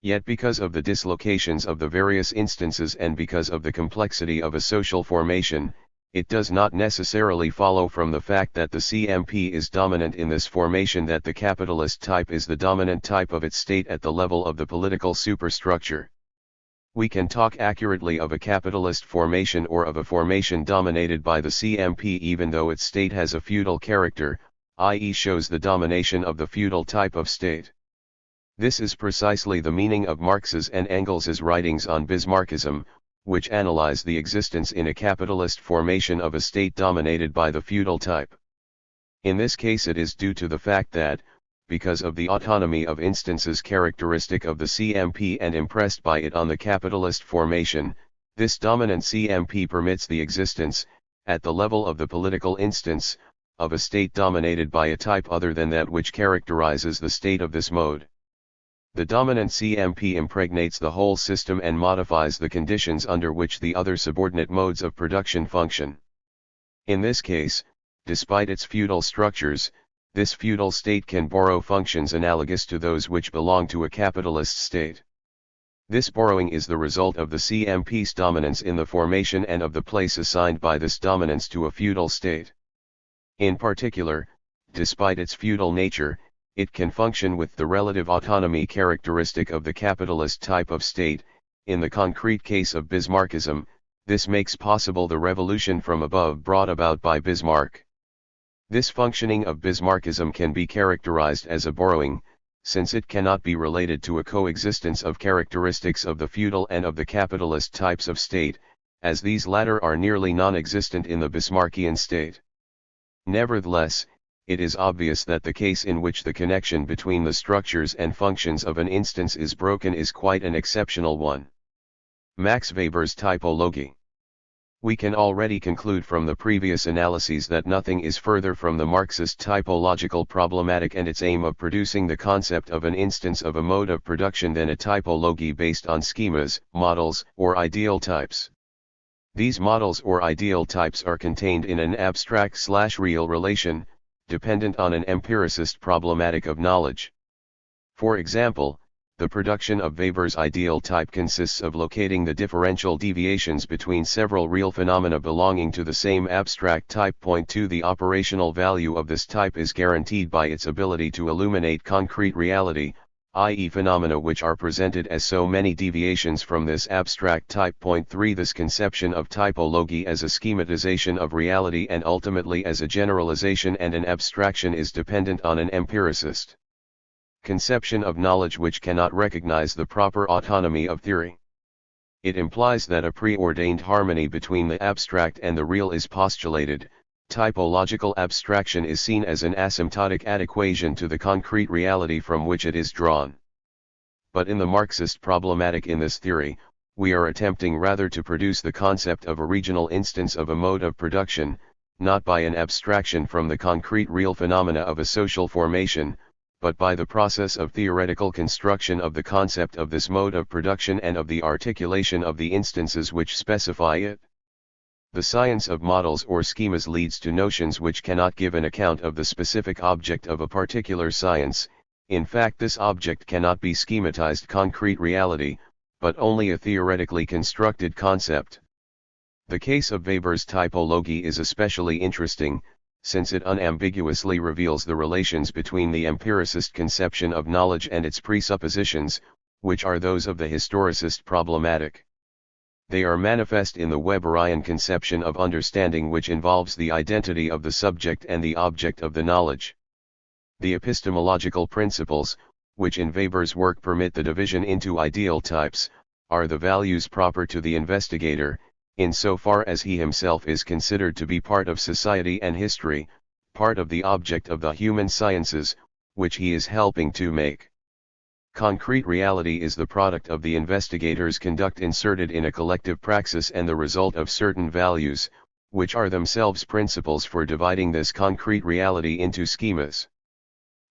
Speaker 1: Yet because of the dislocations of the various instances and because of the complexity of a social formation, it does not necessarily follow from the fact that the CMP is dominant in this formation that the capitalist type is the dominant type of its state at the level of the political superstructure. We can talk accurately of a capitalist formation or of a formation dominated by the CMP even though its state has a feudal character, i.e. shows the domination of the feudal type of state. This is precisely the meaning of Marx's and Engels's writings on Bismarckism, which analyze the existence in a capitalist formation of a state dominated by the feudal type. In this case it is due to the fact that, because of the autonomy of instances characteristic of the CMP and impressed by it on the capitalist formation, this dominant CMP permits the existence, at the level of the political instance, of a state dominated by a type other than that which characterizes the state of this mode. The dominant CMP impregnates the whole system and modifies the conditions under which the other subordinate modes of production function. In this case, despite its feudal structures, this feudal state can borrow functions analogous to those which belong to a capitalist state. This borrowing is the result of the CMP's dominance in the formation and of the place assigned by this dominance to a feudal state. In particular, despite its feudal nature, it can function with the relative autonomy characteristic of the capitalist type of state, In the concrete case of Bismarckism, this makes possible the revolution from above brought about by Bismarck. This functioning of Bismarckism can be characterized as a borrowing, since it cannot be related to a coexistence of characteristics of the feudal and of the capitalist types of state, as these latter are nearly non-existent in the Bismarckian state. Nevertheless, it is obvious that the case in which the connection between the structures and functions of an instance is broken is quite an exceptional one. Max Weber's typology. We can already conclude from the previous analyses that nothing is further from the Marxist typological problematic and its aim of producing the concept of an instance of a mode of production than a typology based on schemas, models, or ideal types. These models or ideal types are contained in an abstract/real relation, dependent on an empiricist problematic of knowledge. For example, the production of Weber's ideal type consists of locating the differential deviations between several real phenomena belonging to the same abstract type. Point 2. The operational value of this type is guaranteed by its ability to illuminate concrete reality, i.e. phenomena which are presented as so many deviations from this abstract type. Point 3. This conception of typology as a schematization of reality and ultimately as a generalization and an abstraction is dependent on an empiricist conception of knowledge which cannot recognize the proper autonomy of theory. It implies that a preordained harmony between the abstract and the real is postulated. Typological abstraction is seen as an asymptotic adequation to the concrete reality from which it is drawn. But in the Marxist problematic in this theory, we are attempting rather to produce the concept of a regional instance of a mode of production, not by an abstraction from the concrete real phenomena of a social formation, but by the process of theoretical construction of the concept of this mode of production and of the articulation of the instances which specify it. The science of models or schemas leads to notions which cannot give an account of the specific object of a particular science. In fact, this object cannot be schematized concrete reality, but only a theoretically constructed concept. The case of Weber's typology is especially interesting, since it unambiguously reveals the relations between the empiricist conception of knowledge and its presuppositions, which are those of the historicist problematic. They are manifest in the Weberian conception of understanding which involves the identity of the subject and the object of the knowledge. The epistemological principles, which in Weber's work permit the division into ideal types, are the values proper to the investigator, insofar as he himself is considered to be part of society and history, part of the object of the human sciences, which he is helping to make. Concrete reality is the product of the investigator's conduct inserted in a collective praxis and the result of certain values, which are themselves principles for dividing this concrete reality into schemas.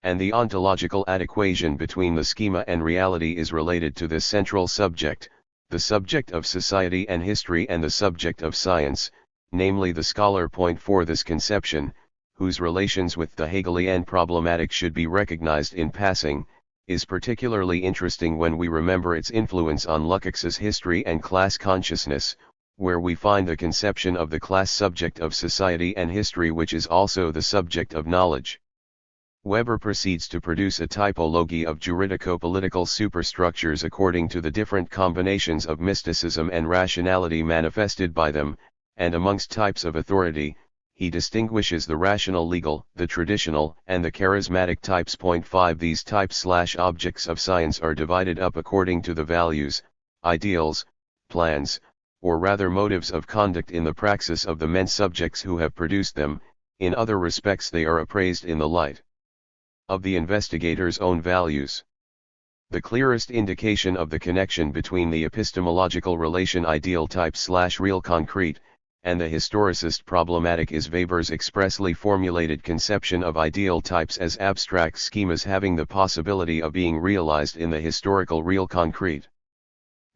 Speaker 1: And the ontological adequation between the schema and reality is related to this central subject, the subject of society and history and the subject of science, namely the scholar. Point 4. This conception, whose relations with the Hegelian problematic should be recognized in passing, is particularly interesting when we remember its influence on Lukács's history and class consciousness, where we find the conception of the class subject of society and history which is also the subject of knowledge. Weber proceeds to produce a typology of juridico-political superstructures according to the different combinations of mysticism and rationality manifested by them, and amongst types of authority, he distinguishes the rational legal, the traditional, and the charismatic types. Point 5. These types/objects of science are divided up according to the values, ideals, plans, or rather motives of conduct in the praxis of the men subjects who have produced them. In other respects they are appraised in the light of the investigator's own values. The clearest indication of the connection between the epistemological relation ideal type/real concrete, and the historicist problematic is Weber's expressly formulated conception of ideal types as abstract schemas having the possibility of being realized in the historical real concrete.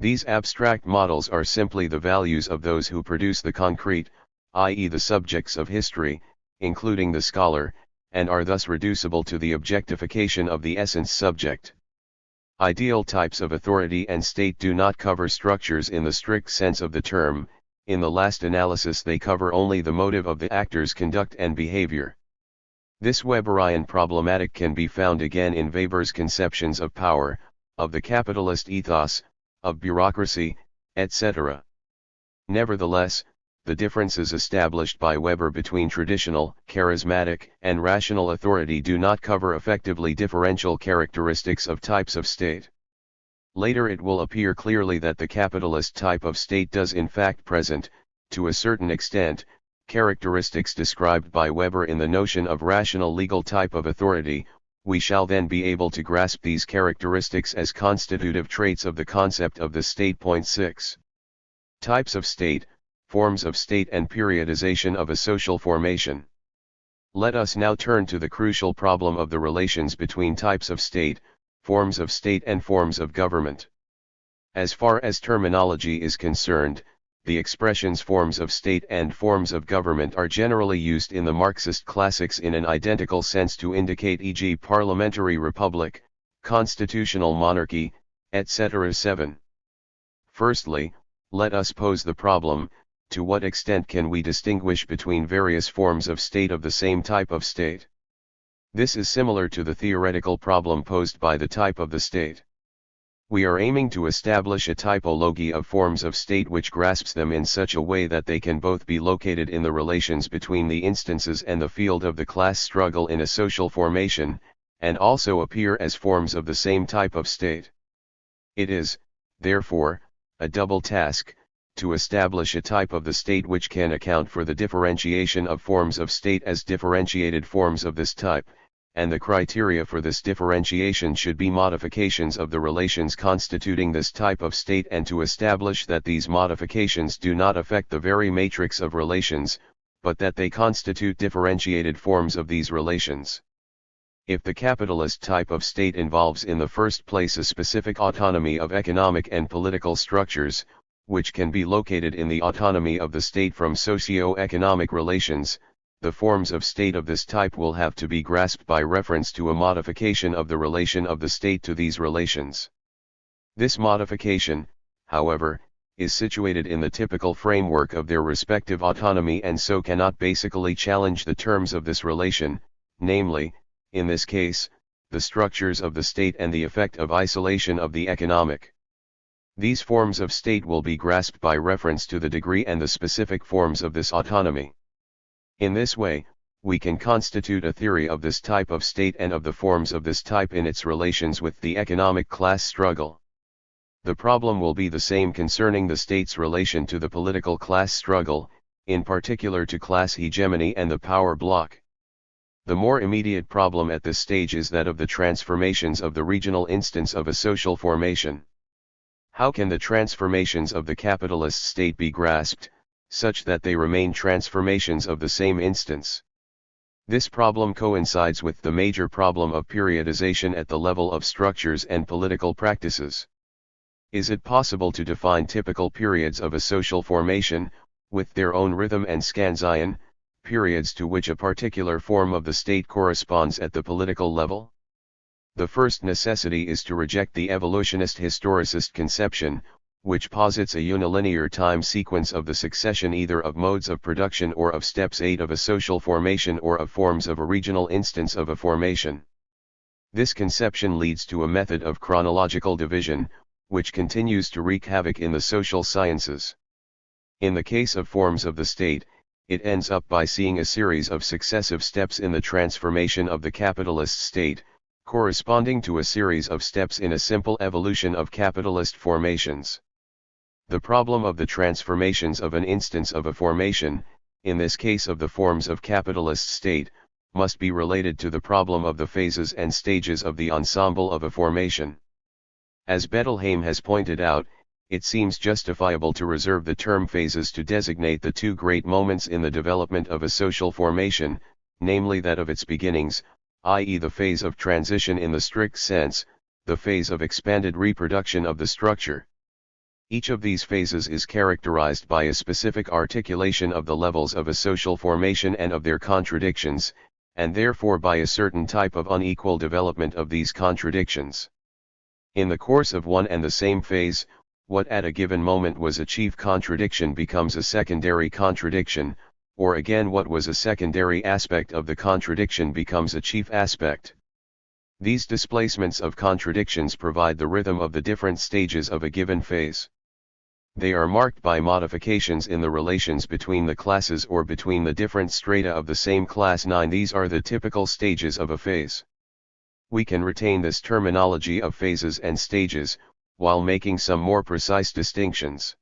Speaker 1: These abstract models are simply the values of those who produce the concrete, i.e. the subjects of history, including the scholar, and are thus reducible to the objectification of the essence subject. Ideal types of authority and state do not cover structures in the strict sense of the term. In the last analysis they cover only the motive of the actor's conduct and behavior. This Weberian problematic can be found again in Weber's conceptions of power, of the capitalist ethos, of bureaucracy, etc. Nevertheless, the differences established by Weber between traditional, charismatic, and rational authority do not cover effectively differential characteristics of types of state. Later it will appear clearly that the capitalist type of state does in fact present, to a certain extent, characteristics described by Weber in the notion of rational legal type of authority. We shall then be able to grasp these characteristics as constitutive traits of the concept of the state. 6. Types of state, forms of state and periodization of a social formation. Let us now turn to the crucial problem of the relations between types of state, forms of state and forms of government. As far as terminology is concerned, the expressions forms of state and forms of government are generally used in the Marxist classics in an identical sense to indicate e.g. parliamentary republic, constitutional monarchy, etc. 7. Firstly, let us pose the problem: to what extent can we distinguish between various forms of state of the same type of state? This is similar to the theoretical problem posed by the type of the state. We are aiming to establish a typology of forms of state which grasps them in such a way that they can both be located in the relations between the instances and the field of the class struggle in a social formation, and also appear as forms of the same type of state. It is, therefore, a double task, to establish a type of the state which can account for the differentiation of forms of state as differentiated forms of this type, and the criteria for this differentiation should be modifications of the relations constituting this type of state, and to establish that these modifications do not affect the very matrix of relations, but that they constitute differentiated forms of these relations. If the capitalist type of state involves in the first place a specific autonomy of economic and political structures, which can be located in the autonomy of the state from socio-economic relations, the forms of state of this type will have to be grasped by reference to a modification of the relation of the state to these relations. This modification, however, is situated in the typical framework of their respective autonomy and so cannot basically challenge the terms of this relation, namely, in this case, the structures of the state and the effect of isolation of the economic. These forms of state will be grasped by reference to the degree and the specific forms of this autonomy. In this way, we can constitute a theory of this type of state and of the forms of this type in its relations with the economic class struggle. The problem will be the same concerning the state's relation to the political class struggle, in particular to class hegemony and the power bloc. The more immediate problem at this stage is that of the transformations of the regional instance of a social formation. How can the transformations of the capitalist state be grasped, such that they remain transformations of the same instance? This problem coincides with the major problem of periodization at the level of structures and political practices. Is it possible to define typical periods of a social formation, with their own rhythm and scansion, periods to which a particular form of the state corresponds at the political level? The first necessity is to reject the evolutionist historicist conception, which posits a unilinear time sequence of the succession either of modes of production or of steps 8 of a social formation or of forms of a regional instance of a formation. This conception leads to a method of chronological division, which continues to wreak havoc in the social sciences. In the case of forms of the state, it ends up by seeing a series of successive steps in the transformation of the capitalist state, corresponding to a series of steps in a simple evolution of capitalist formations. The problem of the transformations of an instance of a formation, in this case of the forms of capitalist state, must be related to the problem of the phases and stages of the ensemble of a formation. As Bettelheim has pointed out, it seems justifiable to reserve the term phases to designate the two great moments in the development of a social formation, namely that of its beginnings, i.e. the phase of transition in the strict sense, the phase of expanded reproduction of the structure. Each of these phases is characterized by a specific articulation of the levels of a social formation and of their contradictions, and therefore by a certain type of unequal development of these contradictions. In the course of one and the same phase, what at a given moment was a chief contradiction becomes a secondary contradiction, or again what was a secondary aspect of the contradiction becomes a chief aspect. These displacements of contradictions provide the rhythm of the different stages of a given phase. They are marked by modifications in the relations between the classes or between the different strata of the same class. 9. These are the typical stages of a phase. We can retain this terminology of phases and stages, while making some more precise distinctions.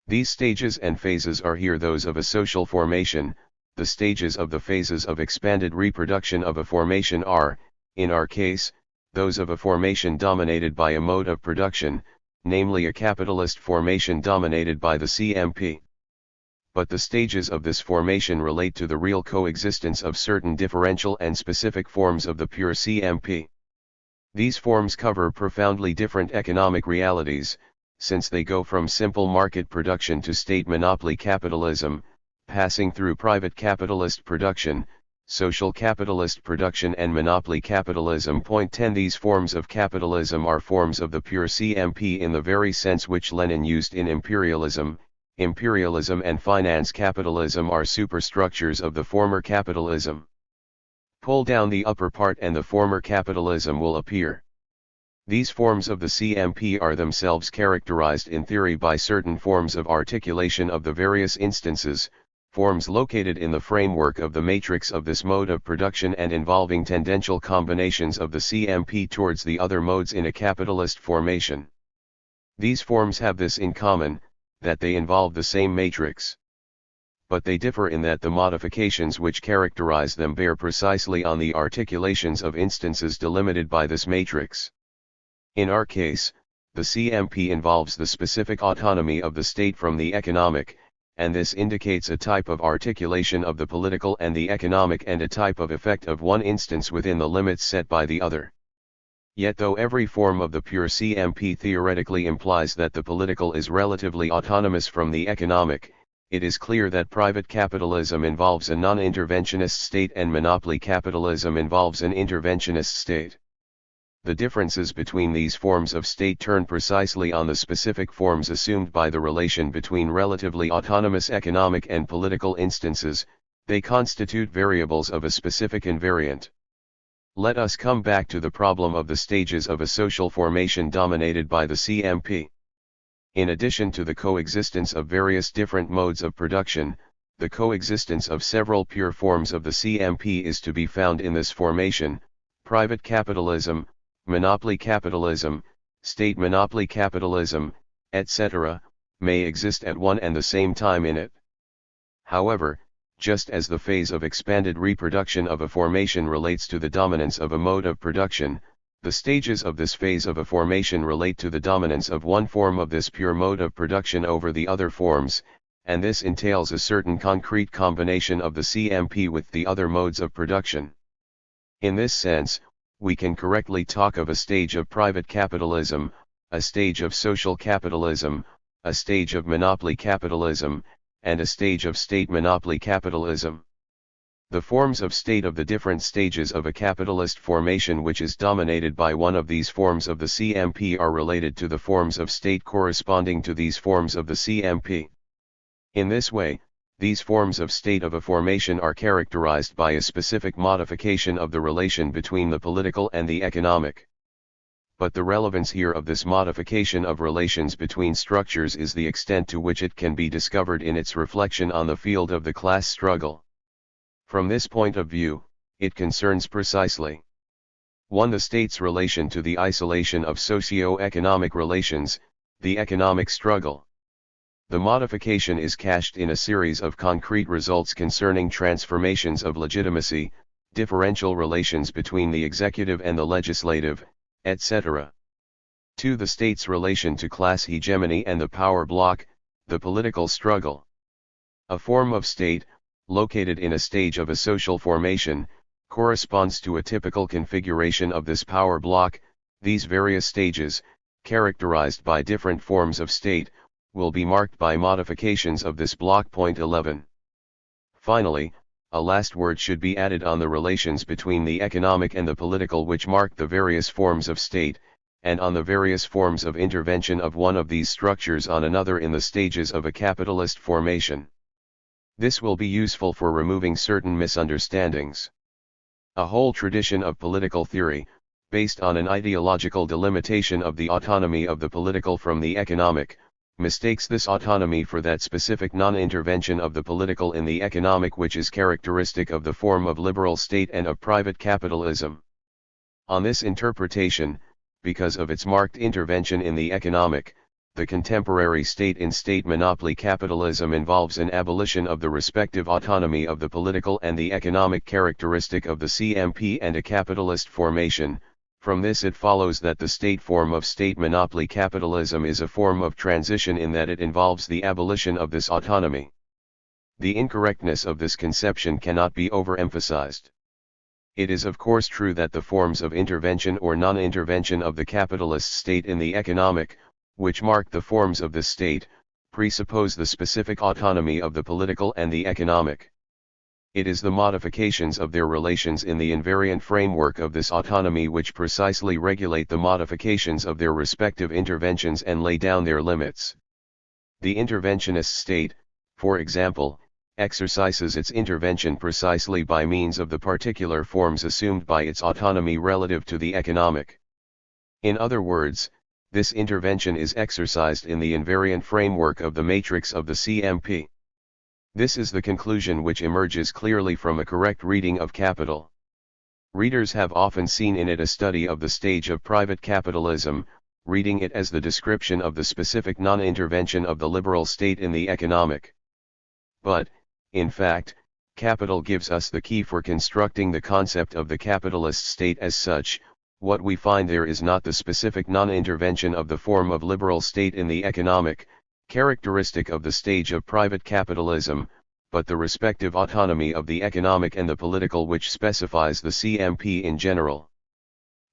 Speaker 1: These stages and phases are here those of a social formation. The stages of the phases of expanded reproduction of a formation are, in our case, those of a formation dominated by a mode of production, namely a capitalist formation dominated by the CMP. But the stages of this formation relate to the real coexistence of certain differential and specific forms of the pure CMP. These forms cover profoundly different economic realities, since they go from simple market production to state monopoly capitalism, passing through private capitalist production, social capitalist production and monopoly capitalism. Point 10. These forms of capitalism are forms of the pure CMP in the very sense which Lenin used in imperialism. Imperialism and finance capitalism are superstructures of the former capitalism. Pull down the upper part and the former capitalism will appear. These forms of the CMP are themselves characterized in theory by certain forms of articulation of the various instances, forms located in the framework of the matrix of this mode of production and involving tendential combinations of the CMP towards the other modes in a capitalist formation. These forms have this in common, that they involve the same matrix. But they differ in that the modifications which characterize them bear precisely on the articulations of instances delimited by this matrix. In our case, the CMP involves the specific autonomy of the state from the economic, and this indicates a type of articulation of the political and the economic and a type of effect of one instance within the limits set by the other. Yet though every form of the pure CMP theoretically implies that the political is relatively autonomous from the economic, it is clear that private capitalism involves a non-interventionist state and monopoly capitalism involves an interventionist state. The differences between these forms of state turn precisely on the specific forms assumed by the relation between relatively autonomous economic and political instances. They constitute variables of a specific invariant. Let us come back to the problem of the stages of a social formation dominated by the CMP. In addition to the coexistence of various different modes of production, the coexistence of several pure forms of the CMP is to be found in this formation. Private capitalism, monopoly capitalism, state monopoly capitalism, etc., may exist at one and the same time in it. However, just as the phase of expanded reproduction of a formation relates to the dominance of a mode of production, the stages of this phase of a formation relate to the dominance of one form of this pure mode of production over the other forms, and this entails a certain concrete combination of the CMP with the other modes of production. In this sense, we can correctly talk of a stage of private capitalism, a stage of social capitalism, a stage of monopoly capitalism, and a stage of state monopoly capitalism. The forms of state of the different stages of a capitalist formation which is dominated by one of these forms of the CMP are related to the forms of state corresponding to these forms of the CMP. In this way, these forms of state of a formation are characterized by a specific modification of the relation between the political and the economic. But the relevance here of this modification of relations between structures is the extent to which it can be discovered in its reflection on the field of the class struggle. From this point of view, it concerns precisely 1. The state's relation to the isolation of socio-economic relations, the economic struggle. The modification is cached in a series of concrete results concerning transformations of legitimacy, differential relations between the executive and the legislative, etc. 2. The state's relation to class hegemony and the power block, the political struggle. A form of state, located in a stage of a social formation, corresponds to a typical configuration of this power block. These various stages, characterized by different forms of state, will be marked by modifications of this block. Point 11. Finally, a last word should be added on the relations between the economic and the political which mark the various forms of state, and on the various forms of intervention of one of these structures on another in the stages of a capitalist formation. This will be useful for removing certain misunderstandings. A whole tradition of political theory, based on an ideological delimitation of the autonomy of the political from the economic, mistakes this autonomy for that specific non-intervention of the political in the economic which is characteristic of the form of liberal state and of private capitalism. On this interpretation, because of its marked intervention in the economic, the contemporary state-in-state monopoly capitalism involves an abolition of the respective autonomy of the political and the economic characteristic of the CMP and a capitalist formation. From this it follows that the state form of state monopoly capitalism is a form of transition in that it involves the abolition of this autonomy. The incorrectness of this conception cannot be overemphasized. It is of course true that the forms of intervention or non-intervention of the capitalist state in the economic, which mark the forms of the state, presuppose the specific autonomy of the political and the economic. It is the modifications of their relations in the invariant framework of this autonomy which precisely regulate the modifications of their respective interventions and lay down their limits. The interventionist state, for example, exercises its intervention precisely by means of the particular forms assumed by its autonomy relative to the economic. In other words, this intervention is exercised in the invariant framework of the matrix of the CMP. This is the conclusion which emerges clearly from a correct reading of Capital. Readers have often seen in it a study of the stage of private capitalism, reading it as the description of the specific non-intervention of the liberal state in the economic. But, in fact, Capital gives us the key for constructing the concept of the capitalist state as such. What we find there is not the specific non-intervention of the form of liberal state in the economic, characteristic of the stage of private capitalism, but the respective autonomy of the economic and the political which specifies the CMP in general.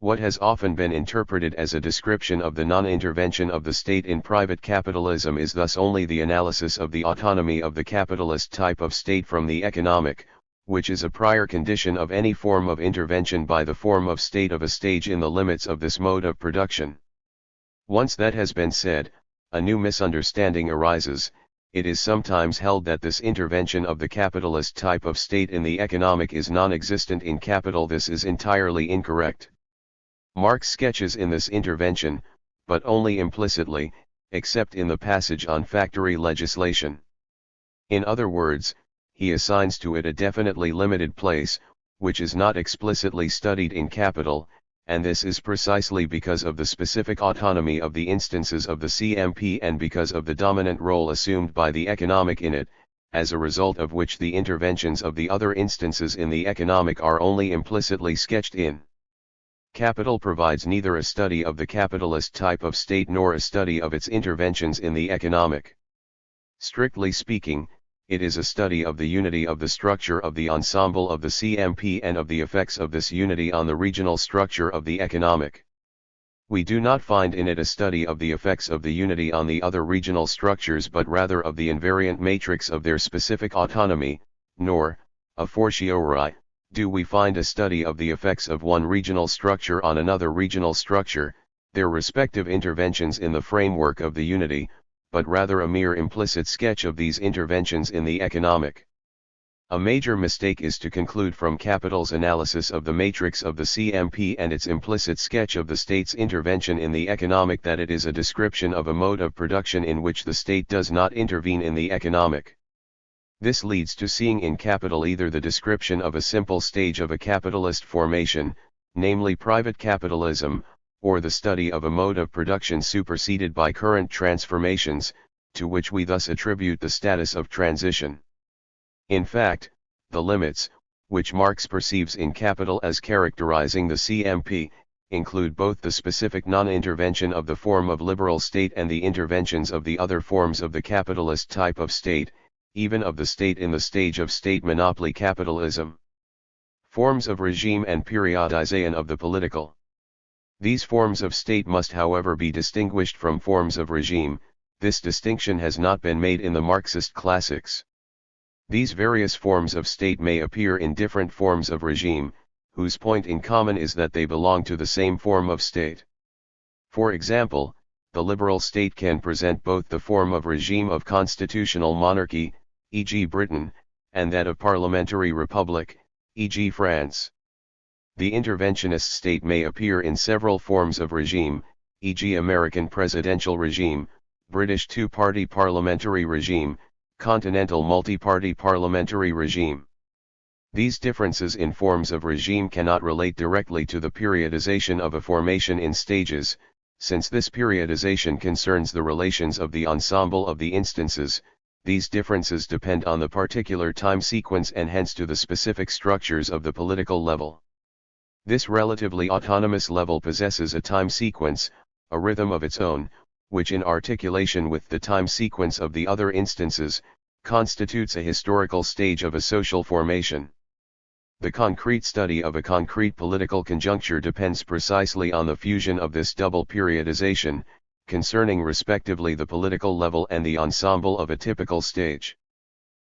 Speaker 1: What has often been interpreted as a description of the non-intervention of the state in private capitalism is thus only the analysis of the autonomy of the capitalist type of state from the economic, which is a prior condition of any form of intervention by the form of state of a stage in the limits of this mode of production. Once that has been said, a new misunderstanding arises. It is sometimes held that this intervention of the capitalist type of state in the economic is non-existent in capital. This is entirely incorrect. Marx sketches in this intervention, but only implicitly, except in the passage on factory legislation. In other words, he assigns to it a definitely limited place, which is not explicitly studied in Capital, and this is precisely because of the specific autonomy of the instances of the CMP and because of the dominant role assumed by the economic in it, as a result of which the interventions of the other instances in the economic are only implicitly sketched in. Capital provides neither a study of the capitalist type of state nor a study of its interventions in the economic. Strictly speaking, it is a study of the unity of the structure of the ensemble of the CMP and of the effects of this unity on the regional structure of the economic. We do not find in it a study of the effects of the unity on the other regional structures but rather of the invariant matrix of their specific autonomy, nor, a fortiori, do we find a study of the effects of one regional structure on another regional structure, their respective interventions in the framework of the unity, but rather a mere implicit sketch of these interventions in the economic. A major mistake is to conclude from Capital's analysis of the matrix of the CMP and its implicit sketch of the state's intervention in the economic that it is a description of a mode of production in which the state does not intervene in the economic. This leads to seeing in Capital either the description of a simple stage of a capitalist formation, namely private capitalism, or the study of a mode of production superseded by current transformations, to which we thus attribute the status of transition. In fact, the limits, which Marx perceives in Capital as characterizing the CMP, include both the specific non-intervention of the form of liberal state and the interventions of the other forms of the capitalist type of state, even of the state in the stage of state monopoly capitalism. Forms of regime and periodization of the political. These forms of state must however be distinguished from forms of regime. This distinction has not been made in the Marxist classics. These various forms of state may appear in different forms of regime, whose point in common is that they belong to the same form of state. For example, the liberal state can present both the form of regime of constitutional monarchy, e.g. Britain, and that of parliamentary republic, e.g. France. The interventionist state may appear in several forms of regime, e.g. American presidential regime, British two-party parliamentary regime, continental multi-party parliamentary regime. These differences in forms of regime cannot relate directly to the periodization of a formation in stages, since this periodization concerns the relations of the ensemble of the instances. These differences depend on the particular time sequence and hence to the specific structures of the political level. This relatively autonomous level possesses a time sequence, a rhythm of its own, which in articulation with the time sequence of the other instances, constitutes a historical stage of a social formation. The concrete study of a concrete political conjuncture depends precisely on the fusion of this double periodization, concerning respectively the political level and the ensemble of a typical stage.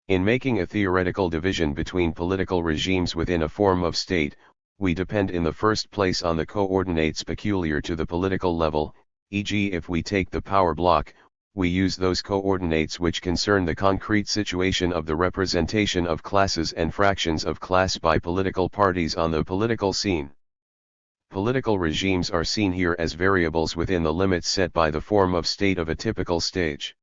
Speaker 1: In making a theoretical division between political regimes within a form of state, we depend in the first place on the coordinates peculiar to the political level, e.g. if we take the power block, we use those coordinates which concern the concrete situation of the representation of classes and fractions of class by political parties on the political scene. Political regimes are seen here as variables within the limits set by the form of state of a typical stage.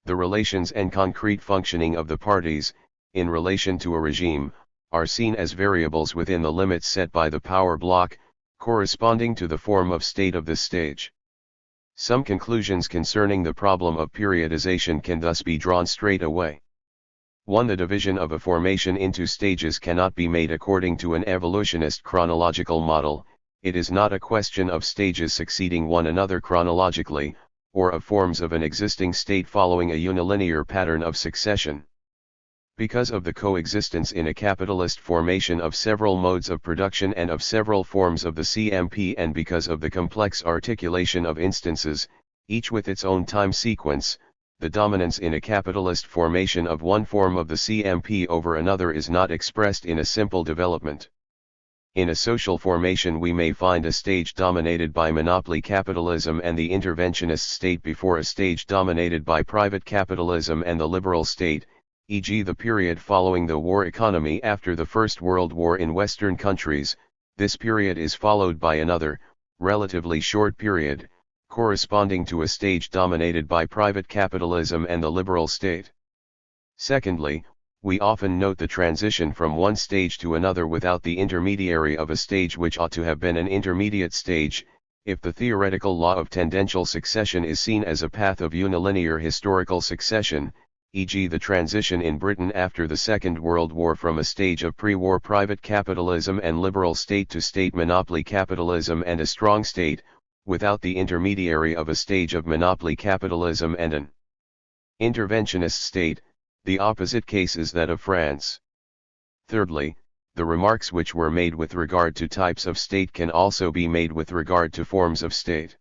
Speaker 1: The relations and concrete functioning of the parties, in relation to a regime, are seen as variables within the limits set by the power block, corresponding to the form of state of this stage. Some conclusions concerning the problem of periodization can thus be drawn straight away. 1. The division of a formation into stages cannot be made according to an evolutionist chronological model. It is not a question of stages succeeding one another chronologically, or of forms of an existing state following a unilinear pattern of succession. Because of the coexistence in a capitalist formation of several modes of production and of several forms of the CMP, and because of the complex articulation of instances, each with its own time sequence, the dominance in a capitalist formation of one form of the CMP over another is not expressed in a simple development. In a social formation we may find a stage dominated by monopoly capitalism and the interventionist state before a stage dominated by private capitalism and the liberal state, e.g. the period following the war economy after the First World War in Western countries. This period is followed by another, relatively short period, corresponding to a stage dominated by private capitalism and the liberal state. Secondly, we often note the transition from one stage to another without the intermediary of a stage which ought to have been an intermediate stage. If the theoretical law of tendential succession is seen as a path of unilinear historical succession, e.g. the transition in Britain after the Second World War from a stage of pre-war private capitalism and liberal state to state monopoly capitalism and a strong state, without the intermediary of a stage of monopoly capitalism and an interventionist state, the opposite case is that of France. Thirdly, the remarks which were made with regard to types of state can also be made with regard to forms of state.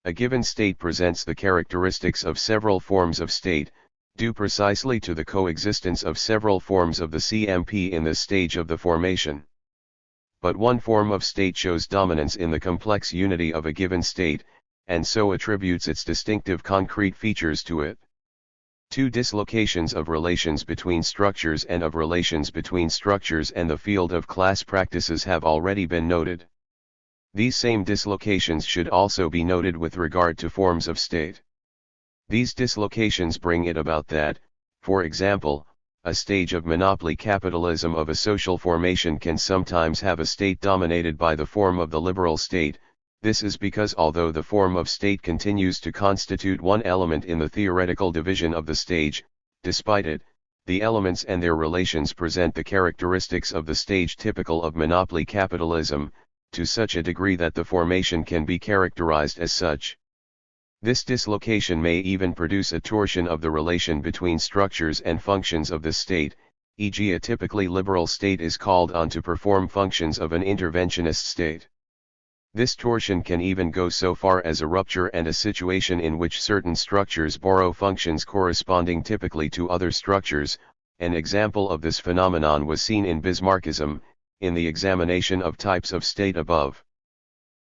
Speaker 1: A given state presents the characteristics of several forms of state, due precisely to the coexistence of several forms of the CMP in this stage of the formation. But one form of state shows dominance in the complex unity of a given state, and so attributes its distinctive concrete features to it. 2. Dislocations of relations between structures and of relations between structures and the field of class practices have already been noted. These same dislocations should also be noted with regard to forms of state. These dislocations bring it about that, for example, a stage of monopoly capitalism of a social formation can sometimes have a state dominated by the form of the liberal state. This is because although the form of state continues to constitute one element in the theoretical division of the stage, despite it, the elements and their relations present the characteristics of the stage typical of monopoly capitalism, to such a degree that the formation can be characterized as such. This dislocation may even produce a torsion of the relation between structures and functions of the state, e.g. a typically liberal state is called on to perform functions of an interventionist state. This torsion can even go so far as a rupture and a situation in which certain structures borrow functions corresponding typically to other structures. An example of this phenomenon was seen in Bismarckism, in the examination of types of state above.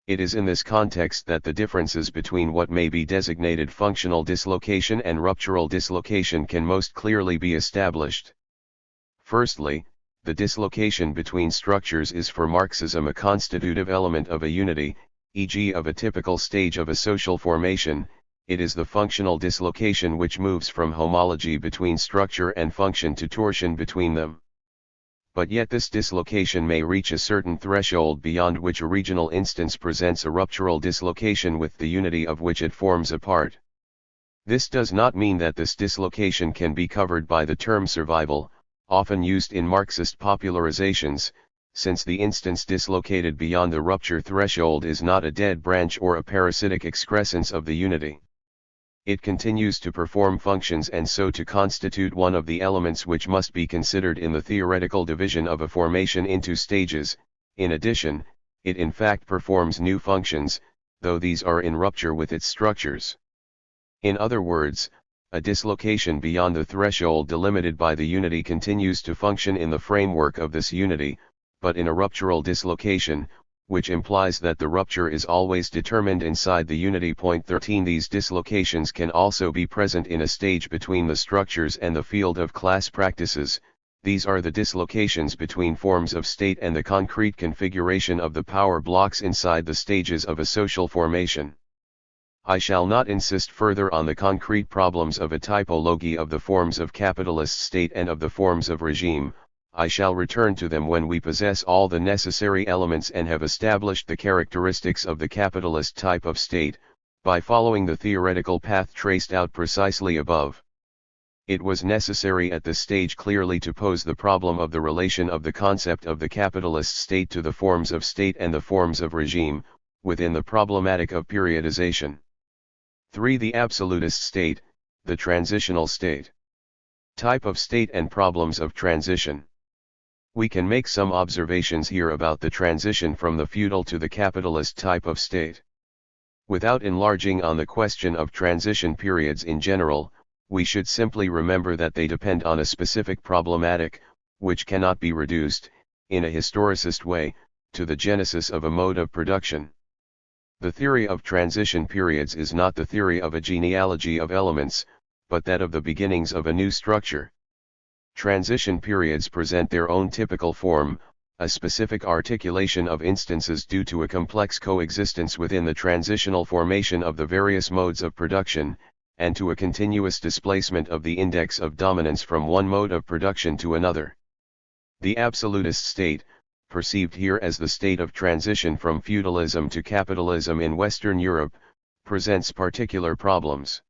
Speaker 1: It is in this context that the differences between what may be designated functional dislocation and ruptural dislocation can most clearly be established. Firstly, the dislocation between structures is for Marxism a constitutive element of a unity, e.g. of a typical stage of a social formation. It is the functional dislocation which moves from homology between structure and function to torsion between them. But yet this dislocation may reach a certain threshold beyond which a regional instance presents a ruptural dislocation with the unity of which it forms a part. This does not mean that this dislocation can be covered by the term survival, often used in Marxist popularizations, since the instance dislocated beyond the rupture threshold is not a dead branch or a parasitic excrescence of the unity. It continues to perform functions and so to constitute one of the elements which must be considered in the theoretical division of a formation into stages. In addition, it in fact performs new functions, though these are in rupture with its structures. In other words, a dislocation beyond the threshold delimited by the unity continues to function in the framework of this unity, but in a ruptural dislocation, which implies that the rupture is always determined inside the unity. 13 These dislocations can also be present in a stage between the structures and the field of class practices. These are the dislocations between forms of state and the concrete configuration of the power blocks inside the stages of a social formation. I shall not insist further on the concrete problems of a typology of the forms of capitalist state and of the forms of regime. I shall return to them when we possess all the necessary elements and have established the characteristics of the capitalist type of state, by following the theoretical path traced out precisely above. It was necessary at this stage clearly to pose the problem of the relation of the concept of the capitalist state to the forms of state and the forms of regime, within the problematic of periodization. 3. The absolutist state, the transitional state. Type of state and problems of transition. We can make some observations here about the transition from the feudal to the capitalist type of state. Without enlarging on the question of transition periods in general, we should simply remember that they depend on a specific problematic, which cannot be reduced, in a historicist way, to the genesis of a mode of production. The theory of transition periods is not the theory of a genealogy of elements, but that of the beginnings of a new structure. Transition periods present their own typical form, a specific articulation of instances due to a complex coexistence within the transitional formation of the various modes of production, and to a continuous displacement of the index of dominance from one mode of production to another. The absolutist state, perceived here as the state of transition from feudalism to capitalism in Western Europe, presents particular problems.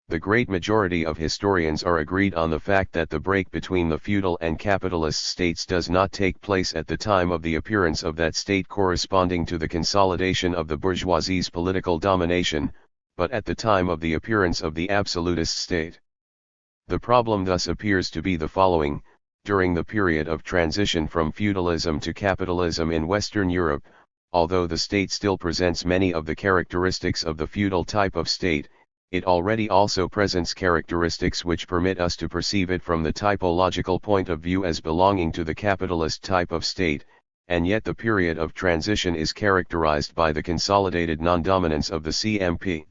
Speaker 1: The great majority of historians are agreed on the fact that the break between the feudal and capitalist states does not take place at the time of the appearance of that state corresponding to the consolidation of the bourgeoisie's political domination, but at the time of the appearance of the absolutist state. The problem thus appears to be the following: during the period of transition from feudalism to capitalism in Western Europe, although the state still presents many of the characteristics of the feudal type of state, it already also presents characteristics which permit us to perceive it from the typological point of view as belonging to the capitalist type of state, and yet the period of transition is characterized by the consolidated non-dominance of the CMP.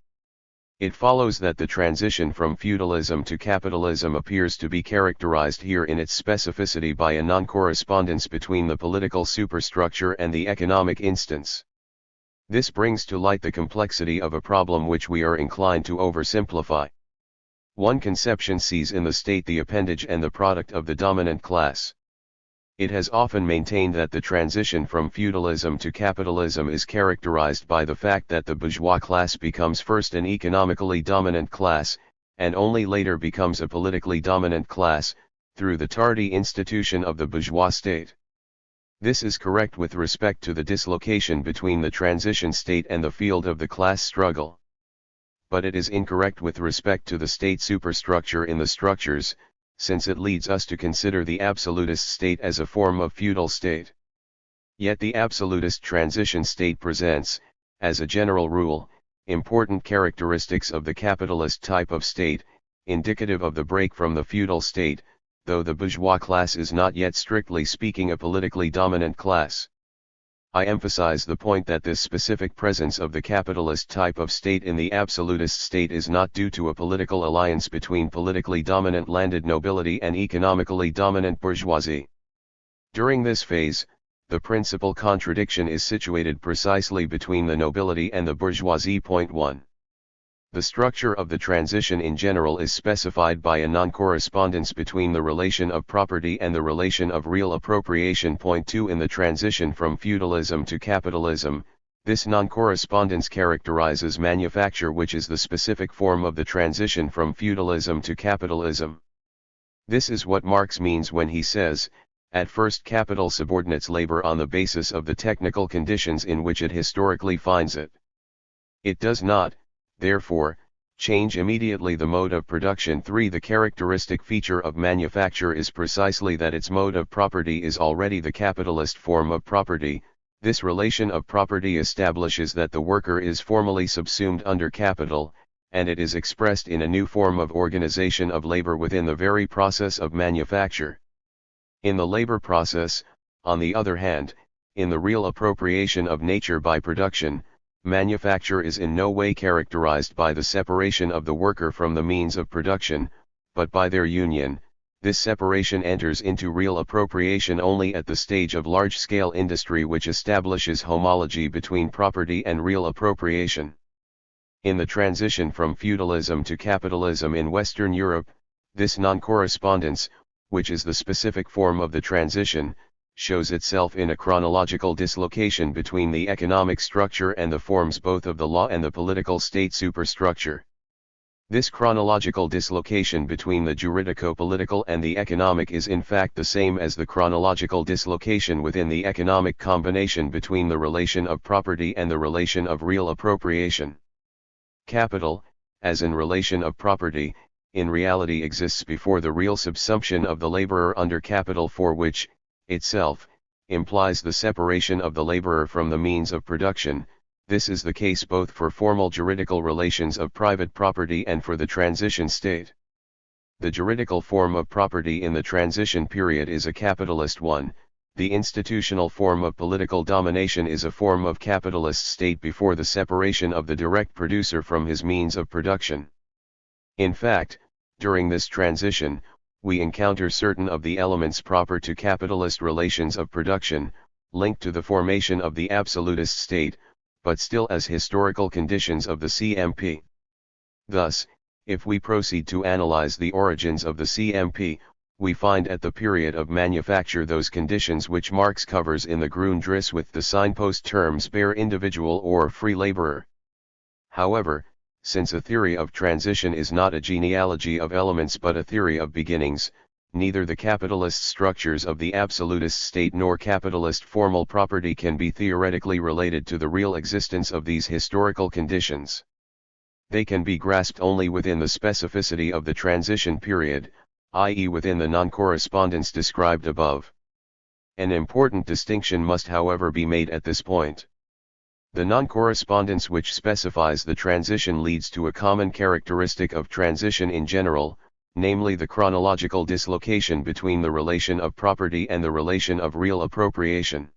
Speaker 1: It follows that the transition from feudalism to capitalism appears to be characterized here in its specificity by a non-correspondence between the political superstructure and the economic instance. This brings to light the complexity of a problem which we are inclined to oversimplify. One conception sees in the state the appendage and the product of the dominant class. It has often maintained that the transition from feudalism to capitalism is characterized by the fact that the bourgeois class becomes first an economically dominant class, and only later becomes a politically dominant class, through the tardy institution of the bourgeois state. This is correct with respect to the dislocation between the transition state and the field of the class struggle. But it is incorrect with respect to the state superstructure in the structures, since it leads us to consider the absolutist state as a form of feudal state. Yet the absolutist transition state presents, as a general rule, important characteristics of the capitalist type of state, indicative of the break from the feudal state, though the bourgeois class is not yet strictly speaking a politically dominant class. I emphasize the point that this specific presence of the capitalist type of state in the absolutist state is not due to a political alliance between politically dominant landed nobility and economically dominant bourgeoisie. During this phase, the principal contradiction is situated precisely between the nobility and the bourgeoisie. Point 1. The structure of the transition in general is specified by a non-correspondence between the relation of property and the relation of real appropriation. Point 2. In the transition from feudalism to capitalism, this non-correspondence characterizes manufacture, which is the specific form of the transition from feudalism to capitalism. This is what Marx means when he says, at first capital subordinates labor on the basis of the technical conditions in which it historically finds it. It does not, therefore, change immediately the mode of production. 3. The characteristic feature of manufacture is precisely that its mode of property is already the capitalist form of property. This relation of property establishes that the worker is formally subsumed under capital, and it is expressed in a new form of organization of labor within the very process of manufacture. In the labor process, on the other hand, in the real appropriation of nature by production, manufacture is in no way characterized by the separation of the worker from the means of production, but by their union. This separation enters into real appropriation only at the stage of large-scale industry, which establishes homology between property and real appropriation. In the transition from feudalism to capitalism in Western Europe, this non-correspondence, which is the specific form of the transition, shows itself in a chronological dislocation between the economic structure and the forms both of the law and the political state superstructure. This chronological dislocation between the juridico-political and the economic is in fact the same as the chronological dislocation within the economic combination between the relation of property and the relation of real appropriation. Capital, as in relation of property, in reality exists before the real subsumption of the laborer under capital, for which, itself, implies the separation of the laborer from the means of production. This is the case both for formal juridical relations of private property and for the transition state. The juridical form of property in the transition period is a capitalist one. The institutional form of political domination is a form of capitalist state before the separation of the direct producer from his means of production. In fact, during this transition, we encounter certain of the elements proper to capitalist relations of production, linked to the formation of the absolutist state, but still as historical conditions of the CMP. Thus, if we proceed to analyze the origins of the CMP, we find at the period of manufacture those conditions which Marx covers in the Grundriss with the signpost terms bare individual or free laborer. However, since a theory of transition is not a genealogy of elements but a theory of beginnings, neither the capitalist structures of the absolutist state nor capitalist formal property can be theoretically related to the real existence of these historical conditions. They can be grasped only within the specificity of the transition period, i.e. within the non-correspondence described above. An important distinction must however be made at this point. The non-correspondence which specifies the transition leads to a common characteristic of transition in general, namely the chronological dislocation between the relation of property and the relation of real appropriation.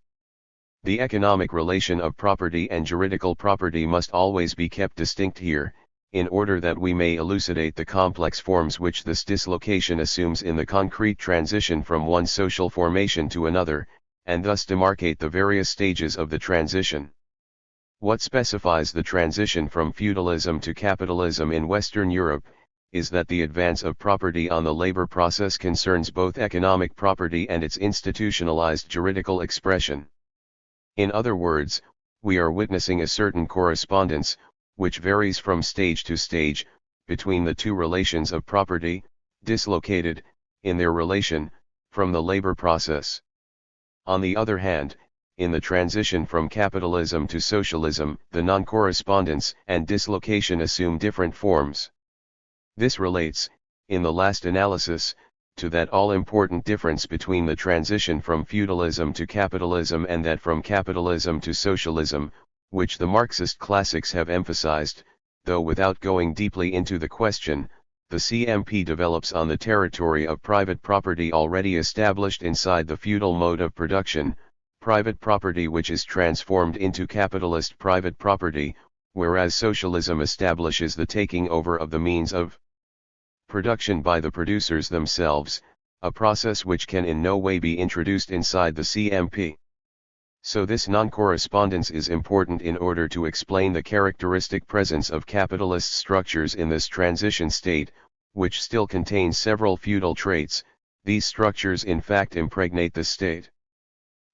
Speaker 1: The economic relation of property and juridical property must always be kept distinct here, in order that we may elucidate the complex forms which this dislocation assumes in the concrete transition from one social formation to another, and thus demarcate the various stages of the transition. What specifies the transition from feudalism to capitalism in Western Europe is that the advance of property on the labor process concerns both economic property and its institutionalized juridical expression. In other words, we are witnessing a certain correspondence, which varies from stage to stage, between the two relations of property, dislocated, in their relation, from the labor process. On the other hand, in the transition from capitalism to socialism, the non-correspondence and dislocation assume different forms. This relates, in the last analysis, to that all-important difference between the transition from feudalism to capitalism and that from capitalism to socialism, which the Marxist classics have emphasized, though without going deeply into the question. The CMP develops on the territory of private property already established inside the feudal mode of production, private property which is transformed into capitalist private property, whereas socialism establishes the taking over of the means of production by the producers themselves, a process which can in no way be introduced inside the CMP. So this non-correspondence is important in order to explain the characteristic presence of capitalist structures in this transition state, which still contains several feudal traits. These structures in fact impregnate the state.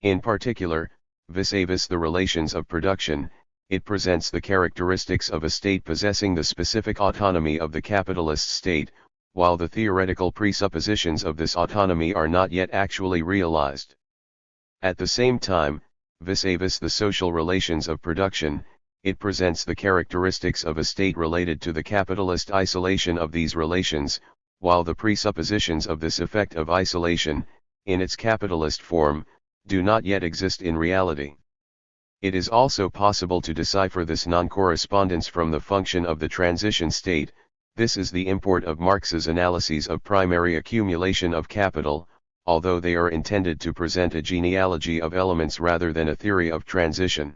Speaker 1: In particular, vis-a-vis the relations of production, it presents the characteristics of a state possessing the specific autonomy of the capitalist state, while the theoretical presuppositions of this autonomy are not yet actually realized. At the same time, vis-a-vis the social relations of production, it presents the characteristics of a state related to the capitalist isolation of these relations, while the presuppositions of this effect of isolation, in its capitalist form, do not yet exist in reality. It is also possible to decipher this non-correspondence from the function of the transition state. This is the import of Marx's analyses of primary accumulation of capital, although they are intended to present a genealogy of elements rather than a theory of transition.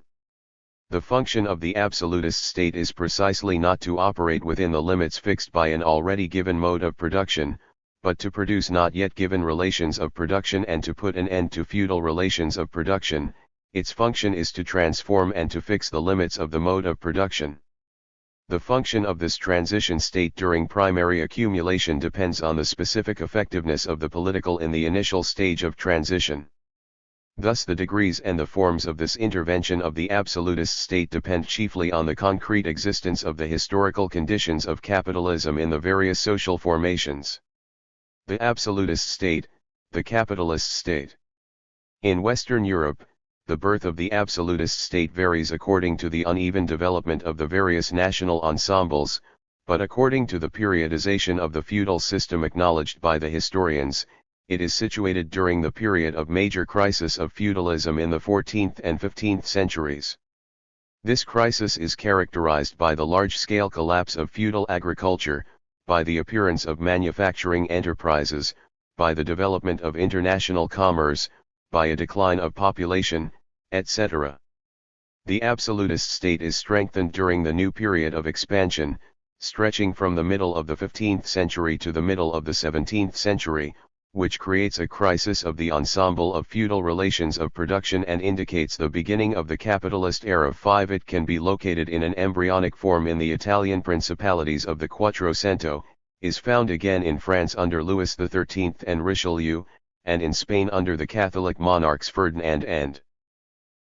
Speaker 1: The function of the absolutist state is precisely not to operate within the limits fixed by an already given mode of production, but to produce not yet given relations of production and to put an end to feudal relations of production. Its function is to transform and to fix the limits of the mode of production. The function of this transition state during primary accumulation depends on the specific effectiveness of the political in the initial stage of transition. Thus the degrees and the forms of this intervention of the absolutist state depend chiefly on the concrete existence of the historical conditions of capitalism in the various social formations. The absolutist state, the capitalist state. In Western Europe, the birth of the absolutist state varies according to the uneven development of the various national ensembles, but according to the periodization of the feudal system acknowledged by the historians, it is situated during the period of major crisis of feudalism in the 14th and 15th centuries. This crisis is characterized by the large-scale collapse of feudal agriculture, by the appearance of manufacturing enterprises, by the development of international commerce, by a decline of population, etc. The absolutist state is strengthened during the new period of expansion, stretching from the middle of the 15th century to the middle of the 17th century, which creates a crisis of the ensemble of feudal relations of production and indicates the beginning of the capitalist era. 5. It can be located in an embryonic form in the Italian principalities of the Quattrocento, is found again in France under Louis XIII and Richelieu, and in Spain under the Catholic monarchs Ferdinand and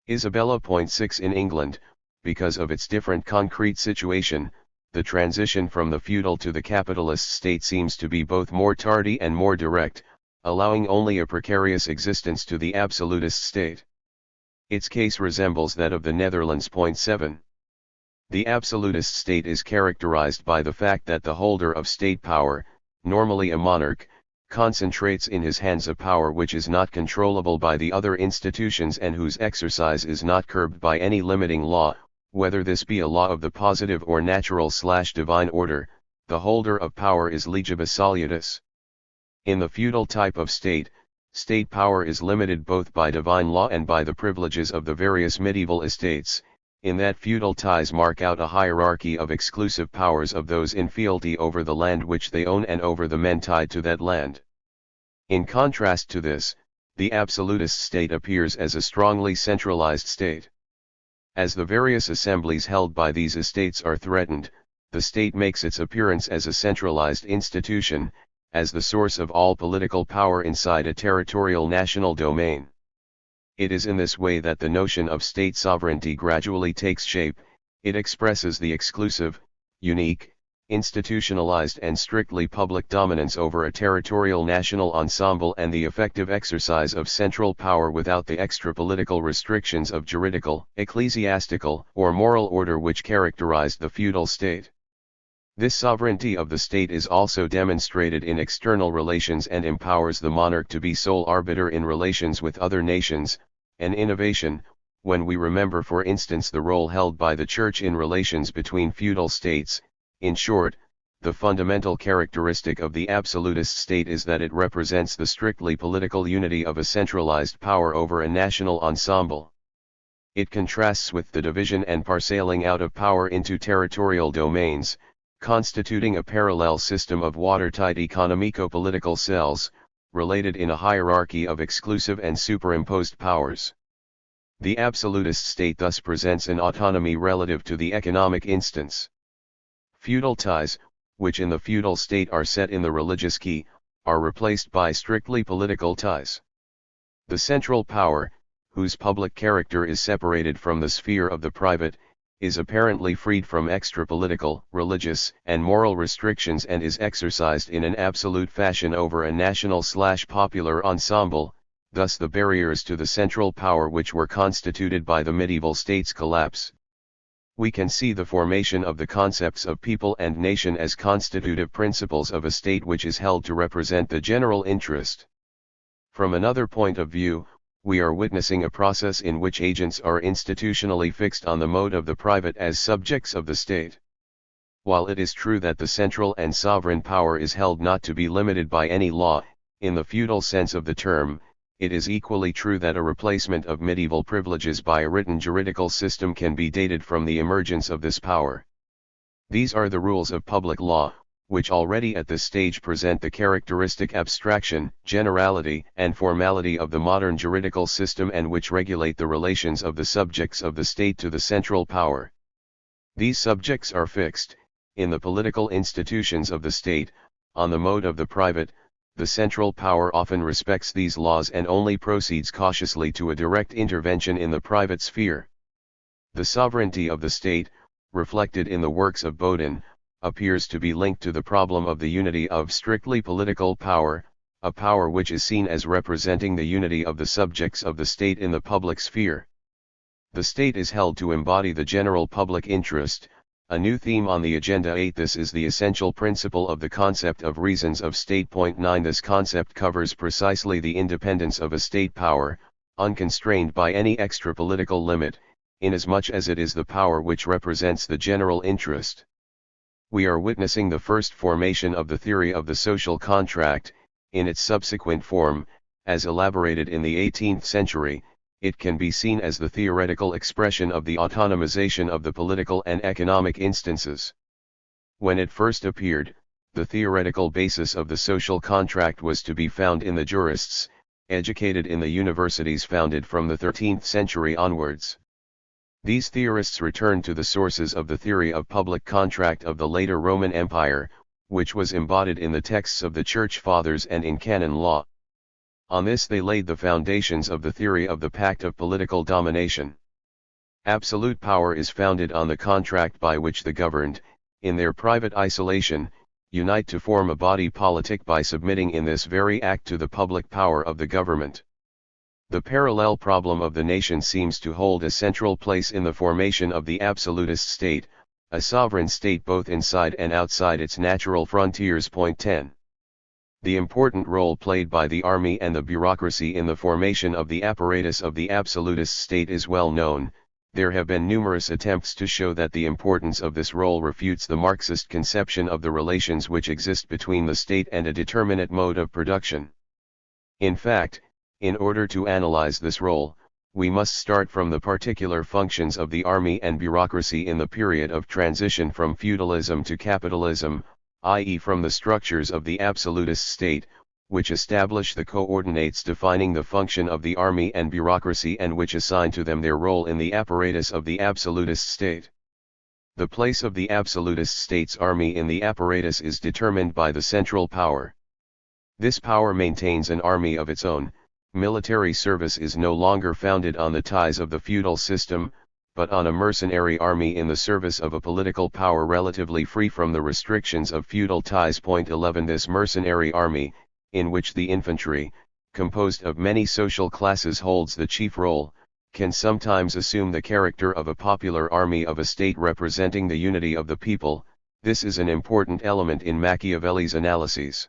Speaker 1: Isabella. 6. In England, because of its different concrete situation, the transition from the feudal to the capitalist state seems to be both more tardy and more direct, allowing only a precarious existence to the absolutist state. Its case resembles that of the Netherlands. 7. The absolutist state is characterized by the fact that the holder of state power, normally a monarch, concentrates in his hands a power which is not controllable by the other institutions and whose exercise is not curbed by any limiting law, whether this be a law of the positive or natural/divine order. The holder of power is legibus solutus. In the feudal type of state, state power is limited both by divine law and by the privileges of the various medieval estates, in that feudal ties mark out a hierarchy of exclusive powers of those in fealty over the land which they own and over the men tied to that land. In contrast to this, the absolutist state appears as a strongly centralized state. As the various assemblies held by these estates are threatened, the state makes its appearance as a centralized institution, as the source of all political power inside a territorial national domain. It is in this way that the notion of state sovereignty gradually takes shape. It expresses the exclusive, unique, institutionalized and strictly public dominance over a territorial national ensemble and the effective exercise of central power without the extra-political restrictions of juridical, ecclesiastical, or moral order which characterized the feudal state. This sovereignty of the state is also demonstrated in external relations and empowers the monarch to be sole arbiter in relations with other nations, an innovation, when we remember for instance the role held by the Church in relations between feudal states. In short, the fundamental characteristic of the absolutist state is that it represents the strictly political unity of a centralized power over a national ensemble. It contrasts with the division and parceling out of power into territorial domains, constituting a parallel system of watertight economico-political cells, related in a hierarchy of exclusive and superimposed powers. The absolutist state thus presents an autonomy relative to the economic instance. Feudal ties, which in the feudal state are set in the religious key, are replaced by strictly political ties. The central power, whose public character is separated from the sphere of the private, is apparently freed from extra-political, religious, and moral restrictions and is exercised in an absolute fashion over a national/popular ensemble, thus the barriers to the central power which were constituted by the medieval states collapse. We can see the formation of the concepts of people and nation as constitutive principles of a state which is held to represent the general interest. From another point of view, we are witnessing a process in which agents are institutionally fixed on the mode of the private as subjects of the state. While it is true that the central and sovereign power is held not to be limited by any law, in the feudal sense of the term, it is equally true that a replacement of medieval privileges by a written juridical system can be dated from the emergence of this power. These are the rules of public law, which already at this stage present the characteristic abstraction, generality, and formality of the modern juridical system and which regulate the relations of the subjects of the state to the central power. These subjects are fixed, in the political institutions of the state, on the mode of the private. The central power often respects these laws and only proceeds cautiously to a direct intervention in the private sphere. The sovereignty of the state, reflected in the works of Bodin, appears to be linked to the problem of the unity of strictly political power, a power which is seen as representing the unity of the subjects of the state in the public sphere. The state is held to embody the general public interest, a new theme on the Agenda 8. This is the essential principle of the concept of reasons of state. 9 This concept covers precisely the independence of a state power, unconstrained by any extra-political limit, inasmuch as it is the power which represents the general interest. We are witnessing the first formation of the theory of the social contract. In its subsequent form, as elaborated in the 18th century, it can be seen as the theoretical expression of the autonomization of the political and economic instances. When it first appeared, the theoretical basis of the social contract was to be found in the jurists, educated in the universities founded from the 13th century onwards. These theorists returned to the sources of the theory of public contract of the later Roman Empire, which was embodied in the texts of the Church Fathers and in canon law. On this they laid the foundations of the theory of the pact of political domination. Absolute power is founded on the contract by which the governed, in their private isolation, unite to form a body politic by submitting in this very act to the public power of the government. The parallel problem of the nation seems to hold a central place in the formation of the absolutist state, a sovereign state both inside and outside its natural frontiers. 10. The important role played by the army and the bureaucracy in the formation of the apparatus of the absolutist state is well known. There have been numerous attempts to show that the importance of this role refutes the Marxist conception of the relations which exist between the state and a determinate mode of production. In fact, in order to analyze this role, we must start from the particular functions of the army and bureaucracy in the period of transition from feudalism to capitalism, i.e. from the structures of the absolutist state, which establish the coordinates defining the function of the army and bureaucracy and which assign to them their role in the apparatus of the absolutist state. The place of the absolutist state's army in the apparatus is determined by the central power. This power maintains an army of its own. Military service is no longer founded on the ties of the feudal system, but on a mercenary army in the service of a political power relatively free from the restrictions of feudal ties. 11 This mercenary army, in which the infantry, composed of many social classes holds the chief role, can sometimes assume the character of a popular army of a state representing the unity of the people. This is an important element in Machiavelli's analyses.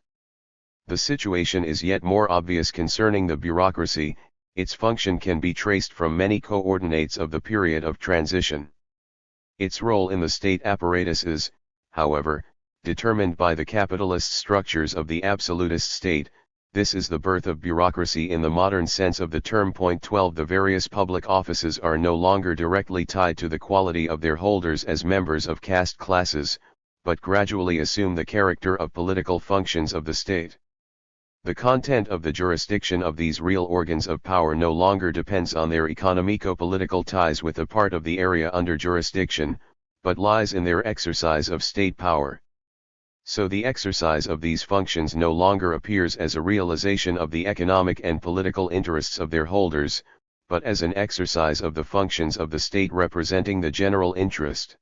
Speaker 1: The situation is yet more obvious concerning the bureaucracy. Its function can be traced from many coordinates of the period of transition. Its role in the state apparatus is, however, determined by the capitalist structures of the absolutist state. This is the birth of bureaucracy in the modern sense of the term. 12 The various public offices are no longer directly tied to the quality of their holders as members of caste classes, but gradually assume the character of political functions of the state. The content of the jurisdiction of these real organs of power no longer depends on their economico-political ties with a part of the area under jurisdiction, but lies in their exercise of state power. So the exercise of these functions no longer appears as a realization of the economic and political interests of their holders, but as an exercise of the functions of the state representing the general interest.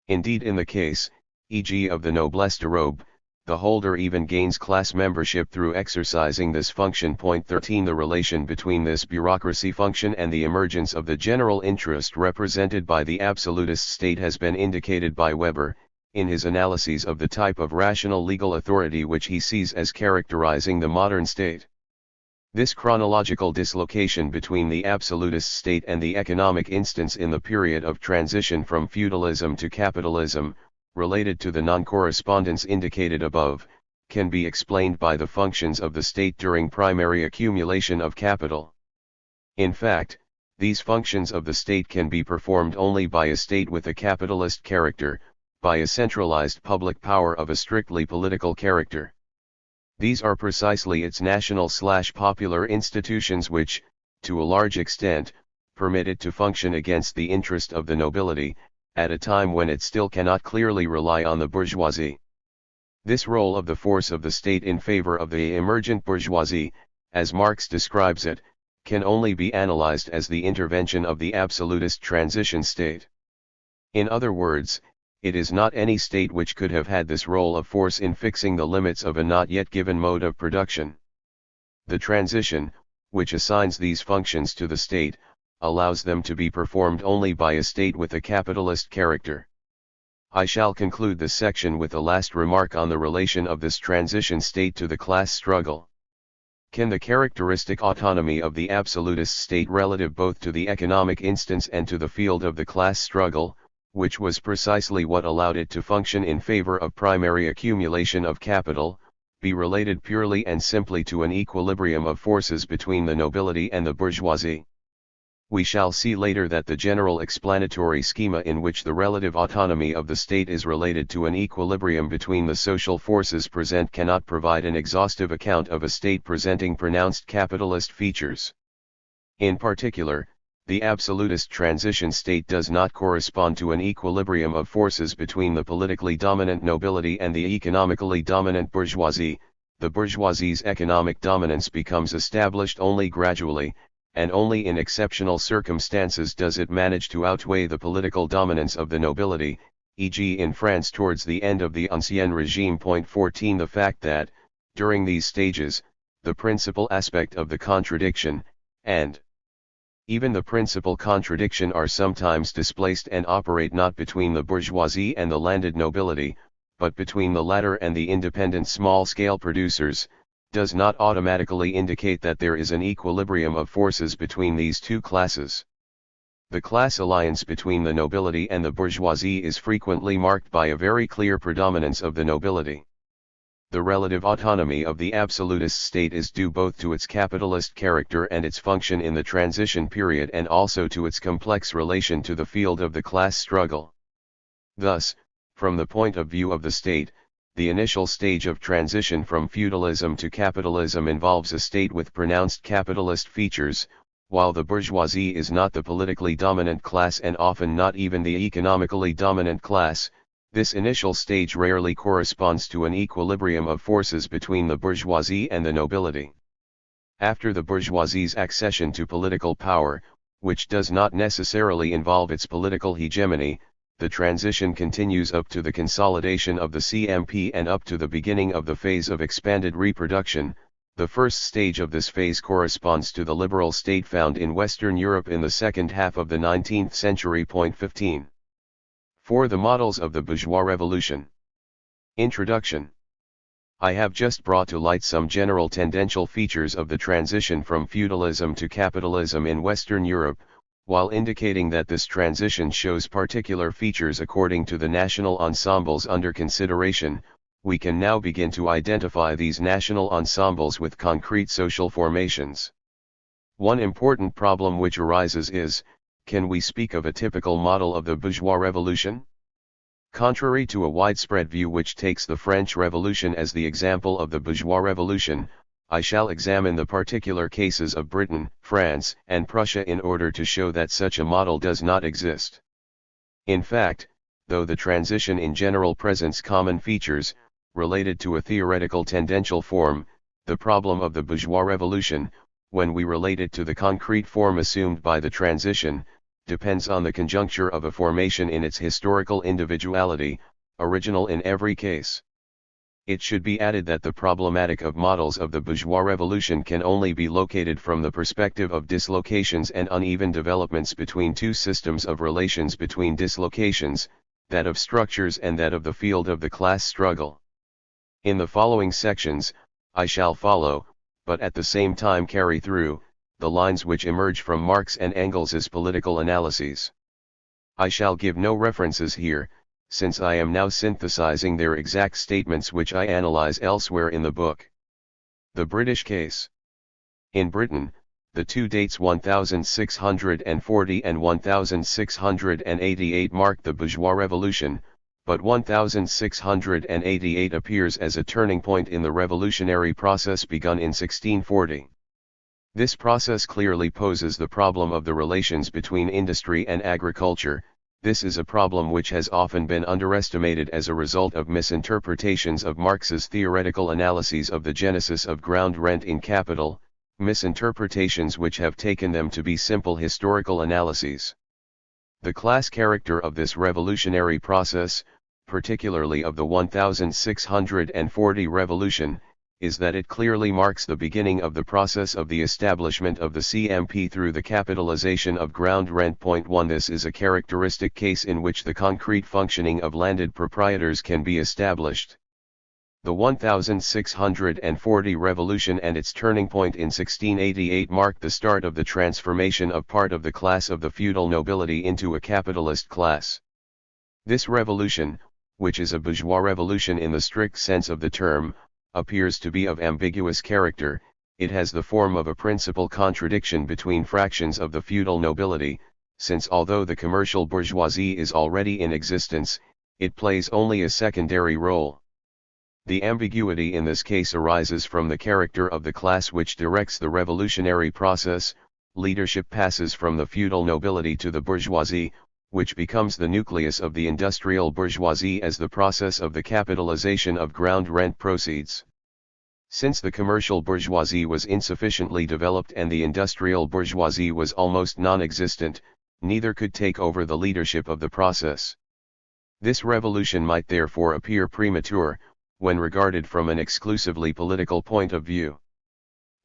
Speaker 1: Indeed, in the case, e.g. of the noblesse de robe, the holder even gains class membership through exercising this function. Point 13. The relation between this bureaucracy function and the emergence of the general interest represented by the absolutist state has been indicated by Weber, in his analyses of the type of rational legal authority which he sees as characterizing the modern state. This chronological dislocation between the absolutist state and the economic instance in the period of transition from feudalism to capitalism, related to the non-correspondence indicated above, can be explained by the functions of the state during primary accumulation of capital. In fact, these functions of the state can be performed only by a state with a capitalist character, by a centralized public power of a strictly political character. These are precisely its national/popular institutions which, to a large extent, permit it to function against the interest of the nobility, at a time when it still cannot clearly rely on the bourgeoisie. This role of the force of the state in favor of the emergent bourgeoisie, as Marx describes it, can only be analyzed as the intervention of the absolutist transition state. In other words, it is not any state which could have had this role of force in fixing the limits of a not yet given mode of production. The transition, which assigns these functions to the state, allows them to be performed only by a state with a capitalist character. I shall conclude this section with a last remark on the relation of this transition state to the class struggle. Can the characteristic autonomy of the absolutist state relative both to the economic instance and to the field of the class struggle, which was precisely what allowed it to function in favor of primary accumulation of capital, be related purely and simply to an equilibrium of forces between the nobility and the bourgeoisie? We shall see later that the general explanatory schema in which the relative autonomy of the state is related to an equilibrium between the social forces present cannot provide an exhaustive account of a state presenting pronounced capitalist features. In particular, the absolutist transition state does not correspond to an equilibrium of forces between the politically dominant nobility and the economically dominant bourgeoisie. The bourgeoisie's economic dominance becomes established only gradually, and only in exceptional circumstances does it manage to outweigh the political dominance of the nobility, e.g. in France towards the end of the Ancien Regime. Point 14. The fact that, during these stages, the principal aspect of the contradiction, and even the principal contradiction are sometimes displaced and operate not between the bourgeoisie and the landed nobility, but between the latter and the independent small-scale producers, does not automatically indicate that there is an equilibrium of forces between these two classes. The class alliance between the nobility and the bourgeoisie is frequently marked by a very clear predominance of the nobility. The relative autonomy of the absolutist state is due both to its capitalist character and its function in the transition period, and also to its complex relation to the field of the class struggle. Thus, from the point of view of the state, the initial stage of transition from feudalism to capitalism involves a state with pronounced capitalist features, while the bourgeoisie is not the politically dominant class and often not even the economically dominant class. This initial stage rarely corresponds to an equilibrium of forces between the bourgeoisie and the nobility. After the bourgeoisie's accession to political power, which does not necessarily involve its political hegemony, the transition continues up to the consolidation of the CMP and up to the beginning of the phase of expanded reproduction. The first stage of this phase corresponds to the liberal state found in Western Europe in the second half of the 19th century. Point 15. For the models of the bourgeois revolution. Introduction. I have just brought to light some general tendential features of the transition from feudalism to capitalism in Western Europe, while indicating that this transition shows particular features according to the national ensembles under consideration. We can now begin to identify these national ensembles with concrete social formations. One important problem which arises is, can we speak of a typical model of the bourgeois revolution? Contrary to a widespread view which takes the French Revolution as the example of the bourgeois revolution, I shall examine the particular cases of Britain, France, and Prussia in order to show that such a model does not exist. In fact, though the transition in general presents common features, related to a theoretical tendential form, the problem of the bourgeois revolution, when we relate it to the concrete form assumed by the transition, depends on the conjuncture of a formation in its historical individuality, original in every case. It should be added that the problematic of models of the bourgeois revolution can only be located from the perspective of dislocations and uneven developments between two systems of relations between dislocations, that of structures and that of the field of the class struggle. In the following sections, I shall follow, but at the same time carry through, the lines which emerge from Marx and Engels' political analyses. I shall give no references here, since I am now synthesizing their exact statements which I analyze elsewhere in the book. The British case. In Britain, the two dates 1640 and 1688 mark the bourgeois revolution, but 1688 appears as a turning point in the revolutionary process begun in 1640. This process clearly poses the problem of the relations between industry and agriculture. This is a problem which has often been underestimated as a result of misinterpretations of Marx's theoretical analyses of the genesis of ground rent in capital, misinterpretations which have taken them to be simple historical analyses. The class character of this revolutionary process, particularly of the 1640 revolution, is that it clearly marks the beginning of the process of the establishment of the CMP through the capitalization of ground rent. 1 This is a characteristic case in which the concrete functioning of landed proprietors can be established. The 1640 revolution and its turning point in 1688 marked the start of the transformation of part of the class of the feudal nobility into a capitalist class. This revolution, which is a bourgeois revolution in the strict sense of the term, appears to be of ambiguous character. It has the form of a principal contradiction between fractions of the feudal nobility, since although the commercial bourgeoisie is already in existence, it plays only a secondary role. The ambiguity in this case arises from the character of the class which directs the revolutionary process. Leadership passes from the feudal nobility to the bourgeoisie, which becomes the nucleus of the industrial bourgeoisie as the process of the capitalization of ground rent proceeds. Since the commercial bourgeoisie was insufficiently developed and the industrial bourgeoisie was almost non-existent, neither could take over the leadership of the process. This revolution might therefore appear premature, when regarded from an exclusively political point of view.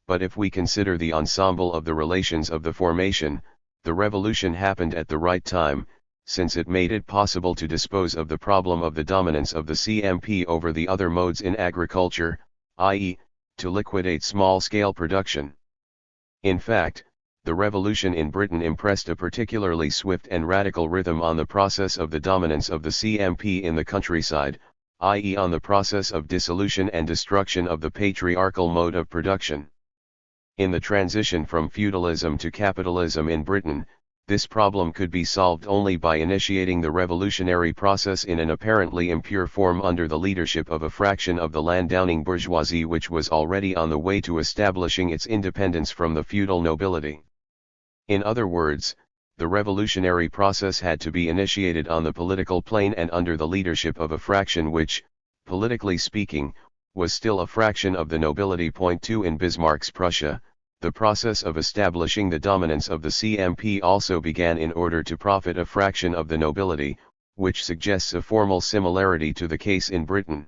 Speaker 1: But if we consider the ensemble of the relations of the formation, the revolution happened at the right time, since it made it possible to dispose of the problem of the dominance of the CMP over the other modes in agriculture, i.e., to liquidate small-scale production. In fact, the revolution in Britain impressed a particularly swift and radical rhythm on the process of the dominance of the CMP in the countryside, i.e. on the process of dissolution and destruction of the patriarchal mode of production. In the transition from feudalism to capitalism in Britain, this problem could be solved only by initiating the revolutionary process in an apparently impure form under the leadership of a fraction of the landowning bourgeoisie which was already on the way to establishing its independence from the feudal nobility. In other words, the revolutionary process had to be initiated on the political plane and under the leadership of a fraction which, politically speaking, was still a fraction of the nobility. 2 In Bismarck's Prussia, the process of establishing the dominance of the CMP also began in order to profit a fraction of the nobility, which suggests a formal similarity to the case in Britain.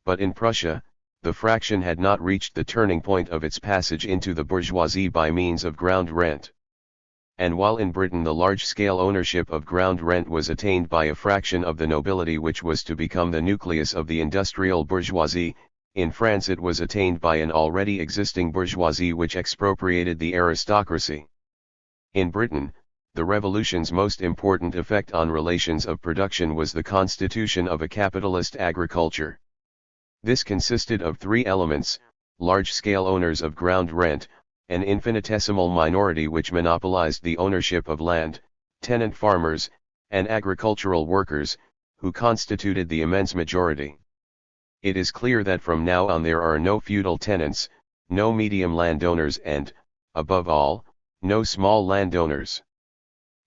Speaker 1: But in Prussia, the fraction had not reached the turning point of its passage into the bourgeoisie by means of ground rent. And while in Britain the large-scale ownership of ground rent was attained by a fraction of the nobility which was to become the nucleus of the industrial bourgeoisie, in France it was attained by an already existing bourgeoisie which expropriated the aristocracy. In Britain, the revolution's most important effect on relations of production was the constitution of a capitalist agriculture. This consisted of three elements: large-scale owners of ground rent, an infinitesimal minority which monopolized the ownership of land, tenant farmers, and agricultural workers, who constituted the immense majority. It is clear that from now on there are no feudal tenants, no medium landowners and, above all, no small landowners.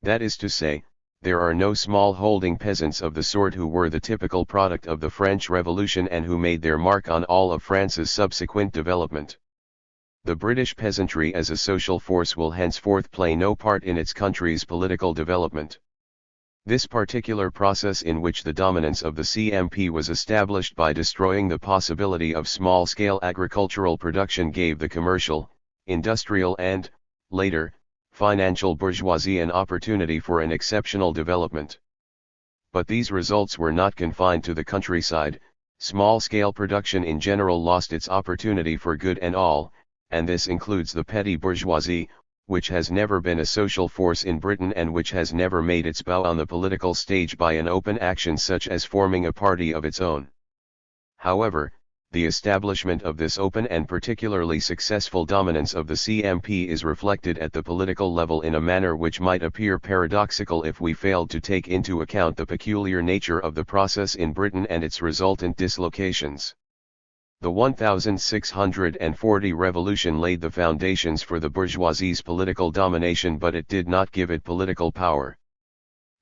Speaker 1: That is to say, there are no small-holding peasants of the sort who were the typical product of the French Revolution and who made their mark on all of France's subsequent development. The British peasantry as a social force will henceforth play no part in its country's political development. This particular process in which the dominance of the CMP was established by destroying the possibility of small-scale agricultural production gave the commercial, industrial and, later, financial bourgeoisie an opportunity for an exceptional development. But these results were not confined to the countryside. Small-scale production in general lost its opportunity for good and all, and this includes the petty bourgeoisie, which has never been a social force in Britain and which has never made its bow on the political stage by an open action such as forming a party of its own. However, the establishment of this open and particularly successful dominance of the CMP is reflected at the political level in a manner which might appear paradoxical if we failed to take into account the peculiar nature of the process in Britain and its resultant dislocations. The 1640 revolution laid the foundations for the bourgeoisie's political domination, but it did not give it political power.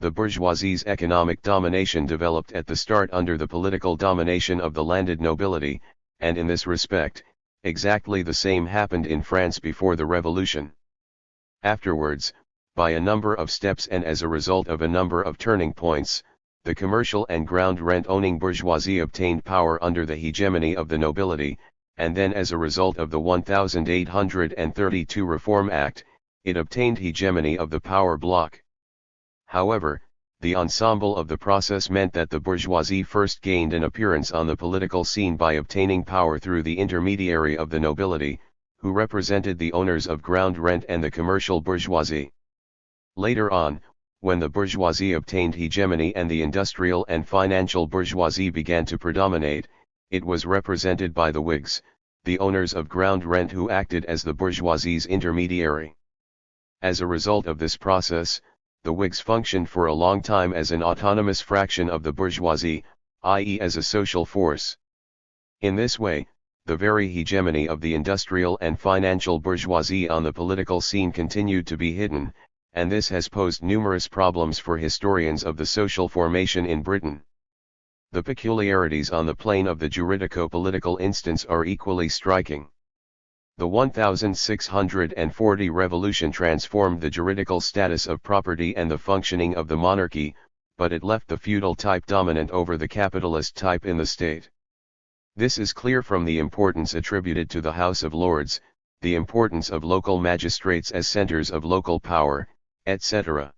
Speaker 1: The bourgeoisie's economic domination developed at the start under the political domination of the landed nobility, and in this respect, exactly the same happened in France before the Revolution. Afterwards, by a number of steps and as a result of a number of turning points, the commercial and ground rent-owning bourgeoisie obtained power under the hegemony of the nobility, and then as a result of the 1832 Reform Act, it obtained hegemony of the power bloc. However, the ensemble of the process meant that the bourgeoisie first gained an appearance on the political scene by obtaining power through the intermediary of the nobility, who represented the owners of ground rent and the commercial bourgeoisie. Later on, when the bourgeoisie obtained hegemony and the industrial and financial bourgeoisie began to predominate, it was represented by the Whigs, the owners of ground rent, who acted as the bourgeoisie's intermediary. As a result of this process, the Whigs functioned for a long time as an autonomous fraction of the bourgeoisie, i.e. as a social force. In this way, the very hegemony of the industrial and financial bourgeoisie on the political scene continued to be hidden, and this has posed numerous problems for historians of the social formation in Britain. The peculiarities on the plane of the juridico-political instance are equally striking. The 1640 revolution transformed the juridical status of property and the functioning of the monarchy, but it left the feudal type dominant over the capitalist type in the state. This is clear from the importance attributed to the House of Lords, the importance of local magistrates as centers of local power, etc.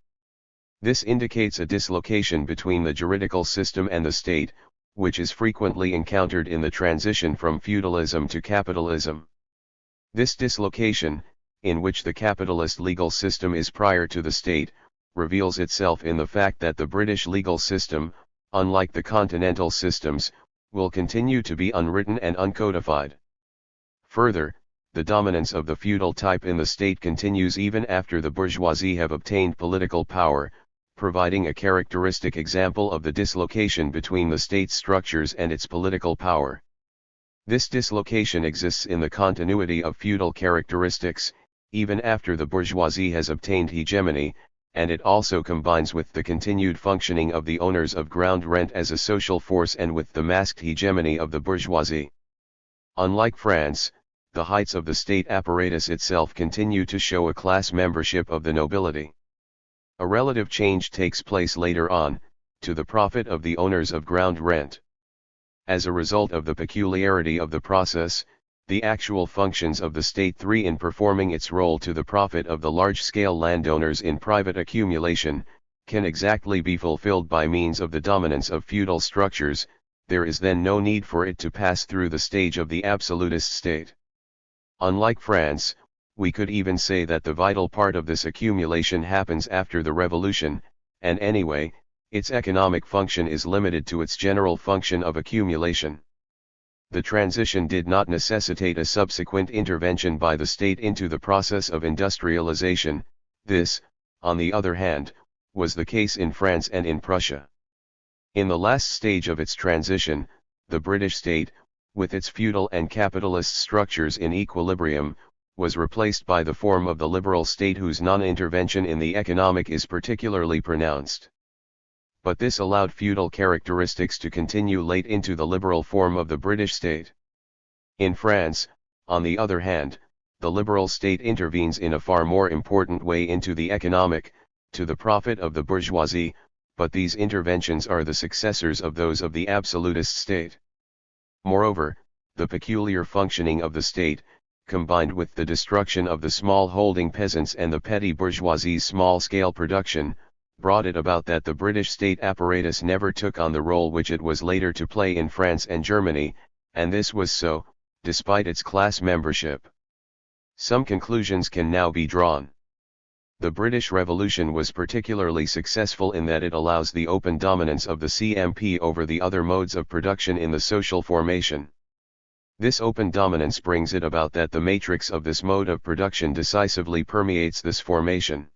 Speaker 1: This indicates a dislocation between the juridical system and the state, which is frequently encountered in the transition from feudalism to capitalism. This dislocation, in which the capitalist legal system is prior to the state, reveals itself in the fact that the British legal system, unlike the continental systems, will continue to be unwritten and uncodified. Further, the dominance of the feudal type in the state continues even after the bourgeoisie have obtained political power, providing a characteristic example of the dislocation between the state's structures and its political power. This dislocation exists in the continuity of feudal characteristics, even after the bourgeoisie has obtained hegemony, and it also combines with the continued functioning of the owners of ground rent as a social force and with the masked hegemony of the bourgeoisie. Unlike France, the heights of the state apparatus itself continue to show a class membership of the nobility. A relative change takes place later on, to the profit of the owners of ground rent. As a result of the peculiarity of the process, the actual functions of the state in performing its role to the profit of the large-scale landowners in private accumulation, can exactly be fulfilled by means of the dominance of feudal structures. There is then no need for it to pass through the stage of the absolutist state. Unlike France, we could even say that the vital part of this accumulation happens after the revolution, and anyway, its economic function is limited to its general function of accumulation. The transition did not necessitate a subsequent intervention by the state into the process of industrialization. This, on the other hand, was the case in France and in Prussia. In the last stage of its transition, the British state, with its feudal and capitalist structures in equilibrium, was replaced by the form of the liberal state whose non-intervention in the economic is particularly pronounced. But this allowed feudal characteristics to continue late into the liberal form of the British state. In France, on the other hand, the liberal state intervenes in a far more important way into the economic, to the profit of the bourgeoisie, but these interventions are the successors of those of the absolutist state. Moreover, the peculiar functioning of the state, combined with the destruction of the small-holding peasants and the petty bourgeoisie's small-scale production, brought it about that the British state apparatus never took on the role which it was later to play in France and Germany, and this was so, despite its class membership. Some conclusions can now be drawn. The British Revolution was particularly successful in that it allows the open dominance of the CMP over the other modes of production in the social formation. This open dominance brings it about that the matrix of this mode of production decisively permeates this formation.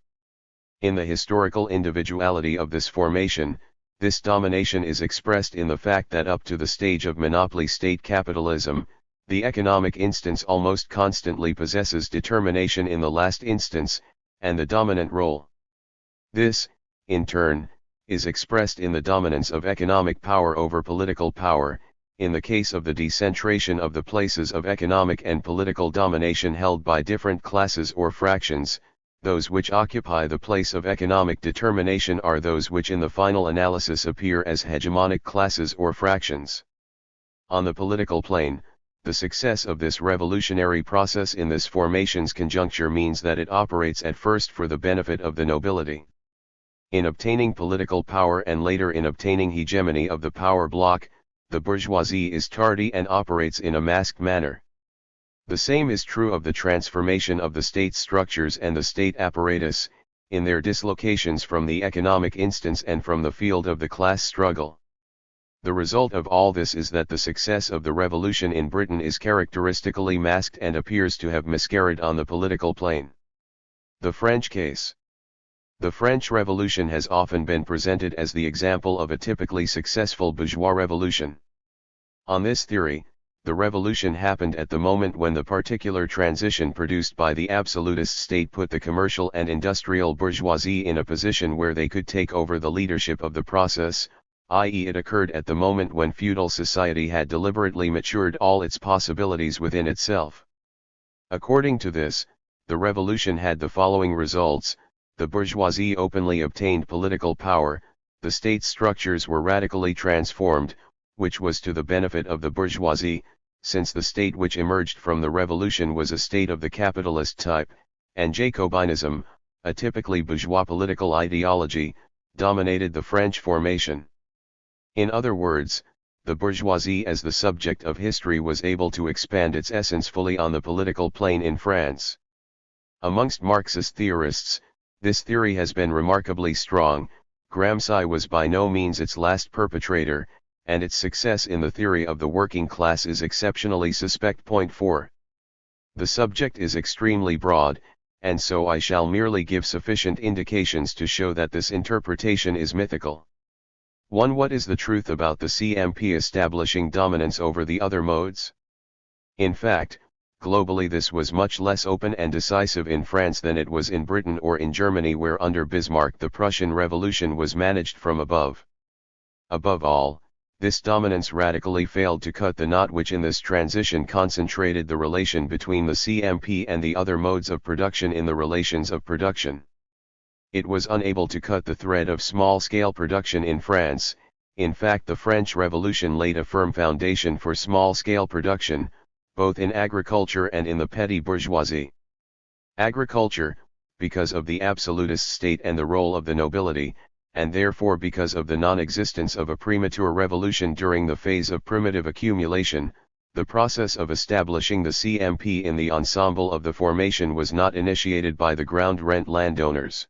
Speaker 1: In the historical individuality of this formation, this domination is expressed in the fact that up to the stage of monopoly state capitalism, the economic instance almost constantly possesses determination in the last instance, and the dominant role. This, in turn, is expressed in the dominance of economic power over political power, in the case of the decentration of the places of economic and political domination held by different classes or fractions. Those which occupy the place of economic determination are those which in the final analysis appear as hegemonic classes or fractions. On the political plane, the success of this revolutionary process in this formation's conjuncture means that it operates at first for the benefit of the nobility. In obtaining political power and later in obtaining hegemony of the power bloc, the bourgeoisie is tardy and operates in a masked manner. The same is true of the transformation of the state structures and the state apparatus, in their dislocations from the economic instance and from the field of the class struggle. The result of all this is that the success of the revolution in Britain is characteristically masked and appears to have miscarried on the political plane. The French case. The French Revolution has often been presented as the example of a typically successful bourgeois revolution. On this theory, the revolution happened at the moment when the particular transition produced by the absolutist state put the commercial and industrial bourgeoisie in a position where they could take over the leadership of the process, i.e. it occurred at the moment when feudal society had deliberately matured all its possibilities within itself. According to this, the revolution had the following results: the bourgeoisie openly obtained political power, the state structures were radically transformed, which was to the benefit of the bourgeoisie, since the state which emerged from the revolution was a state of the capitalist type, and Jacobinism, a typically bourgeois political ideology, dominated the French formation. In other words, the bourgeoisie as the subject of history was able to expand its essence fully on the political plane in France. Amongst Marxist theorists, this theory has been remarkably strong. Gramsci was by no means its last perpetrator, and its success in the theory of the working class is exceptionally suspect. 4. The subject is extremely broad, and so I shall merely give sufficient indications to show that this interpretation is mythical. 1. What is the truth about the CMP establishing dominance over the other modes? In fact, globally this was much less open and decisive in France than it was in Britain or in Germany, where under Bismarck the Prussian Revolution was managed from above. Above all, this dominance radically failed to cut the knot which in this transition concentrated the relation between the CMP and the other modes of production in the relations of production. It was unable to cut the thread of small-scale production in France. In fact, the French Revolution laid a firm foundation for small-scale production, both in agriculture and in the petty bourgeoisie. Agriculture, because of the absolutist state and the role of the nobility, and therefore because of the non-existence of a premature revolution during the phase of primitive accumulation, the process of establishing the CMP in the ensemble of the formation was not initiated by the ground rent landowners.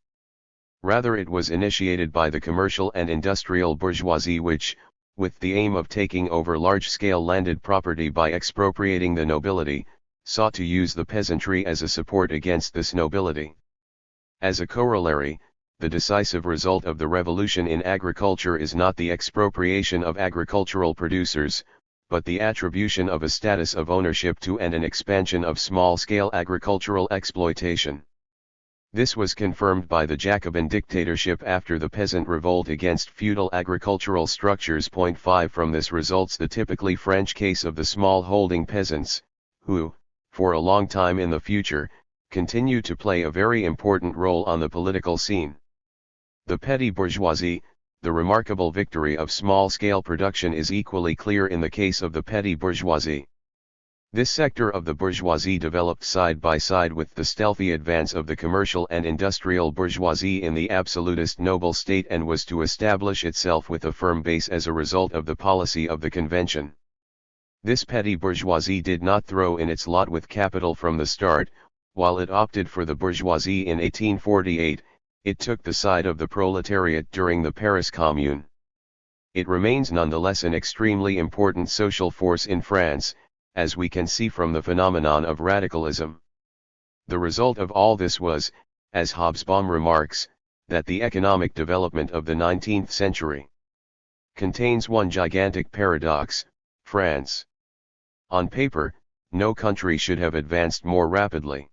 Speaker 1: Rather, it was initiated by the commercial and industrial bourgeoisie which, with the aim of taking over large-scale landed property by expropriating the nobility, sought to use the peasantry as a support against this nobility. As a corollary, the decisive result of the revolution in agriculture is not the expropriation of agricultural producers, but the attribution of a status of ownership to and an expansion of small-scale agricultural exploitation. This was confirmed by the Jacobin dictatorship after the peasant revolt against feudal agricultural structures. 5 From this results the typically French case of the small-holding peasants, who, for a long time in the future, continue to play a very important role on the political scene. The petty bourgeoisie. The remarkable victory of small-scale production is equally clear in the case of the petty bourgeoisie. This sector of the bourgeoisie developed side by side with the stealthy advance of the commercial and industrial bourgeoisie in the absolutist noble state and was to establish itself with a firm base as a result of the policy of the convention. This petty bourgeoisie did not throw in its lot with capital from the start. While it opted for the bourgeoisie in 1848, it took the side of the proletariat during the Paris Commune. It remains nonetheless an extremely important social force in France, as we can see from the phenomenon of radicalism. The result of all this was, as Hobsbawm remarks, that the economic development of the 19th century contains one gigantic paradox: France. On paper, no country should have advanced more rapidly.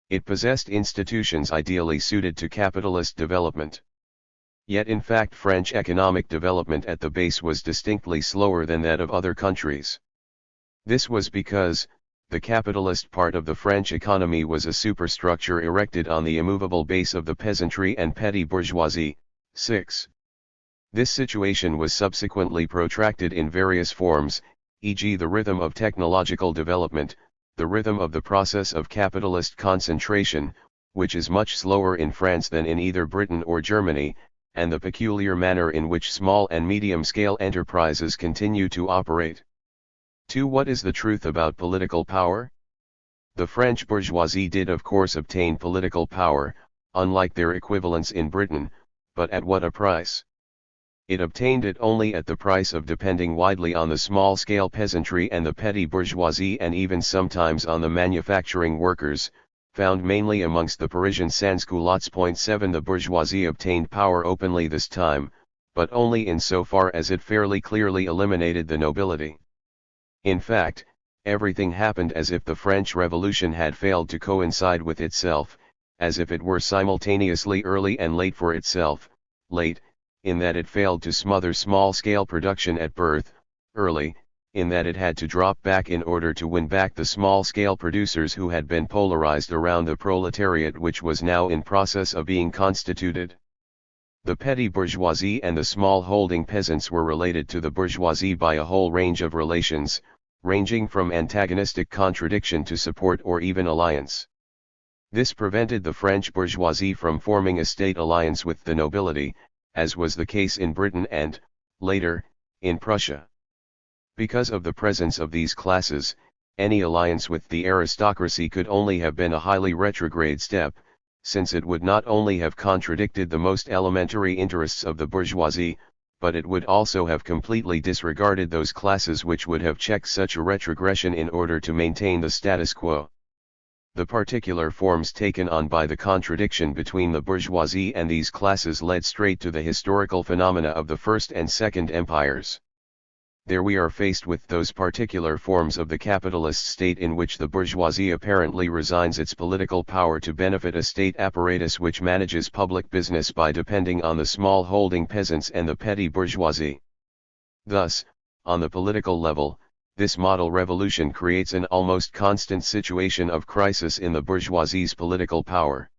Speaker 1: It possessed institutions ideally suited to capitalist development. Yet in fact French economic development at the base was distinctly slower than that of other countries. This was because, the capitalist part of the French economy was a superstructure erected on the immovable base of the peasantry and petty bourgeoisie. 6. This situation was subsequently protracted in various forms, e.g. the rhythm of technological development, the rhythm of the process of capitalist concentration, which is much slower in France than in either Britain or Germany, and the peculiar manner in which small and medium-scale enterprises continue to operate. 2. What is the truth about political power? The French bourgeoisie did of course obtain political power, unlike their equivalents in Britain, but at what a price? It obtained it only at the price of depending widely on the small-scale peasantry and the petty bourgeoisie, and even sometimes on the manufacturing workers, found mainly amongst the Parisian sans-culottes. 7 The bourgeoisie obtained power openly this time, but only in so far as it fairly clearly eliminated the nobility. In fact, everything happened as if the French Revolution had failed to coincide with itself, as if it were simultaneously early and late for itself. Late, in that it failed to smother small-scale production at birth; early, in that it had to drop back in order to win back the small-scale producers who had been polarized around the proletariat which was now in process of being constituted. The petty bourgeoisie and the small-holding peasants were related to the bourgeoisie by a whole range of relations, ranging from antagonistic contradiction to support or even alliance. This prevented the French bourgeoisie from forming a state alliance with the nobility, as was the case in Britain and, later, in Prussia. Because of the presence of these classes, any alliance with the aristocracy could only have been a highly retrograde step, since it would not only have contradicted the most elementary interests of the bourgeoisie, but it would also have completely disregarded those classes which would have checked such a retrogression in order to maintain the status quo. The particular forms taken on by the contradiction between the bourgeoisie and these classes led straight to the historical phenomena of the First and Second Empires. There we are faced with those particular forms of the capitalist state in which the bourgeoisie apparently resigns its political power to benefit a state apparatus which manages public business by depending on the small-holding peasants and the petty bourgeoisie. Thus, on the political level, this model revolution creates an almost constant situation of crisis in the bourgeoisie's political power.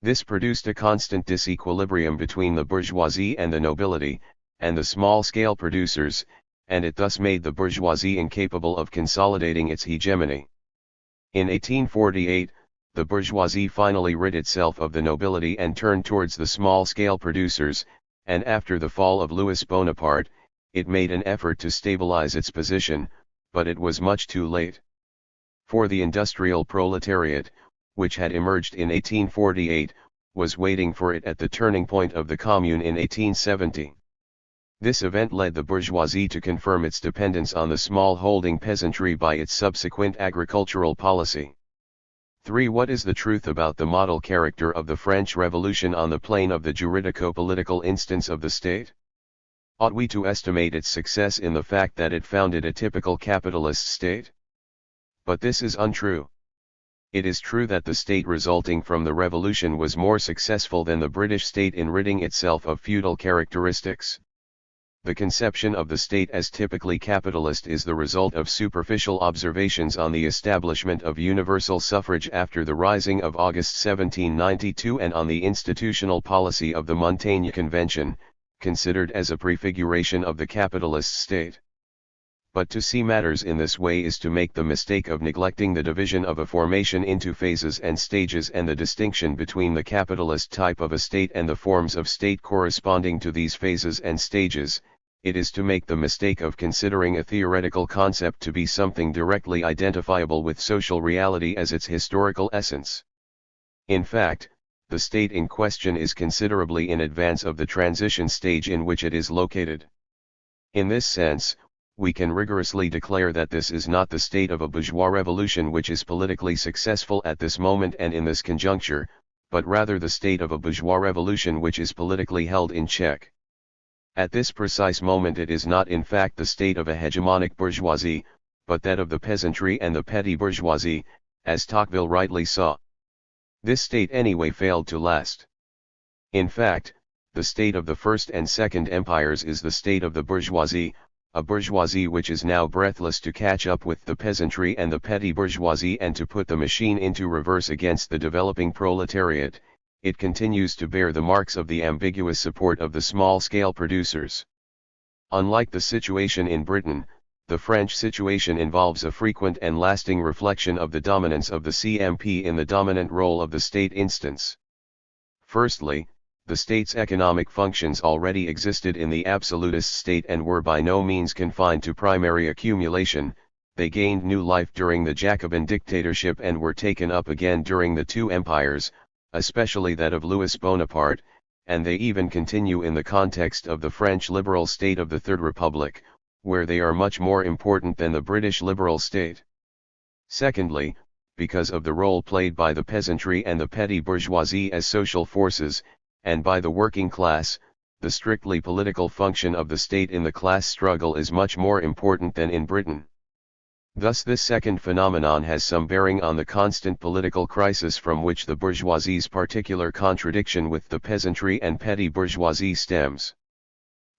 Speaker 1: This produced a constant disequilibrium between the bourgeoisie and the nobility, and the small-scale producers, and it thus made the bourgeoisie incapable of consolidating its hegemony. In 1848, the bourgeoisie finally rid itself of the nobility and turned towards the small-scale producers, and after the fall of Louis Bonaparte, it made an effort to stabilize its position, but it was much too late. For the industrial proletariat, which had emerged in 1848, was waiting for it at the turning point of the Commune in 1870. This event led the bourgeoisie to confirm its dependence on the small-holding peasantry by its subsequent agricultural policy. 3. What is the truth about the model character of the French Revolution on the plane of the juridico-political instance of the state? Ought we to estimate its success in the fact that it founded a typical capitalist state? But this is untrue. It is true that the state resulting from the revolution was more successful than the British state in ridding itself of feudal characteristics. The conception of the state as typically capitalist is the result of superficial observations on the establishment of universal suffrage after the Rising of August 1792 and on the institutional policy of the Montaigne Convention, considered as a prefiguration of the capitalist state. But to see matters in this way is to make the mistake of neglecting the division of a formation into phases and stages and the distinction between the capitalist type of a state and the forms of state corresponding to these phases and stages. It is to make the mistake of considering a theoretical concept to be something directly identifiable with social reality as its historical essence. In fact, the state in question is considerably in advance of the transition stage in which it is located. In this sense, we can rigorously declare that this is not the state of a bourgeois revolution which is politically successful at this moment and in this conjuncture, but rather the state of a bourgeois revolution which is politically held in check. At this precise moment it is not in fact the state of a hegemonic bourgeoisie, but that of the peasantry and the petty bourgeoisie, as Tocqueville rightly saw. This state anyway failed to last. In fact, the state of the First and Second Empires is the state of the bourgeoisie, a bourgeoisie which is now breathless to catch up with the peasantry and the petty bourgeoisie and to put the machine into reverse against the developing proletariat. It continues to bear the marks of the ambiguous support of the small-scale producers. Unlike the situation in Britain, the French situation involves a frequent and lasting reflection of the dominance of the CMP in the dominant role of the state instance. Firstly, the state's economic functions already existed in the absolutist state and were by no means confined to primary accumulation. They gained new life during the Jacobin dictatorship and were taken up again during the two empires, especially that of Louis Bonaparte, and they even continue in the context of the French liberal state of the Third Republic, where they are much more important than the British liberal state. Secondly, because of the role played by the peasantry and the petty bourgeoisie as social forces, and by the working class, the strictly political function of the state in the class struggle is much more important than in Britain. Thus this second phenomenon has some bearing on the constant political crisis from which the bourgeoisie's particular contradiction with the peasantry and petty bourgeoisie stems.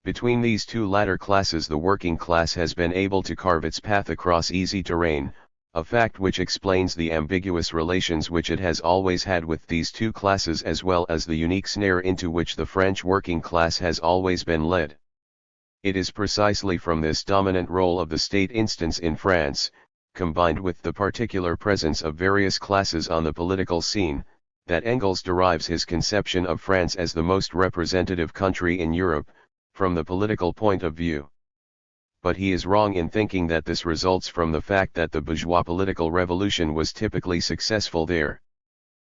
Speaker 1: Between these two latter classes the working class has been able to carve its path across easy terrain, a fact which explains the ambiguous relations which it has always had with these two classes as well as the unique snare into which the French working class has always been led. It is precisely from this dominant role of the state instance in France, combined with the particular presence of various classes on the political scene, that Engels derives his conception of France as the most representative country in Europe, from the political point of view. But he is wrong in thinking that this results from the fact that the bourgeois political revolution was typically successful there.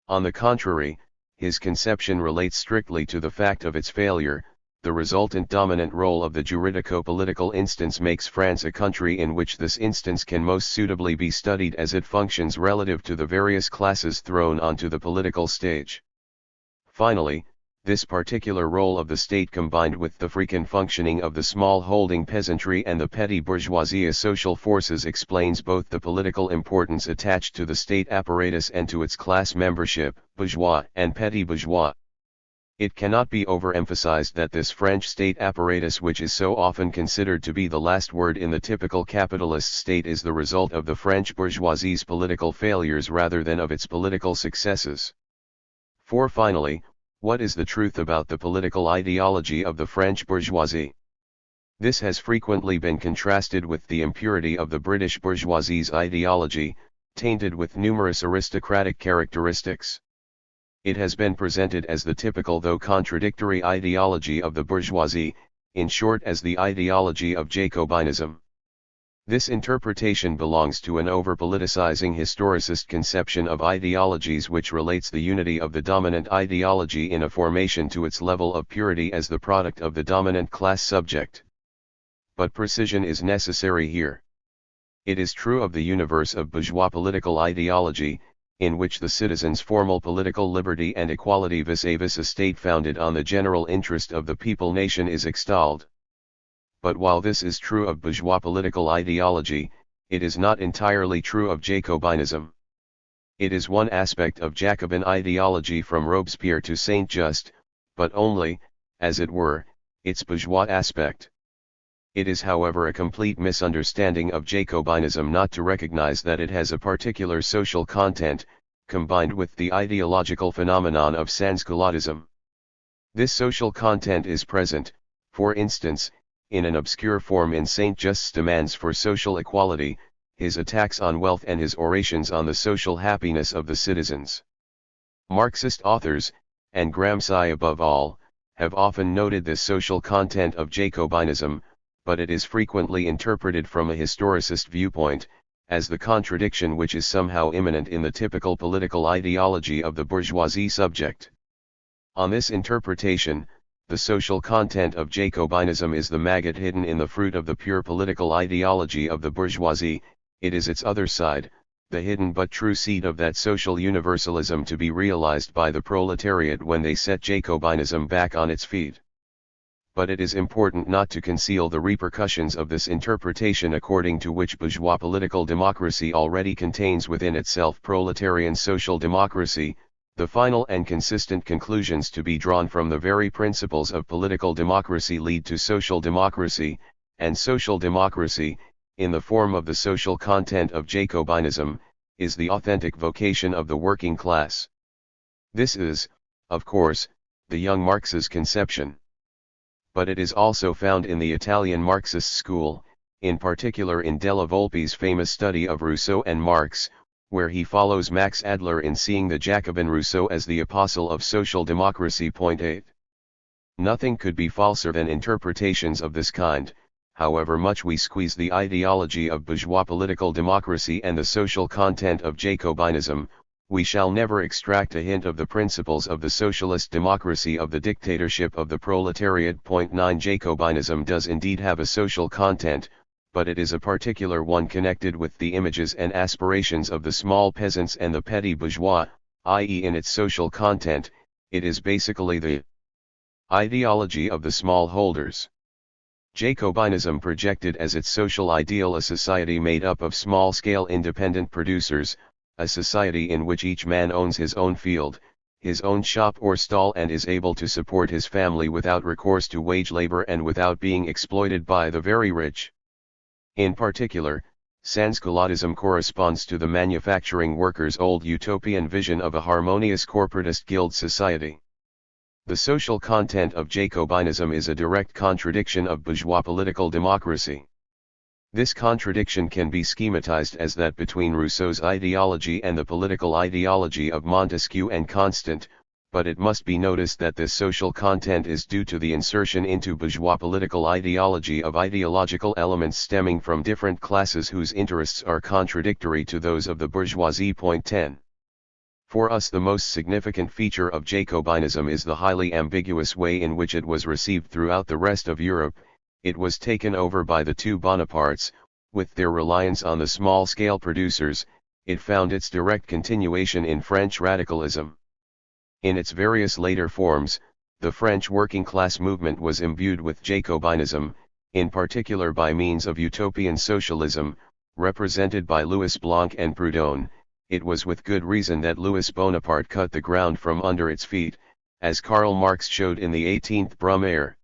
Speaker 1: On the contrary, his conception relates strictly to the fact of its failure. The resultant dominant role of the juridico-political instance makes France a country in which this instance can most suitably be studied as it functions relative to the various classes thrown onto the political stage. Finally, this particular role of the state combined with the frequent functioning of the small-holding peasantry and the petty bourgeoisie as social forces explains both the political importance attached to the state apparatus and to its class membership, bourgeois and petty bourgeois. It cannot be overemphasized that this French state apparatus, which is so often considered to be the last word in the typical capitalist state, is the result of the French bourgeoisie's political failures rather than of its political successes. For finally, what is the truth about the political ideology of the French bourgeoisie? This has frequently been contrasted with the impurity of the British bourgeoisie's ideology, tainted with numerous aristocratic characteristics. It has been presented as the typical though contradictory ideology of the bourgeoisie, in short as the ideology of Jacobinism. This interpretation belongs to an over-politicizing historicist conception of ideologies which relates the unity of the dominant ideology in a formation to its level of purity as the product of the dominant class subject. But precision is necessary here. It is true of the universe of bourgeois political ideology, in which the citizen's formal political liberty and equality vis-à-vis a state founded on the general interest of the people-nation is extolled. But while this is true of bourgeois political ideology, it is not entirely true of Jacobinism. It is one aspect of Jacobin ideology from Robespierre to Saint-Just, but only, as it were, its bourgeois aspect. It is however a complete misunderstanding of Jacobinism not to recognize that it has a particular social content, combined with the ideological phenomenon of sansculottism. This social content is present, for instance, in an obscure form in Saint-Just's demands for social equality, his attacks on wealth and his orations on the social happiness of the citizens. Marxist authors, and Gramsci above all, have often noted this social content of Jacobinism, but it is frequently interpreted from a historicist viewpoint, as the contradiction which is somehow immanent in the typical political ideology of the bourgeoisie subject. On this interpretation, the social content of Jacobinism is the maggot hidden in the fruit of the pure political ideology of the bourgeoisie. It is its other side, the hidden but true seed of that social universalism to be realized by the proletariat when they set Jacobinism back on its feet. But it is important not to conceal the repercussions of this interpretation, according to which bourgeois political democracy already contains within itself proletarian social democracy. The final and consistent conclusions to be drawn from the very principles of political democracy lead to social democracy, and social democracy, in the form of the social content of Jacobinism, is the authentic vocation of the working class. This is, of course, the young Marx's conception. But it is also found in the Italian Marxist school, in particular in Della Volpe's famous study of Rousseau and Marx, where he follows Max Adler in seeing the Jacobin Rousseau as the apostle of social democracy. 8. Nothing could be falser than interpretations of this kind. However much we squeeze the ideology of bourgeois political democracy and the social content of Jacobinism, we shall never extract a hint of the principles of the socialist democracy of the dictatorship of the proletariat. 9. Jacobinism does indeed have a social content, but it is a particular one connected with the images and aspirations of the small peasants and the petty bourgeois, i.e. in its social content, it is basically the ideology of the smallholders. Jacobinism projected as its social ideal a society made up of small-scale independent producers, a society in which each man owns his own field, his own shop or stall, and is able to support his family without recourse to wage labor and without being exploited by the very rich. In particular, sansculottism corresponds to the manufacturing workers' old utopian vision of a harmonious corporatist guild society. The social content of Jacobinism is a direct contradiction of bourgeois political democracy. This contradiction can be schematized as that between Rousseau's ideology and the political ideology of Montesquieu and Constant, but it must be noticed that this social content is due to the insertion into bourgeois political ideology of ideological elements stemming from different classes whose interests are contradictory to those of the bourgeoisie. 10. For us the most significant feature of Jacobinism is the highly ambiguous way in which it was received throughout the rest of Europe. It was taken over by the two Bonapartes. With their reliance on the small-scale producers, it found its direct continuation in French radicalism. In its various later forms, the French working-class movement was imbued with Jacobinism, in particular by means of utopian socialism, represented by Louis Blanc and Proudhon. It was with good reason that Louis Bonaparte cut the ground from under its feet, as Karl Marx showed in the 18th Brumaire.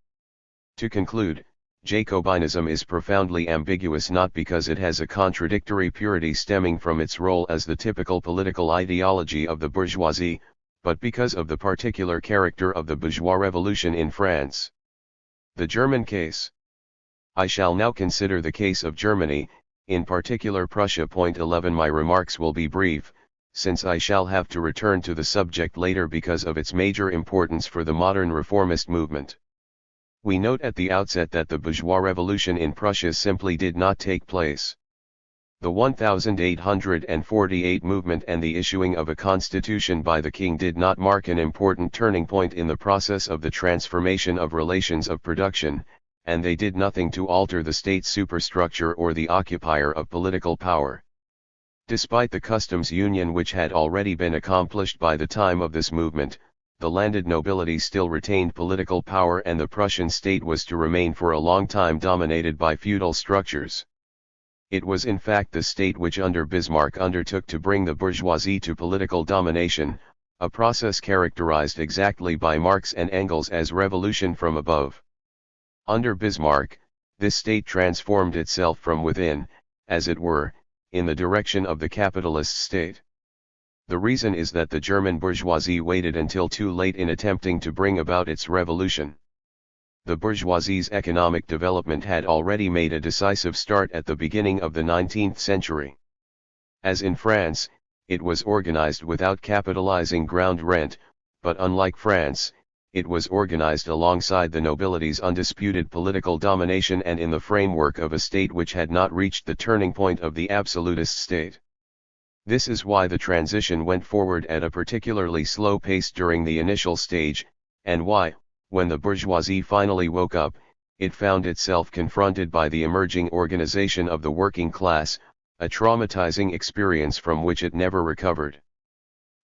Speaker 1: To conclude, Jacobinism is profoundly ambiguous not because it has a contradictory purity stemming from its role as the typical political ideology of the bourgeoisie, but because of the particular character of the bourgeois revolution in France. The German case. I shall now consider the case of Germany, in particular Prussia. 11. My remarks will be brief, since I shall have to return to the subject later because of its major importance for the modern reformist movement. We note at the outset that the bourgeois revolution in Prussia simply did not take place. The 1848 movement and the issuing of a constitution by the king did not mark an important turning point in the process of the transformation of relations of production, and they did nothing to alter the state superstructure or the occupier of political power. Despite the customs union which had already been accomplished by the time of this movement, the landed nobility still retained political power and the Prussian state was to remain for a long time dominated by feudal structures. It was in fact the state which under Bismarck undertook to bring the bourgeoisie to political domination, a process characterized exactly by Marx and Engels as revolution from above. Under Bismarck, this state transformed itself from within, as it were, in the direction of the capitalist state. The reason is that the German bourgeoisie waited until too late in attempting to bring about its revolution. The bourgeoisie's economic development had already made a decisive start at the beginning of the 19th century. As in France, it was organized without capitalizing ground rent, but unlike France, it was organized alongside the nobility's undisputed political domination and in the framework of a state which had not reached the turning point of the absolutist state. This is why the transition went forward at a particularly slow pace during the initial stage, and why, when the bourgeoisie finally woke up, it found itself confronted by the emerging organization of the working class, a traumatizing experience from which it never recovered.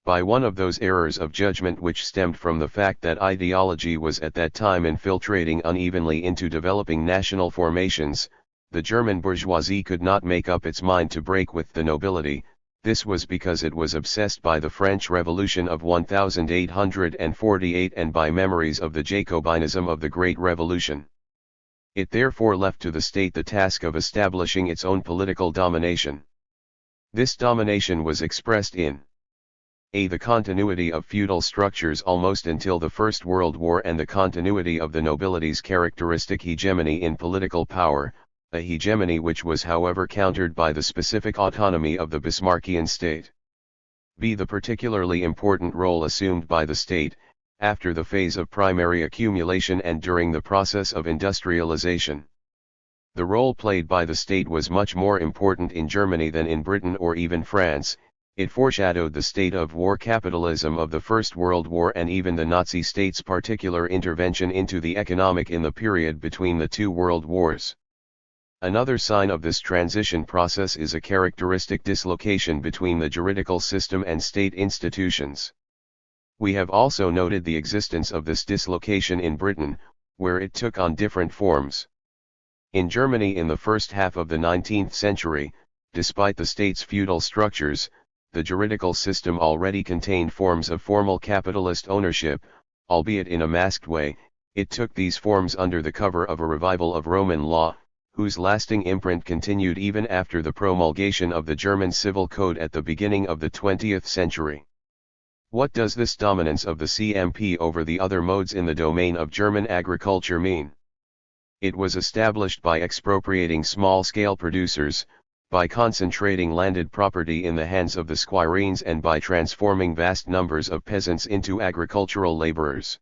Speaker 1: By one of those errors of judgment which stemmed from the fact that ideology was at that time infiltrating unevenly into developing national formations, the German bourgeoisie could not make up its mind to break with the nobility. This was because it was obsessed by the French Revolution of 1848 and by memories of the Jacobinism of the Great Revolution. It therefore left to the state the task of establishing its own political domination. This domination was expressed in the continuity of feudal structures almost until the First World War and the continuity of the nobility's characteristic hegemony in political power, a hegemony which was however countered by the specific autonomy of the Bismarckian state. B. The particularly important role assumed by the state, after the phase of primary accumulation and during the process of industrialization. The role played by the state was much more important in Germany than in Britain or even France. It foreshadowed the state of war capitalism of the First World War and even the Nazi state's particular intervention into the economic in the period between the two world wars. Another sign of this transition process is a characteristic dislocation between the juridical system and state institutions. We have also noted the existence of this dislocation in Britain, where it took on different forms. In Germany in the first half of the 19th century, despite the state's feudal structures, the juridical system already contained forms of formal capitalist ownership, albeit in a masked way. It took these forms under the cover of a revival of Roman law, whose lasting imprint continued even after the promulgation of the German Civil Code at the beginning of the 20th century. What does this dominance of the CMP over the other modes in the domain of German agriculture mean? It was established by expropriating small-scale producers, by concentrating landed property in the hands of the squireens and by transforming vast numbers of peasants into agricultural laborers.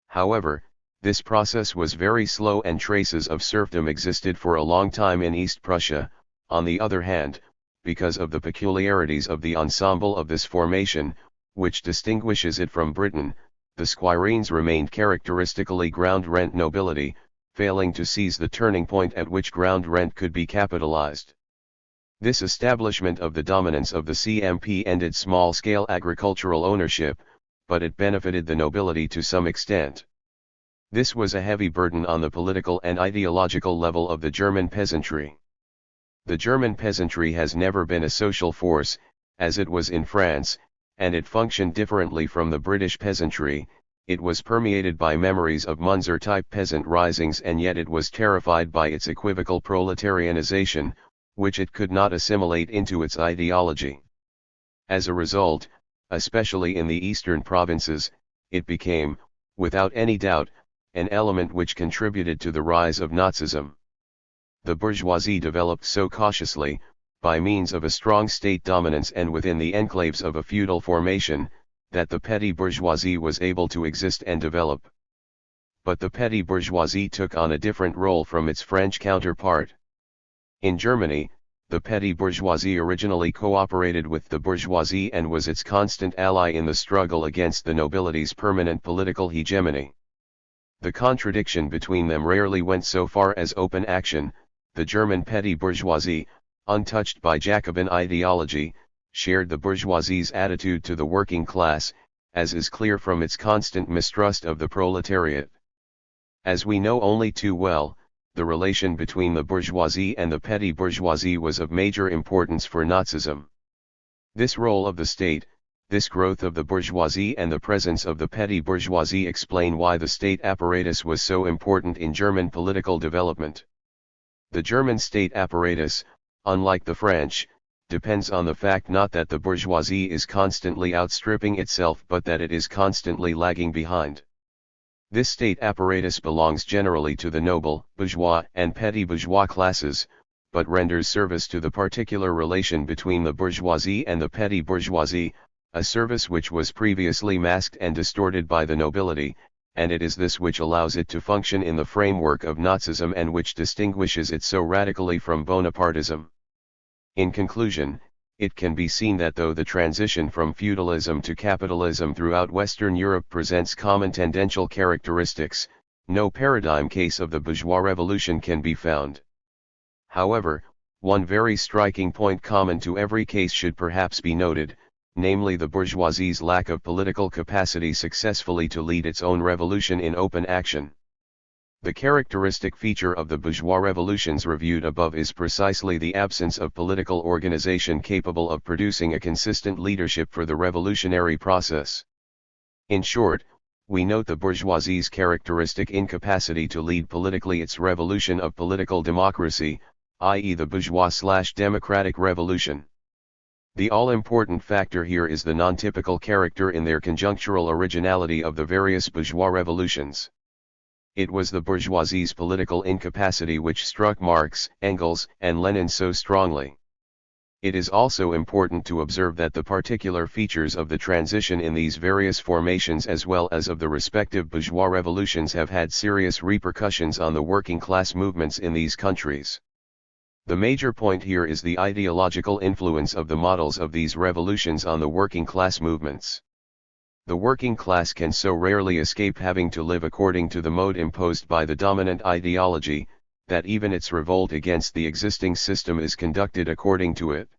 Speaker 1: However, this process was very slow and traces of serfdom existed for a long time in East Prussia. On the other hand, because of the peculiarities of the ensemble of this formation, which distinguishes it from Britain, the squireens remained characteristically ground rent nobility, failing to seize the turning point at which ground rent could be capitalized. This establishment of the dominance of the CMP ended small-scale agricultural ownership, but it benefited the nobility to some extent. This was a heavy burden on the political and ideological level of the German peasantry. The German peasantry has never been a social force, as it was in France, and it functioned differently from the British peasantry. It was permeated by memories of Munzer-type peasant risings and yet it was terrified by its equivocal proletarianization, which it could not assimilate into its ideology. As a result, especially in the eastern provinces, it became, without any doubt, an element which contributed to the rise of Nazism. The bourgeoisie developed so cautiously, by means of a strong state dominance and within the enclaves of a feudal formation, that the petty bourgeoisie was able to exist and develop. But the petty bourgeoisie took on a different role from its French counterpart. In Germany, the petty bourgeoisie originally cooperated with the bourgeoisie and was its constant ally in the struggle against the nobility's permanent political hegemony. The contradiction between them rarely went so far as open action. The German petty bourgeoisie, untouched by Jacobin ideology, shared the bourgeoisie's attitude to the working class, as is clear from its constant mistrust of the proletariat. As we know only too well, the relation between the bourgeoisie and the petty bourgeoisie was of major importance for Nazism. This role of the state, this growth of the bourgeoisie and the presence of the petty bourgeoisie explain why the state apparatus was so important in German political development. The German state apparatus, unlike the French, depends on the fact not that the bourgeoisie is constantly outstripping itself but that it is constantly lagging behind. This state apparatus belongs generally to the noble, bourgeois and petty bourgeois classes, but renders service to the particular relation between the bourgeoisie and the petty bourgeoisie, a service which was previously masked and distorted by the nobility, and it is this which allows it to function in the framework of Nazism and which distinguishes it so radically from Bonapartism. In conclusion, it can be seen that though the transition from feudalism to capitalism throughout Western Europe presents common tendential characteristics, no paradigm case of the bourgeois revolution can be found. However, one very striking point common to every case should perhaps be noted, namely the bourgeoisie's lack of political capacity successfully to lead its own revolution in open action. The characteristic feature of the bourgeois revolutions reviewed above is precisely the absence of political organization capable of producing a consistent leadership for the revolutionary process. In short, we note the bourgeoisie's characteristic incapacity to lead politically its revolution of political democracy, i.e. the bourgeois/democratic revolution. The all-important factor here is the non-typical character in their conjunctural originality of the various bourgeois revolutions. It was the bourgeoisie's political incapacity which struck Marx, Engels, and Lenin so strongly. It is also important to observe that the particular features of the transition in these various formations as well as of the respective bourgeois revolutions have had serious repercussions on the working class movements in these countries. The major point here is the ideological influence of the models of these revolutions on the working class movements. The working class can so rarely escape having to live according to the mode imposed by the dominant ideology, that even its revolt against the existing system is conducted according to it.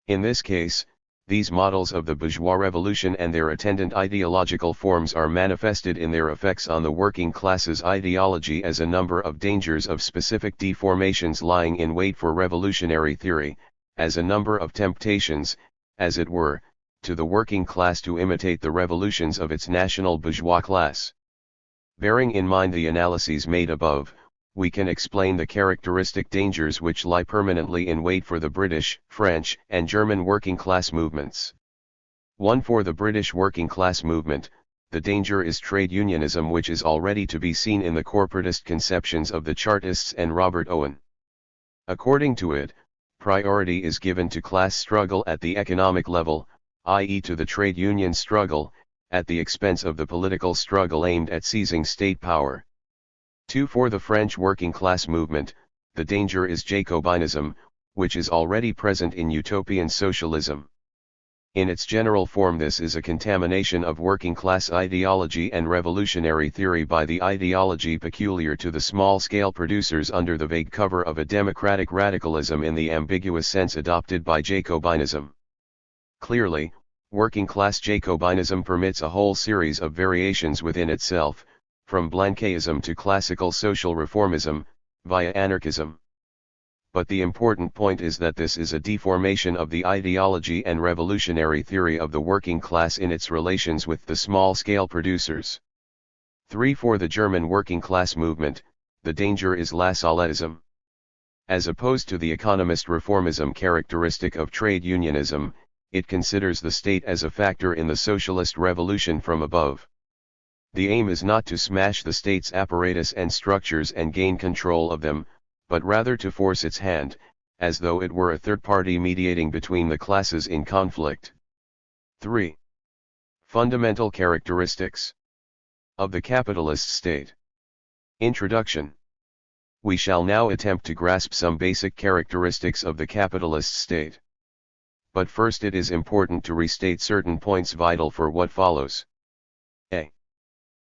Speaker 1: In this case, these models of the bourgeois revolution and their attendant ideological forms are manifested in their effects on the working class's ideology as a number of dangers of specific deformations lying in wait for revolutionary theory, as a number of temptations, as it were, to the working class to imitate the revolutions of its national bourgeois class. Bearing in mind the analyses made above, we can explain the characteristic dangers which lie permanently in wait for the British, French, and German working class movements. 1. For the British working class movement, the danger is trade unionism, which is already to be seen in the corporatist conceptions of the Chartists and Robert Owen. According to it, priority is given to class struggle at the economic level, i.e. to the trade union struggle, at the expense of the political struggle aimed at seizing state power. 2. For the French working class movement, the danger is Jacobinism, which is already present in utopian socialism. In its general form, this is a contamination of working class ideology and revolutionary theory by the ideology peculiar to the small-scale producers under the vague cover of a democratic radicalism in the ambiguous sense adopted by Jacobinism. Clearly, working-class Jacobinism permits a whole series of variations within itself, from Blanquism to classical social reformism, via anarchism. But the important point is that this is a deformation of the ideology and revolutionary theory of the working class in its relations with the small-scale producers. 3. For the German working class movement, the danger is Lassalletism. As opposed to the economist reformism characteristic of trade unionism, it considers the state as a factor in the socialist revolution from above. The aim is not to smash the state's apparatus and structures and gain control of them, but rather to force its hand, as though it were a third party mediating between the classes in conflict. 3. Fundamental characteristics of the capitalist state. Introduction. We shall now attempt to grasp some basic characteristics of the capitalist state. But first it is important to restate certain points vital for what follows. A.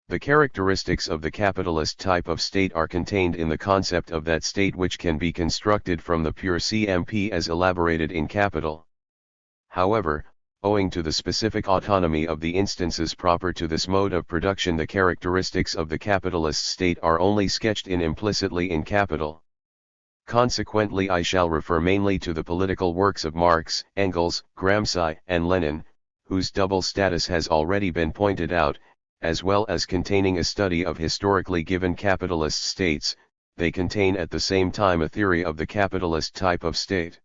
Speaker 1: The characteristics of the capitalist type of state are contained in the concept of that state which can be constructed from the pure CMP as elaborated in Capital. However, owing to the specific autonomy of the instances proper to this mode of production, the characteristics of the capitalist state are only sketched in implicitly in capital. Consequently, I shall refer mainly to the political works of Marx, Engels, Gramsci, and Lenin, whose double status has already been pointed out, as well as containing a study of historically given capitalist states. They contain at the same time a theory of the capitalist type of state.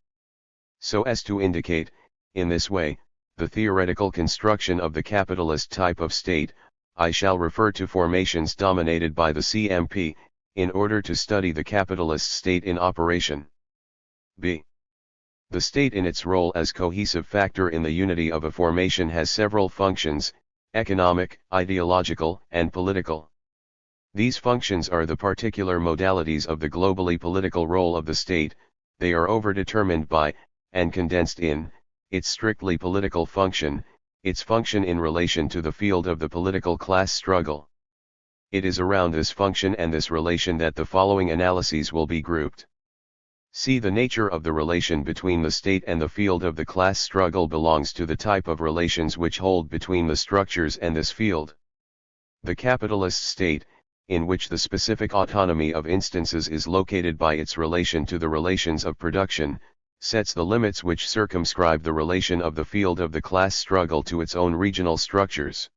Speaker 1: So as to indicate, in this way, the theoretical construction of the capitalist type of state, I shall refer to formations dominated by the CMP, in order to study the capitalist state in operation. b. The state in its role as cohesive factor in the unity of a formation has several functions: economic, ideological, and political. These functions are the particular modalities of the globally political role of the state. They are overdetermined by, and condensed in, its strictly political function, its function in relation to the field of the political class struggle. It is around this function and this relation that the following analyses will be grouped. C. The nature of the relation between the state and the field of the class struggle belongs to the type of relations which hold between the structures and this field. The capitalist state, in which the specific autonomy of instances is located by its relation to the relations of production, sets the limits which circumscribe the relation of the field of the class struggle to its own regional structures.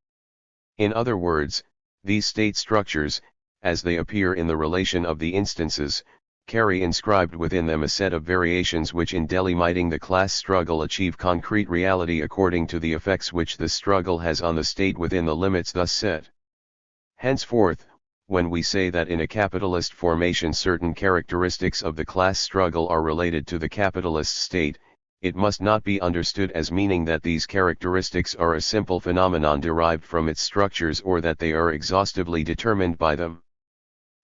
Speaker 1: In other words, these state structures, as they appear in the relation of the instances, carry inscribed within them a set of variations which in delimiting the class struggle achieve concrete reality according to the effects which the struggle has on the state within the limits thus set. Henceforth, when we say that in a capitalist formation certain characteristics of the class struggle are related to the capitalist state, it must not be understood as meaning that these characteristics are a simple phenomenon derived from its structures or that they are exhaustively determined by them.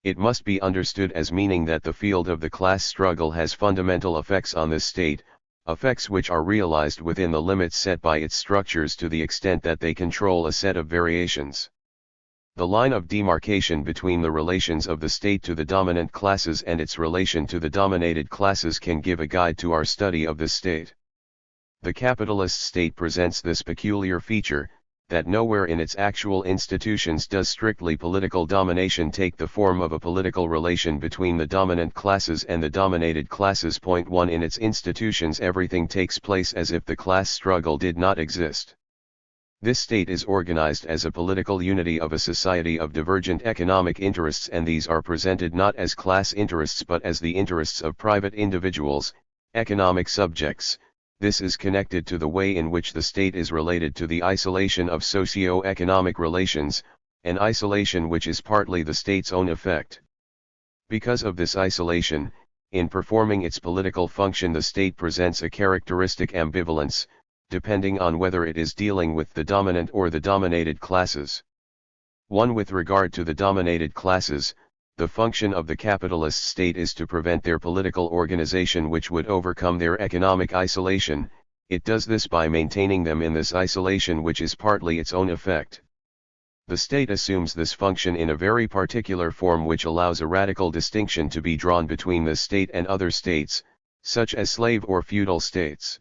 Speaker 1: It must be understood as meaning that the field of the class struggle has fundamental effects on this state, effects which are realized within the limits set by its structures to the extent that they control a set of variations. The line of demarcation between the relations of the state to the dominant classes and its relation to the dominated classes can give a guide to our study of this state. The capitalist state presents this peculiar feature, that nowhere in its actual institutions does strictly political domination take the form of a political relation between the dominant classes and the dominated classes. 1. In its institutions everything takes place as if the class struggle did not exist. This state is organized as a political unity of a society of divergent economic interests, and these are presented not as class interests but as the interests of private individuals, economic subjects. This is connected to the way in which the state is related to the isolation of socio-economic relations, an isolation which is partly the state's own effect. Because of this isolation, in performing its political function the state presents a characteristic ambivalence, depending on whether it is dealing with the dominant or the dominated classes. 1. With regard to the dominated classes, the function of the capitalist state is to prevent their political organization which would overcome their economic isolation. It does this by maintaining them in this isolation which is partly its own effect. The state assumes this function in a very particular form which allows a radical distinction to be drawn between this state and other states, such as slave or feudal states.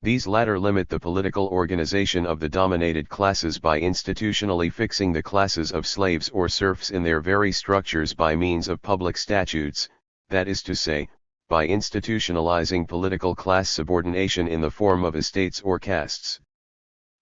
Speaker 1: These latter limit the political organization of the dominated classes by institutionally fixing the classes of slaves or serfs in their very structures by means of public statutes, that is to say, by institutionalizing political class subordination in the form of estates or castes.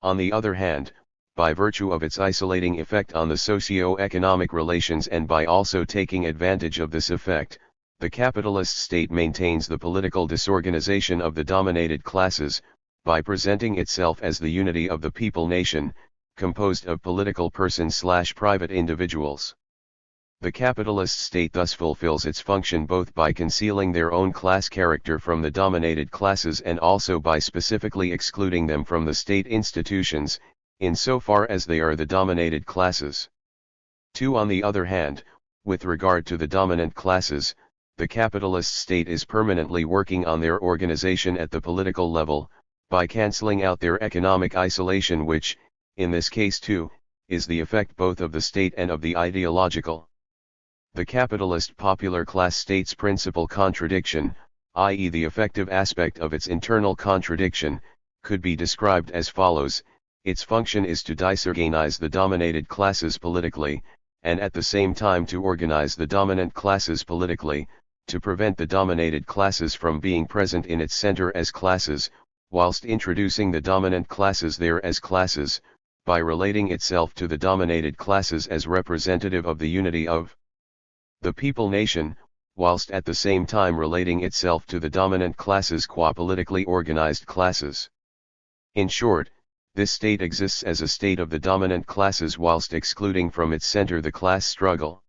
Speaker 1: On the other hand, by virtue of its isolating effect on the socio-economic relations and by also taking advantage of this effect, the capitalist state maintains the political disorganization of the dominated classes, by presenting itself as the unity of the people-nation, composed of political persons/private individuals. The capitalist state thus fulfills its function both by concealing their own class character from the dominated classes and also by specifically excluding them from the state institutions, insofar as they are the dominated classes. 2. On the other hand, with regard to the dominant classes, the capitalist state is permanently working on their organization at the political level, by cancelling out their economic isolation which, in this case too, is the effect both of the state and of the ideological. The capitalist popular class state's principal contradiction, i.e. the effective aspect of its internal contradiction, could be described as follows: its function is to disorganize the dominated classes politically, and at the same time to organize the dominant classes politically, to prevent the dominated classes from being present in its center as classes, whilst introducing the dominant classes there as classes, by relating itself to the dominated classes as representative of the unity of the people nation, whilst at the same time relating itself to the dominant classes qua politically organized classes. In short, this state exists as a state of the dominant classes whilst excluding from its center the class struggle.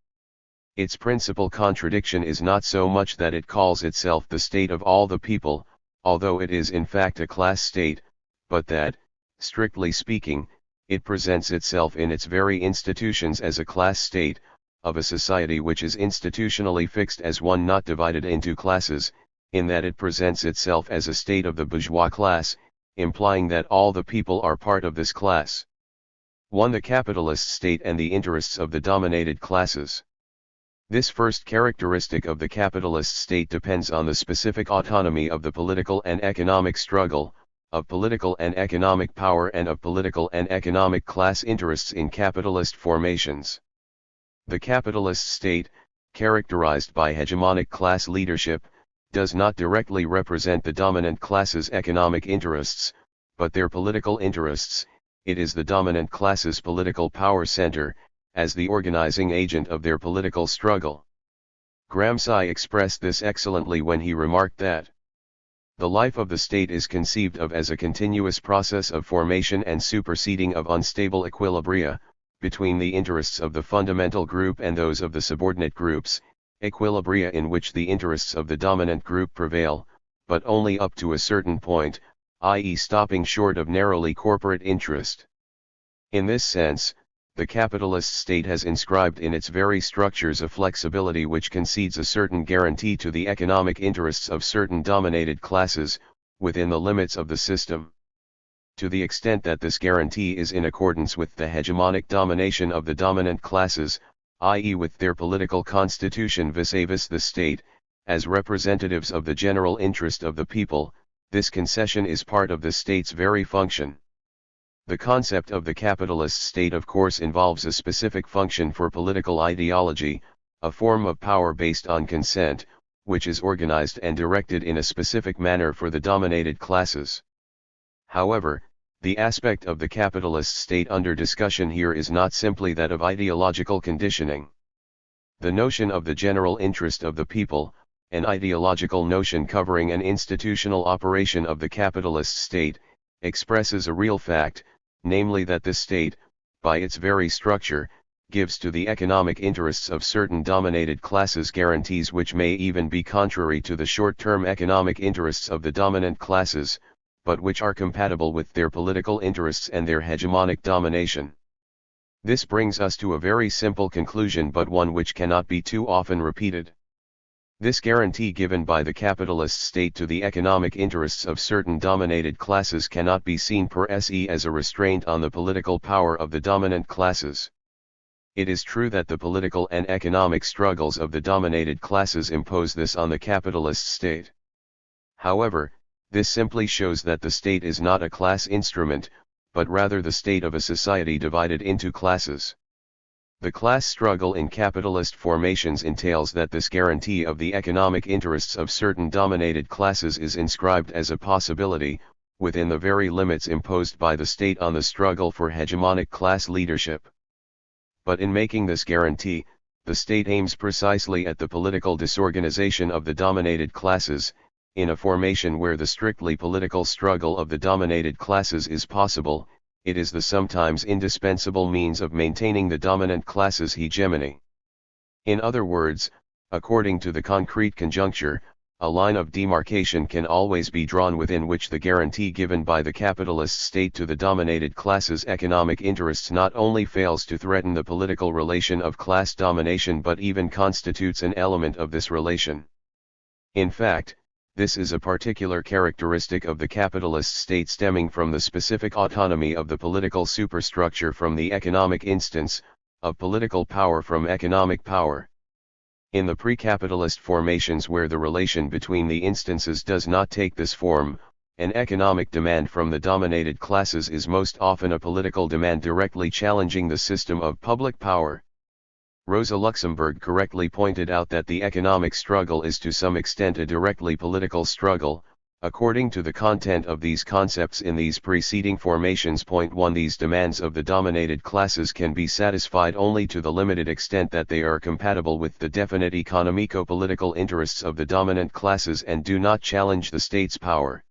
Speaker 1: Its principal contradiction is not so much that it calls itself the state of all the people, although it is in fact a class state, but that, strictly speaking, it presents itself in its very institutions as a class state, of a society which is institutionally fixed as one not divided into classes, in that it presents itself as a state of the bourgeois class, implying that all the people are part of this class. 1. The capitalist state and the interests of the dominated classes. This first characteristic of the capitalist state depends on the specific autonomy of the political and economic struggle, of political and economic power, and of political and economic class interests in capitalist formations. The capitalist state, characterized by hegemonic class leadership, does not directly represent the dominant class's economic interests, but their political interests. It is the dominant class's political power center, as the organizing agent of their political struggle. Gramsci expressed this excellently when he remarked that the life of the state is conceived of as a continuous process of formation and superseding of unstable equilibria, between the interests of the fundamental group and those of the subordinate groups, equilibria in which the interests of the dominant group prevail, but only up to a certain point, i.e. stopping short of narrowly corporate interest. In this sense, the capitalist state has inscribed in its very structures a flexibility which concedes a certain guarantee to the economic interests of certain dominated classes, within the limits of the system. To the extent that this guarantee is in accordance with the hegemonic domination of the dominant classes, i.e. with their political constitution vis-a-vis the state, as representatives of the general interest of the people, this concession is part of the state's very function. The concept of the capitalist state of course involves a specific function for political ideology, a form of power based on consent, which is organized and directed in a specific manner for the dominated classes. However, the aspect of the capitalist state under discussion here is not simply that of ideological conditioning. The notion of the general interest of the people, an ideological notion covering an institutional operation of the capitalist state, expresses a real fact, namely that this state, by its very structure, gives to the economic interests of certain dominated classes guarantees which may even be contrary to the short-term economic interests of the dominant classes, but which are compatible with their political interests and their hegemonic domination. This brings us to a very simple conclusion, but one which cannot be too often repeated. This guarantee given by the capitalist state to the economic interests of certain dominated classes cannot be seen per se as a restraint on the political power of the dominant classes. It is true that the political and economic struggles of the dominated classes impose this on the capitalist state. However, this simply shows that the state is not a class instrument, but rather the state of a society divided into classes. The class struggle in capitalist formations entails that this guarantee of the economic interests of certain dominated classes is inscribed as a possibility, within the very limits imposed by the state on the struggle for hegemonic class leadership. But in making this guarantee, the state aims precisely at the political disorganization of the dominated classes, in a formation where the strictly political struggle of the dominated classes is possible. It is the sometimes indispensable means of maintaining the dominant class's hegemony. In other words, according to the concrete conjuncture, a line of demarcation can always be drawn within which the guarantee given by the capitalist state to the dominated class's economic interests not only fails to threaten the political relation of class domination but even constitutes an element of this relation. In fact, this is a particular characteristic of the capitalist state stemming from the specific autonomy of the political superstructure from the economic instance, of political power from economic power. In the pre-capitalist formations where the relation between the instances does not take this form, An economic demand from the dominated classes is most often a political demand directly challenging the system of public power. Rosa Luxemburg correctly pointed out that the economic struggle is to some extent a directly political struggle. According to the content of these concepts in these preceding formations. 1. These demands of the dominated classes can be satisfied only to the limited extent that they are compatible with the definite economico-political interests of the dominant classes and do not challenge the state's power.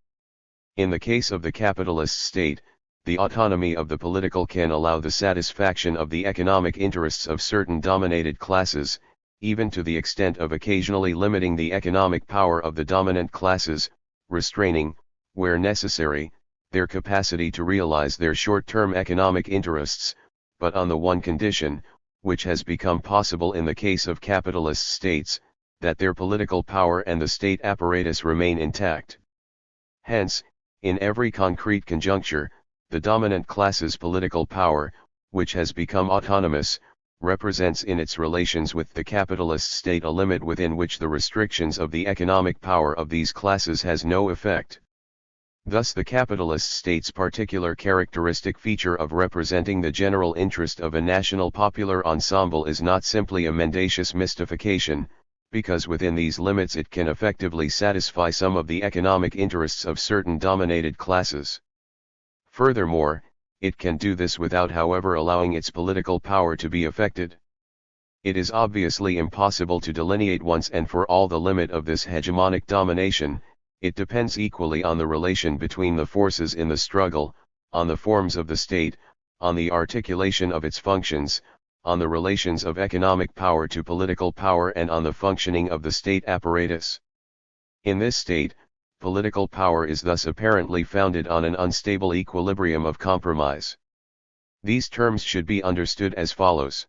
Speaker 1: In the case of the capitalist state, the autonomy of the political can allow the satisfaction of the economic interests of certain dominated classes, even to the extent of occasionally limiting the economic power of the dominant classes, restraining, where necessary, their capacity to realize their short-term economic interests, but on the one condition, which has become possible in the case of capitalist states, that their political power and the state apparatus remain intact. Hence, in every concrete conjuncture, the dominant class's political power, which has become autonomous, represents in its relations with the capitalist state a limit within which the restrictions of the economic power of these classes has no effect. Thus the capitalist state's particular characteristic feature of representing the general interest of a national popular ensemble is not simply a mendacious mystification, because within these limits it can effectively satisfy some of the economic interests of certain dominated classes. Furthermore, it can do this without however allowing its political power to be affected. It is obviously impossible to delineate once and for all the limit of this hegemonic domination. It depends equally on the relation between the forces in the struggle, on the forms of the state, on the articulation of its functions, on the relations of economic power to political power and on the functioning of the state apparatus. In this state, political power is thus apparently founded on an unstable equilibrium of compromise. These terms should be understood as follows.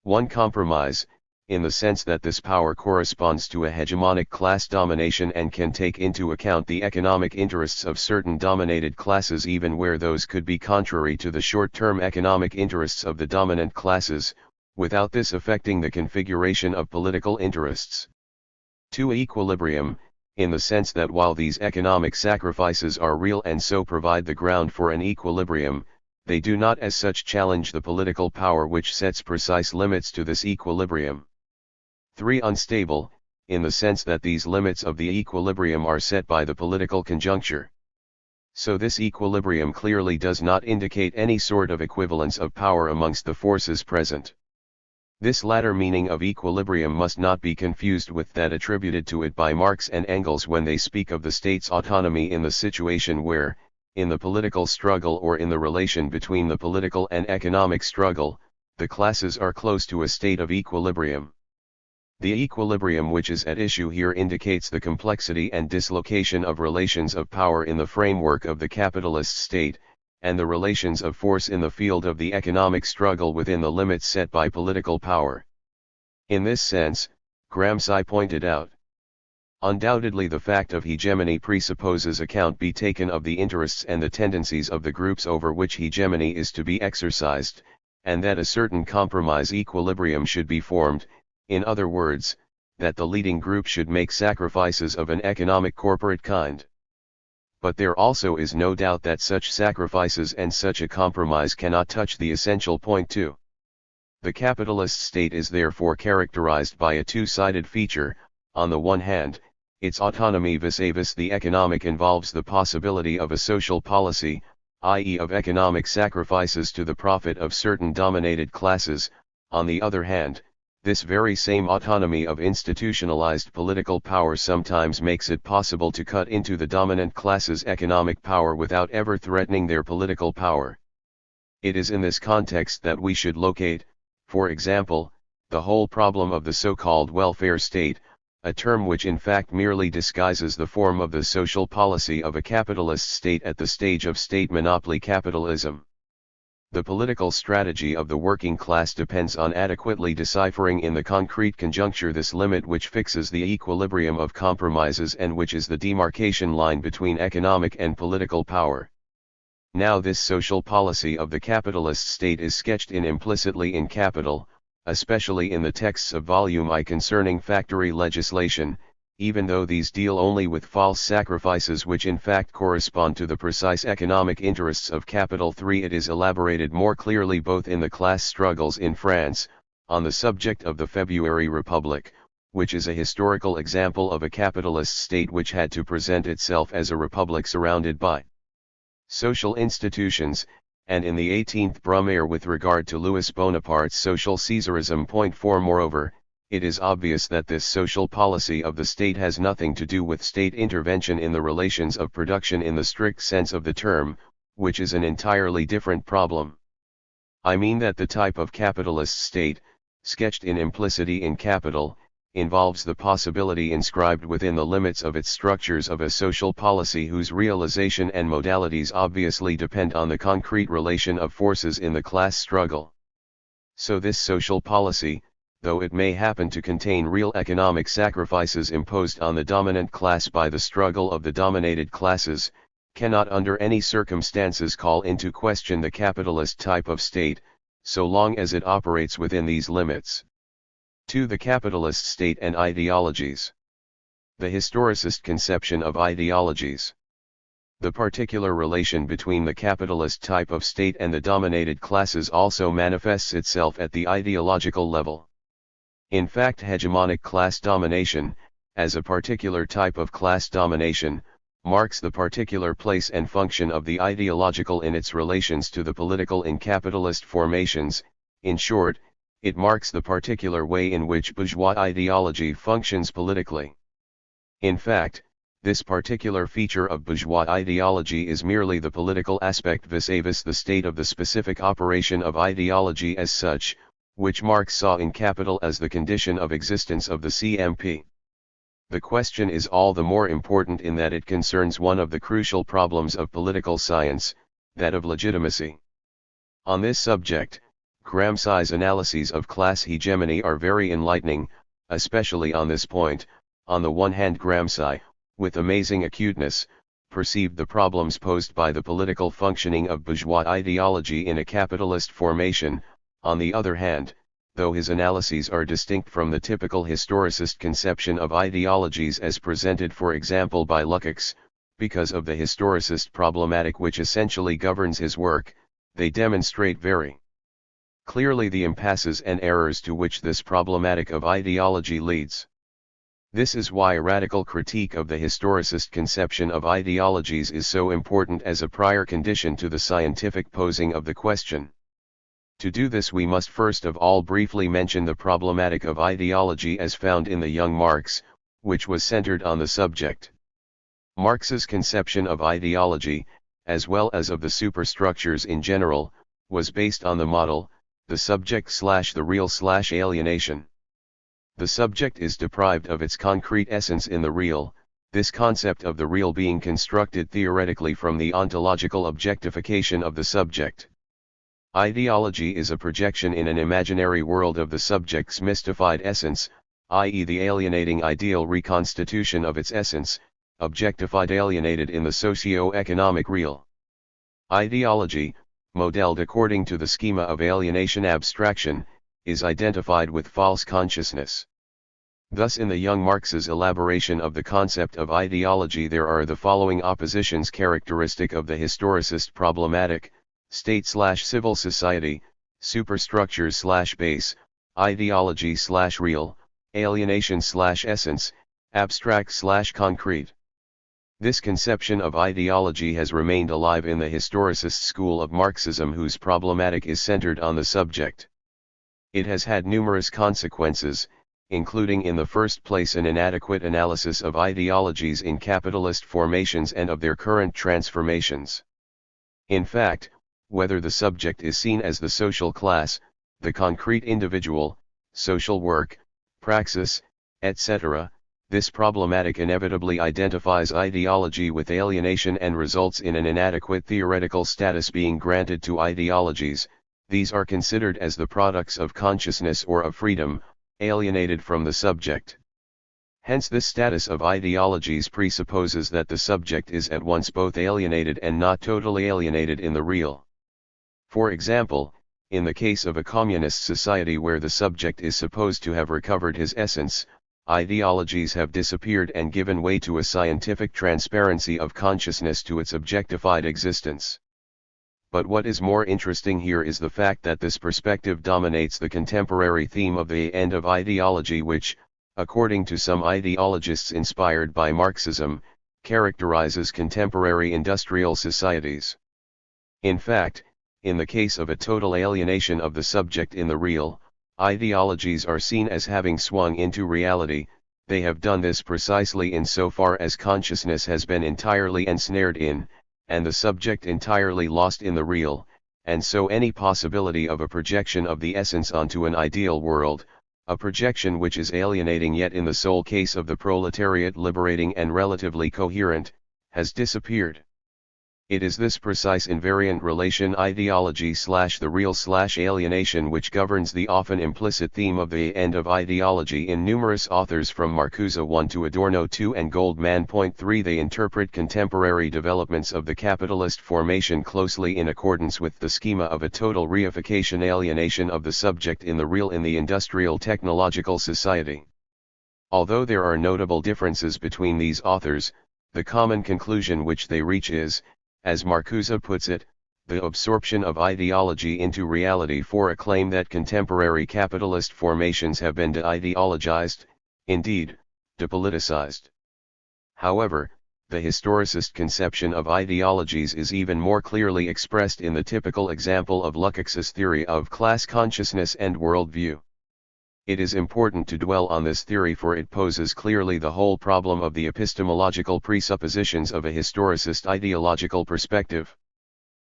Speaker 1: 1. Compromise, in the sense that this power corresponds to a hegemonic class domination and can take into account the economic interests of certain dominated classes even where those could be contrary to the short-term economic interests of the dominant classes, without this affecting the configuration of political interests. 2. Equilibrium, in the sense that while these economic sacrifices are real and so provide the ground for an equilibrium, they do not as such challenge the political power which sets precise limits to this equilibrium. 3. Unstable, in the sense that these limits of the equilibrium are set by the political conjuncture. So this equilibrium clearly does not indicate any sort of equivalence of power amongst the forces present. This latter meaning of equilibrium must not be confused with that attributed to it by Marx and Engels when they speak of the state's autonomy in the situation where, in the political struggle or in the relation between the political and economic struggle, the classes are close to a state of equilibrium. The equilibrium which is at issue here indicates the complexity and dislocation of relations of power in the framework of the capitalist state, and the relations of force in the field of the economic struggle within the limits set by political power. In this sense, Gramsci pointed out, undoubtedly the fact of hegemony presupposes account be taken of the interests and the tendencies of the groups over which hegemony is to be exercised, and that a certain compromise equilibrium should be formed, in other words, that the leading group should make sacrifices of an economic corporate kind. But there also is no doubt that such sacrifices and such a compromise cannot touch the essential point too. The capitalist state is therefore characterized by a two-sided feature. On the one hand, its autonomy vis-a-vis the economic involves the possibility of a social policy, i.e. of economic sacrifices to the profit of certain dominated classes. On the other hand, this very same autonomy of institutionalized political power sometimes makes it possible to cut into the dominant class's economic power without ever threatening their political power. It is in this context that we should locate, for example, the whole problem of the so-called welfare state, a term which in fact merely disguises the form of the social policy of a capitalist state at the stage of state monopoly capitalism. The political strategy of the working class depends on adequately deciphering in the concrete conjuncture this limit which fixes the equilibrium of compromises and which is the demarcation line between economic and political power. Now this social policy of the capitalist state is sketched in implicitly in Capital, especially in the texts of Volume I concerning factory legislation, even though these deal only with false sacrifices which in fact correspond to the precise economic interests of capital. 3. It is elaborated more clearly both in the class struggles in France, on the subject of the February Republic, which is a historical example of a capitalist state which had to present itself as a republic surrounded by social institutions, and in the 18th Brumaire with regard to Louis Bonaparte's social Caesarism. Point 4. Moreover, it is obvious that this social policy of the state has nothing to do with state intervention in the relations of production in the strict sense of the term, which is an entirely different problem. I mean that the type of capitalist state, sketched in implicity in Capital, involves the possibility inscribed within the limits of its structures of a social policy whose realization and modalities obviously depend on the concrete relation of forces in the class struggle. So this social policy, though it may happen to contain real economic sacrifices imposed on the dominant class by the struggle of the dominated classes, cannot under any circumstances call into question the capitalist type of state, so long as it operates within these limits. 2. The capitalist state and ideologies. The historicist conception of ideologies. The particular relation between the capitalist type of state and the dominated classes also manifests itself at the ideological level. In fact, hegemonic class domination, as a particular type of class domination, marks the particular place and function of the ideological in its relations to the political in capitalist formations. In short, it marks the particular way in which bourgeois ideology functions politically. In fact, this particular feature of bourgeois ideology is merely the political aspect vis-a-vis the state of the specific operation of ideology as such, which Marx saw in Capital as the condition of existence of the CMP. The question is all the more important in that it concerns one of the crucial problems of political science, that of legitimacy. On this subject, Gramsci's analyses of class hegemony are very enlightening, especially on this point. On the one hand, Gramsci, with amazing acuteness, perceived the problems posed by the political functioning of bourgeois ideology in a capitalist formation. On the other hand, though his analyses are distinct from the typical historicist conception of ideologies as presented for example by Lukács, because of the historicist problematic which essentially governs his work, they demonstrate very clearly the impasses and errors to which this problematic of ideology leads. This is why a radical critique of the historicist conception of ideologies is so important as a prior condition to the scientific posing of the question. To do this, we must first of all briefly mention the problematic of ideology as found in the young Marx, which was centered on the subject. Marx's conception of ideology, as well as of the superstructures in general, was based on the model, the subject/the real/alienation. The subject is deprived of its concrete essence in the real, this concept of the real being constructed theoretically from the ontological objectification of the subject. Ideology is a projection in an imaginary world of the subject's mystified essence, i.e. the alienating ideal reconstitution of its essence, objectified alienated in the socio-economic real. Ideology, modeled according to the schema of alienation abstraction, is identified with false consciousness. Thus in the young Marx's elaboration of the concept of ideology there are the following oppositions characteristic of the historicist problematic: state/civil society, superstructures/base, ideology/real, alienation/essence, abstract/concrete. This conception of ideology has remained alive in the historicist school of Marxism, whose problematic is centered on the subject. It has had numerous consequences, including in the first place an inadequate analysis of ideologies in capitalist formations and of their current transformations. In fact, whether the subject is seen as the social class, the concrete individual, social work, praxis, etc., this problematic inevitably identifies ideology with alienation and results in an inadequate theoretical status being granted to ideologies. These are considered as the products of consciousness or of freedom, alienated from the subject. Hence this status of ideologies presupposes that the subject is at once both alienated and not totally alienated in the real. For example, in the case of a communist society where the subject is supposed to have recovered his essence, ideologies have disappeared and given way to a scientific transparency of consciousness to its objectified existence. But what is more interesting here is the fact that this perspective dominates the contemporary theme of the end of ideology, which, according to some ideologists inspired by Marxism, characterizes contemporary industrial societies. In fact, in the case of a total alienation of the subject in the real, ideologies are seen as having swung into reality. They have done this precisely insofar as consciousness has been entirely ensnared in, and the subject entirely lost in the real, and so any possibility of a projection of the essence onto an ideal world, a projection which is alienating yet in the sole case of the proletariat liberating and relatively coherent, has disappeared. It is this precise invariant relation ideology/the real/alienation which governs the often implicit theme of the end of ideology in numerous authors from Marcuse 1 to Adorno 2 and Goldman. 3. They interpret contemporary developments of the capitalist formation closely in accordance with the schema of a total reification alienation of the subject in the real in the industrial technological society. Although there are notable differences between these authors, the common conclusion which they reach is, as Marcuse puts it, the absorption of ideology into reality, for a claim that contemporary capitalist formations have been de-ideologized, indeed, depoliticized. However, the historicist conception of ideologies is even more clearly expressed in the typical example of Lukács's theory of class consciousness and worldview. It is important to dwell on this theory, for it poses clearly the whole problem of the epistemological presuppositions of a historicist ideological perspective.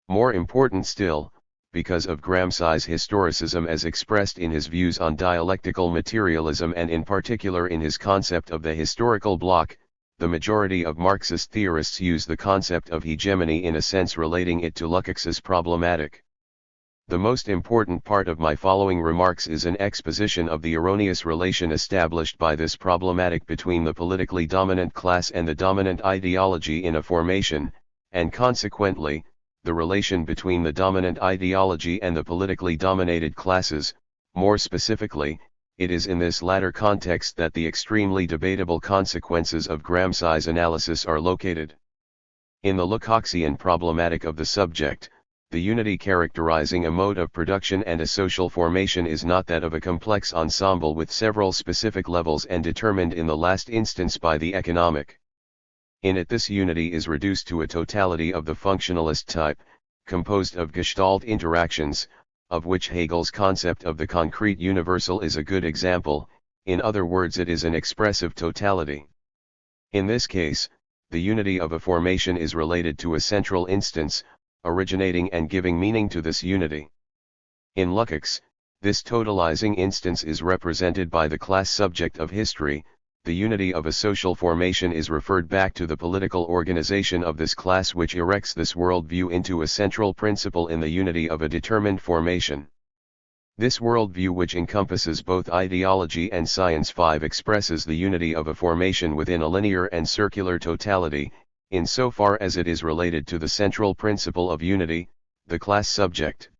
Speaker 1: More important still, because of Gramsci's historicism as expressed in his views on dialectical materialism and in particular in his concept of the historical block, the majority of Marxist theorists use the concept of hegemony in a sense relating it to Lukács's problematic. The most important part of my following remarks is an exposition of the erroneous relation established by this problematic between the politically dominant class and the dominant ideology in a formation, and consequently, the relation between the dominant ideology and the politically dominated classes. More specifically, it is in this latter context that the extremely debatable consequences of Gramsci's analysis are located. In the Lukácsian problematic of the subject, the unity characterizing a mode of production and a social formation is not that of a complex ensemble with several specific levels and determined in the last instance by the economic. In it, this unity is reduced to a totality of the functionalist type, composed of Gestalt interactions, of which Hegel's concept of the concrete universal is a good example. In other words, it is an expressive totality. In this case, the unity of a formation is related to a central instance, originating and giving meaning to this unity. In Lukács, this totalizing instance is represented by the class subject of history. The unity of a social formation is referred back to the political organization of this class, which erects this worldview into a central principle in the unity of a determined formation. This worldview, which encompasses both ideology and science, 5 expresses the unity of a formation within a linear and circular totality, insofar as it is related to the central principle of unity, the class subject.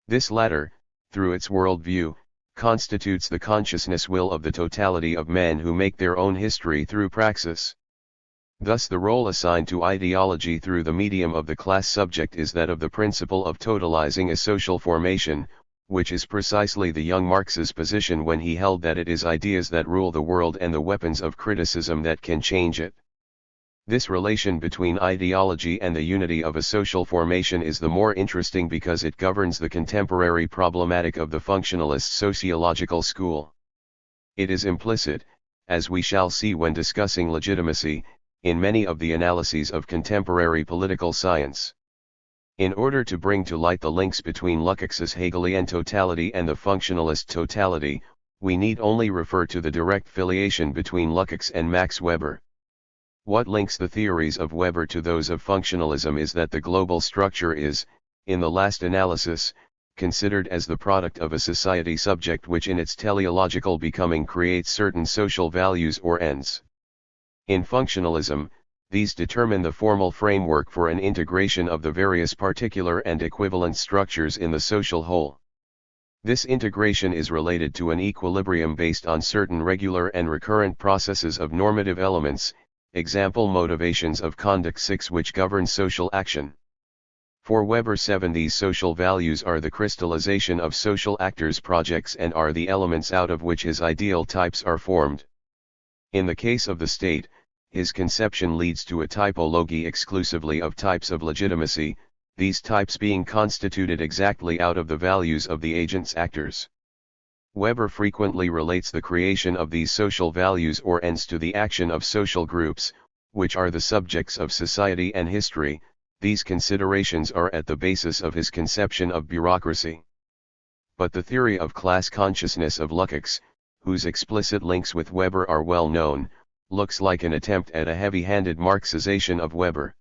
Speaker 1: This latter, through its worldview, constitutes the consciousness will of the totality of men who make their own history through praxis. Thus the role assigned to ideology through the medium of the class subject is that of the principle of totalizing a social formation, which is precisely the young Marx's position when he held that it is ideas that rule the world and the weapons of criticism that can change it. This relation between ideology and the unity of a social formation is the more interesting because it governs the contemporary problematic of the functionalist sociological school. It is implicit, as we shall see when discussing legitimacy, in many of the analyses of contemporary political science. In order to bring to light the links between Lukács's Hegelian totality and the functionalist totality, we need only refer to the direct filiation between Lukács and Max Weber. What links the theories of Weber to those of functionalism is that the global structure is, in the last analysis, considered as the product of a society subject which in its teleological becoming creates certain social values or ends. In functionalism, these determine the formal framework for an integration of the various particular and equivalent structures in the social whole. This integration is related to an equilibrium based on certain regular and recurrent processes of normative elements, example motivations of conduct 6 which govern social action. For Weber 7 these social values are the crystallization of social actors' projects and are the elements out of which his ideal types are formed. In the case of the state, his conception leads to a typology exclusively of types of legitimacy, these types being constituted exactly out of the values of the agent's actors. Weber frequently relates the creation of these social values or ends to the action of social groups, which are the subjects of society and history. These considerations are at the basis of his conception of bureaucracy. But the theory of class consciousness of Lukács, whose explicit links with Weber are well known, looks like an attempt at a heavy-handed Marxization of Weber.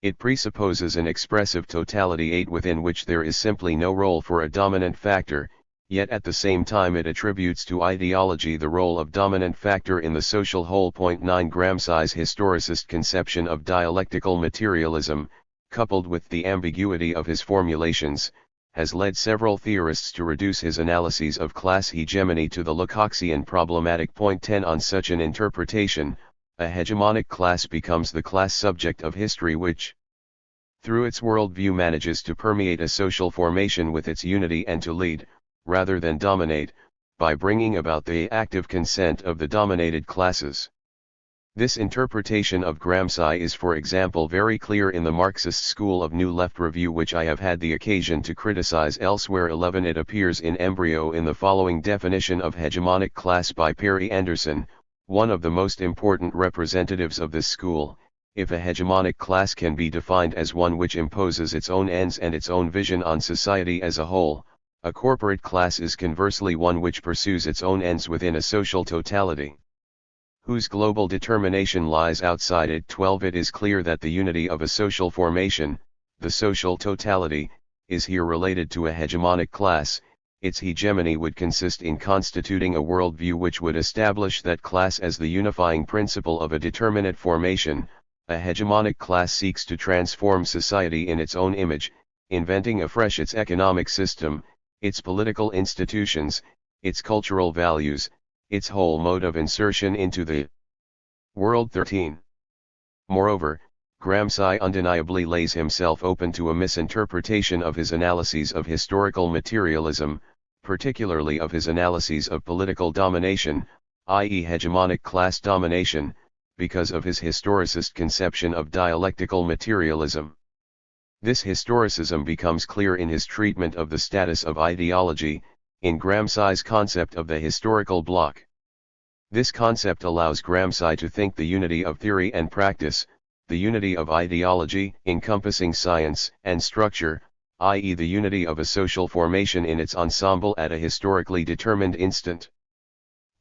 Speaker 1: It presupposes an expressive totality 8 within which there is simply no role for a dominant factor, yet at the same time it attributes to ideology the role of dominant factor in the social whole. 9 Gramsci's historicist conception of dialectical materialism, coupled with the ambiguity of his formulations, has led several theorists to reduce his analyses of class hegemony to the Lukácsian problematic. 10 On such an interpretation, a hegemonic class becomes the class subject of history which, through its worldview, manages to permeate a social formation with its unity and to lead, rather than dominate, by bringing about the active consent of the dominated classes. This interpretation of Gramsci is, for example, very clear in the Marxist school of New Left review, which I have had the occasion to criticize elsewhere. 11 It appears in embryo in the following definition of hegemonic class by Perry Anderson, one of the most important representatives of this school. If a hegemonic class can be defined as one which imposes its own ends and its own vision on society as a whole, a corporate class is conversely one which pursues its own ends within a social totality, whose global determination lies outside it. 12 It is clear that the unity of a social formation, the social totality, is here related to a hegemonic class. Its hegemony would consist in constituting a worldview which would establish that class as the unifying principle of a determinate formation. A hegemonic class seeks to transform society in its own image, inventing afresh its economic system, its political institutions, its cultural values, its whole mode of insertion into the world. 13. Moreover, Gramsci undeniably lays himself open to a misinterpretation of his analyses of historical materialism, particularly of his analyses of political domination, i.e. hegemonic class domination, because of his historicist conception of dialectical materialism. This historicism becomes clear in his treatment of the status of ideology, in Gramsci's concept of the historical block. This concept allows Gramsci to think the unity of theory and practice, the unity of ideology encompassing science and structure, i.e. the unity of a social formation in its ensemble at a historically determined instant.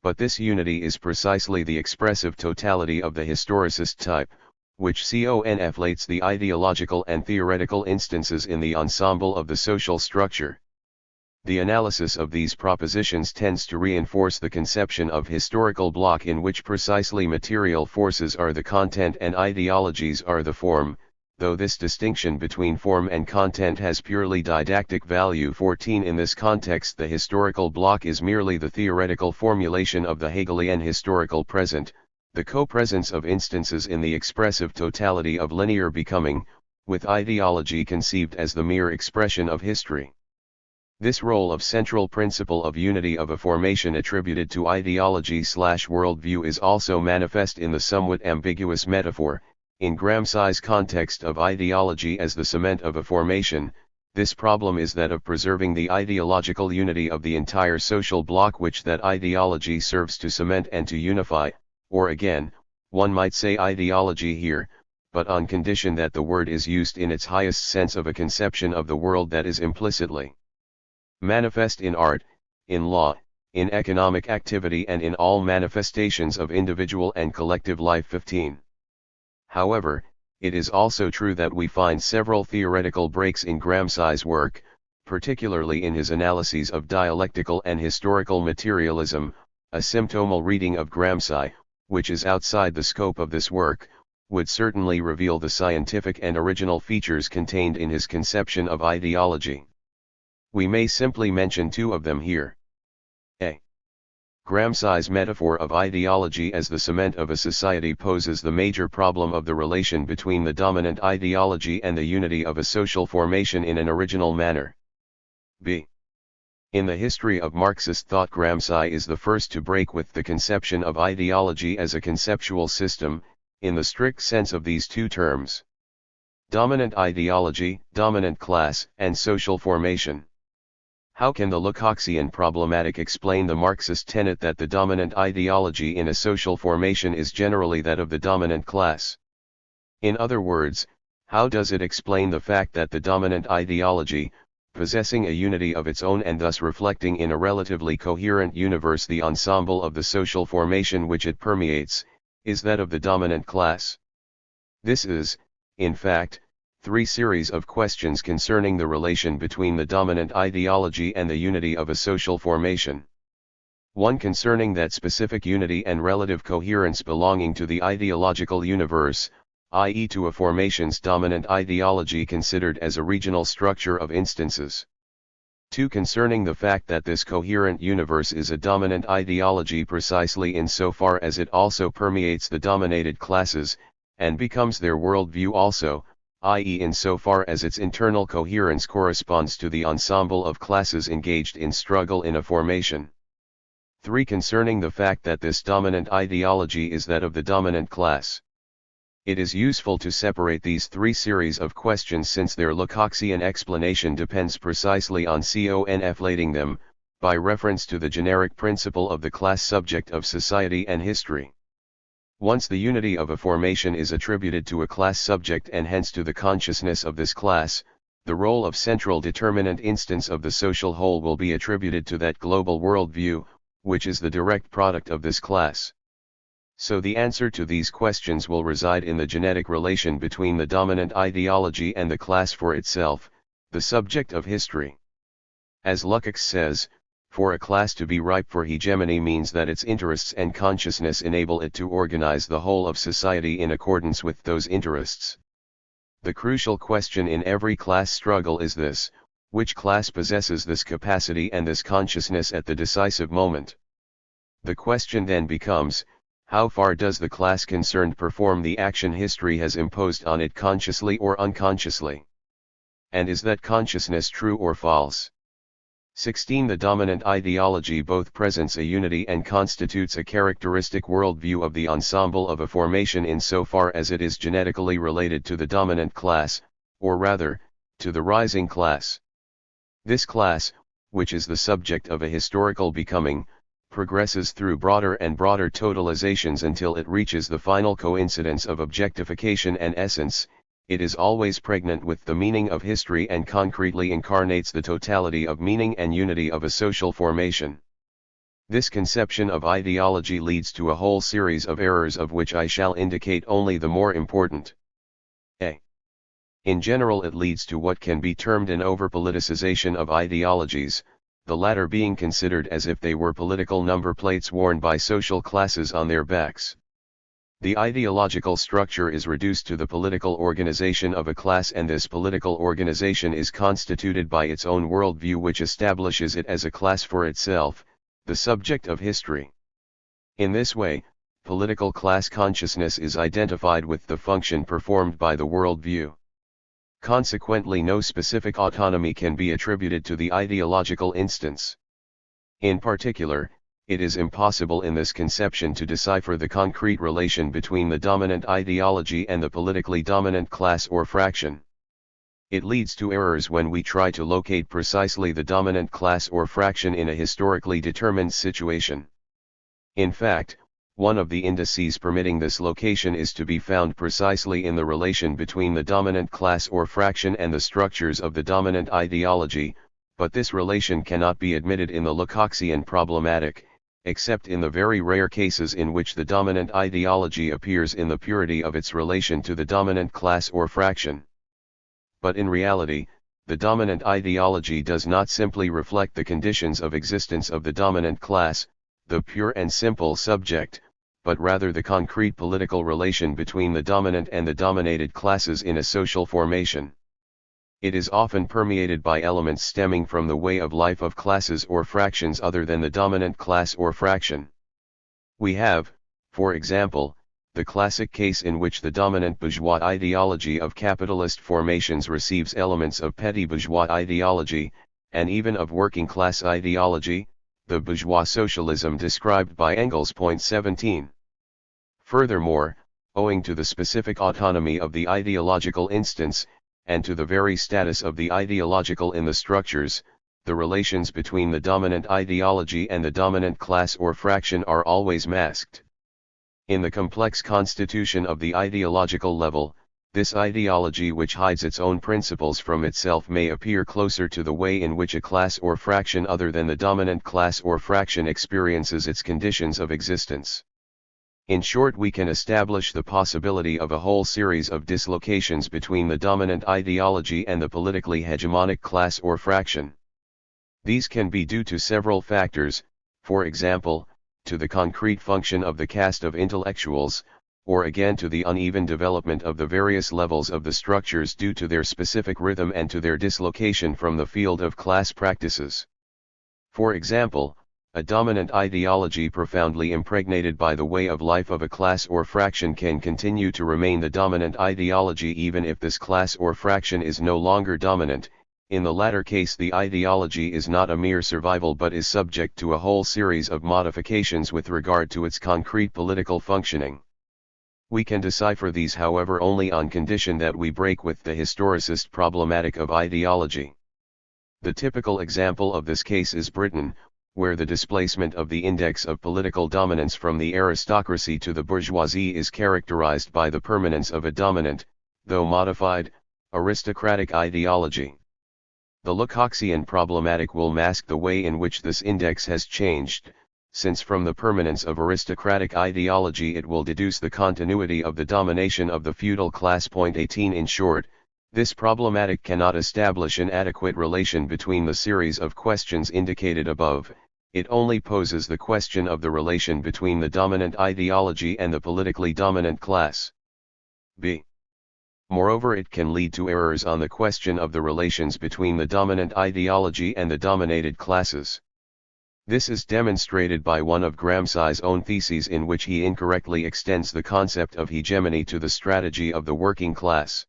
Speaker 1: But this unity is precisely the expressive totality of the historicist type, which conflates the ideological and theoretical instances in the ensemble of the social structure. The analysis of these propositions tends to reinforce the conception of historical block in which precisely material forces are the content and ideologies are the form, though this distinction between form and content has purely didactic value. 14 In this context, the historical block is merely the theoretical formulation of the Hegelian historical present, the co-presence of instances in the expressive totality of linear becoming, with ideology conceived as the mere expression of history. This role of central principle of unity of a formation attributed to ideology/worldview is also manifest in the somewhat ambiguous metaphor, in Gramsci's context of ideology as the cement of a formation. This problem is that of preserving the ideological unity of the entire social block which that ideology serves to cement and to unify, or again, one might say ideology here, but on condition that the word is used in its highest sense of a conception of the world that is implicitly manifest in art, in law, in economic activity and in all manifestations of individual and collective life. 15. However, it is also true that we find several theoretical breaks in Gramsci's work, particularly in his analyses of dialectical and historical materialism. A symptomal reading of Gramsci, which is outside the scope of this work, would certainly reveal the scientific and original features contained in his conception of ideology. We may simply mention two of them here. A. Gramsci's metaphor of ideology as the cement of a society poses the major problem of the relation between the dominant ideology and the unity of a social formation in an original manner. B. In the history of Marxist thought, Gramsci is the first to break with the conception of ideology as a conceptual system, in the strict sense of these two terms: dominant ideology, dominant class, and social formation. How can the Lukácsian problematic explain the Marxist tenet that the dominant ideology in a social formation is generally that of the dominant class? In other words, how does it explain the fact that the dominant ideology, possessing a unity of its own and thus reflecting in a relatively coherent universe the ensemble of the social formation which it permeates, is that of the dominant class? This is, in fact, three series of questions concerning the relation between the dominant ideology and the unity of a social formation. One concerning that specific unity and relative coherence belonging to the ideological universe, i.e. to a formation's dominant ideology considered as a regional structure of instances. Two concerning the fact that this coherent universe is a dominant ideology precisely in so far as it also permeates the dominated classes, and becomes their worldview also, i.e. in so far as its internal coherence corresponds to the ensemble of classes engaged in struggle in a formation. 3. Concerning the fact that this dominant ideology is that of the dominant class. It is useful to separate these three series of questions since their Lukácsian explanation depends precisely on conflating them, by reference to the generic principle of the class subject of society and history. Once the unity of a formation is attributed to a class subject and hence to the consciousness of this class, the role of central determinant instance of the social whole will be attributed to that global worldview, which is the direct product of this class. So the answer to these questions will reside in the genetic relation between the dominant ideology and the class for itself, the subject of history. As Lukács says, for a class to be ripe for hegemony means that its interests and consciousness enable it to organize the whole of society in accordance with those interests. The crucial question in every class struggle is this: which class possesses this capacity and this consciousness at the decisive moment? The question then becomes, how far does the class concerned perform the action history has imposed on it consciously or unconsciously? And is that consciousness true or false? 16. The dominant ideology both presents a unity and constitutes a characteristic worldview of the ensemble of a formation in so far as it is genetically related to the dominant class, or rather, to the rising class. This class, which is the subject of a historical becoming, progresses through broader and broader totalizations until it reaches the final coincidence of objectification and essence. It is always pregnant with the meaning of history and concretely incarnates the totality of meaning and unity of a social formation. This conception of ideology leads to a whole series of errors of which I shall indicate only the more important. A. In general, it leads to what can be termed an over-politicization of ideologies, the latter being considered as if they were political number plates worn by social classes on their backs. The ideological structure is reduced to the political organization of a class, and this political organization is constituted by its own worldview which establishes it as a class for itself, the subject of history. In this way, political class consciousness is identified with the function performed by the worldview. Consequently, no specific autonomy can be attributed to the ideological instance. In particular, it is impossible in this conception to decipher the concrete relation between the dominant ideology and the politically dominant class or fraction. It leads to errors when we try to locate precisely the dominant class or fraction in a historically determined situation. In fact, one of the indices permitting this location is to be found precisely in the relation between the dominant class or fraction and the structures of the dominant ideology, but this relation cannot be admitted in the Lukácsian problematic, except in the very rare cases in which the dominant ideology appears in the purity of its relation to the dominant class or fraction. But in reality, the dominant ideology does not simply reflect the conditions of existence of the dominant class, the pure and simple subject, but rather the concrete political relation between the dominant and the dominated classes in a social formation. It is often permeated by elements stemming from the way of life of classes or fractions other than the dominant class or fraction. We have, for example, the classic case in which the dominant bourgeois ideology of capitalist formations receives elements of petty bourgeois ideology, and even of working class ideology, the bourgeois socialism described by Engels. Point 17. Furthermore, owing to the specific autonomy of the ideological instance, and to the very status of the ideological in the structures, the relations between the dominant ideology and the dominant class or fraction are always masked. In the complex constitution of the ideological level, this ideology which hides its own principles from itself may appear closer to the way in which a class or fraction other than the dominant class or fraction experiences its conditions of existence. In short, we can establish the possibility of a whole series of dislocations between the dominant ideology and the politically hegemonic class or fraction. These can be due to several factors, for example, to the concrete function of the caste of intellectuals, or again to the uneven development of the various levels of the structures due to their specific rhythm and to their dislocation from the field of class practices. For example, a dominant ideology profoundly impregnated by the way of life of a class or fraction can continue to remain the dominant ideology even if this class or fraction is no longer dominant. In the latter case, the ideology is not a mere survival but is subject to a whole series of modifications with regard to its concrete political functioning. We can decipher these, however, only on condition that we break with the historicist problematic of ideology. The typical example of this case is Britain, where the displacement of the index of political dominance from the aristocracy to the bourgeoisie is characterized by the permanence of a dominant, though modified, aristocratic ideology. The Lecoqian problematic will mask the way in which this index has changed, since from the permanence of aristocratic ideology it will deduce the continuity of the domination of the feudal class. Point 18. In short, this problematic cannot establish an adequate relation between the series of questions indicated above. It only poses the question of the relation between the dominant ideology and the politically dominant class. b. Moreover, it can lead to errors on the question of the relations between the dominant ideology and the dominated classes. This is demonstrated by one of Gramsci's own theses, in which he incorrectly extends the concept of hegemony to the strategy of the working class.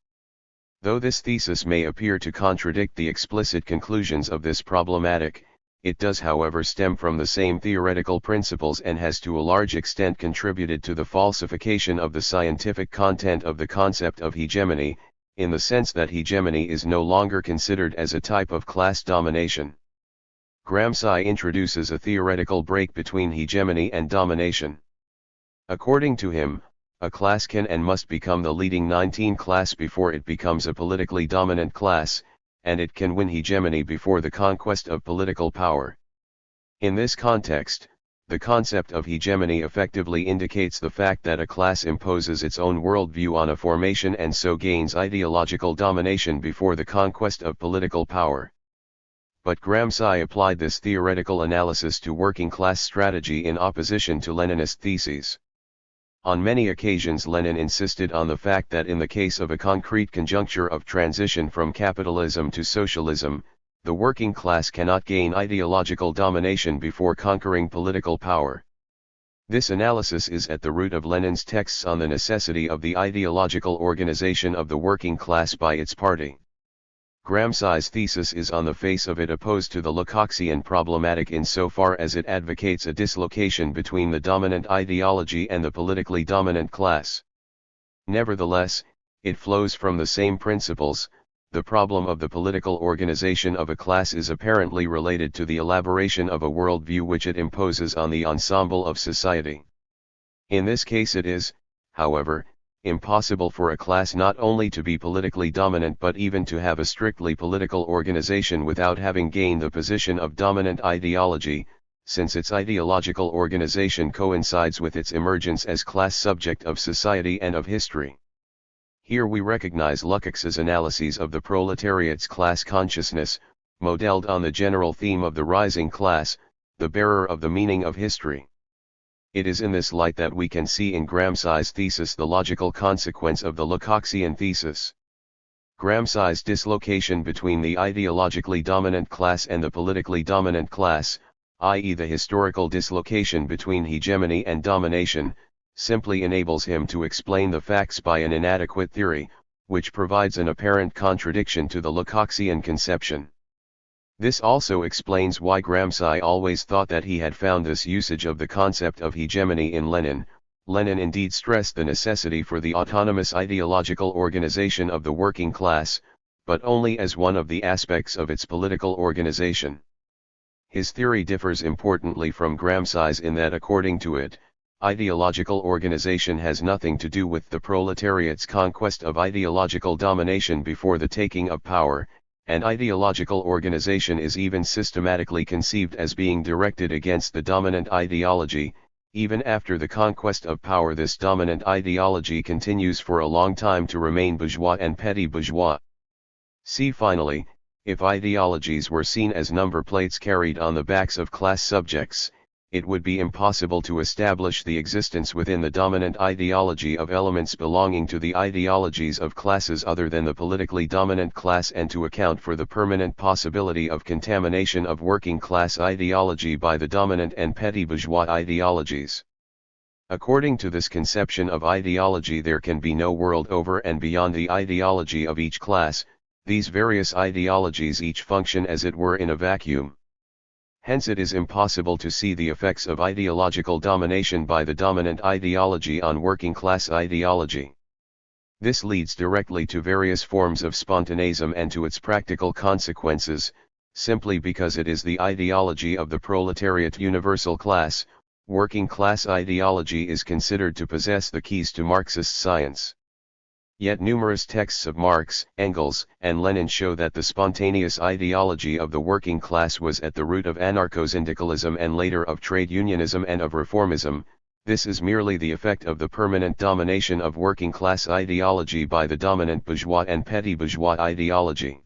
Speaker 1: Though this thesis may appear to contradict the explicit conclusions of this problematic, it does however stem from the same theoretical principles and has to a large extent contributed to the falsification of the scientific content of the concept of hegemony, in the sense that hegemony is no longer considered as a type of class domination. Gramsci introduces a theoretical break between hegemony and domination. According to him, a class can and must become the leading 19 class before it becomes a politically dominant class, and it can win hegemony before the conquest of political power. In this context, the concept of hegemony effectively indicates the fact that a class imposes its own worldview on a formation and so gains ideological domination before the conquest of political power. But Gramsci applied this theoretical analysis to working class strategy in opposition to Leninist theses. On many occasions Lenin insisted on the fact that in the case of a concrete conjuncture of transition from capitalism to socialism, the working class cannot gain ideological domination before conquering political power. This analysis is at the root of Lenin's texts on the necessity of the ideological organization of the working class by its party. Gramsci's thesis is on the face of it opposed to the Lecoqian problematic insofar as it advocates a dislocation between the dominant ideology and the politically dominant class. Nevertheless, it flows from the same principles. The problem of the political organization of a class is apparently related to the elaboration of a worldview which it imposes on the ensemble of society. In this case it is, however, impossible for a class not only to be politically dominant but even to have a strictly political organization without having gained the position of dominant ideology, since its ideological organization coincides with its emergence as class subject of society and of history. Here we recognize Lukács's analyses of the proletariat's class consciousness, modeled on the general theme of the rising class, the bearer of the meaning of history. It is in this light that we can see in Gramsci's thesis the logical consequence of the Lecoqian thesis. Gramsci's dislocation between the ideologically dominant class and the politically dominant class, i.e. the historical dislocation between hegemony and domination, simply enables him to explain the facts by an inadequate theory, which provides an apparent contradiction to the Lecoqian conception. This also explains why Gramsci always thought that he had found this usage of the concept of hegemony in Lenin. Lenin indeed stressed the necessity for the autonomous ideological organization of the working class, but only as one of the aspects of its political organization. His theory differs importantly from Gramsci's in that according to it, ideological organization has nothing to do with the proletariat's conquest of ideological domination before the taking of power, and ideological organization is even systematically conceived as being directed against the dominant ideology. Even after the conquest of power, this dominant ideology continues for a long time to remain bourgeois and petty bourgeois. See finally, if ideologies were seen as number plates carried on the backs of class subjects, it would be impossible to establish the existence within the dominant ideology of elements belonging to the ideologies of classes other than the politically dominant class, and to account for the permanent possibility of contamination of working class ideology by the dominant and petty bourgeois ideologies. According to this conception of ideology, there can be no world over and beyond the ideology of each class. These various ideologies each function as it were in a vacuum. Hence it is impossible to see the effects of ideological domination by the dominant ideology on working class ideology. This leads directly to various forms of spontaneism and to its practical consequences, simply because it is the ideology of the proletariat universal class. Working class ideology is considered to possess the keys to Marxist science. Yet numerous texts of Marx, Engels, and Lenin show that the spontaneous ideology of the working class was at the root of anarcho-syndicalism and later of trade unionism and of reformism. This is merely the effect of the permanent domination of working class ideology by the dominant bourgeois and petty bourgeois ideology.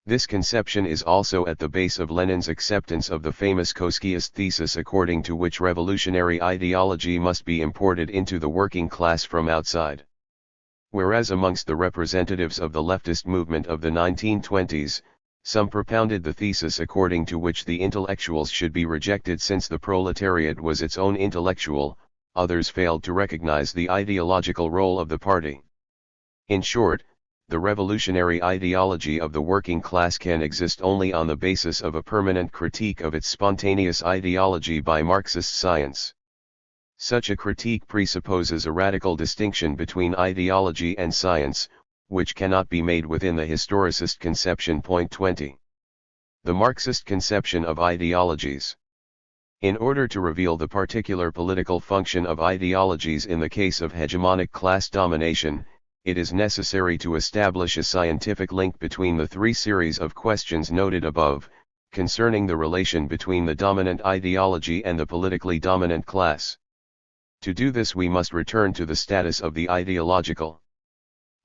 Speaker 1: This conception is also at the base of Lenin's acceptance of the famous Koskiist thesis, according to which revolutionary ideology must be imported into the working class from outside. Whereas amongst the representatives of the leftist movement of the 1920s, some propounded the thesis according to which the intellectuals should be rejected since the proletariat was its own intellectual, others failed to recognize the ideological role of the party. In short, the revolutionary ideology of the working class can exist only on the basis of a permanent critique of its spontaneous ideology by Marxist science. Such a critique presupposes a radical distinction between ideology and science, which cannot be made within the historicist conception. Point 20. The Marxist conception of ideologies. In order to reveal the particular political function of ideologies in the case of hegemonic class domination, it is necessary to establish a scientific link between the three series of questions noted above, concerning the relation between the dominant ideology and the politically dominant class. To do this, we must return to the status of the ideological.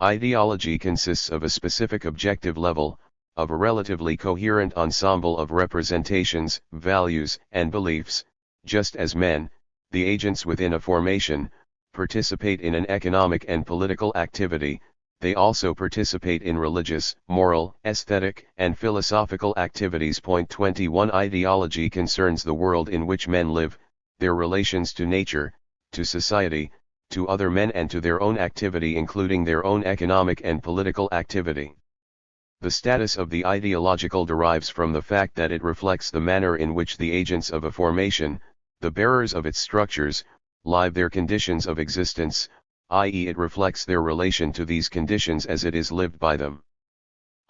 Speaker 1: Ideology consists of a specific objective level, of a relatively coherent ensemble of representations, values, and beliefs, just as men, the agents within a formation, participate in an economic and political activity. They also participate in religious, moral, aesthetic, and philosophical activities. Point 21. Ideology concerns the world in which men live, their relations to nature, to society, to other men, and to their own activity, including their own economic and political activity. The status of the ideological derives from the fact that it reflects the manner in which the agents of a formation, the bearers of its structures, live their conditions of existence, i.e. it reflects their relation to these conditions as it is lived by them.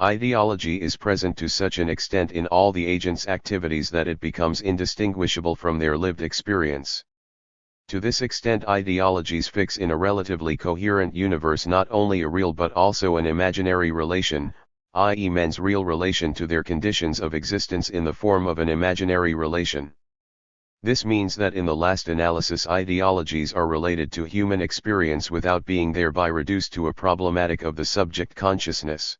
Speaker 1: Ideology is present to such an extent in all the agents' activities that it becomes indistinguishable from their lived experience. To this extent, ideologies fix in a relatively coherent universe not only a real but also an imaginary relation, i.e. men's real relation to their conditions of existence in the form of an imaginary relation. This means that in the last analysis, ideologies are related to human experience without being thereby reduced to a problematic of the subject consciousness.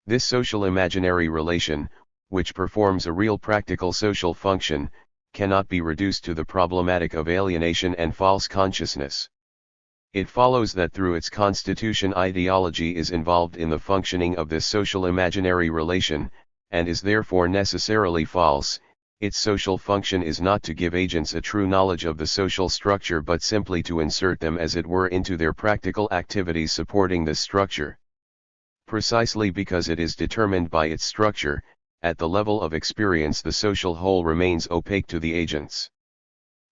Speaker 1: This social imaginary relation, which performs a real practical social function, cannot be reduced to the problematic of alienation and false consciousness. It follows that through its constitution ideology is involved in the functioning of this social imaginary relation, and is therefore necessarily false. Its social function is not to give agents a true knowledge of the social structure but simply to insert them as it were into their practical activities supporting this structure. Precisely because it is determined by its structure, at the level of experience the social whole remains opaque to the agents.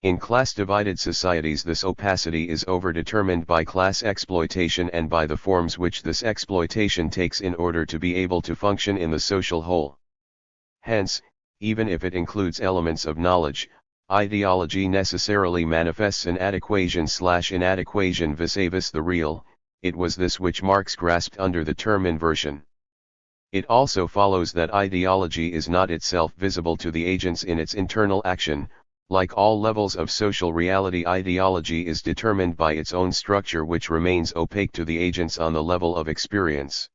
Speaker 1: In class-divided societies this opacity is overdetermined by class exploitation and by the forms which this exploitation takes in order to be able to function in the social whole. Hence, even if it includes elements of knowledge, ideology necessarily manifests an adequation/inadequation vis-a-vis the real. It was this which Marx grasped under the term inversion. It also follows that ideology is not itself visible to the agents in its internal action. Like all levels of social reality, ideology is determined by its own structure which remains opaque to the agents on the level of experience.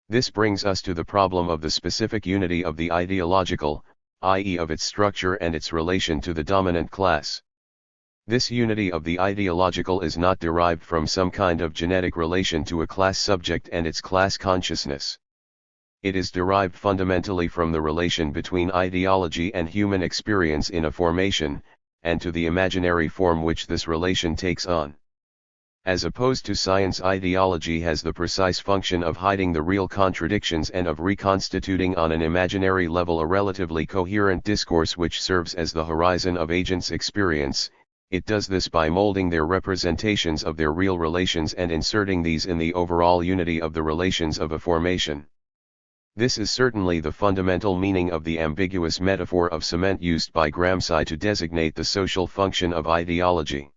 Speaker 1: This brings us to the problem of the specific unity of the ideological, i.e. of its structure and its relation to the dominant class. This unity of the ideological is not derived from some kind of genetic relation to a class subject and its class consciousness. It is derived fundamentally from the relation between ideology and human experience in a formation, and to the imaginary form which this relation takes on. As opposed to science, ideology has the precise function of hiding the real contradictions and of reconstituting on an imaginary level a relatively coherent discourse which serves as the horizon of agents' experience. It does this by molding their representations of their real relations and inserting these in the overall unity of the relations of a formation. This is certainly the fundamental meaning of the ambiguous metaphor of cement used by Gramsci to designate the social function of ideology.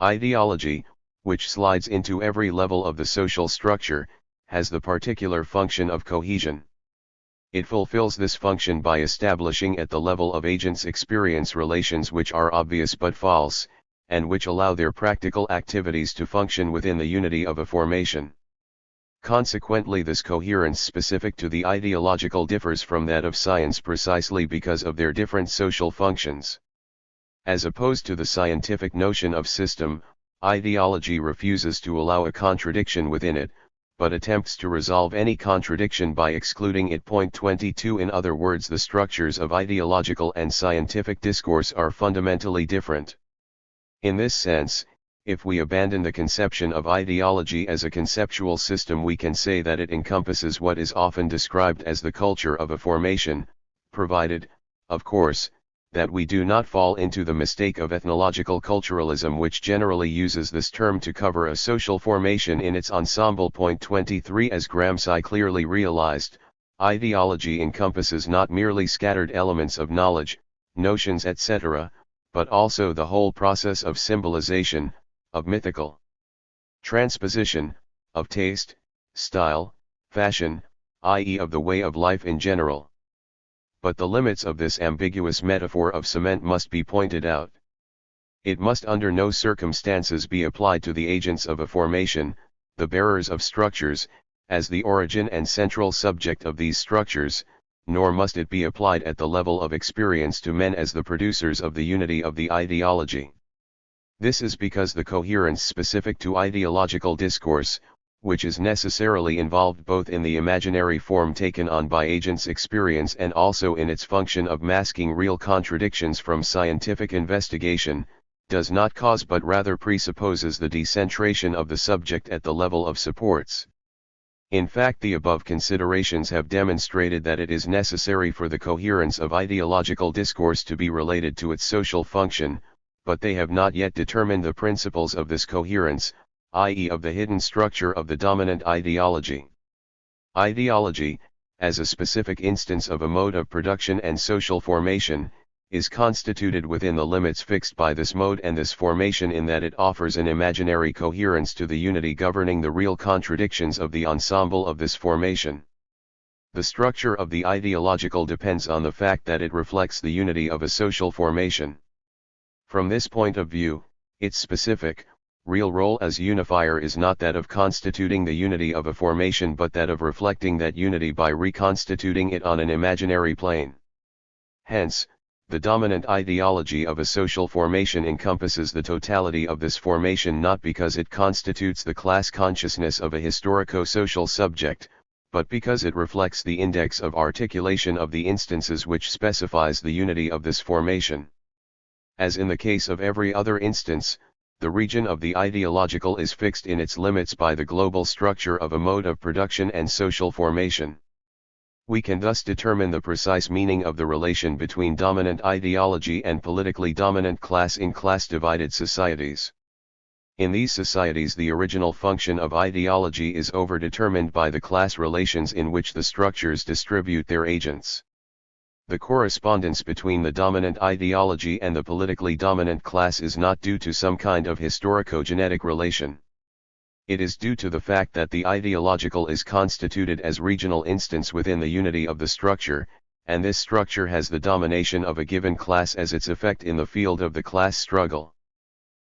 Speaker 1: Ideology, which slides into every level of the social structure, has the particular function of cohesion. It fulfills this function by establishing at the level of agents' experience relations which are obvious but false, and which allow their practical activities to function within the unity of a formation. Consequently, this coherence specific to the ideological differs from that of science precisely because of their different social functions. As opposed to the scientific notion of system, ideology refuses to allow a contradiction within it, but attempts to resolve any contradiction by excluding it. Point 22. In other words, the structures of ideological and scientific discourse are fundamentally different. In this sense, if we abandon the conception of ideology as a conceptual system, we can say that it encompasses what is often described as the culture of a formation, provided, of course, that we do not fall into the mistake of ethnological culturalism, which generally uses this term to cover a social formation in its ensemble. Point 23. As Gramsci clearly realized, ideology encompasses not merely scattered elements of knowledge, notions, etc., but also the whole process of symbolization, of mythical transposition, of taste, style, fashion, i.e. of the way of life in general. But the limits of this ambiguous metaphor of cement must be pointed out. It must under no circumstances be applied to the agents of a formation, the bearers of structures, as the origin and central subject of these structures, nor must it be applied at the level of experience to men as the producers of the unity of the ideology. This is because the coherence specific to ideological discourse, which is necessarily involved both in the imaginary form taken on by agents' experience and also in its function of masking real contradictions from scientific investigation, does not cause but rather presupposes the decentration of the subject at the level of supports. In fact, the above considerations have demonstrated that it is necessary for the coherence of ideological discourse to be related to its social function, but they have not yet determined the principles of this coherence, i.e. of the hidden structure of the dominant ideology. Ideology, as a specific instance of a mode of production and social formation, is constituted within the limits fixed by this mode and this formation in that it offers an imaginary coherence to the unity governing the real contradictions of the ensemble of this formation. The structure of the ideological depends on the fact that it reflects the unity of a social formation. From this point of view, its specific, real role as unifier is not that of constituting the unity of a formation but that of reflecting that unity by reconstituting it on an imaginary plane. Hence, The dominant ideology of a social formation encompasses the totality of this formation not because it constitutes the class consciousness of a historico-social subject, but because it reflects the index of articulation of the instances which specifies the unity of this formation. As in the case of every other instance, the region of the ideological is fixed in its limits by the global structure of a mode of production and social formation. We can thus determine the precise meaning of the relation between dominant ideology and politically dominant class in class-divided societies. In these societies, the original function of ideology is overdetermined by the class relations in which the structures distribute their agents. The correspondence between the dominant ideology and the politically dominant class is not due to some kind of historico-genetic relation. It is due to the fact that the ideological is constituted as regional instance within the unity of the structure, and this structure has the domination of a given class as its effect in the field of the class struggle.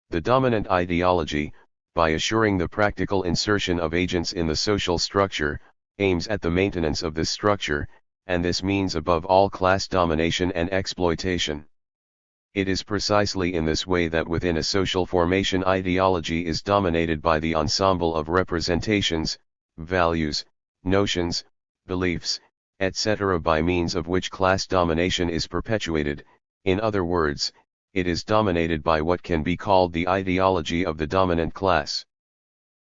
Speaker 1: The dominant ideology, by assuring the practical insertion of agents in the social structure, aims at the maintenance of this structure, and this means above all class domination and exploitation. It is precisely in this way that within a social formation ideology is dominated by the ensemble of representations, values, notions, beliefs, etc. by means of which class domination is perpetuated. In other words, it is dominated by what can be called the ideology of the dominant class.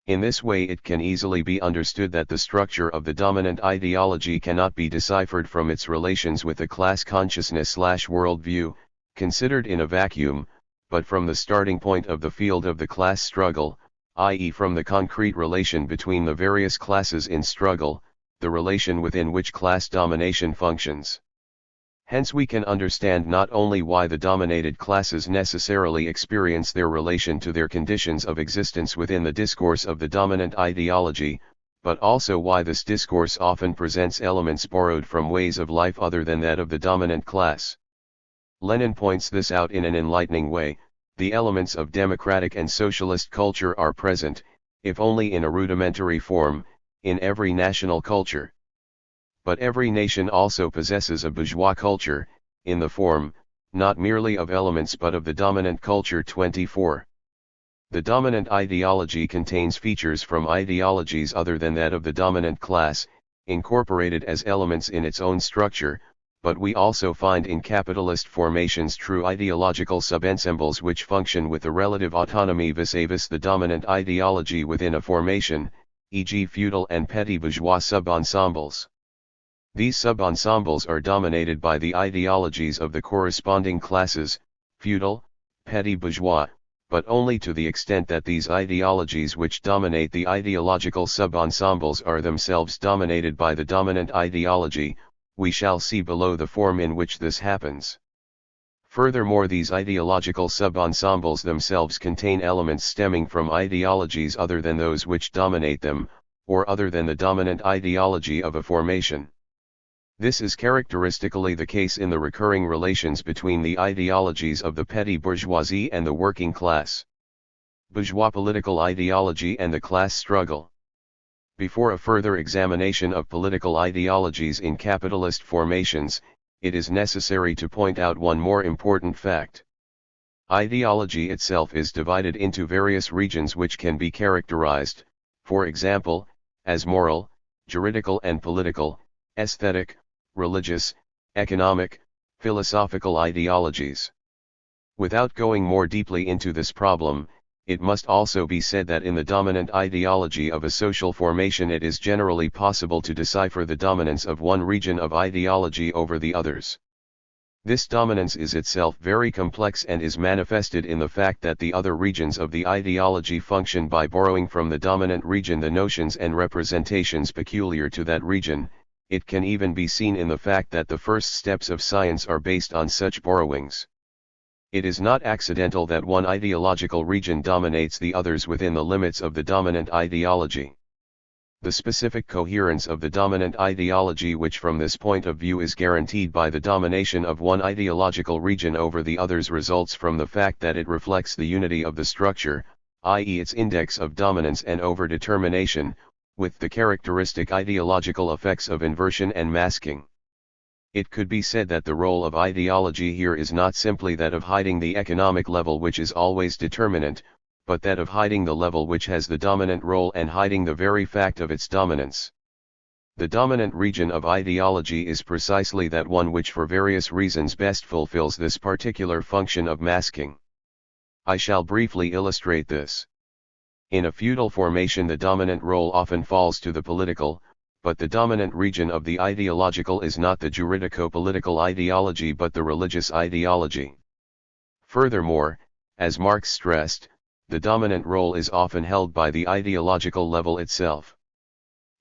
Speaker 1: In this way it can easily be understood that the structure of the dominant ideology cannot be deciphered from its relations with the class consciousness/worldview, considered in a vacuum, but from the starting point of the field of the class struggle, i.e. from the concrete relation between the various classes in struggle, the relation within which class domination functions. Hence we can understand not only why the dominated classes necessarily experience their relation to their conditions of existence within the discourse of the dominant ideology, but also why this discourse often presents elements borrowed from ways of life other than that of the dominant class. Lenin points this out in an enlightening way. The elements of democratic and socialist culture are present, if only in a rudimentary form, in every national culture. But every nation also possesses a bourgeois culture, in the form, not merely of elements but of the dominant culture 24. The dominant ideology contains features from ideologies other than that of the dominant class, incorporated as elements in its own structure, but we also find in capitalist formations true ideological subensembles which function with a relative autonomy vis-a-vis the dominant ideology within a formation, e.g. feudal and petty bourgeois sub-ensembles. These sub-ensembles are dominated by the ideologies of the corresponding classes, feudal, petty bourgeois, but only to the extent that these ideologies which dominate the ideological sub-ensembles are themselves dominated by the dominant ideology. We shall see below the form in which this happens. Furthermore, these ideological sub-ensembles themselves contain elements stemming from ideologies other than those which dominate them, or other than the dominant ideology of a formation. This is characteristically the case in the recurring relations between the ideologies of the petty bourgeoisie and the working class. Bourgeois political ideology and the class struggle. Before a further examination of political ideologies in capitalist formations, it is necessary to point out one more important fact. Ideology itself is divided into various regions which can be characterized, for example, as moral, juridical and political, aesthetic, religious, economic, philosophical ideologies. Without going more deeply into this problem, it must also be said that in the dominant ideology of a social formation it is generally possible to decipher the dominance of one region of ideology over the others. This dominance is itself very complex and is manifested in the fact that the other regions of the ideology function by borrowing from the dominant region the notions and representations peculiar to that region. It can even be seen in the fact that the first steps of science are based on such borrowings. It is not accidental that one ideological region dominates the others within the limits of the dominant ideology. The specific coherence of the dominant ideology, which from this point of view is guaranteed by the domination of one ideological region over the others, results from the fact that it reflects the unity of the structure, i.e. its index of dominance and overdetermination, with the characteristic ideological effects of inversion and masking. It could be said that the role of ideology here is not simply that of hiding the economic level which is always determinant, but that of hiding the level which has the dominant role and hiding the very fact of its dominance. The dominant region of ideology is precisely that one which for various reasons best fulfills this particular function of masking. I shall briefly illustrate this. In a feudal formation the dominant role often falls to the political, but the dominant region of the ideological is not the juridico-political ideology but the religious ideology. Furthermore, as Marx stressed, the dominant role is often held by the ideological level itself.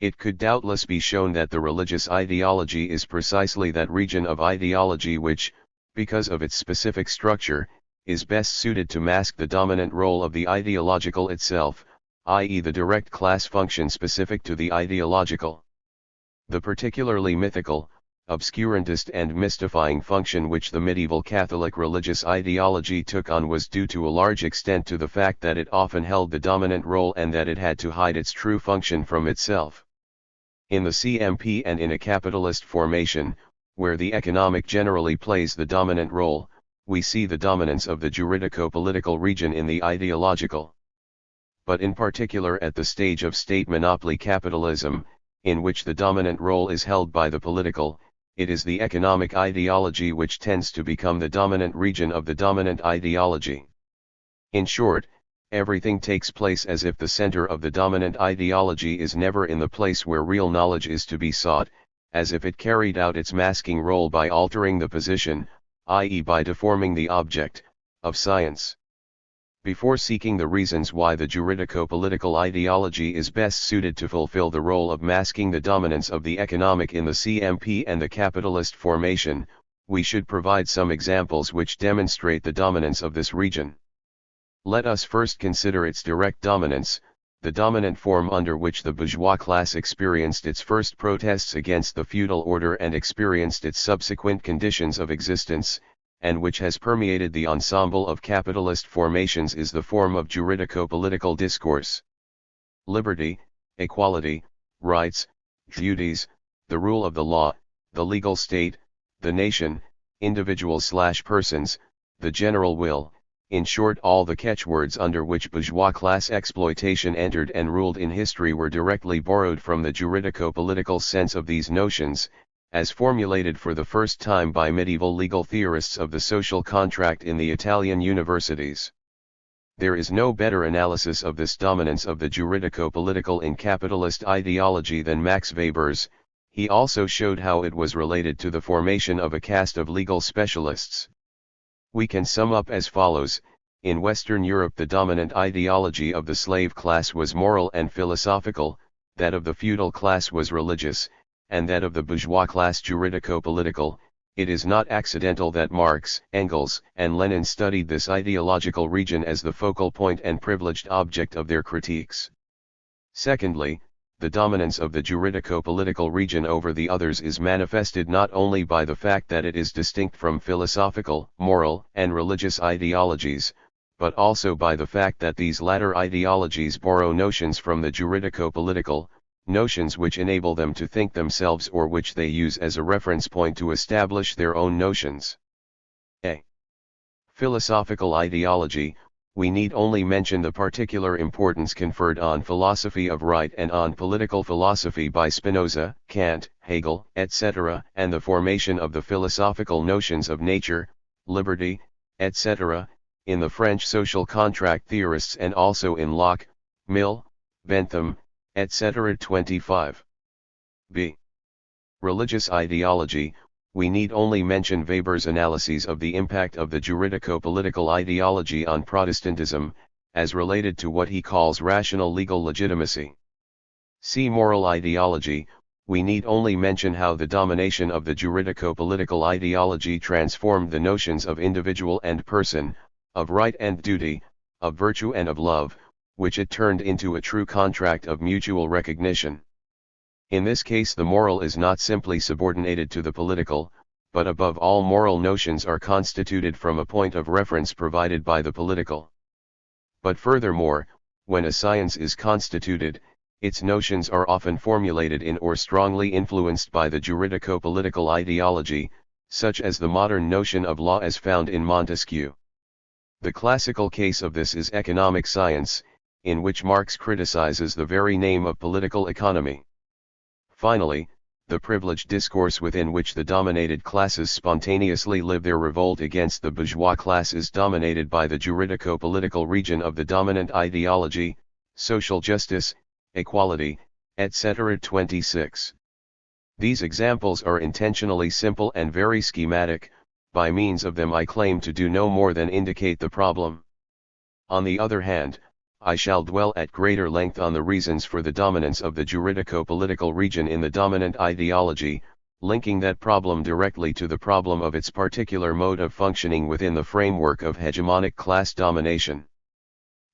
Speaker 1: It could doubtless be shown that the religious ideology is precisely that region of ideology which, because of its specific structure, is best suited to mask the dominant role of the ideological itself, i.e. the direct class function specific to the ideological. The particularly mythical, obscurantist and mystifying function which the medieval Catholic religious ideology took on was due to a large extent to the fact that it often held the dominant role and that it had to hide its true function from itself. In the CMP and in a capitalist formation, where the economic generally plays the dominant role, we see the dominance of the juridico-political region in the ideological. But in particular at the stage of state monopoly capitalism, in which the dominant role is held by the political, it is the economic ideology which tends to become the dominant region of the dominant ideology. In short, everything takes place as if the center of the dominant ideology is never in the place where real knowledge is to be sought, as if it carried out its masking role by altering the position, i.e. by deforming the object, of science. Before seeking the reasons why the juridico-political ideology is best suited to fulfill the role of masking the dominance of the economic in the CMP and the capitalist formation, we should provide some examples which demonstrate the dominance of this region. Let us first consider its direct dominance, the dominant form under which the bourgeois class experienced its first protests against the feudal order and experienced its subsequent conditions of existence, and which has permeated the ensemble of capitalist formations is the form of juridico-political discourse. Liberty, equality, rights, duties, the rule of the law, the legal state, the nation, individuals/persons, the general will, in short all the catchwords under which bourgeois class exploitation entered and ruled in history were directly borrowed from the juridico-political sense of these notions, as formulated for the first time by medieval legal theorists of the social contract in the Italian universities. There is no better analysis of this dominance of the juridico-political in capitalist ideology than Max Weber's. He also showed how it was related to the formation of a caste of legal specialists. We can sum up as follows: in Western Europe the dominant ideology of the slave class was moral and philosophical, that of the feudal class was religious, and that of the bourgeois class juridico-political. It is not accidental that Marx, Engels, and Lenin studied this ideological region as the focal point and privileged object of their critiques. Secondly, the dominance of the juridico-political region over the others is manifested not only by the fact that it is distinct from philosophical, moral, and religious ideologies, but also by the fact that these latter ideologies borrow notions from the juridico-political, notions which enable them to think themselves or which they use as a reference point to establish their own notions. A. Philosophical ideology. We need only mention the particular importance conferred on philosophy of right and on political philosophy by Spinoza, Kant, Hegel, etc., and the formation of the philosophical notions of nature, liberty, etc., in the French social contract theorists and also in Locke, Mill, Bentham, etc. 25. B. Religious ideology. We need only mention Weber's analyses of the impact of the juridico-political ideology on Protestantism, as related to what he calls rational legal legitimacy. See moral ideology. We need only mention how the domination of the juridico-political ideology transformed the notions of individual and person, of right and duty, of virtue and of love, which it turned into a true contract of mutual recognition. In this case the moral is not simply subordinated to the political, but above all moral notions are constituted from a point of reference provided by the political. But furthermore, when a science is constituted, Its notions are often formulated in or strongly influenced by the juridico-political ideology, such as the modern notion of law as found in Montesquieu. The classical case of this is economic science, in which Marx criticizes the very name of political economy. Finally, the privileged discourse within which the dominated classes spontaneously live their revolt against the bourgeois class is dominated by the juridico-political region of the dominant ideology, social justice, equality, etc. 26. These examples are intentionally simple and very schematic. By means of them I claim to do no more than indicate the problem. On the other hand, I shall dwell at greater length on the reasons for the dominance of the juridico-political region in the dominant ideology, linking that problem directly to the problem of its particular mode of functioning within the framework of hegemonic class domination.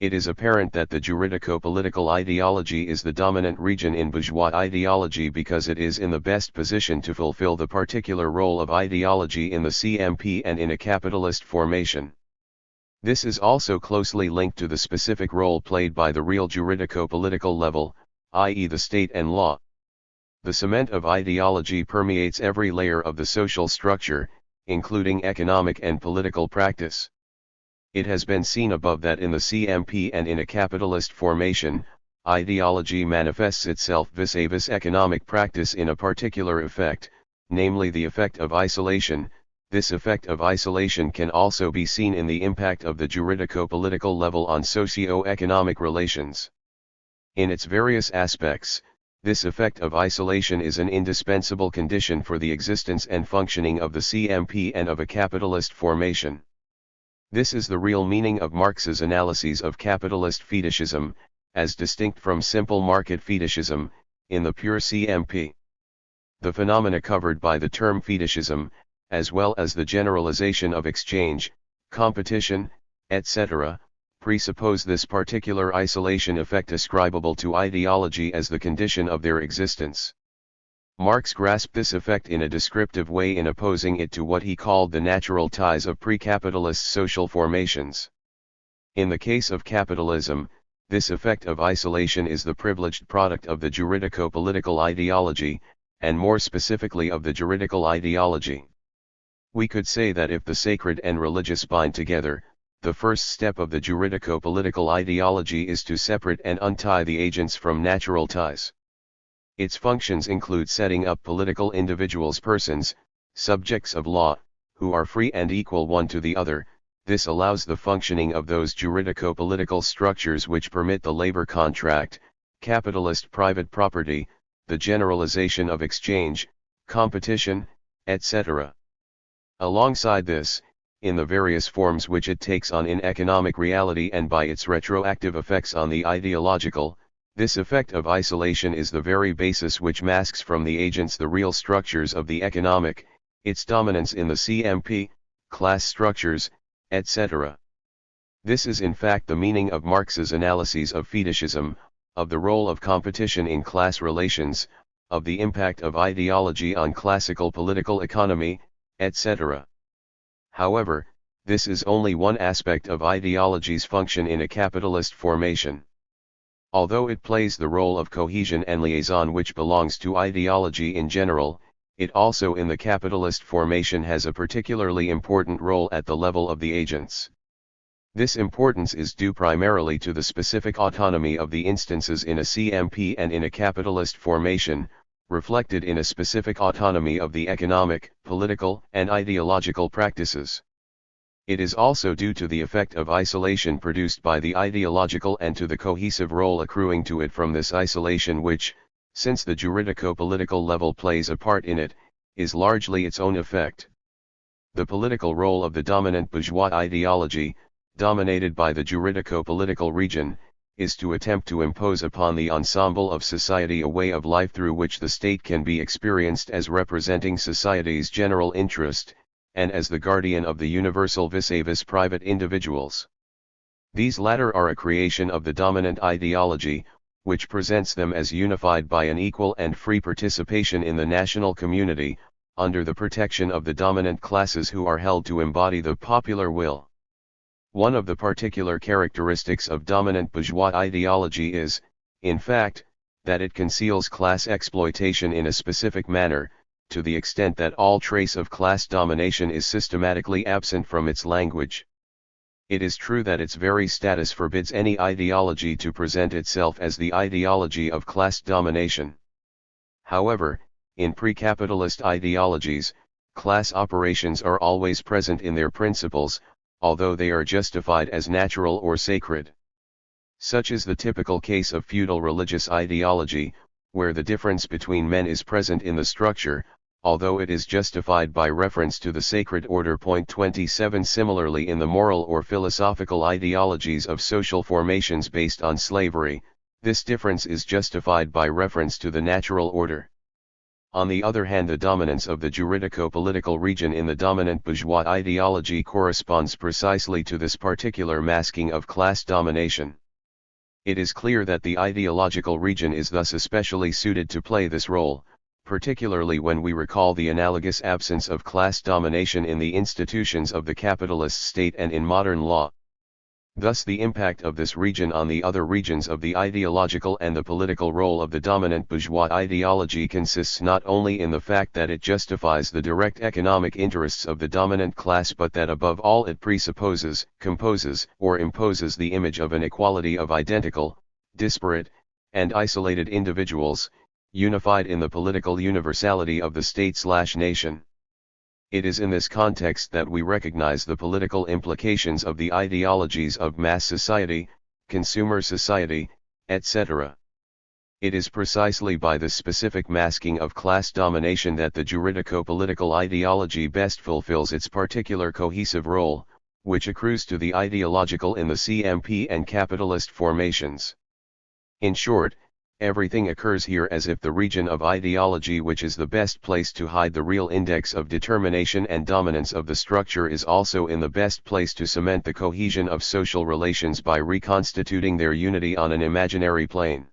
Speaker 1: It is apparent that the juridico-political ideology is the dominant region in bourgeois ideology because it is in the best position to fulfill the particular role of ideology in the CMP and in a capitalist formation. This is also closely linked to the specific role played by the real juridico-political level, i.e. the state and law. The cement of ideology permeates every layer of the social structure, including economic and political practice. It has been seen above that in the CMP and in a capitalist formation, ideology manifests itself vis-a-vis economic practice in a particular effect, namely the effect of isolation. This effect of isolation can also be seen in the impact of the juridico-political level on socio-economic relations. In its various aspects, this effect of isolation is an indispensable condition for the existence and functioning of the CMP and of a capitalist formation. This is the real meaning of Marx's analyses of capitalist fetishism, as distinct from simple market fetishism, in the pure CMP. The phenomena covered by the term fetishism, as well as the generalization of exchange, competition, etc., presuppose this particular isolation effect ascribable to ideology as the condition of their existence. Marx grasped this effect in a descriptive way in opposing it to what he called the natural ties of pre-capitalist social formations. In the case of capitalism, this effect of isolation is the privileged product of the juridico-political ideology, and more specifically of the juridical ideology. We could say that if the sacred and religious bind together, the first step of the juridico-political ideology is to separate and untie the agents from natural ties. Its functions include setting up political individuals, persons, subjects of law, who are free and equal one to the other. This allows the functioning of those juridico-political structures which permit the labor contract, capitalist private property, the generalization of exchange, competition, etc. Alongside this, in the various forms which it takes on in economic reality and by its retroactive effects on the ideological, this effect of isolation is the very basis which masks from the agents the real structures of the economic, its dominance in the CMP, class structures, etc. This is in fact the meaning of Marx's analyses of fetishism, of the role of competition in class relations, of the impact of ideology on classical political economy, etc. However, this is only one aspect of ideology's function in a capitalist formation. Although it plays the role of cohesion and liaison which belongs to ideology in general, it also in the capitalist formation has a particularly important role at the level of the agents. This importance is due primarily to the specific autonomy of the instances in a CMP and in a capitalist formation, reflected in a specific autonomy of the economic, political, and ideological practices. It is also due to the effect of isolation produced by the ideological and to the cohesive role accruing to it from this isolation which, since the juridico-political level plays a part in it, is largely its own effect. The political role of the dominant bourgeois ideology, dominated by the juridico-political region, is to attempt to impose upon the ensemble of society a way of life through which the state can be experienced as representing society's general interest, and as the guardian of the universal vis-a-vis private individuals. These latter are a creation of the dominant ideology, which presents them as unified by an equal and free participation in the national community, under the protection of the dominant classes who are held to embody the popular will. One of the particular characteristics of dominant bourgeois ideology is, in fact, that it conceals class exploitation in a specific manner, to the extent that all trace of class domination is systematically absent from its language. It is true that its very status forbids any ideology to present itself as the ideology of class domination. However, in pre-capitalist ideologies, class operations are always present in their principles, although they are justified as natural or sacred. Such is the typical case of feudal religious ideology, where the difference between men is present in the structure, although it is justified by reference to the sacred order. 27 Similarly, in the moral or philosophical ideologies of social formations based on slavery, this difference is justified by reference to the natural order. On the other hand, the dominance of the juridico-political region in the dominant bourgeois ideology corresponds precisely to this particular masking of class domination. It is clear that the ideological region is thus especially suited to play this role, particularly when we recall the analogous absence of class domination in the institutions of the capitalist state and in modern law. Thus the impact of this region on the other regions of the ideological and the political role of the dominant bourgeois ideology consists not only in the fact that it justifies the direct economic interests of the dominant class, but that above all it presupposes, composes, or imposes the image of an equality of identical, disparate, and isolated individuals, unified in the political universality of the state/nation. It is in this context that we recognize the political implications of the ideologies of mass society, consumer society, etc. It is precisely by this specific masking of class domination that the juridico-political ideology best fulfills its particular cohesive role, which accrues to the ideological in the CMP and capitalist formations. In short, everything occurs here as if the region of ideology, which is the best place to hide the real index of determination and dominance of the structure, is also in the best place to cement the cohesion of social relations by reconstituting their unity on an imaginary plane.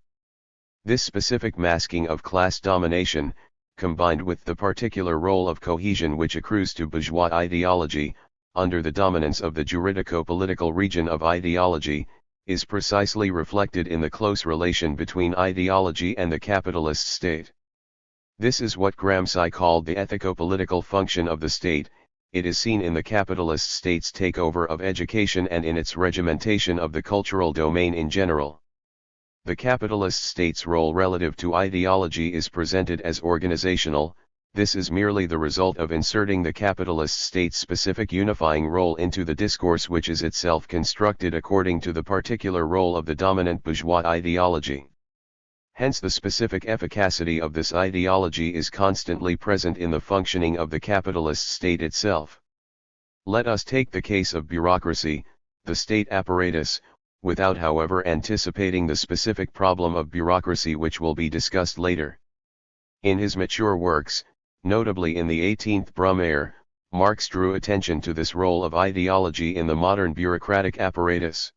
Speaker 1: This specific masking of class domination, combined with the particular role of cohesion which accrues to bourgeois ideology, under the dominance of the juridico-political region of ideology, is precisely reflected in the close relation between ideology and the capitalist state. This is what Gramsci called the ethico-political function of the state. It is seen in the capitalist state's takeover of education and in its regimentation of the cultural domain in general. The capitalist state's role relative to ideology is presented as organizational. This is merely the result of inserting the capitalist state's specific unifying role into the discourse, which is itself constructed according to the particular role of the dominant bourgeois ideology. Hence the specific efficacy of this ideology is constantly present in the functioning of the capitalist state itself. Let us take the case of bureaucracy, the state apparatus, without however anticipating the specific problem of bureaucracy which will be discussed later. In his mature works, notably in the 18th Brumaire, Marx drew attention to this role of ideology in the modern bureaucratic apparatus.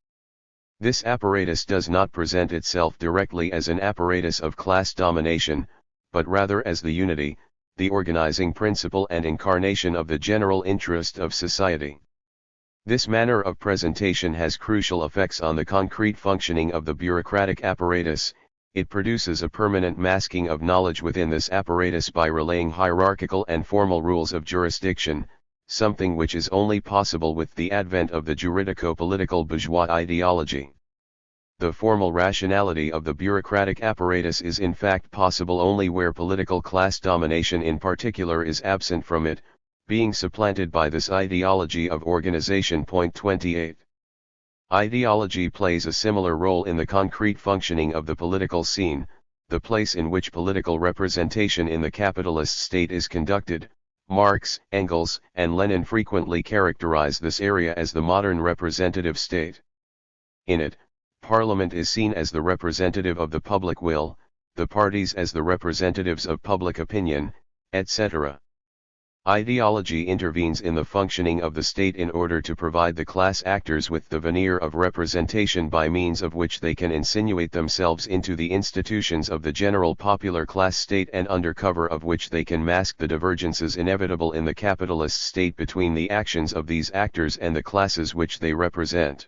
Speaker 1: This apparatus does not present itself directly as an apparatus of class domination, but rather as the unity, the organizing principle and incarnation of the general interest of society. This manner of presentation has crucial effects on the concrete functioning of the bureaucratic apparatus. It produces a permanent masking of knowledge within this apparatus by relaying hierarchical and formal rules of jurisdiction, something which is only possible with the advent of the juridico-political bourgeois ideology. The formal rationality of the bureaucratic apparatus is in fact possible only where political class domination in particular is absent from it, being supplanted by this ideology of organization. 28. Ideology plays a similar role in the concrete functioning of the political scene, the place in which political representation in the capitalist state is conducted. Marx, Engels, and Lenin frequently characterize this area as the modern representative state. In it, Parliament is seen as the representative of the public will, the parties as the representatives of public opinion, etc. Ideology intervenes in the functioning of the state in order to provide the class actors with the veneer of representation by means of which they can insinuate themselves into the institutions of the general popular class state, and under cover of which they can mask the divergences inevitable in the capitalist state between the actions of these actors and the classes which they represent.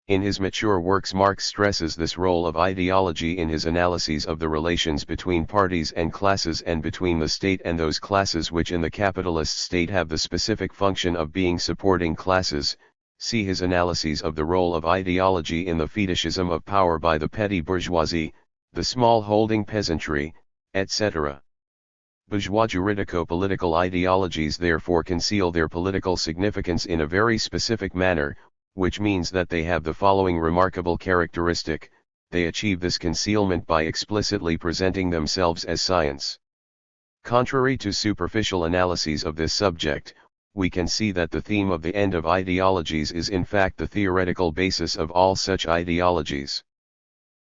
Speaker 1: In his mature works, Marx stresses this role of ideology in his analyses of the relations between parties and classes and between the state and those classes which in the capitalist state have the specific function of being supporting classes. See his analyses of the role of ideology in the fetishism of power by the petty bourgeoisie, the small holding peasantry, etc. Bourgeois juridico-political ideologies therefore conceal their political significance in a very specific manner, which means that they have the following remarkable characteristic: they achieve this concealment by explicitly presenting themselves as science. Contrary to superficial analyses of this subject, we can see that the theme of the end of ideologies is in fact the theoretical basis of all such ideologies.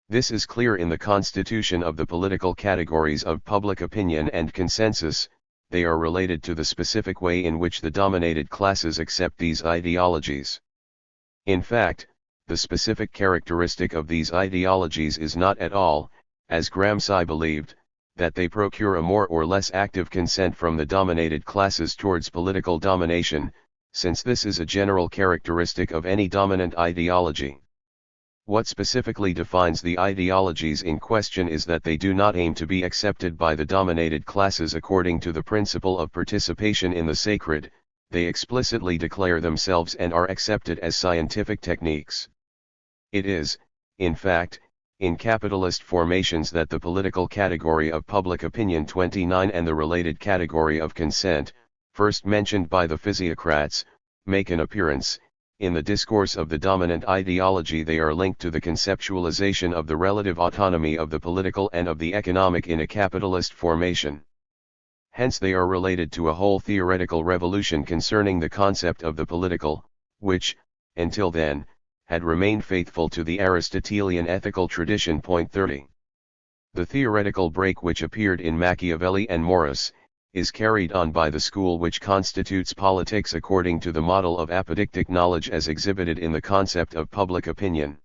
Speaker 1: This is clear in the constitution of the political categories of public opinion and consensus. They are related to the specific way in which the dominated classes accept these ideologies. In fact, the specific characteristic of these ideologies is not at all, as Gramsci believed, that they procure a more or less active consent from the dominated classes towards political domination, since this is a general characteristic of any dominant ideology. What specifically defines the ideologies in question is that they do not aim to be accepted by the dominated classes according to the principle of participation in the sacred. They explicitly declare themselves and are accepted as scientific techniques. It is, in fact, in capitalist formations that the political category of public opinion 29 and the related category of consent, first mentioned by the physiocrats, make an appearance. In the discourse of the dominant ideology they are linked to the conceptualization of the relative autonomy of the political and of the economic in a capitalist formation. Hence they are related to a whole theoretical revolution concerning the concept of the political, which, until then, had remained faithful to the Aristotelian ethical tradition. Point 30. The theoretical break which appeared in Machiavelli and Morris, is carried on by the school which constitutes politics according to the model of apodictic knowledge as exhibited in the concept of public opinion.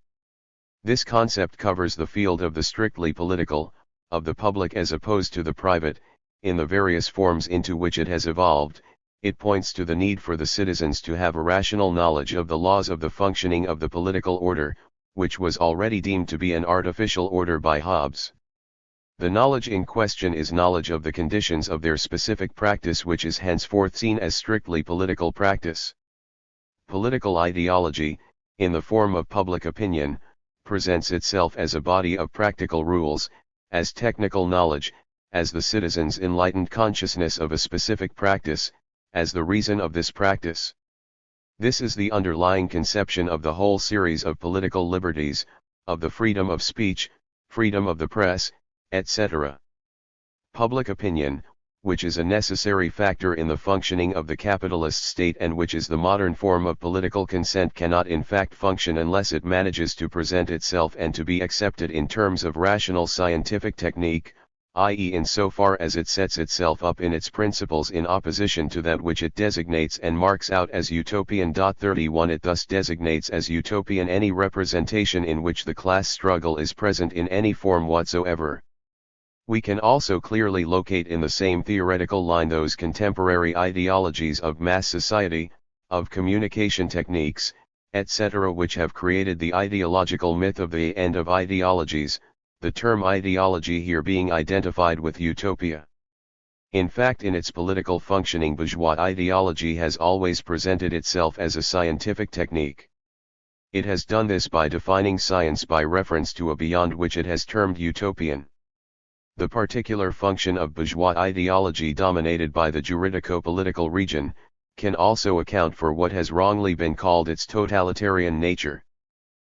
Speaker 1: This concept covers the field of the strictly political, of the public as opposed to the private. In the various forms into which it has evolved, it points to the need for the citizens to have a rational knowledge of the laws of the functioning of the political order, which was already deemed to be an artificial order by Hobbes. The knowledge in question is knowledge of the conditions of their specific practice, which is henceforth seen as strictly political practice. Political ideology, in the form of public opinion, presents itself as a body of practical rules, as technical knowledge, as the citizen's enlightened consciousness of a specific practice, as the reason of this practice. This is the underlying conception of the whole series of political liberties, of the freedom of speech, freedom of the press, etc. Public opinion, which is a necessary factor in the functioning of the capitalist state and which is the modern form of political consent, cannot in fact function unless it manages to present itself and to be accepted in terms of rational scientific technique, i.e. insofar as it sets itself up in its principles in opposition to that which it designates and marks out as utopian. 31 It thus designates as utopian any representation in which the class struggle is present in any form whatsoever. We can also clearly locate in the same theoretical line those contemporary ideologies of mass society, of communication techniques, etc. which have created the ideological myth of the end of ideologies, the term ideology here being identified with utopia. In fact, in its political functioning, bourgeois ideology has always presented itself as a scientific technique. It has done this by defining science by reference to a beyond which it has termed utopian. The particular function of bourgeois ideology dominated by the juridico-political region, can also account for what has wrongly been called its totalitarian nature.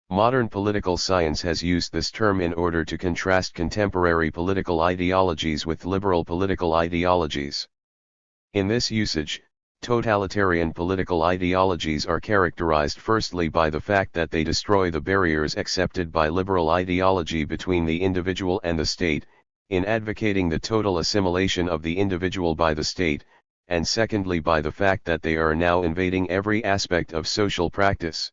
Speaker 1: Modern political science has used this term in order to contrast contemporary political ideologies with liberal political ideologies. In this usage, totalitarian political ideologies are characterized firstly by the fact that they destroy the barriers accepted by liberal ideology between the individual and the state, in advocating the total assimilation of the individual by the state, and secondly by the fact that they are now invading every aspect of social practice.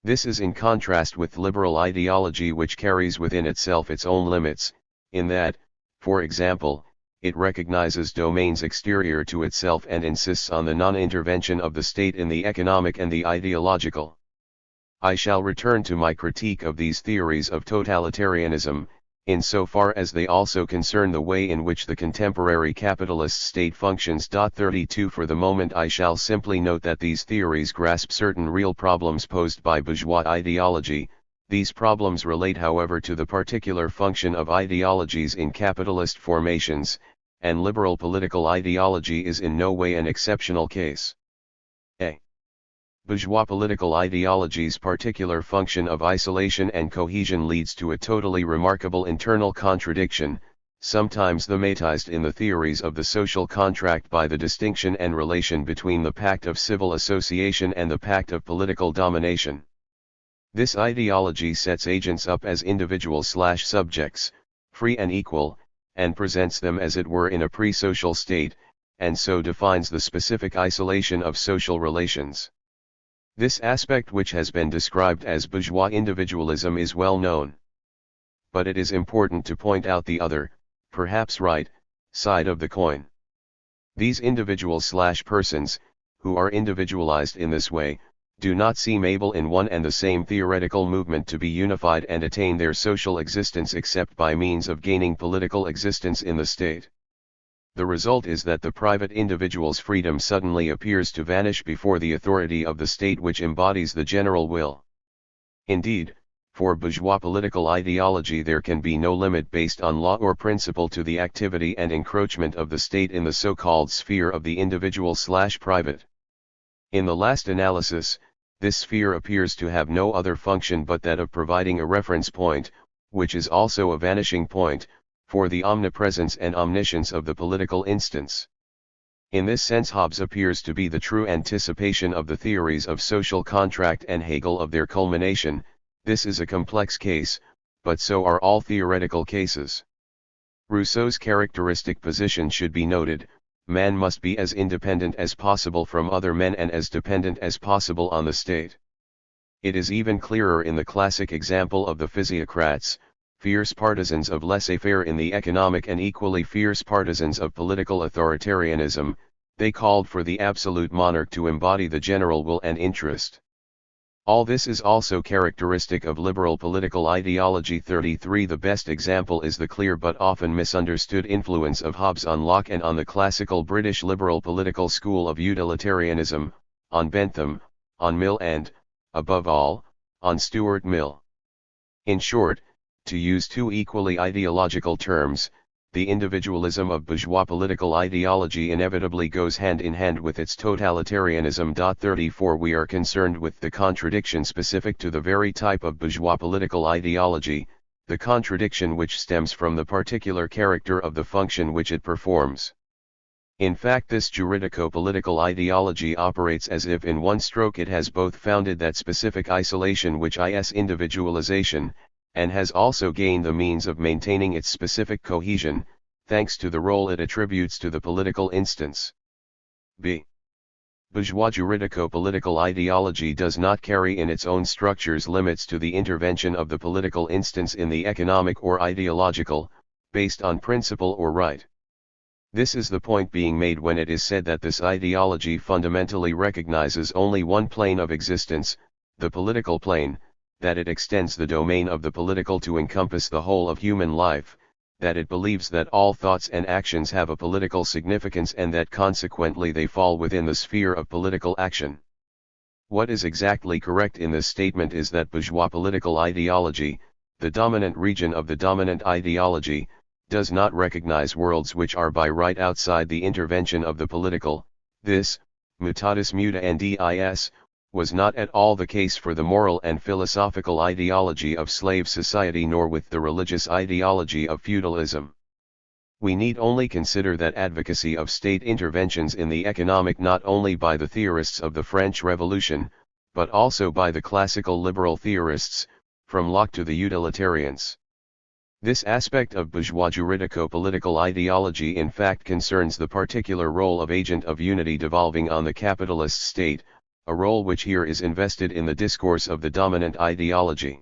Speaker 1: This is in contrast with liberal ideology, which carries within itself its own limits, in that, for example, it recognizes domains exterior to itself and insists on the non-intervention of the state in the economic and the ideological. I shall return to my critique of these theories of totalitarianism, insofar as they also concern the way in which the contemporary capitalist state functions. 32 For the moment I shall simply note that these theories grasp certain real problems posed by bourgeois ideology. These problems relate however to the particular function of ideologies in capitalist formations, and liberal political ideology is in no way an exceptional case. A. Bourgeois political ideology's particular function of isolation and cohesion leads to a totally remarkable internal contradiction, sometimes thematized in the theories of the social contract by the distinction and relation between the pact of civil association and the pact of political domination. This ideology sets agents up as individuals/subjects, free and equal, and presents them as it were in a pre-social state, and so defines the specific isolation of social relations. This aspect, which has been described as bourgeois individualism, is well known. But it is important to point out the other, perhaps right, side of the coin. These individuals/persons, who are individualized in this way, do not seem able in one and the same theoretical movement to be unified and attain their social existence except by means of gaining political existence in the state. The result is that the private individual's freedom suddenly appears to vanish before the authority of the state which embodies the general will. Indeed, for bourgeois political ideology there can be no limit based on law or principle to the activity and encroachment of the state in the so-called sphere of the individual/private. In the last analysis, this sphere appears to have no other function but that of providing a reference point, which is also a vanishing point, for the omnipresence and omniscience of the political instance. In this sense Hobbes appears to be the true anticipation of the theories of social contract and Hegel of their culmination. This is a complex case, but so are all theoretical cases. Rousseau's characteristic position should be noted: man must be as independent as possible from other men and as dependent as possible on the state. It is even clearer in the classic example of the physiocrats, fierce partisans of laissez-faire in the economic and equally fierce partisans of political authoritarianism. They called for the absolute monarch to embody the general will and interest. All this is also characteristic of liberal political ideology. 33 The best example is the clear but often misunderstood influence of Hobbes on Locke and on the classical British liberal political school of utilitarianism, on Bentham, on Mill and, above all, on Stuart Mill. In short, to use two equally ideological terms, the individualism of bourgeois political ideology inevitably goes hand in hand with its totalitarianism. 34 We are concerned with the contradiction specific to the very type of bourgeois political ideology, the contradiction which stems from the particular character of the function which it performs. In fact, this juridico-political ideology operates as if in one stroke it has both founded that specific isolation which is individualization, and has also gained the means of maintaining its specific cohesion, thanks to the role it attributes to the political instance. b. Bourgeois juridico-political ideology does not carry in its own structures limits to the intervention of the political instance in the economic or ideological, based on principle or right. This is the point being made when it is said that this ideology fundamentally recognizes only one plane of existence, the political plane, that it extends the domain of the political to encompass the whole of human life, that it believes that all thoughts and actions have a political significance and that consequently they fall within the sphere of political action. What is exactly correct in this statement is that bourgeois political ideology, the dominant region of the dominant ideology, does not recognize worlds which are by right outside the intervention of the political. This, mutatis mutandis, was not at all the case for the moral and philosophical ideology of slave society nor with the religious ideology of feudalism. We need only consider that advocacy of state interventions in the economic not only by the theorists of the French Revolution, but also by the classical liberal theorists, from Locke to the utilitarians. This aspect of bourgeois juridico-political ideology in fact concerns the particular role of agent of unity devolving on the capitalist state, a role which here is invested in the discourse of the dominant ideology.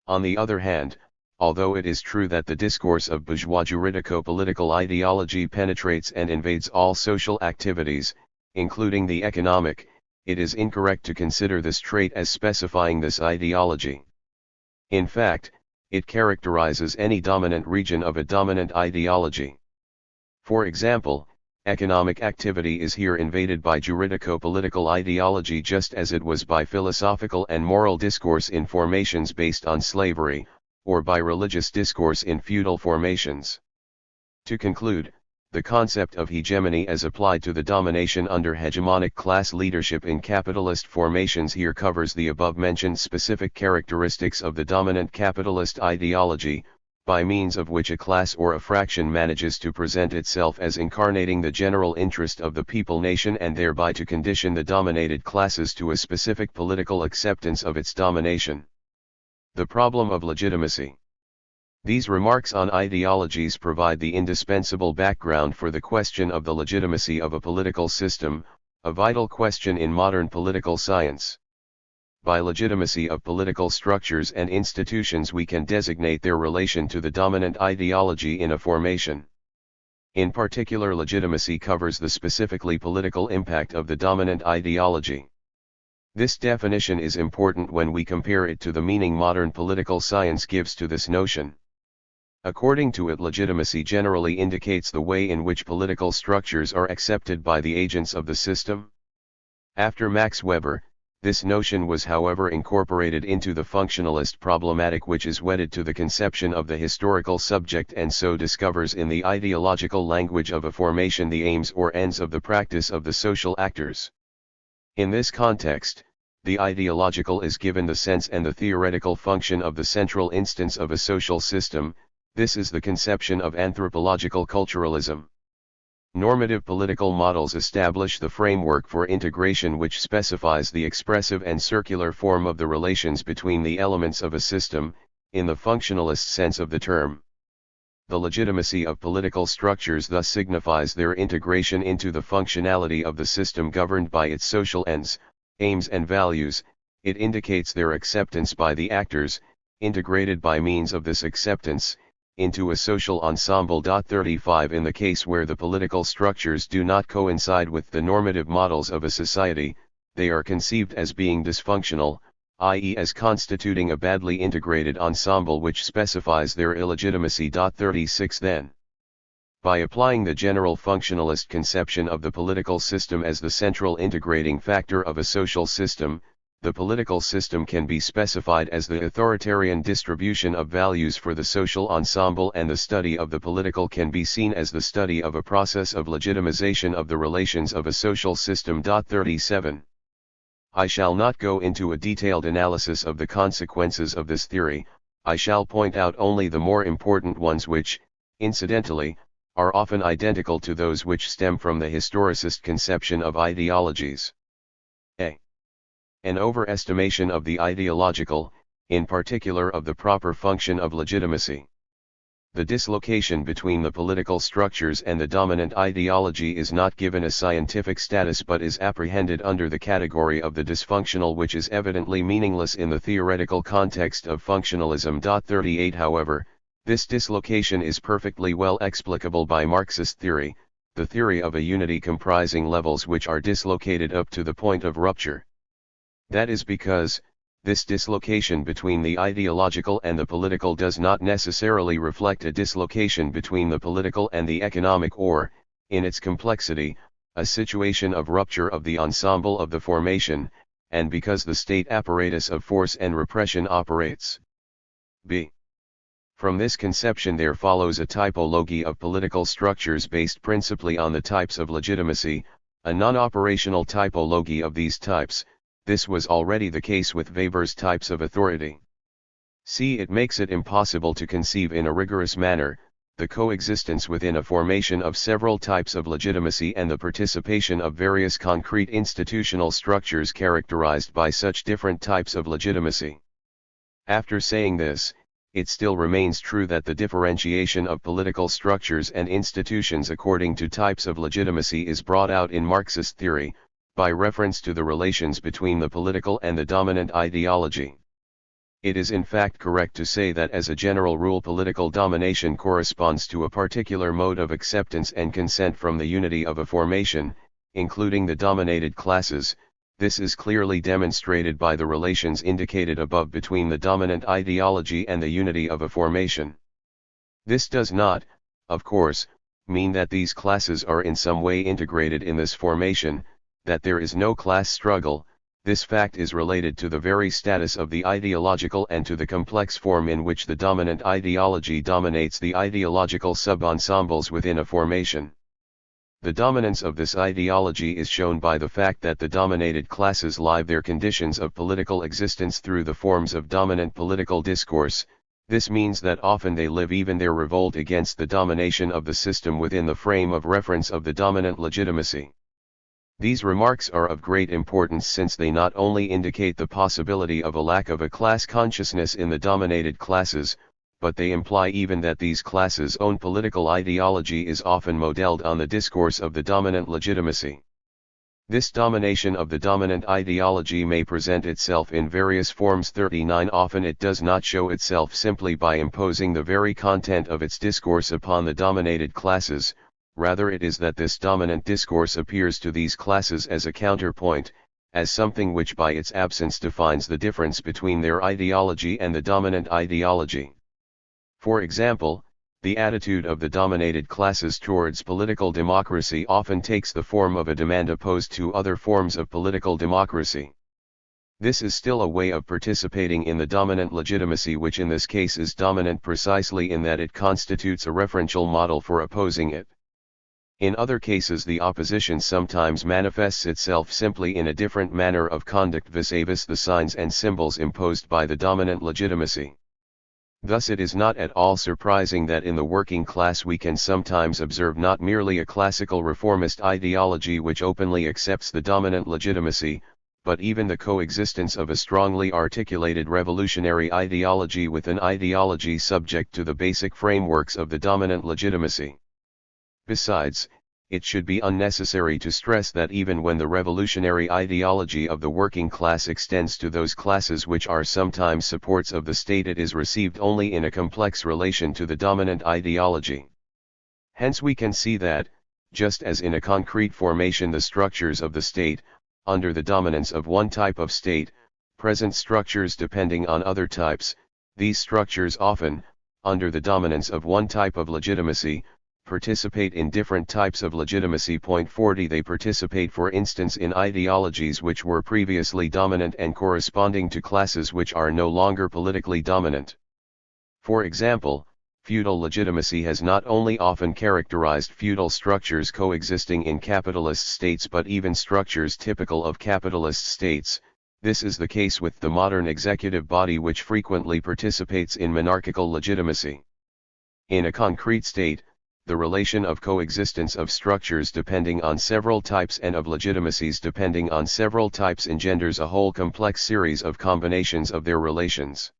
Speaker 1: On the other hand, although it is true that the discourse of bourgeois juridico-political ideology penetrates and invades all social activities, including the economic, it is incorrect to consider this trait as specifying this ideology. In fact, it characterizes any dominant region of a dominant ideology. For example, economic activity is here invaded by juridico-political ideology just as it was by philosophical and moral discourse in formations based on slavery, or by religious discourse in feudal formations. To conclude, the concept of hegemony as applied to the domination under hegemonic class leadership in capitalist formations here covers the above-mentioned specific characteristics of the dominant capitalist ideology, by means of which a class or a fraction manages to present itself as incarnating the general interest of the people-nation and thereby to condition the dominated classes to a specific political acceptance of its domination. The problem of legitimacy. These remarks on ideologies provide the indispensable background for the question of the legitimacy of a political system, a vital question in modern political science. By legitimacy of political structures and institutions we can designate their relation to the dominant ideology in a formation. In particular, legitimacy covers the specifically political impact of the dominant ideology. This definition is important when we compare it to the meaning modern political science gives to this notion. According to it, legitimacy generally indicates the way in which political structures are accepted by the agents of the system. After Max Weber, this notion was however incorporated into the functionalist problematic, which is wedded to the conception of the historical subject and so discovers in the ideological language of a formation the aims or ends of the practice of the social actors. In this context, the ideological is given the sense and the theoretical function of the central instance of a social system. This is the conception of anthropological culturalism. Normative political models establish the framework for integration which specifies the expressive and circular form of the relations between the elements of a system, in the functionalist sense of the term. The legitimacy of political structures thus signifies their integration into the functionality of the system governed by its social ends, aims and values. It indicates their acceptance by the actors, integrated by means of this acceptance, into a social ensemble. 35 In the case where the political structures do not coincide with the normative models of a society, they are conceived as being dysfunctional, i.e. as constituting a badly integrated ensemble which specifies their illegitimacy. 36 Then, by applying the general functionalist conception of the political system as the central integrating factor of a social system, the political system can be specified as the authoritarian distribution of values for the social ensemble, and the study of the political can be seen as the study of a process of legitimization of the relations of a social system. 37 I shall not go into a detailed analysis of the consequences of this theory. I shall point out only the more important ones which, incidentally, are often identical to those which stem from the historicist conception of ideologies. A. An overestimation of the ideological, in particular of the proper function of legitimacy. The dislocation between the political structures and the dominant ideology is not given a scientific status but is apprehended under the category of the dysfunctional, which is evidently meaningless in the theoretical context of functionalism. 38 However, this dislocation is perfectly well explicable by Marxist theory, the theory of a unity comprising levels which are dislocated up to the point of rupture. That is because, this dislocation between the ideological and the political does not necessarily reflect a dislocation between the political and the economic or, in its complexity, a situation of rupture of the ensemble of the formation, and because the state apparatus of force and repression operates. B. From this conception there follows a typology of political structures based principally on the types of legitimacy, a non-operational typology of these types. This was already the case with Weber's types of authority. C. It makes it impossible to conceive in a rigorous manner, the coexistence within a formation of several types of legitimacy and the participation of various concrete institutional structures characterized by such different types of legitimacy. After saying this, it still remains true that the differentiation of political structures and institutions according to types of legitimacy is brought out in Marxist theory, by reference to the relations between the political and the dominant ideology. It is in fact correct to say that as a general rule political domination corresponds to a particular mode of acceptance and consent from the unity of a formation, including the dominated classes. This is clearly demonstrated by the relations indicated above between the dominant ideology and the unity of a formation. This does not, of course, mean that these classes are in some way integrated in this formation, that there is no class struggle. This fact is related to the very status of the ideological and to the complex form in which the dominant ideology dominates the ideological sub-ensembles within a formation. The dominance of this ideology is shown by the fact that the dominated classes live their conditions of political existence through the forms of dominant political discourse. This means that often they live even their revolt against the domination of the system within the frame of reference of the dominant legitimacy. These remarks are of great importance since they not only indicate the possibility of a lack of a class consciousness in the dominated classes, but they imply even that these classes' own political ideology is often modeled on the discourse of the dominant legitimacy. This domination of the dominant ideology may present itself in various forms. 39 Often it does not show itself simply by imposing the very content of its discourse upon the dominated classes, rather it is that this dominant discourse appears to these classes as a counterpoint, as something which by its absence defines the difference between their ideology and the dominant ideology. For example, the attitude of the dominated classes towards political democracy often takes the form of a demand opposed to other forms of political democracy. This is still a way of participating in the dominant legitimacy, which in this case is dominant precisely in that it constitutes a referential model for opposing it. In other cases the opposition sometimes manifests itself simply in a different manner of conduct vis-a-vis the signs and symbols imposed by the dominant legitimacy. Thus it is not at all surprising that in the working class we can sometimes observe not merely a classical reformist ideology which openly accepts the dominant legitimacy, but even the coexistence of a strongly articulated revolutionary ideology with an ideology subject to the basic frameworks of the dominant legitimacy. Besides, it should be unnecessary to stress that even when the revolutionary ideology of the working class extends to those classes which are sometimes supports of the state, it is received only in a complex relation to the dominant ideology. Hence we can see that, just as in a concrete formation the structures of the state, under the dominance of one type of state, present structures depending on other types, these structures often, under the dominance of one type of legitimacy, participate in different types of legitimacy. 40 They participate for instance in ideologies which were previously dominant and corresponding to classes which are no longer politically dominant. For example, feudal legitimacy has not only often characterized feudal structures coexisting in capitalist states but even structures typical of capitalist states. This is the case with the modern executive body which frequently participates in monarchical legitimacy. In a concrete state, the relation of coexistence of structures depending on several types and of legitimacies depending on several types engenders a whole complex series of combinations of their relations.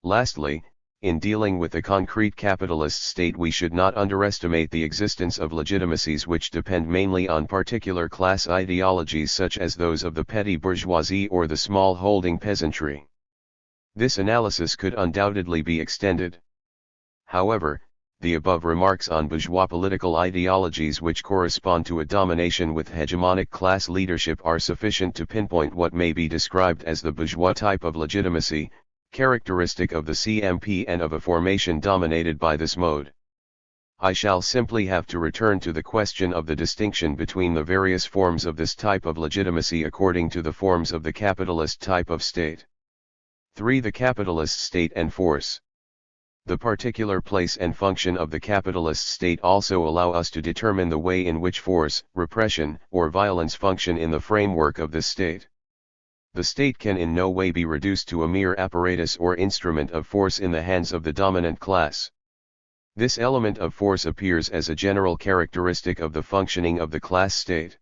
Speaker 1: Lastly, in dealing with the concrete capitalist state we should not underestimate the existence of legitimacies which depend mainly on particular class ideologies such as those of the petty bourgeoisie or the small holding peasantry. This analysis could undoubtedly be extended. However, the above remarks on bourgeois political ideologies which correspond to a domination with hegemonic class leadership are sufficient to pinpoint what may be described as the bourgeois type of legitimacy, characteristic of the CMP and of a formation dominated by this mode. I shall simply have to return to the question of the distinction between the various forms of this type of legitimacy according to the forms of the capitalist type of state. 3. The capitalist state and force. The particular place and function of the capitalist state also allow us to determine the way in which force, repression, or violence function in the framework of this state. The state can in no way be reduced to a mere apparatus or instrument of force in the hands of the dominant class. This element of force appears as a general characteristic of the functioning of the class state.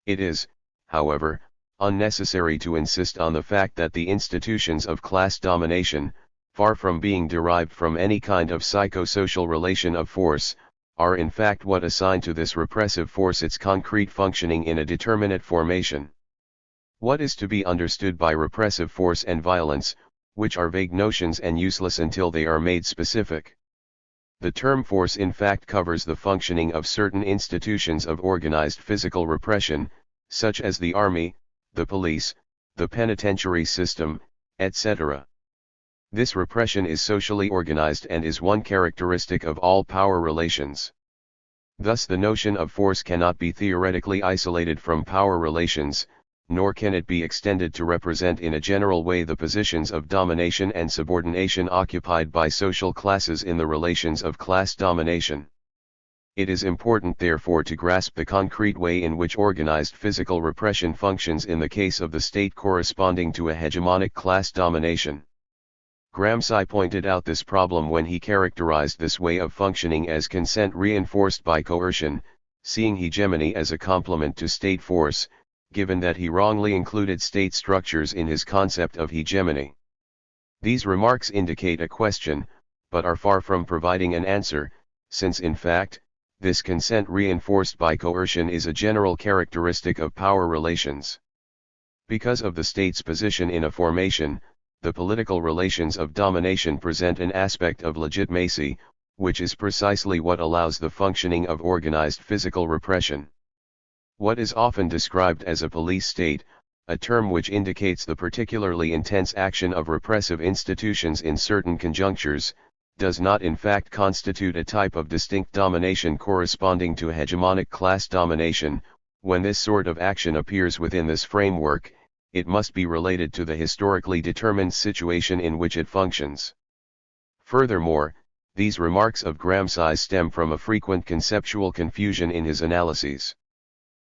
Speaker 1: It is, however, unnecessary to insist on the fact that the institutions of class domination, far from being derived from any kind of psychosocial relation of force, are in fact what assign to this repressive force its concrete functioning in a determinate formation. What is to be understood by repressive force and violence, which are vague notions and useless until they are made specific? The term force in fact covers the functioning of certain institutions of organized physical repression, such as the army, the police, the penitentiary system, etc. This repression is socially organized and is one characteristic of all power relations. Thus the notion of force cannot be theoretically isolated from power relations, nor can it be extended to represent in a general way the positions of domination and subordination occupied by social classes in the relations of class domination. It is important therefore to grasp the concrete way in which organized physical repression functions in the case of the state corresponding to a hegemonic class domination. Gramsci pointed out this problem when he characterized this way of functioning as consent reinforced by coercion, seeing hegemony as a complement to state force, given that he wrongly included state structures in his concept of hegemony. These remarks indicate a question, but are far from providing an answer, since in fact, this consent reinforced by coercion is a general characteristic of power relations. Because of the state's position in a formation, the political relations of domination present an aspect of legitimacy, which is precisely what allows the functioning of organized physical repression. What is often described as a police state, a term which indicates the particularly intense action of repressive institutions in certain conjunctures, does not in fact constitute a type of distinct domination corresponding to hegemonic class domination. When this sort of action appears within this framework, it must be related to the historically determined situation in which it functions. Furthermore, these remarks of Gramsci stem from a frequent conceptual confusion in his analyses.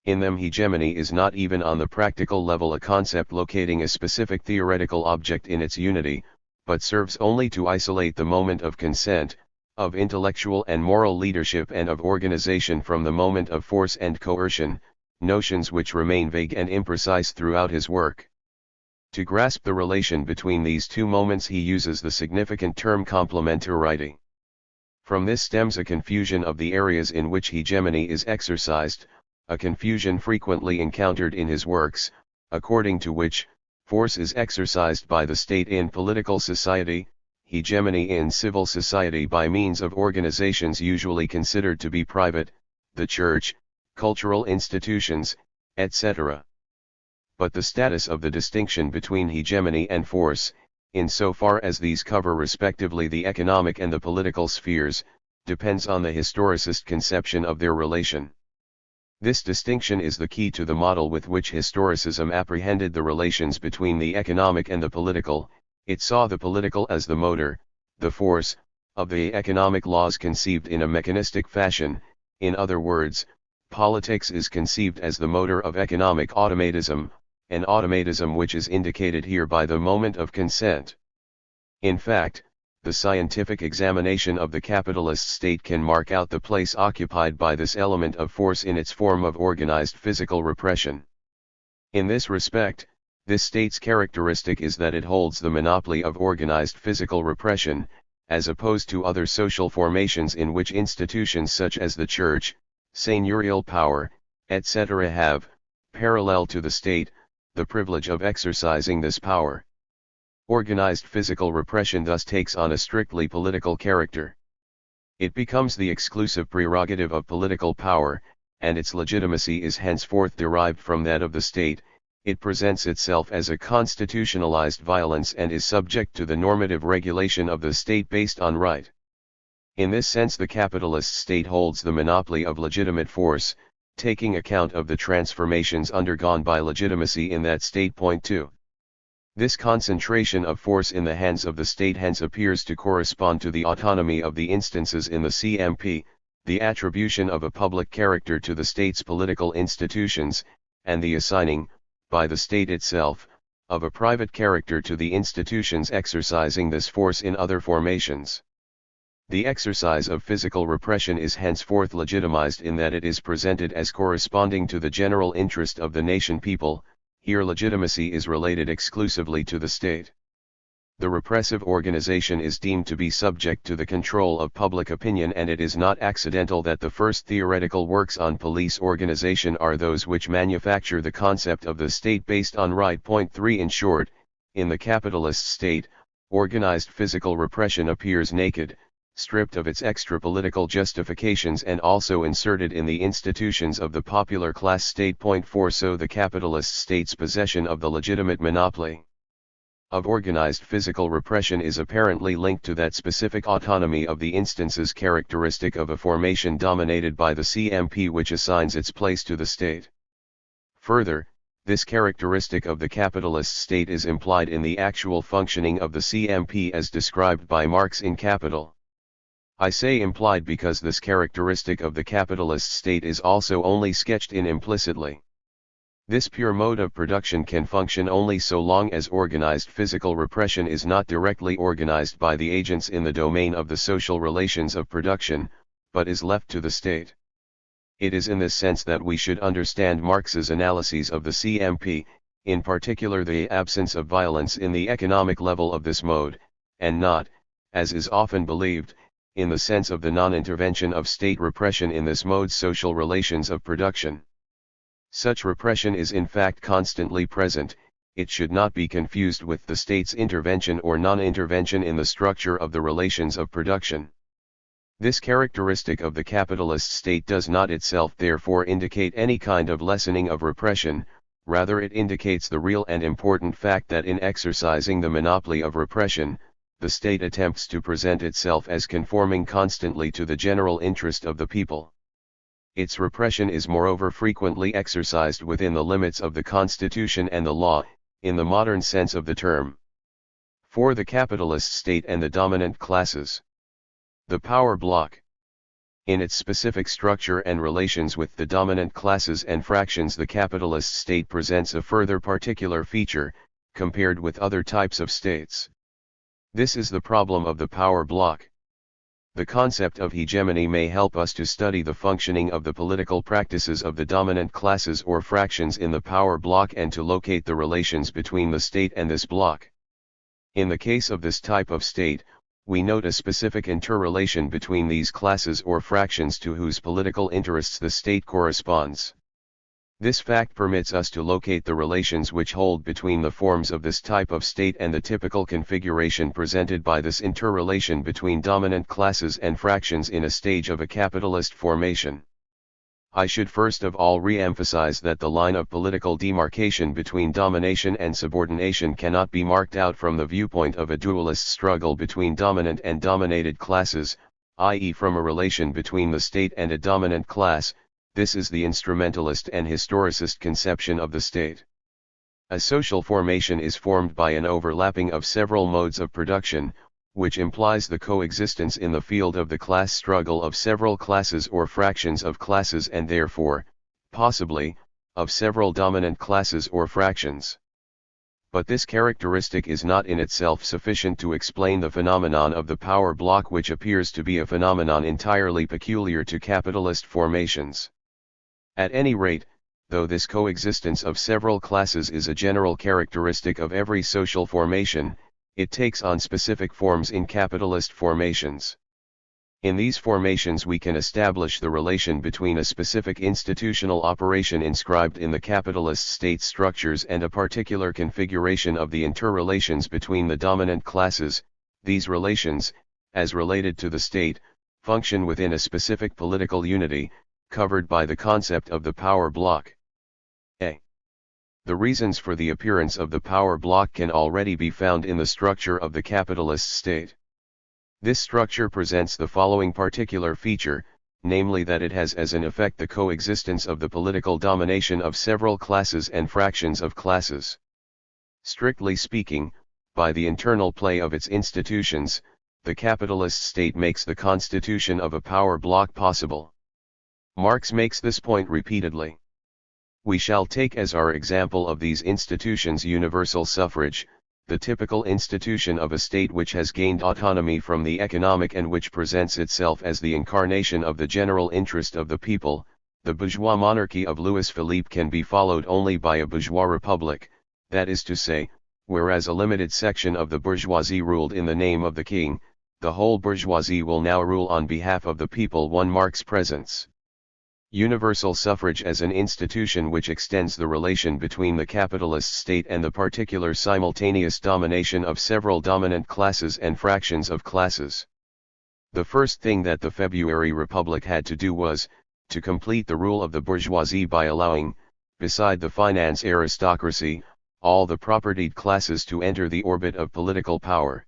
Speaker 1: In them hegemony is not even on the practical level a concept locating a specific theoretical object in its unity, but serves only to isolate the moment of consent, of intellectual and moral leadership and of organization from the moment of force and coercion, notions which remain vague and imprecise throughout his work. To grasp the relation between these two moments he uses the significant term complementarity. From this stems a confusion of the areas in which hegemony is exercised, a confusion frequently encountered in his works, according to which, force is exercised by the state in political society, hegemony in civil society by means of organizations usually considered to be private, the church, cultural institutions, etc. But the status of the distinction between hegemony and force, insofar as these cover respectively the economic and the political spheres, depends on the historicist conception of their relation. This distinction is the key to the model with which historicism apprehended the relations between the economic and the political. It saw the political as the motor, the force, of the economic laws conceived in a mechanistic fashion. In other words, politics is conceived as the motor of economic automatism, an automatism which is indicated here by the moment of consent. In fact, the scientific examination of the capitalist state can mark out the place occupied by this element of force in its form of organized physical repression. In this respect, this state's characteristic is that it holds the monopoly of organized physical repression, as opposed to other social formations in which institutions such as the church, seigneurial power, etc. have, parallel to the state, the privilege of exercising this power. Organized physical repression thus takes on a strictly political character. It becomes the exclusive prerogative of political power, and its legitimacy is henceforth derived from that of the state. It presents itself as a constitutionalized violence and is subject to the normative regulation of the state based on right. In this sense the capitalist state holds the monopoly of legitimate force, taking account of the transformations undergone by legitimacy in that state. Point 2. This concentration of force in the hands of the state hence appears to correspond to the autonomy of the instances in the CMP, the attribution of a public character to the state's political institutions, and the assigning, by the state itself, of a private character to the institutions exercising this force in other formations. The exercise of physical repression is henceforth legitimized in that it is presented as corresponding to the general interest of the nation people. Here legitimacy is related exclusively to the state. The repressive organization is deemed to be subject to the control of public opinion, and it is not accidental that the first theoretical works on police organization are those which manufacture the concept of the state based on right. Point 3. In short, in the capitalist state, organized physical repression appears naked, stripped of its extra-political justifications and also inserted in the institutions of the popular class state. 4 So the capitalist state's possession of the legitimate monopoly of organized physical repression is apparently linked to that specific autonomy of the instances characteristic of a formation dominated by the CMP, which assigns its place to the state. Further, this characteristic of the capitalist state is implied in the actual functioning of the CMP as described by Marx in Capital. I say implied because this characteristic of the capitalist state is also only sketched in implicitly. This pure mode of production can function only so long as organized physical repression is not directly organized by the agents in the domain of the social relations of production, but is left to the state. It is in this sense that we should understand Marx's analyses of the CMP, in particular the absence of violence in the economic level of this mode, and not, as is often believed, in the sense of the non-intervention of state repression in this mode's social relations of production. Such repression is in fact constantly present. It should not be confused with the state's intervention or non-intervention in the structure of the relations of production. This characteristic of the capitalist state does not itself therefore indicate any kind of lessening of repression, rather it indicates the real and important fact that in exercising the monopoly of repression, the state attempts to present itself as conforming constantly to the general interest of the people. Its repression is moreover frequently exercised within the limits of the Constitution and the law, in the modern sense of the term. For the capitalist state and the dominant classes. The power block. In its specific structure and relations with the dominant classes and fractions, the capitalist state presents a further particular feature, compared with other types of states. This is the problem of the power block. The concept of hegemony may help us to study the functioning of the political practices of the dominant classes or fractions in the power block and to locate the relations between the state and this block. In the case of this type of state, we note a specific interrelation between these classes or fractions to whose political interests the state corresponds. This fact permits us to locate the relations which hold between the forms of this type of state and the typical configuration presented by this interrelation between dominant classes and fractions in a stage of a capitalist formation. I should first of all re-emphasize that the line of political demarcation between domination and subordination cannot be marked out from the viewpoint of a dualist struggle between dominant and dominated classes, i.e. from a relation between the state and a dominant class. This is the instrumentalist and historicist conception of the state. A social formation is formed by an overlapping of several modes of production, which implies the coexistence in the field of the class struggle of several classes or fractions of classes and therefore, possibly, of several dominant classes or fractions. But this characteristic is not in itself sufficient to explain the phenomenon of the power block, which appears to be a phenomenon entirely peculiar to capitalist formations. At any rate, though this coexistence of several classes is a general characteristic of every social formation, it takes on specific forms in capitalist formations. In these formations we can establish the relation between a specific institutional operation inscribed in the capitalist state structures and a particular configuration of the interrelations between the dominant classes. These relations, as related to the state, function within a specific political unity, covered by the concept of the power block. A. The reasons for the appearance of the power block can already be found in the structure of the capitalist state. This structure presents the following particular feature, namely that it has as an effect the coexistence of the political domination of several classes and fractions of classes. Strictly speaking, by the internal play of its institutions, the capitalist state makes the constitution of a power block possible. Marx makes this point repeatedly. We shall take as our example of these institutions universal suffrage, the typical institution of a state which has gained autonomy from the economic and which presents itself as the incarnation of the general interest of the people. The bourgeois monarchy of Louis Philippe can be followed only by a bourgeois republic, that is to say, whereas a limited section of the bourgeoisie ruled in the name of the king, the whole bourgeoisie will now rule on behalf of the people. 1 Marx presents universal suffrage as an institution which extends the relation between the capitalist state and the particular simultaneous domination of several dominant classes and fractions of classes. The first thing that the February Republic had to do was, to complete the rule of the bourgeoisie by allowing, beside the finance aristocracy, all the propertied classes to enter the orbit of political power.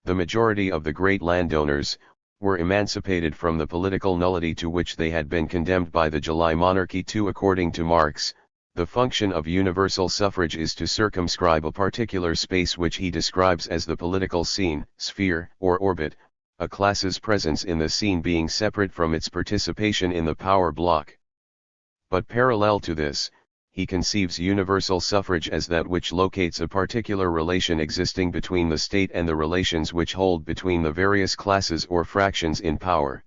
Speaker 1: The majority of the great landowners were emancipated from the political nullity to which they had been condemned by the July monarchy. According to Marx, the function of universal suffrage is to circumscribe a particular space which he describes as the political scene, sphere, or orbit, a class's presence in the scene being separate from its participation in the power block. But parallel to this, he conceives universal suffrage as that which locates a particular relation existing between the state and the relations which hold between the various classes or fractions in power.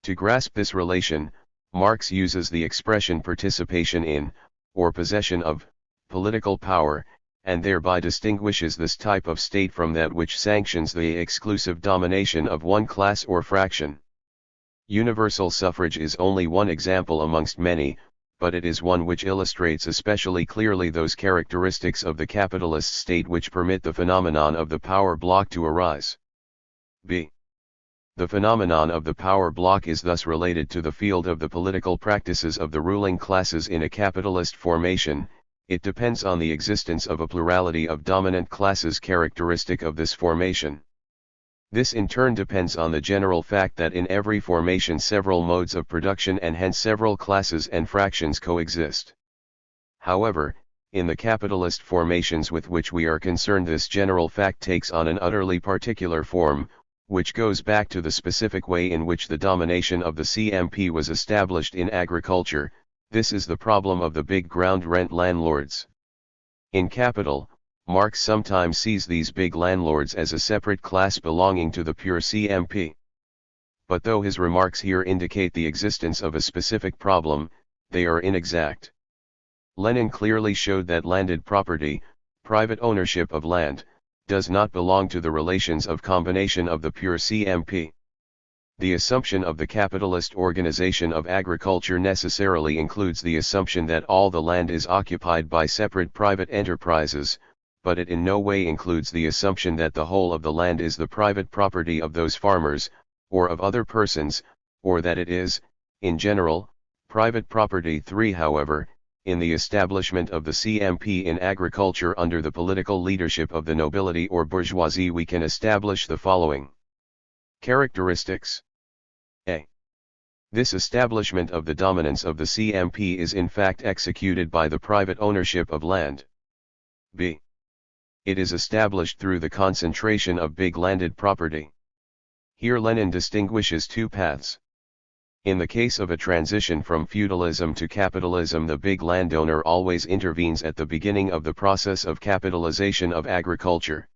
Speaker 1: To grasp this relation, Marx uses the expression participation in, or possession of, political power, and thereby distinguishes this type of state from that which sanctions the exclusive domination of one class or fraction. Universal suffrage is only one example amongst many, but it is one which illustrates especially clearly those characteristics of the capitalist state which permit the phenomenon of the power block to arise. b. The phenomenon of the power block is thus related to the field of the political practices of the ruling classes in a capitalist formation. It depends on the existence of a plurality of dominant classes characteristic of this formation. This in turn depends on the general fact that in every formation several modes of production and hence several classes and fractions coexist. However, in the capitalist formations with which we are concerned, this general fact takes on an utterly particular form, which goes back to the specific way in which the domination of the CMP was established in agriculture. This is the problem of the big ground rent landlords. In Capital, Marx sometimes sees these big landlords as a separate class belonging to the pure CMP. But though his remarks here indicate the existence of a specific problem, they are inexact. Lenin clearly showed that landed property, private ownership of land, does not belong to the relations of combination of the pure CMP. The assumption of the capitalist organization of agriculture necessarily includes the assumption that all the land is occupied by separate private enterprises, but it in no way includes the assumption that the whole of the land is the private property of those farmers, or of other persons, or that it is, in general, private property. 3. However, in the establishment of the CMP in agriculture under the political leadership of the nobility or bourgeoisie, we can establish the following characteristics. A. This establishment of the dominance of the CMP is in fact executed by the private ownership of land. B. It is established through the concentration of big landed property. Here Lenin distinguishes two paths. In the case of a transition from feudalism to capitalism, the big landowner always intervenes at the beginning of the process of capitalization of agriculture.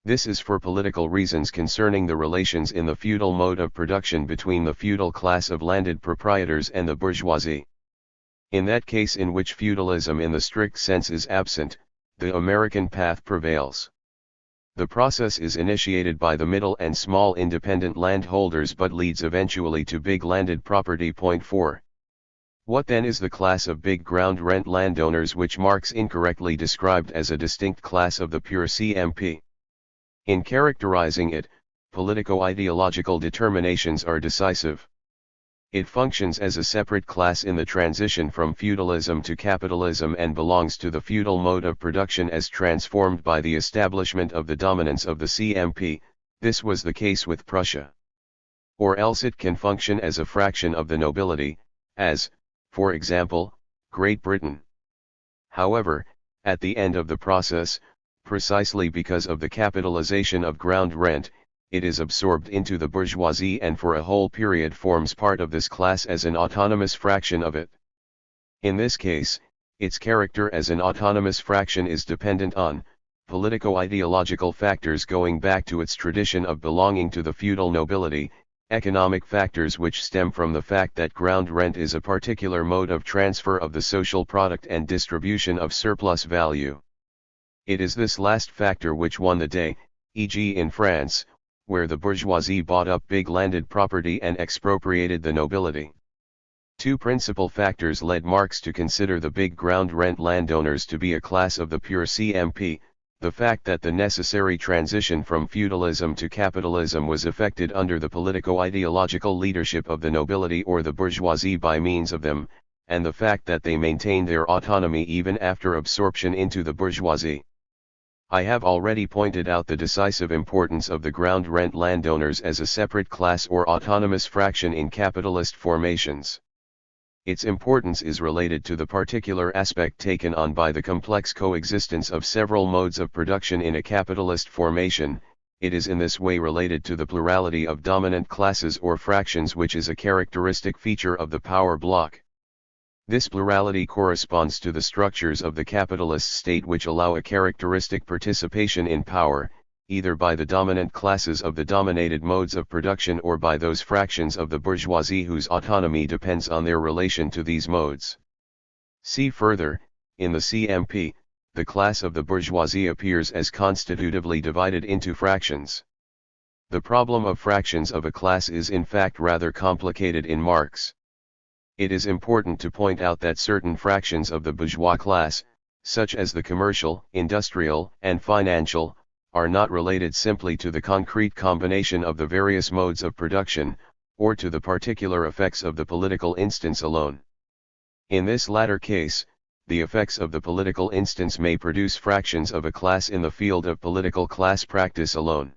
Speaker 1: This is for political reasons concerning the relations in the feudal mode of production between the feudal class of landed proprietors and the bourgeoisie. In that case in which feudalism in the strict sense is absent, the American path prevails. The process is initiated by the middle and small independent landholders but leads eventually to big landed property. 4. What then is the class of big ground rent landowners which Marx incorrectly described as a distinct class of the pure CMP? In characterizing it, politico-ideological determinations are decisive. It functions as a separate class in the transition from feudalism to capitalism and belongs to the feudal mode of production as transformed by the establishment of the dominance of the CMP. This was the case with Prussia. Or else it can function as a fraction of the nobility, as, for example, Great Britain. However, at the end of the process, precisely because of the capitalization of ground rent, it is absorbed into the bourgeoisie and for a whole period forms part of this class as an autonomous fraction of it. In this case, its character as an autonomous fraction is dependent on politico-ideological factors going back to its tradition of belonging to the feudal nobility, economic factors which stem from the fact that ground rent is a particular mode of transfer of the social product and distribution of surplus value. It is this last factor which won the day, e.g. in France, where the bourgeoisie bought up big landed property and expropriated the nobility. Two principal factors led Marx to consider the big ground rent landowners to be a class of the pure CMP. The fact that the necessary transition from feudalism to capitalism was effected under the politico-ideological leadership of the nobility or the bourgeoisie by means of them, and the fact that they maintained their autonomy even after absorption into the bourgeoisie. I have already pointed out the decisive importance of the ground rent landowners as a separate class or autonomous fraction in capitalist formations. Its importance is related to the particular aspect taken on by the complex coexistence of several modes of production in a capitalist formation. It is in this way related to the plurality of dominant classes or fractions, which is a characteristic feature of the power block. This plurality corresponds to the structures of the capitalist state which allow a characteristic participation in power, either by the dominant classes of the dominated modes of production or by those fractions of the bourgeoisie whose autonomy depends on their relation to these modes. See further, in the CMP, the class of the bourgeoisie appears as constitutively divided into fractions. The problem of fractions of a class is in fact rather complicated in Marx. It is important to point out that certain fractions of the bourgeois class, such as the commercial, industrial, and financial, are not related simply to the concrete combination of the various modes of production, or to the particular effects of the political instance alone. In this latter case, the effects of the political instance may produce fractions of a class in the field of political class practice alone.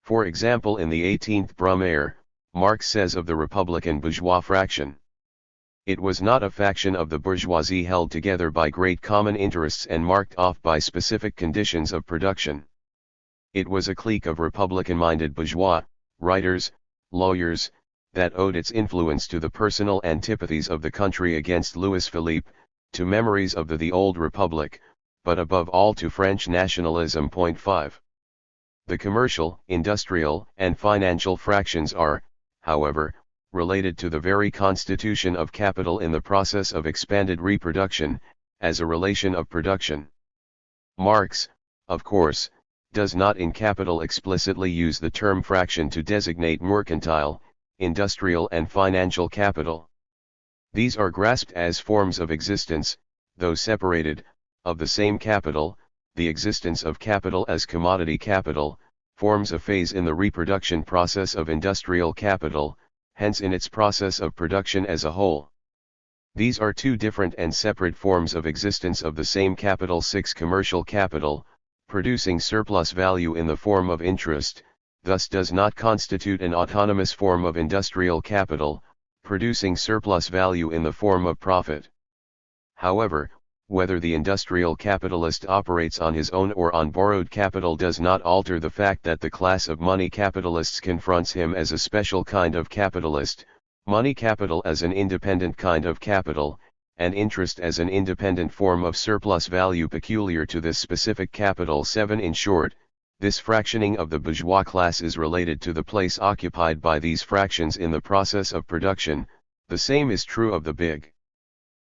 Speaker 1: For example, in the 18th Brumaire, Marx says of the Republican bourgeois fraction, "It was not a faction of the bourgeoisie held together by great common interests and marked off by specific conditions of production. It was a clique of republican-minded bourgeois, writers, lawyers, that owed its influence to the personal antipathies of the country against Louis Philippe, to memories of the old republic, but above all to French nationalism." 5. The commercial, industrial, and financial fractions are, however, related to the very constitution of capital in the process of expanded reproduction, as a relation of production. Marx, of course, does not in Capital explicitly use the term fraction to designate mercantile, industrial and financial capital. These are grasped as forms of existence, though separated, of the same capital. The existence of capital as commodity capital, forms a phase in the reproduction process of industrial capital, hence in its process of production as a whole. These are two different and separate forms of existence of the same capital. 6. Commercial capital, producing surplus value in the form of interest, thus does not constitute an autonomous form of industrial capital, producing surplus value in the form of profit. However, whether the industrial capitalist operates on his own or on borrowed capital does not alter the fact that the class of money capitalists confronts him as a special kind of capitalist, money capital as an independent kind of capital, and interest as an independent form of surplus value peculiar to this specific capital. 7. In short, this fractioning of the bourgeois class is related to the place occupied by these fractions in the process of production. The same is true of the big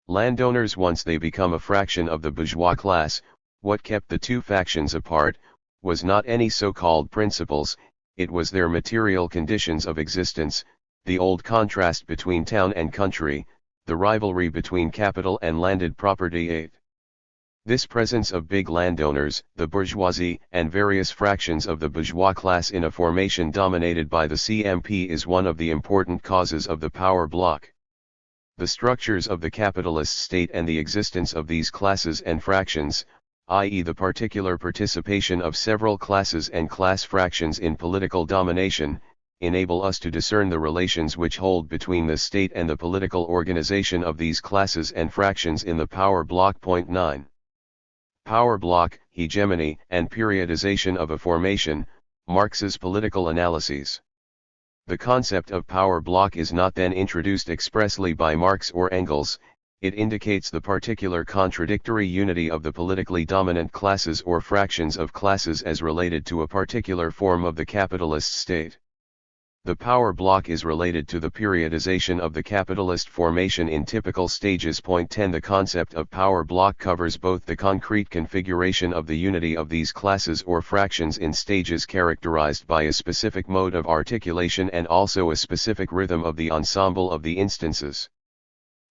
Speaker 1: landowners. Once they become a fraction of the bourgeois class, what kept the two factions apart was not any so-called principles, it was their material conditions of existence, the old contrast between town and country, the rivalry between capital and landed property. 8. This presence of big landowners, the bourgeoisie, and various fractions of the bourgeois class in a formation dominated by the CMP is one of the important causes of the power block. The structures of the capitalist state and the existence of these classes and fractions, i.e. the particular participation of several classes and class fractions in political domination, enable us to discern the relations which hold between the state and the political organization of these classes and fractions in the power block. 9. Power block, hegemony, and periodization of a formation, Marx's political analyses. The concept of power block is not then introduced expressly by Marx or Engels, it indicates the particular contradictory unity of the politically dominant classes or fractions of classes as related to a particular form of the capitalist state. The power block is related to the periodization of the capitalist formation in typical stages. 10. The concept of power block covers both the concrete configuration of the unity of these classes or fractions in stages characterized by a specific mode of articulation and also a specific rhythm of the ensemble of the instances.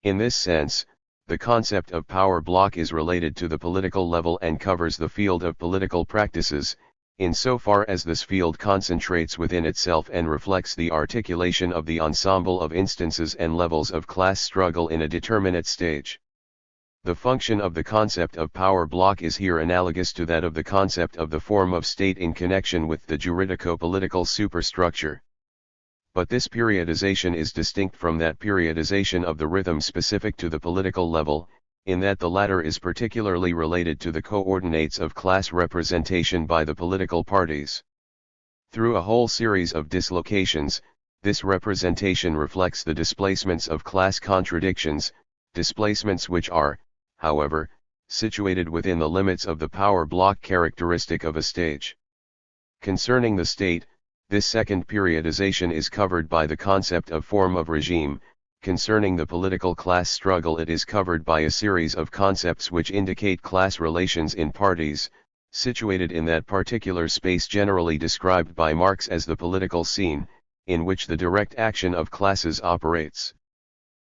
Speaker 1: In this sense, The concept of power block is related to the political level and covers the field of political practices, insofar as this field concentrates within itself and reflects the articulation of the ensemble of instances and levels of class struggle in a determinate stage. The function of the concept of power block is here analogous to that of the concept of the form of state in connection with the juridico-political superstructure. But this periodization is distinct from that periodization of the rhythm specific to the political level, in that the latter is particularly related to the coordinates of class representation by the political parties. Through a whole series of dislocations, this representation reflects the displacements of class contradictions, displacements which are, however, situated within the limits of the power block characteristic of a stage. Concerning the state, this second periodization is covered by the concept of form of regime. Concerning the political class struggle, it is covered by a series of concepts which indicate class relations in parties, situated in that particular space generally described by Marx as the political scene, in which the direct action of classes operates.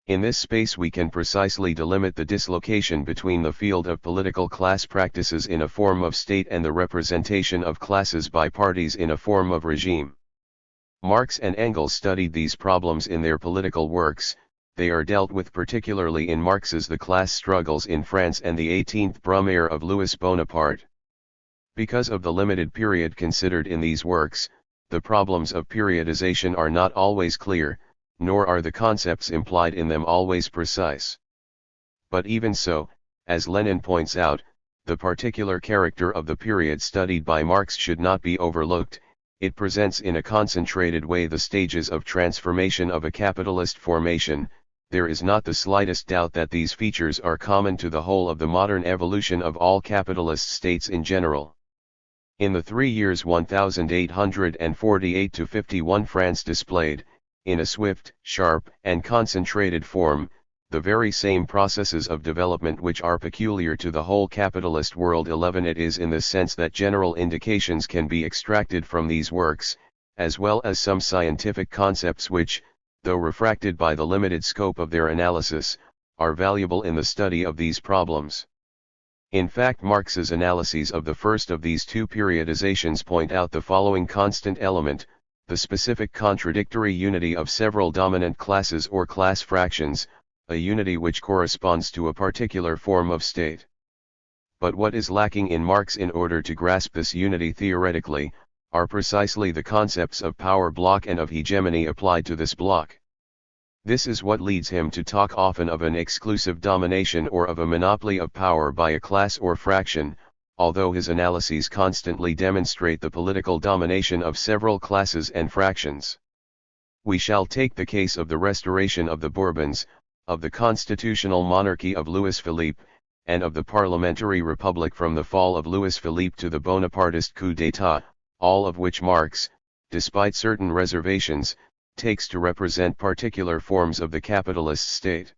Speaker 1: In this space we can precisely delimit the dislocation between the field of political class practices in a form of state and the representation of classes by parties in a form of regime. Marx and Engels studied these problems in their political works. They are dealt with particularly in Marx's The Class Struggles in France and the 18th Brumaire of Louis Bonaparte. Because of the limited period considered in these works, the problems of periodization are not always clear, nor are the concepts implied in them always precise. But even so, as Lenin points out, the particular character of the period studied by Marx should not be overlooked. It presents in a concentrated way the stages of transformation of a capitalist formation. There is not the slightest doubt that these features are common to the whole of the modern evolution of all capitalist states in general. In the 3 years 1848 to 51, France displayed, in a swift, sharp, and concentrated form, the very same processes of development which are peculiar to the whole capitalist world. 11 It is in this sense that general indications can be extracted from these works, as well as some scientific concepts which, though refracted by the limited scope of their analysis, are valuable in the study of these problems. In fact, Marx's analyses of the first of these two periodizations point out the following constant element: the specific contradictory unity of several dominant classes or class fractions, a unity which corresponds to a particular form of state. But what is lacking in Marx in order to grasp this unity theoretically, are precisely the concepts of power block and of hegemony applied to this block. This is what leads him to talk often of an exclusive domination or of a monopoly of power by a class or fraction, although his analyses constantly demonstrate the political domination of several classes and fractions. We shall take the case of the restoration of the Bourbons, of the constitutional monarchy of Louis Philippe, and of the parliamentary republic from the fall of Louis Philippe to the Bonapartist coup d'état, all of which Marx, despite certain reservations, takes to represent particular forms of the capitalist state.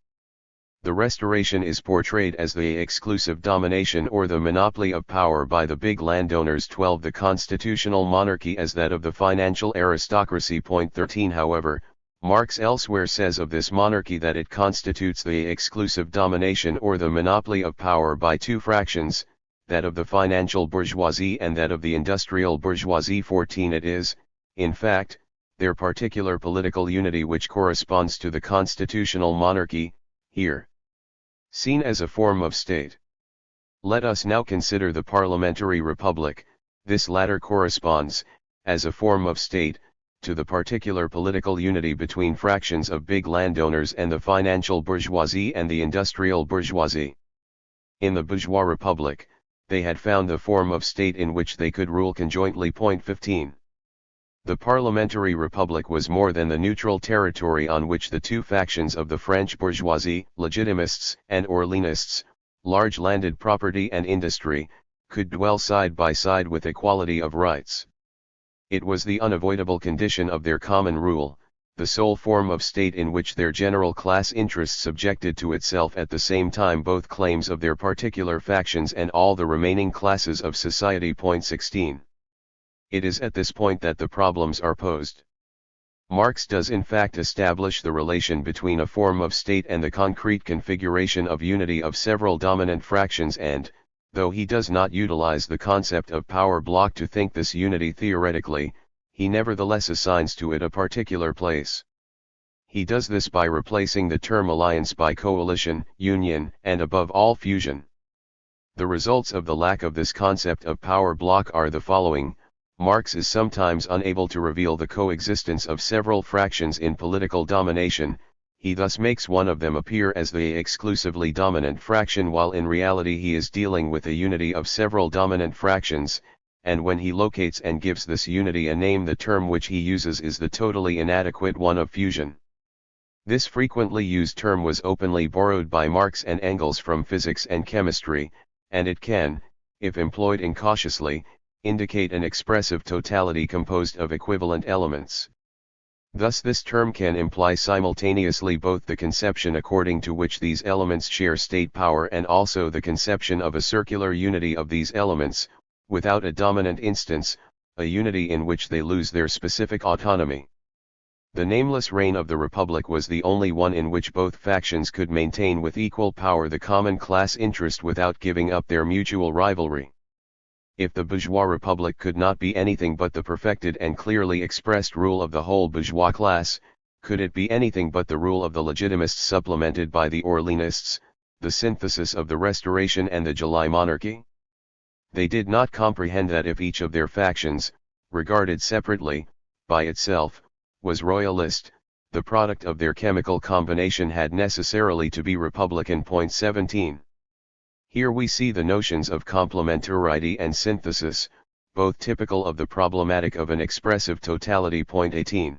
Speaker 1: The restoration is portrayed as the exclusive domination or the monopoly of power by the big landowners. 12 The constitutional monarchy as that of the financial aristocracy. 13 However, Marx elsewhere says of this monarchy that it constitutes the exclusive domination or the monopoly of power by two fractions, that of the financial bourgeoisie and that of the industrial bourgeoisie. 14 It is, in fact, their particular political unity which corresponds to the constitutional monarchy, here seen as a form of state. Let us now consider the parliamentary republic. This latter corresponds, as a form of state, to the particular political unity between fractions of big landowners and the financial bourgeoisie and the industrial bourgeoisie. In the bourgeois republic, they had found the form of state in which they could rule conjointly. 15. The parliamentary republic was more than the neutral territory on which the two factions of the French bourgeoisie, legitimists and Orleanists, large landed property and industry, could dwell side by side with equality of rights. It was the unavoidable condition of their common rule, the sole form of state in which their general class interest subjected to itself at the same time both claims of their particular factions and all the remaining classes of society. 16. It is at this point that the problems are posed. Marx does in fact establish the relation between a form of state and the concrete configuration of unity of several dominant fractions and, though he does not utilize the concept of power block to think this unity theoretically, he nevertheless assigns to it a particular place. He does this by replacing the term alliance by coalition, union, and above all fusion. The results of the lack of this concept of power block are the following. Marx is sometimes unable to reveal the coexistence of several fractions in political domination, he thus makes one of them appear as the exclusively dominant fraction while in reality he is dealing with a unity of several dominant fractions, and when he locates and gives this unity a name the term which he uses is the totally inadequate one of fusion. This frequently used term was openly borrowed by Marx and Engels from physics and chemistry, and it can, if employed incautiously, indicate an expressive totality composed of equivalent elements. Thus this term can imply simultaneously both the conception according to which these elements share state power and also the conception of a circular unity of these elements, without a dominant instance, a unity in which they lose their specific autonomy. The nameless reign of the Republic was the only one in which both factions could maintain with equal power the common class interest without giving up their mutual rivalry. If the bourgeois republic could not be anything but the perfected and clearly expressed rule of the whole bourgeois class, could it be anything but the rule of the legitimists supplemented by the Orleanists, the synthesis of the Restoration and the July monarchy? They did not comprehend that if each of their factions, regarded separately, by itself, was royalist, the product of their chemical combination had necessarily to be republican. 17. Here we see the notions of complementarity and synthesis, both typical of the problematic of an expressive totality. 18.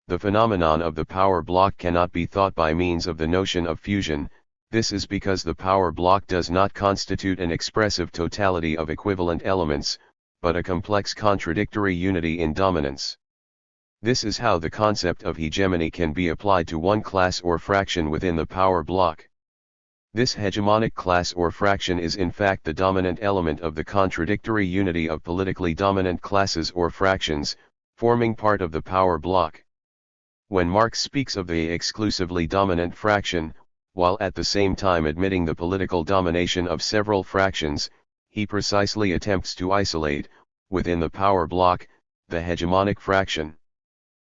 Speaker 1: The phenomenon of the power block cannot be thought by means of the notion of fusion, this is because the power block does not constitute an expressive totality of equivalent elements, but a complex contradictory unity in dominance. This is how the concept of hegemony can be applied to one class or fraction within the power block. This hegemonic class or fraction is in fact the dominant element of the contradictory unity of politically dominant classes or fractions, forming part of the power block. When Marx speaks of the exclusively dominant fraction, while at the same time admitting the political domination of several fractions, he precisely attempts to isolate, within the power block, the hegemonic fraction.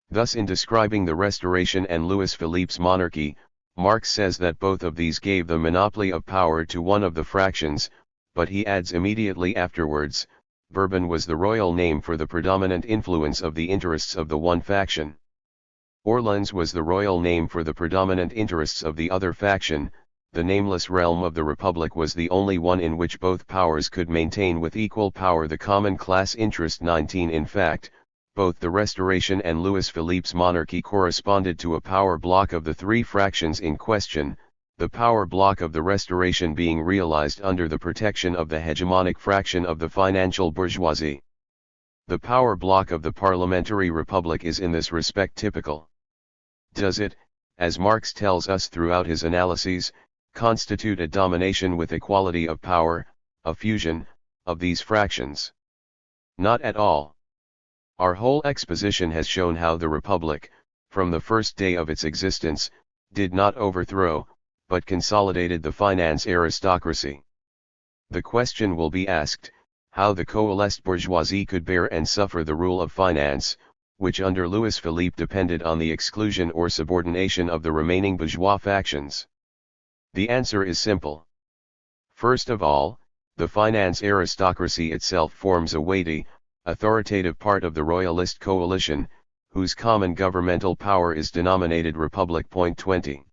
Speaker 1: Thus in describing the Restoration and Louis Philippe's monarchy, Marx says that both of these gave the monopoly of power to one of the fractions, but he adds immediately afterwards, Bourbon was the royal name for the predominant influence of the interests of the one faction. Orleans was the royal name for the predominant interests of the other faction, the nameless realm of the Republic was the only one in which both powers could maintain with equal power the common class interest. 19. In fact, both the Restoration and Louis Philippe's monarchy corresponded to a power block of the three fractions in question, the power block of the Restoration being realized under the protection of the hegemonic fraction of the financial bourgeoisie. The power block of the parliamentary republic is in this respect typical. Does it, as Marx tells us throughout his analyses, constitute a domination with equality of power, a fusion, of these fractions? Not at all. Our whole exposition has shown how the Republic, from the first day of its existence, did not overthrow, but consolidated the finance aristocracy. The question will be asked, how the coalesced bourgeoisie could bear and suffer the rule of finance, which under Louis Philippe depended on the exclusion or subordination of the remaining bourgeois factions. The answer is simple. First of all, the finance aristocracy itself forms a weighty, authoritative part of the royalist coalition, whose common governmental power is denominated Republic. 20.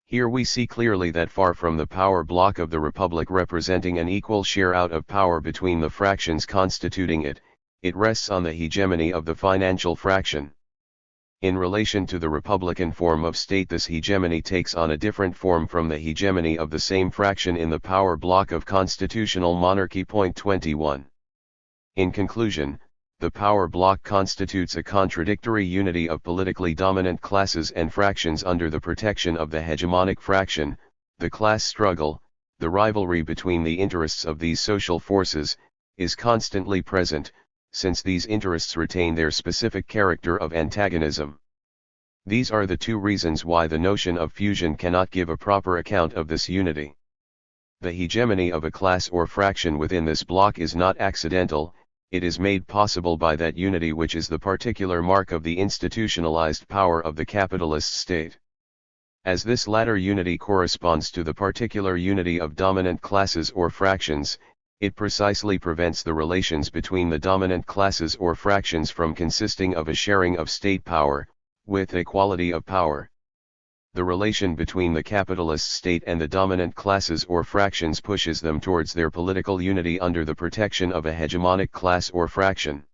Speaker 1: Here we see clearly that far from the power block of the Republic representing an equal share out of power between the fractions constituting it, it rests on the hegemony of the financial fraction. In relation to the Republican form of state, this hegemony takes on a different form from the hegemony of the same fraction in the power block of constitutional monarchy. 21. In conclusion, the power block constitutes a contradictory unity of politically dominant classes and fractions under the protection of the hegemonic fraction. The class struggle, the rivalry between the interests of these social forces, is constantly present, since these interests retain their specific character of antagonism. These are the two reasons why the notion of fusion cannot give a proper account of this unity. The hegemony of a class or fraction within this block is not accidental, it is made possible by that unity which is the particular mark of the institutionalized power of the capitalist state. As this latter unity corresponds to the particular unity of dominant classes or fractions, it precisely prevents the relations between the dominant classes or fractions from consisting of a sharing of state power, with equality of power. The relation between the capitalist state and the dominant classes or fractions pushes them towards their political unity under the protection of a hegemonic class or fraction.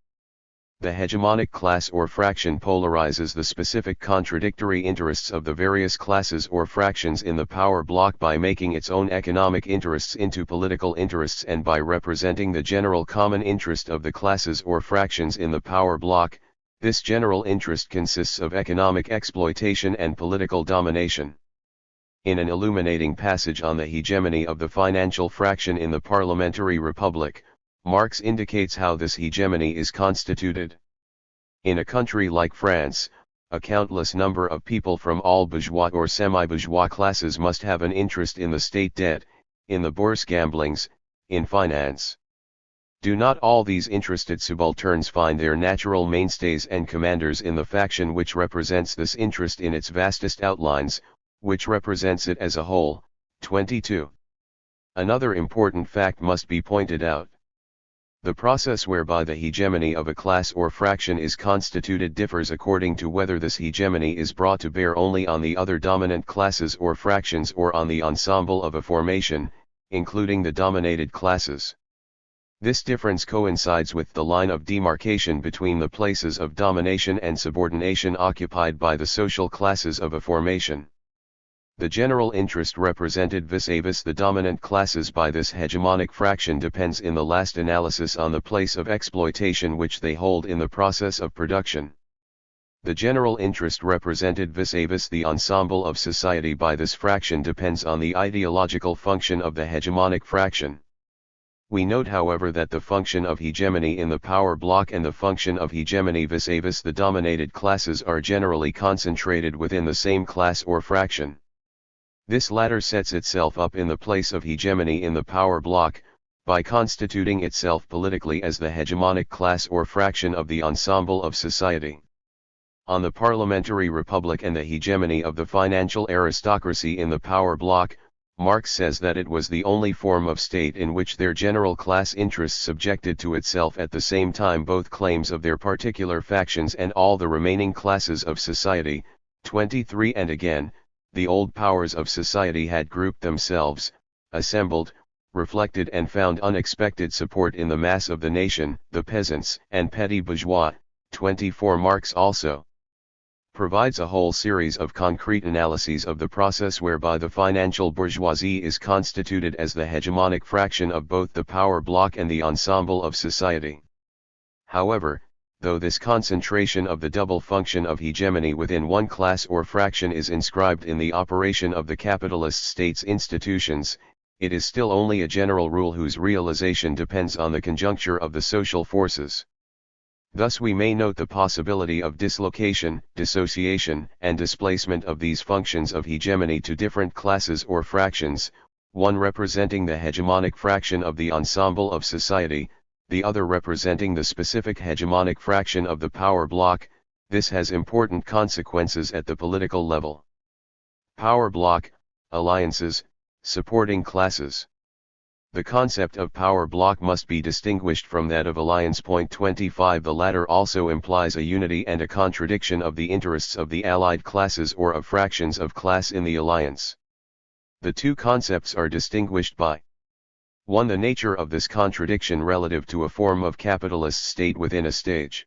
Speaker 1: The hegemonic class or fraction polarizes the specific contradictory interests of the various classes or fractions in the power block by making its own economic interests into political interests and by representing the general common interest of the classes or fractions in the power block. This general interest consists of economic exploitation and political domination. In an illuminating passage on the hegemony of the financial fraction in the parliamentary republic, Marx indicates how this hegemony is constituted. In a country like France, a countless number of people from all bourgeois or semi-bourgeois classes must have an interest in the state debt, in the bourse gamblings, in finance. Do not all these interested subalterns find their natural mainstays and commanders in the faction which represents this interest in its vastest outlines, which represents it as a whole? 22. Another important fact must be pointed out. The process whereby the hegemony of a class or fraction is constituted differs according to whether this hegemony is brought to bear only on the other dominant classes or fractions or on the ensemble of a formation, including the dominated classes. This difference coincides with the line of demarcation between the places of domination and subordination occupied by the social classes of a formation. The general interest represented vis-a-vis the dominant classes by this hegemonic fraction depends in the last analysis on the place of exploitation which they hold in the process of production. The general interest represented vis-a-vis the ensemble of society by this fraction depends on the ideological function of the hegemonic fraction. We note however that the function of hegemony in the power block and the function of hegemony vis-a-vis the dominated classes are generally concentrated within the same class or fraction. This latter sets itself up in the place of hegemony in the power block, by constituting itself politically as the hegemonic class or fraction of the ensemble of society. On the parliamentary republic and the hegemony of the financial aristocracy in the power block, Marx says that it was the only form of state in which their general class interests subjected to itself at the same time both claims of their particular factions and all the remaining classes of society. 23 And again, the old powers of society had grouped themselves, assembled, reflected and found unexpected support in the mass of the nation, the peasants and petty bourgeois. 24 Marx also provides a whole series of concrete analyses of the process whereby the financial bourgeoisie is constituted as the hegemonic fraction of both the power block and the ensemble of society. However, though this concentration of the double function of hegemony within one class or fraction is inscribed in the operation of the capitalist state's institutions, it is still only a general rule whose realization depends on the conjuncture of the social forces. Thus we may note the possibility of dislocation, dissociation, and displacement of these functions of hegemony to different classes or fractions, one representing the hegemonic fraction of the ensemble of society, the other representing the specific hegemonic fraction of the power block. This has important consequences at the political level. Power block, alliances, supporting classes. The concept of power block must be distinguished from that of alliance. 25 The latter also implies a unity and a contradiction of the interests of the allied classes or of fractions of class in the alliance. The two concepts are distinguished by 1. The nature of this contradiction relative to a form of capitalist state within a stage.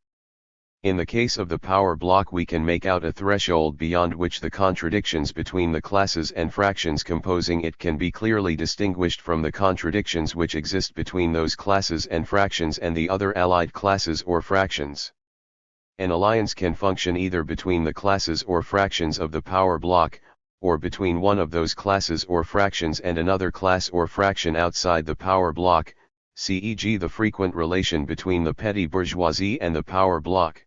Speaker 1: In the case of the power block we can make out a threshold beyond which the contradictions between the classes and fractions composing it can be clearly distinguished from the contradictions which exist between those classes and fractions and the other allied classes or fractions. An alliance can function either between the classes or fractions of the power block, or between one of those classes or fractions and another class or fraction outside the power block. c.e.g. the frequent relation between the petty bourgeoisie and the power bloc.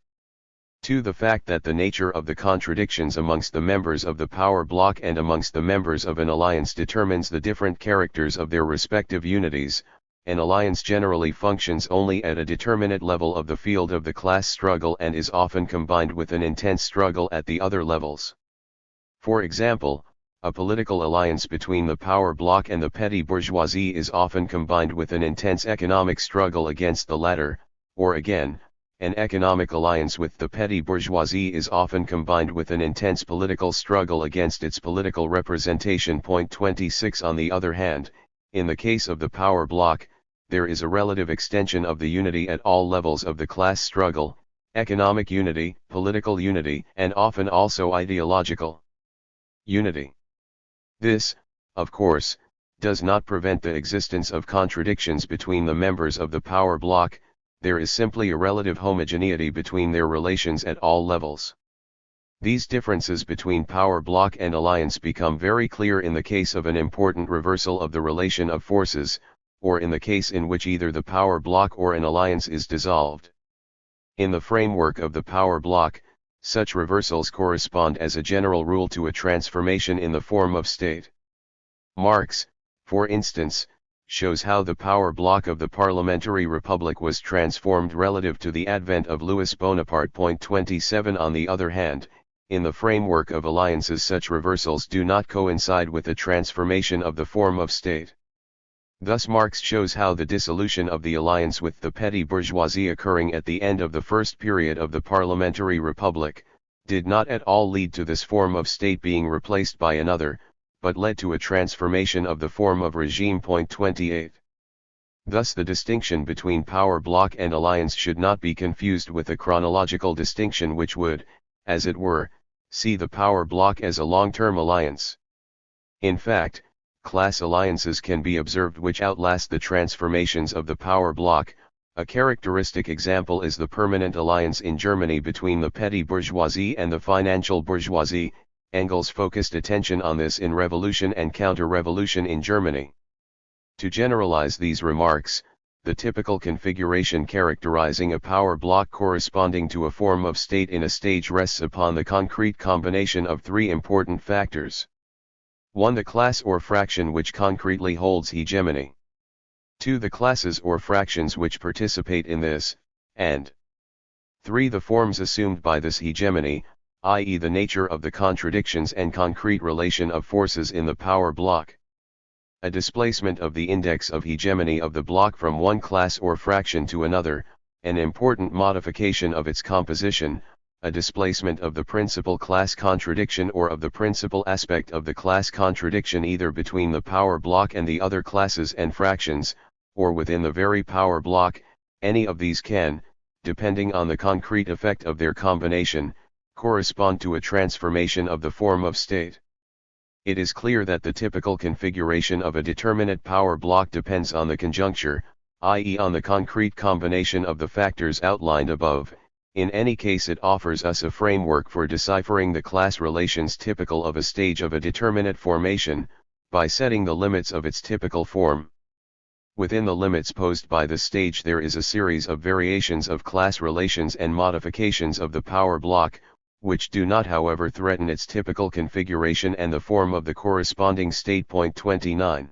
Speaker 1: 2. The fact that the nature of the contradictions amongst the members of the power bloc and amongst the members of an alliance determines the different characters of their respective unities. An alliance generally functions only at a determinate level of the field of the class struggle and is often combined with an intense struggle at the other levels. For example, a political alliance between the power bloc and the petty bourgeoisie is often combined with an intense economic struggle against the latter, or again, an economic alliance with the petty bourgeoisie is often combined with an intense political struggle against its political representation. Point 26. On the other hand, in the case of the power bloc, there is a relative extension of the unity at all levels of the class struggle, economic unity, political unity, and often also ideological unity. This, of course, does not prevent the existence of contradictions between the members of the power bloc. There is simply a relative homogeneity between their relations at all levels. These differences between power bloc and alliance become very clear in the case of an important reversal of the relation of forces, or in the case in which either the power bloc or an alliance is dissolved. In the framework of the power bloc, such reversals correspond as a general rule to a transformation in the form of state. Marx, for instance, shows how the power bloc of the parliamentary republic was transformed relative to the advent of Louis Bonaparte. Point 27. On the other hand, in the framework of alliances such reversals do not coincide with the transformation of the form of state. Thus Marx shows how the dissolution of the alliance with the petty bourgeoisie occurring at the end of the first period of the parliamentary republic, did not at all lead to this form of state being replaced by another, but led to a transformation of the form of regime. Point 28. Thus the distinction between power bloc and alliance should not be confused with a chronological distinction which would, as it were, see the power bloc as a long-term alliance. In fact, class alliances can be observed which outlast the transformations of the power bloc. A characteristic example is the permanent alliance in Germany between the petty bourgeoisie and the financial bourgeoisie. Engels focused attention on this in Revolution and Counter-Revolution in Germany. To generalize these remarks, the typical configuration characterizing a power bloc corresponding to a form of state in a stage rests upon the concrete combination of three important factors. 1. The class or fraction which concretely holds hegemony. 2. The classes or fractions which participate in this, and 3. The forms assumed by this hegemony, i.e. the nature of the contradictions and concrete relation of forces in the power bloc. A displacement of the index of hegemony of the bloc from one class or fraction to another, an important modification of its composition, a displacement of the principal class contradiction or of the principal aspect of the class contradiction either between the power bloc and the other classes and fractions, or within the very power bloc. Any of these can, depending on the concrete effect of their combination, correspond to a transformation of the form of state. It is clear that the typical configuration of a determinate power bloc depends on the conjuncture, i.e. on the concrete combination of the factors outlined above. In any case, it offers us a framework for deciphering the class relations typical of a stage of a determinate formation, by setting the limits of its typical form. Within the limits posed by the stage there is a series of variations of class relations and modifications of the power bloc, which do not however threaten its typical configuration and the form of the corresponding state. Point 29.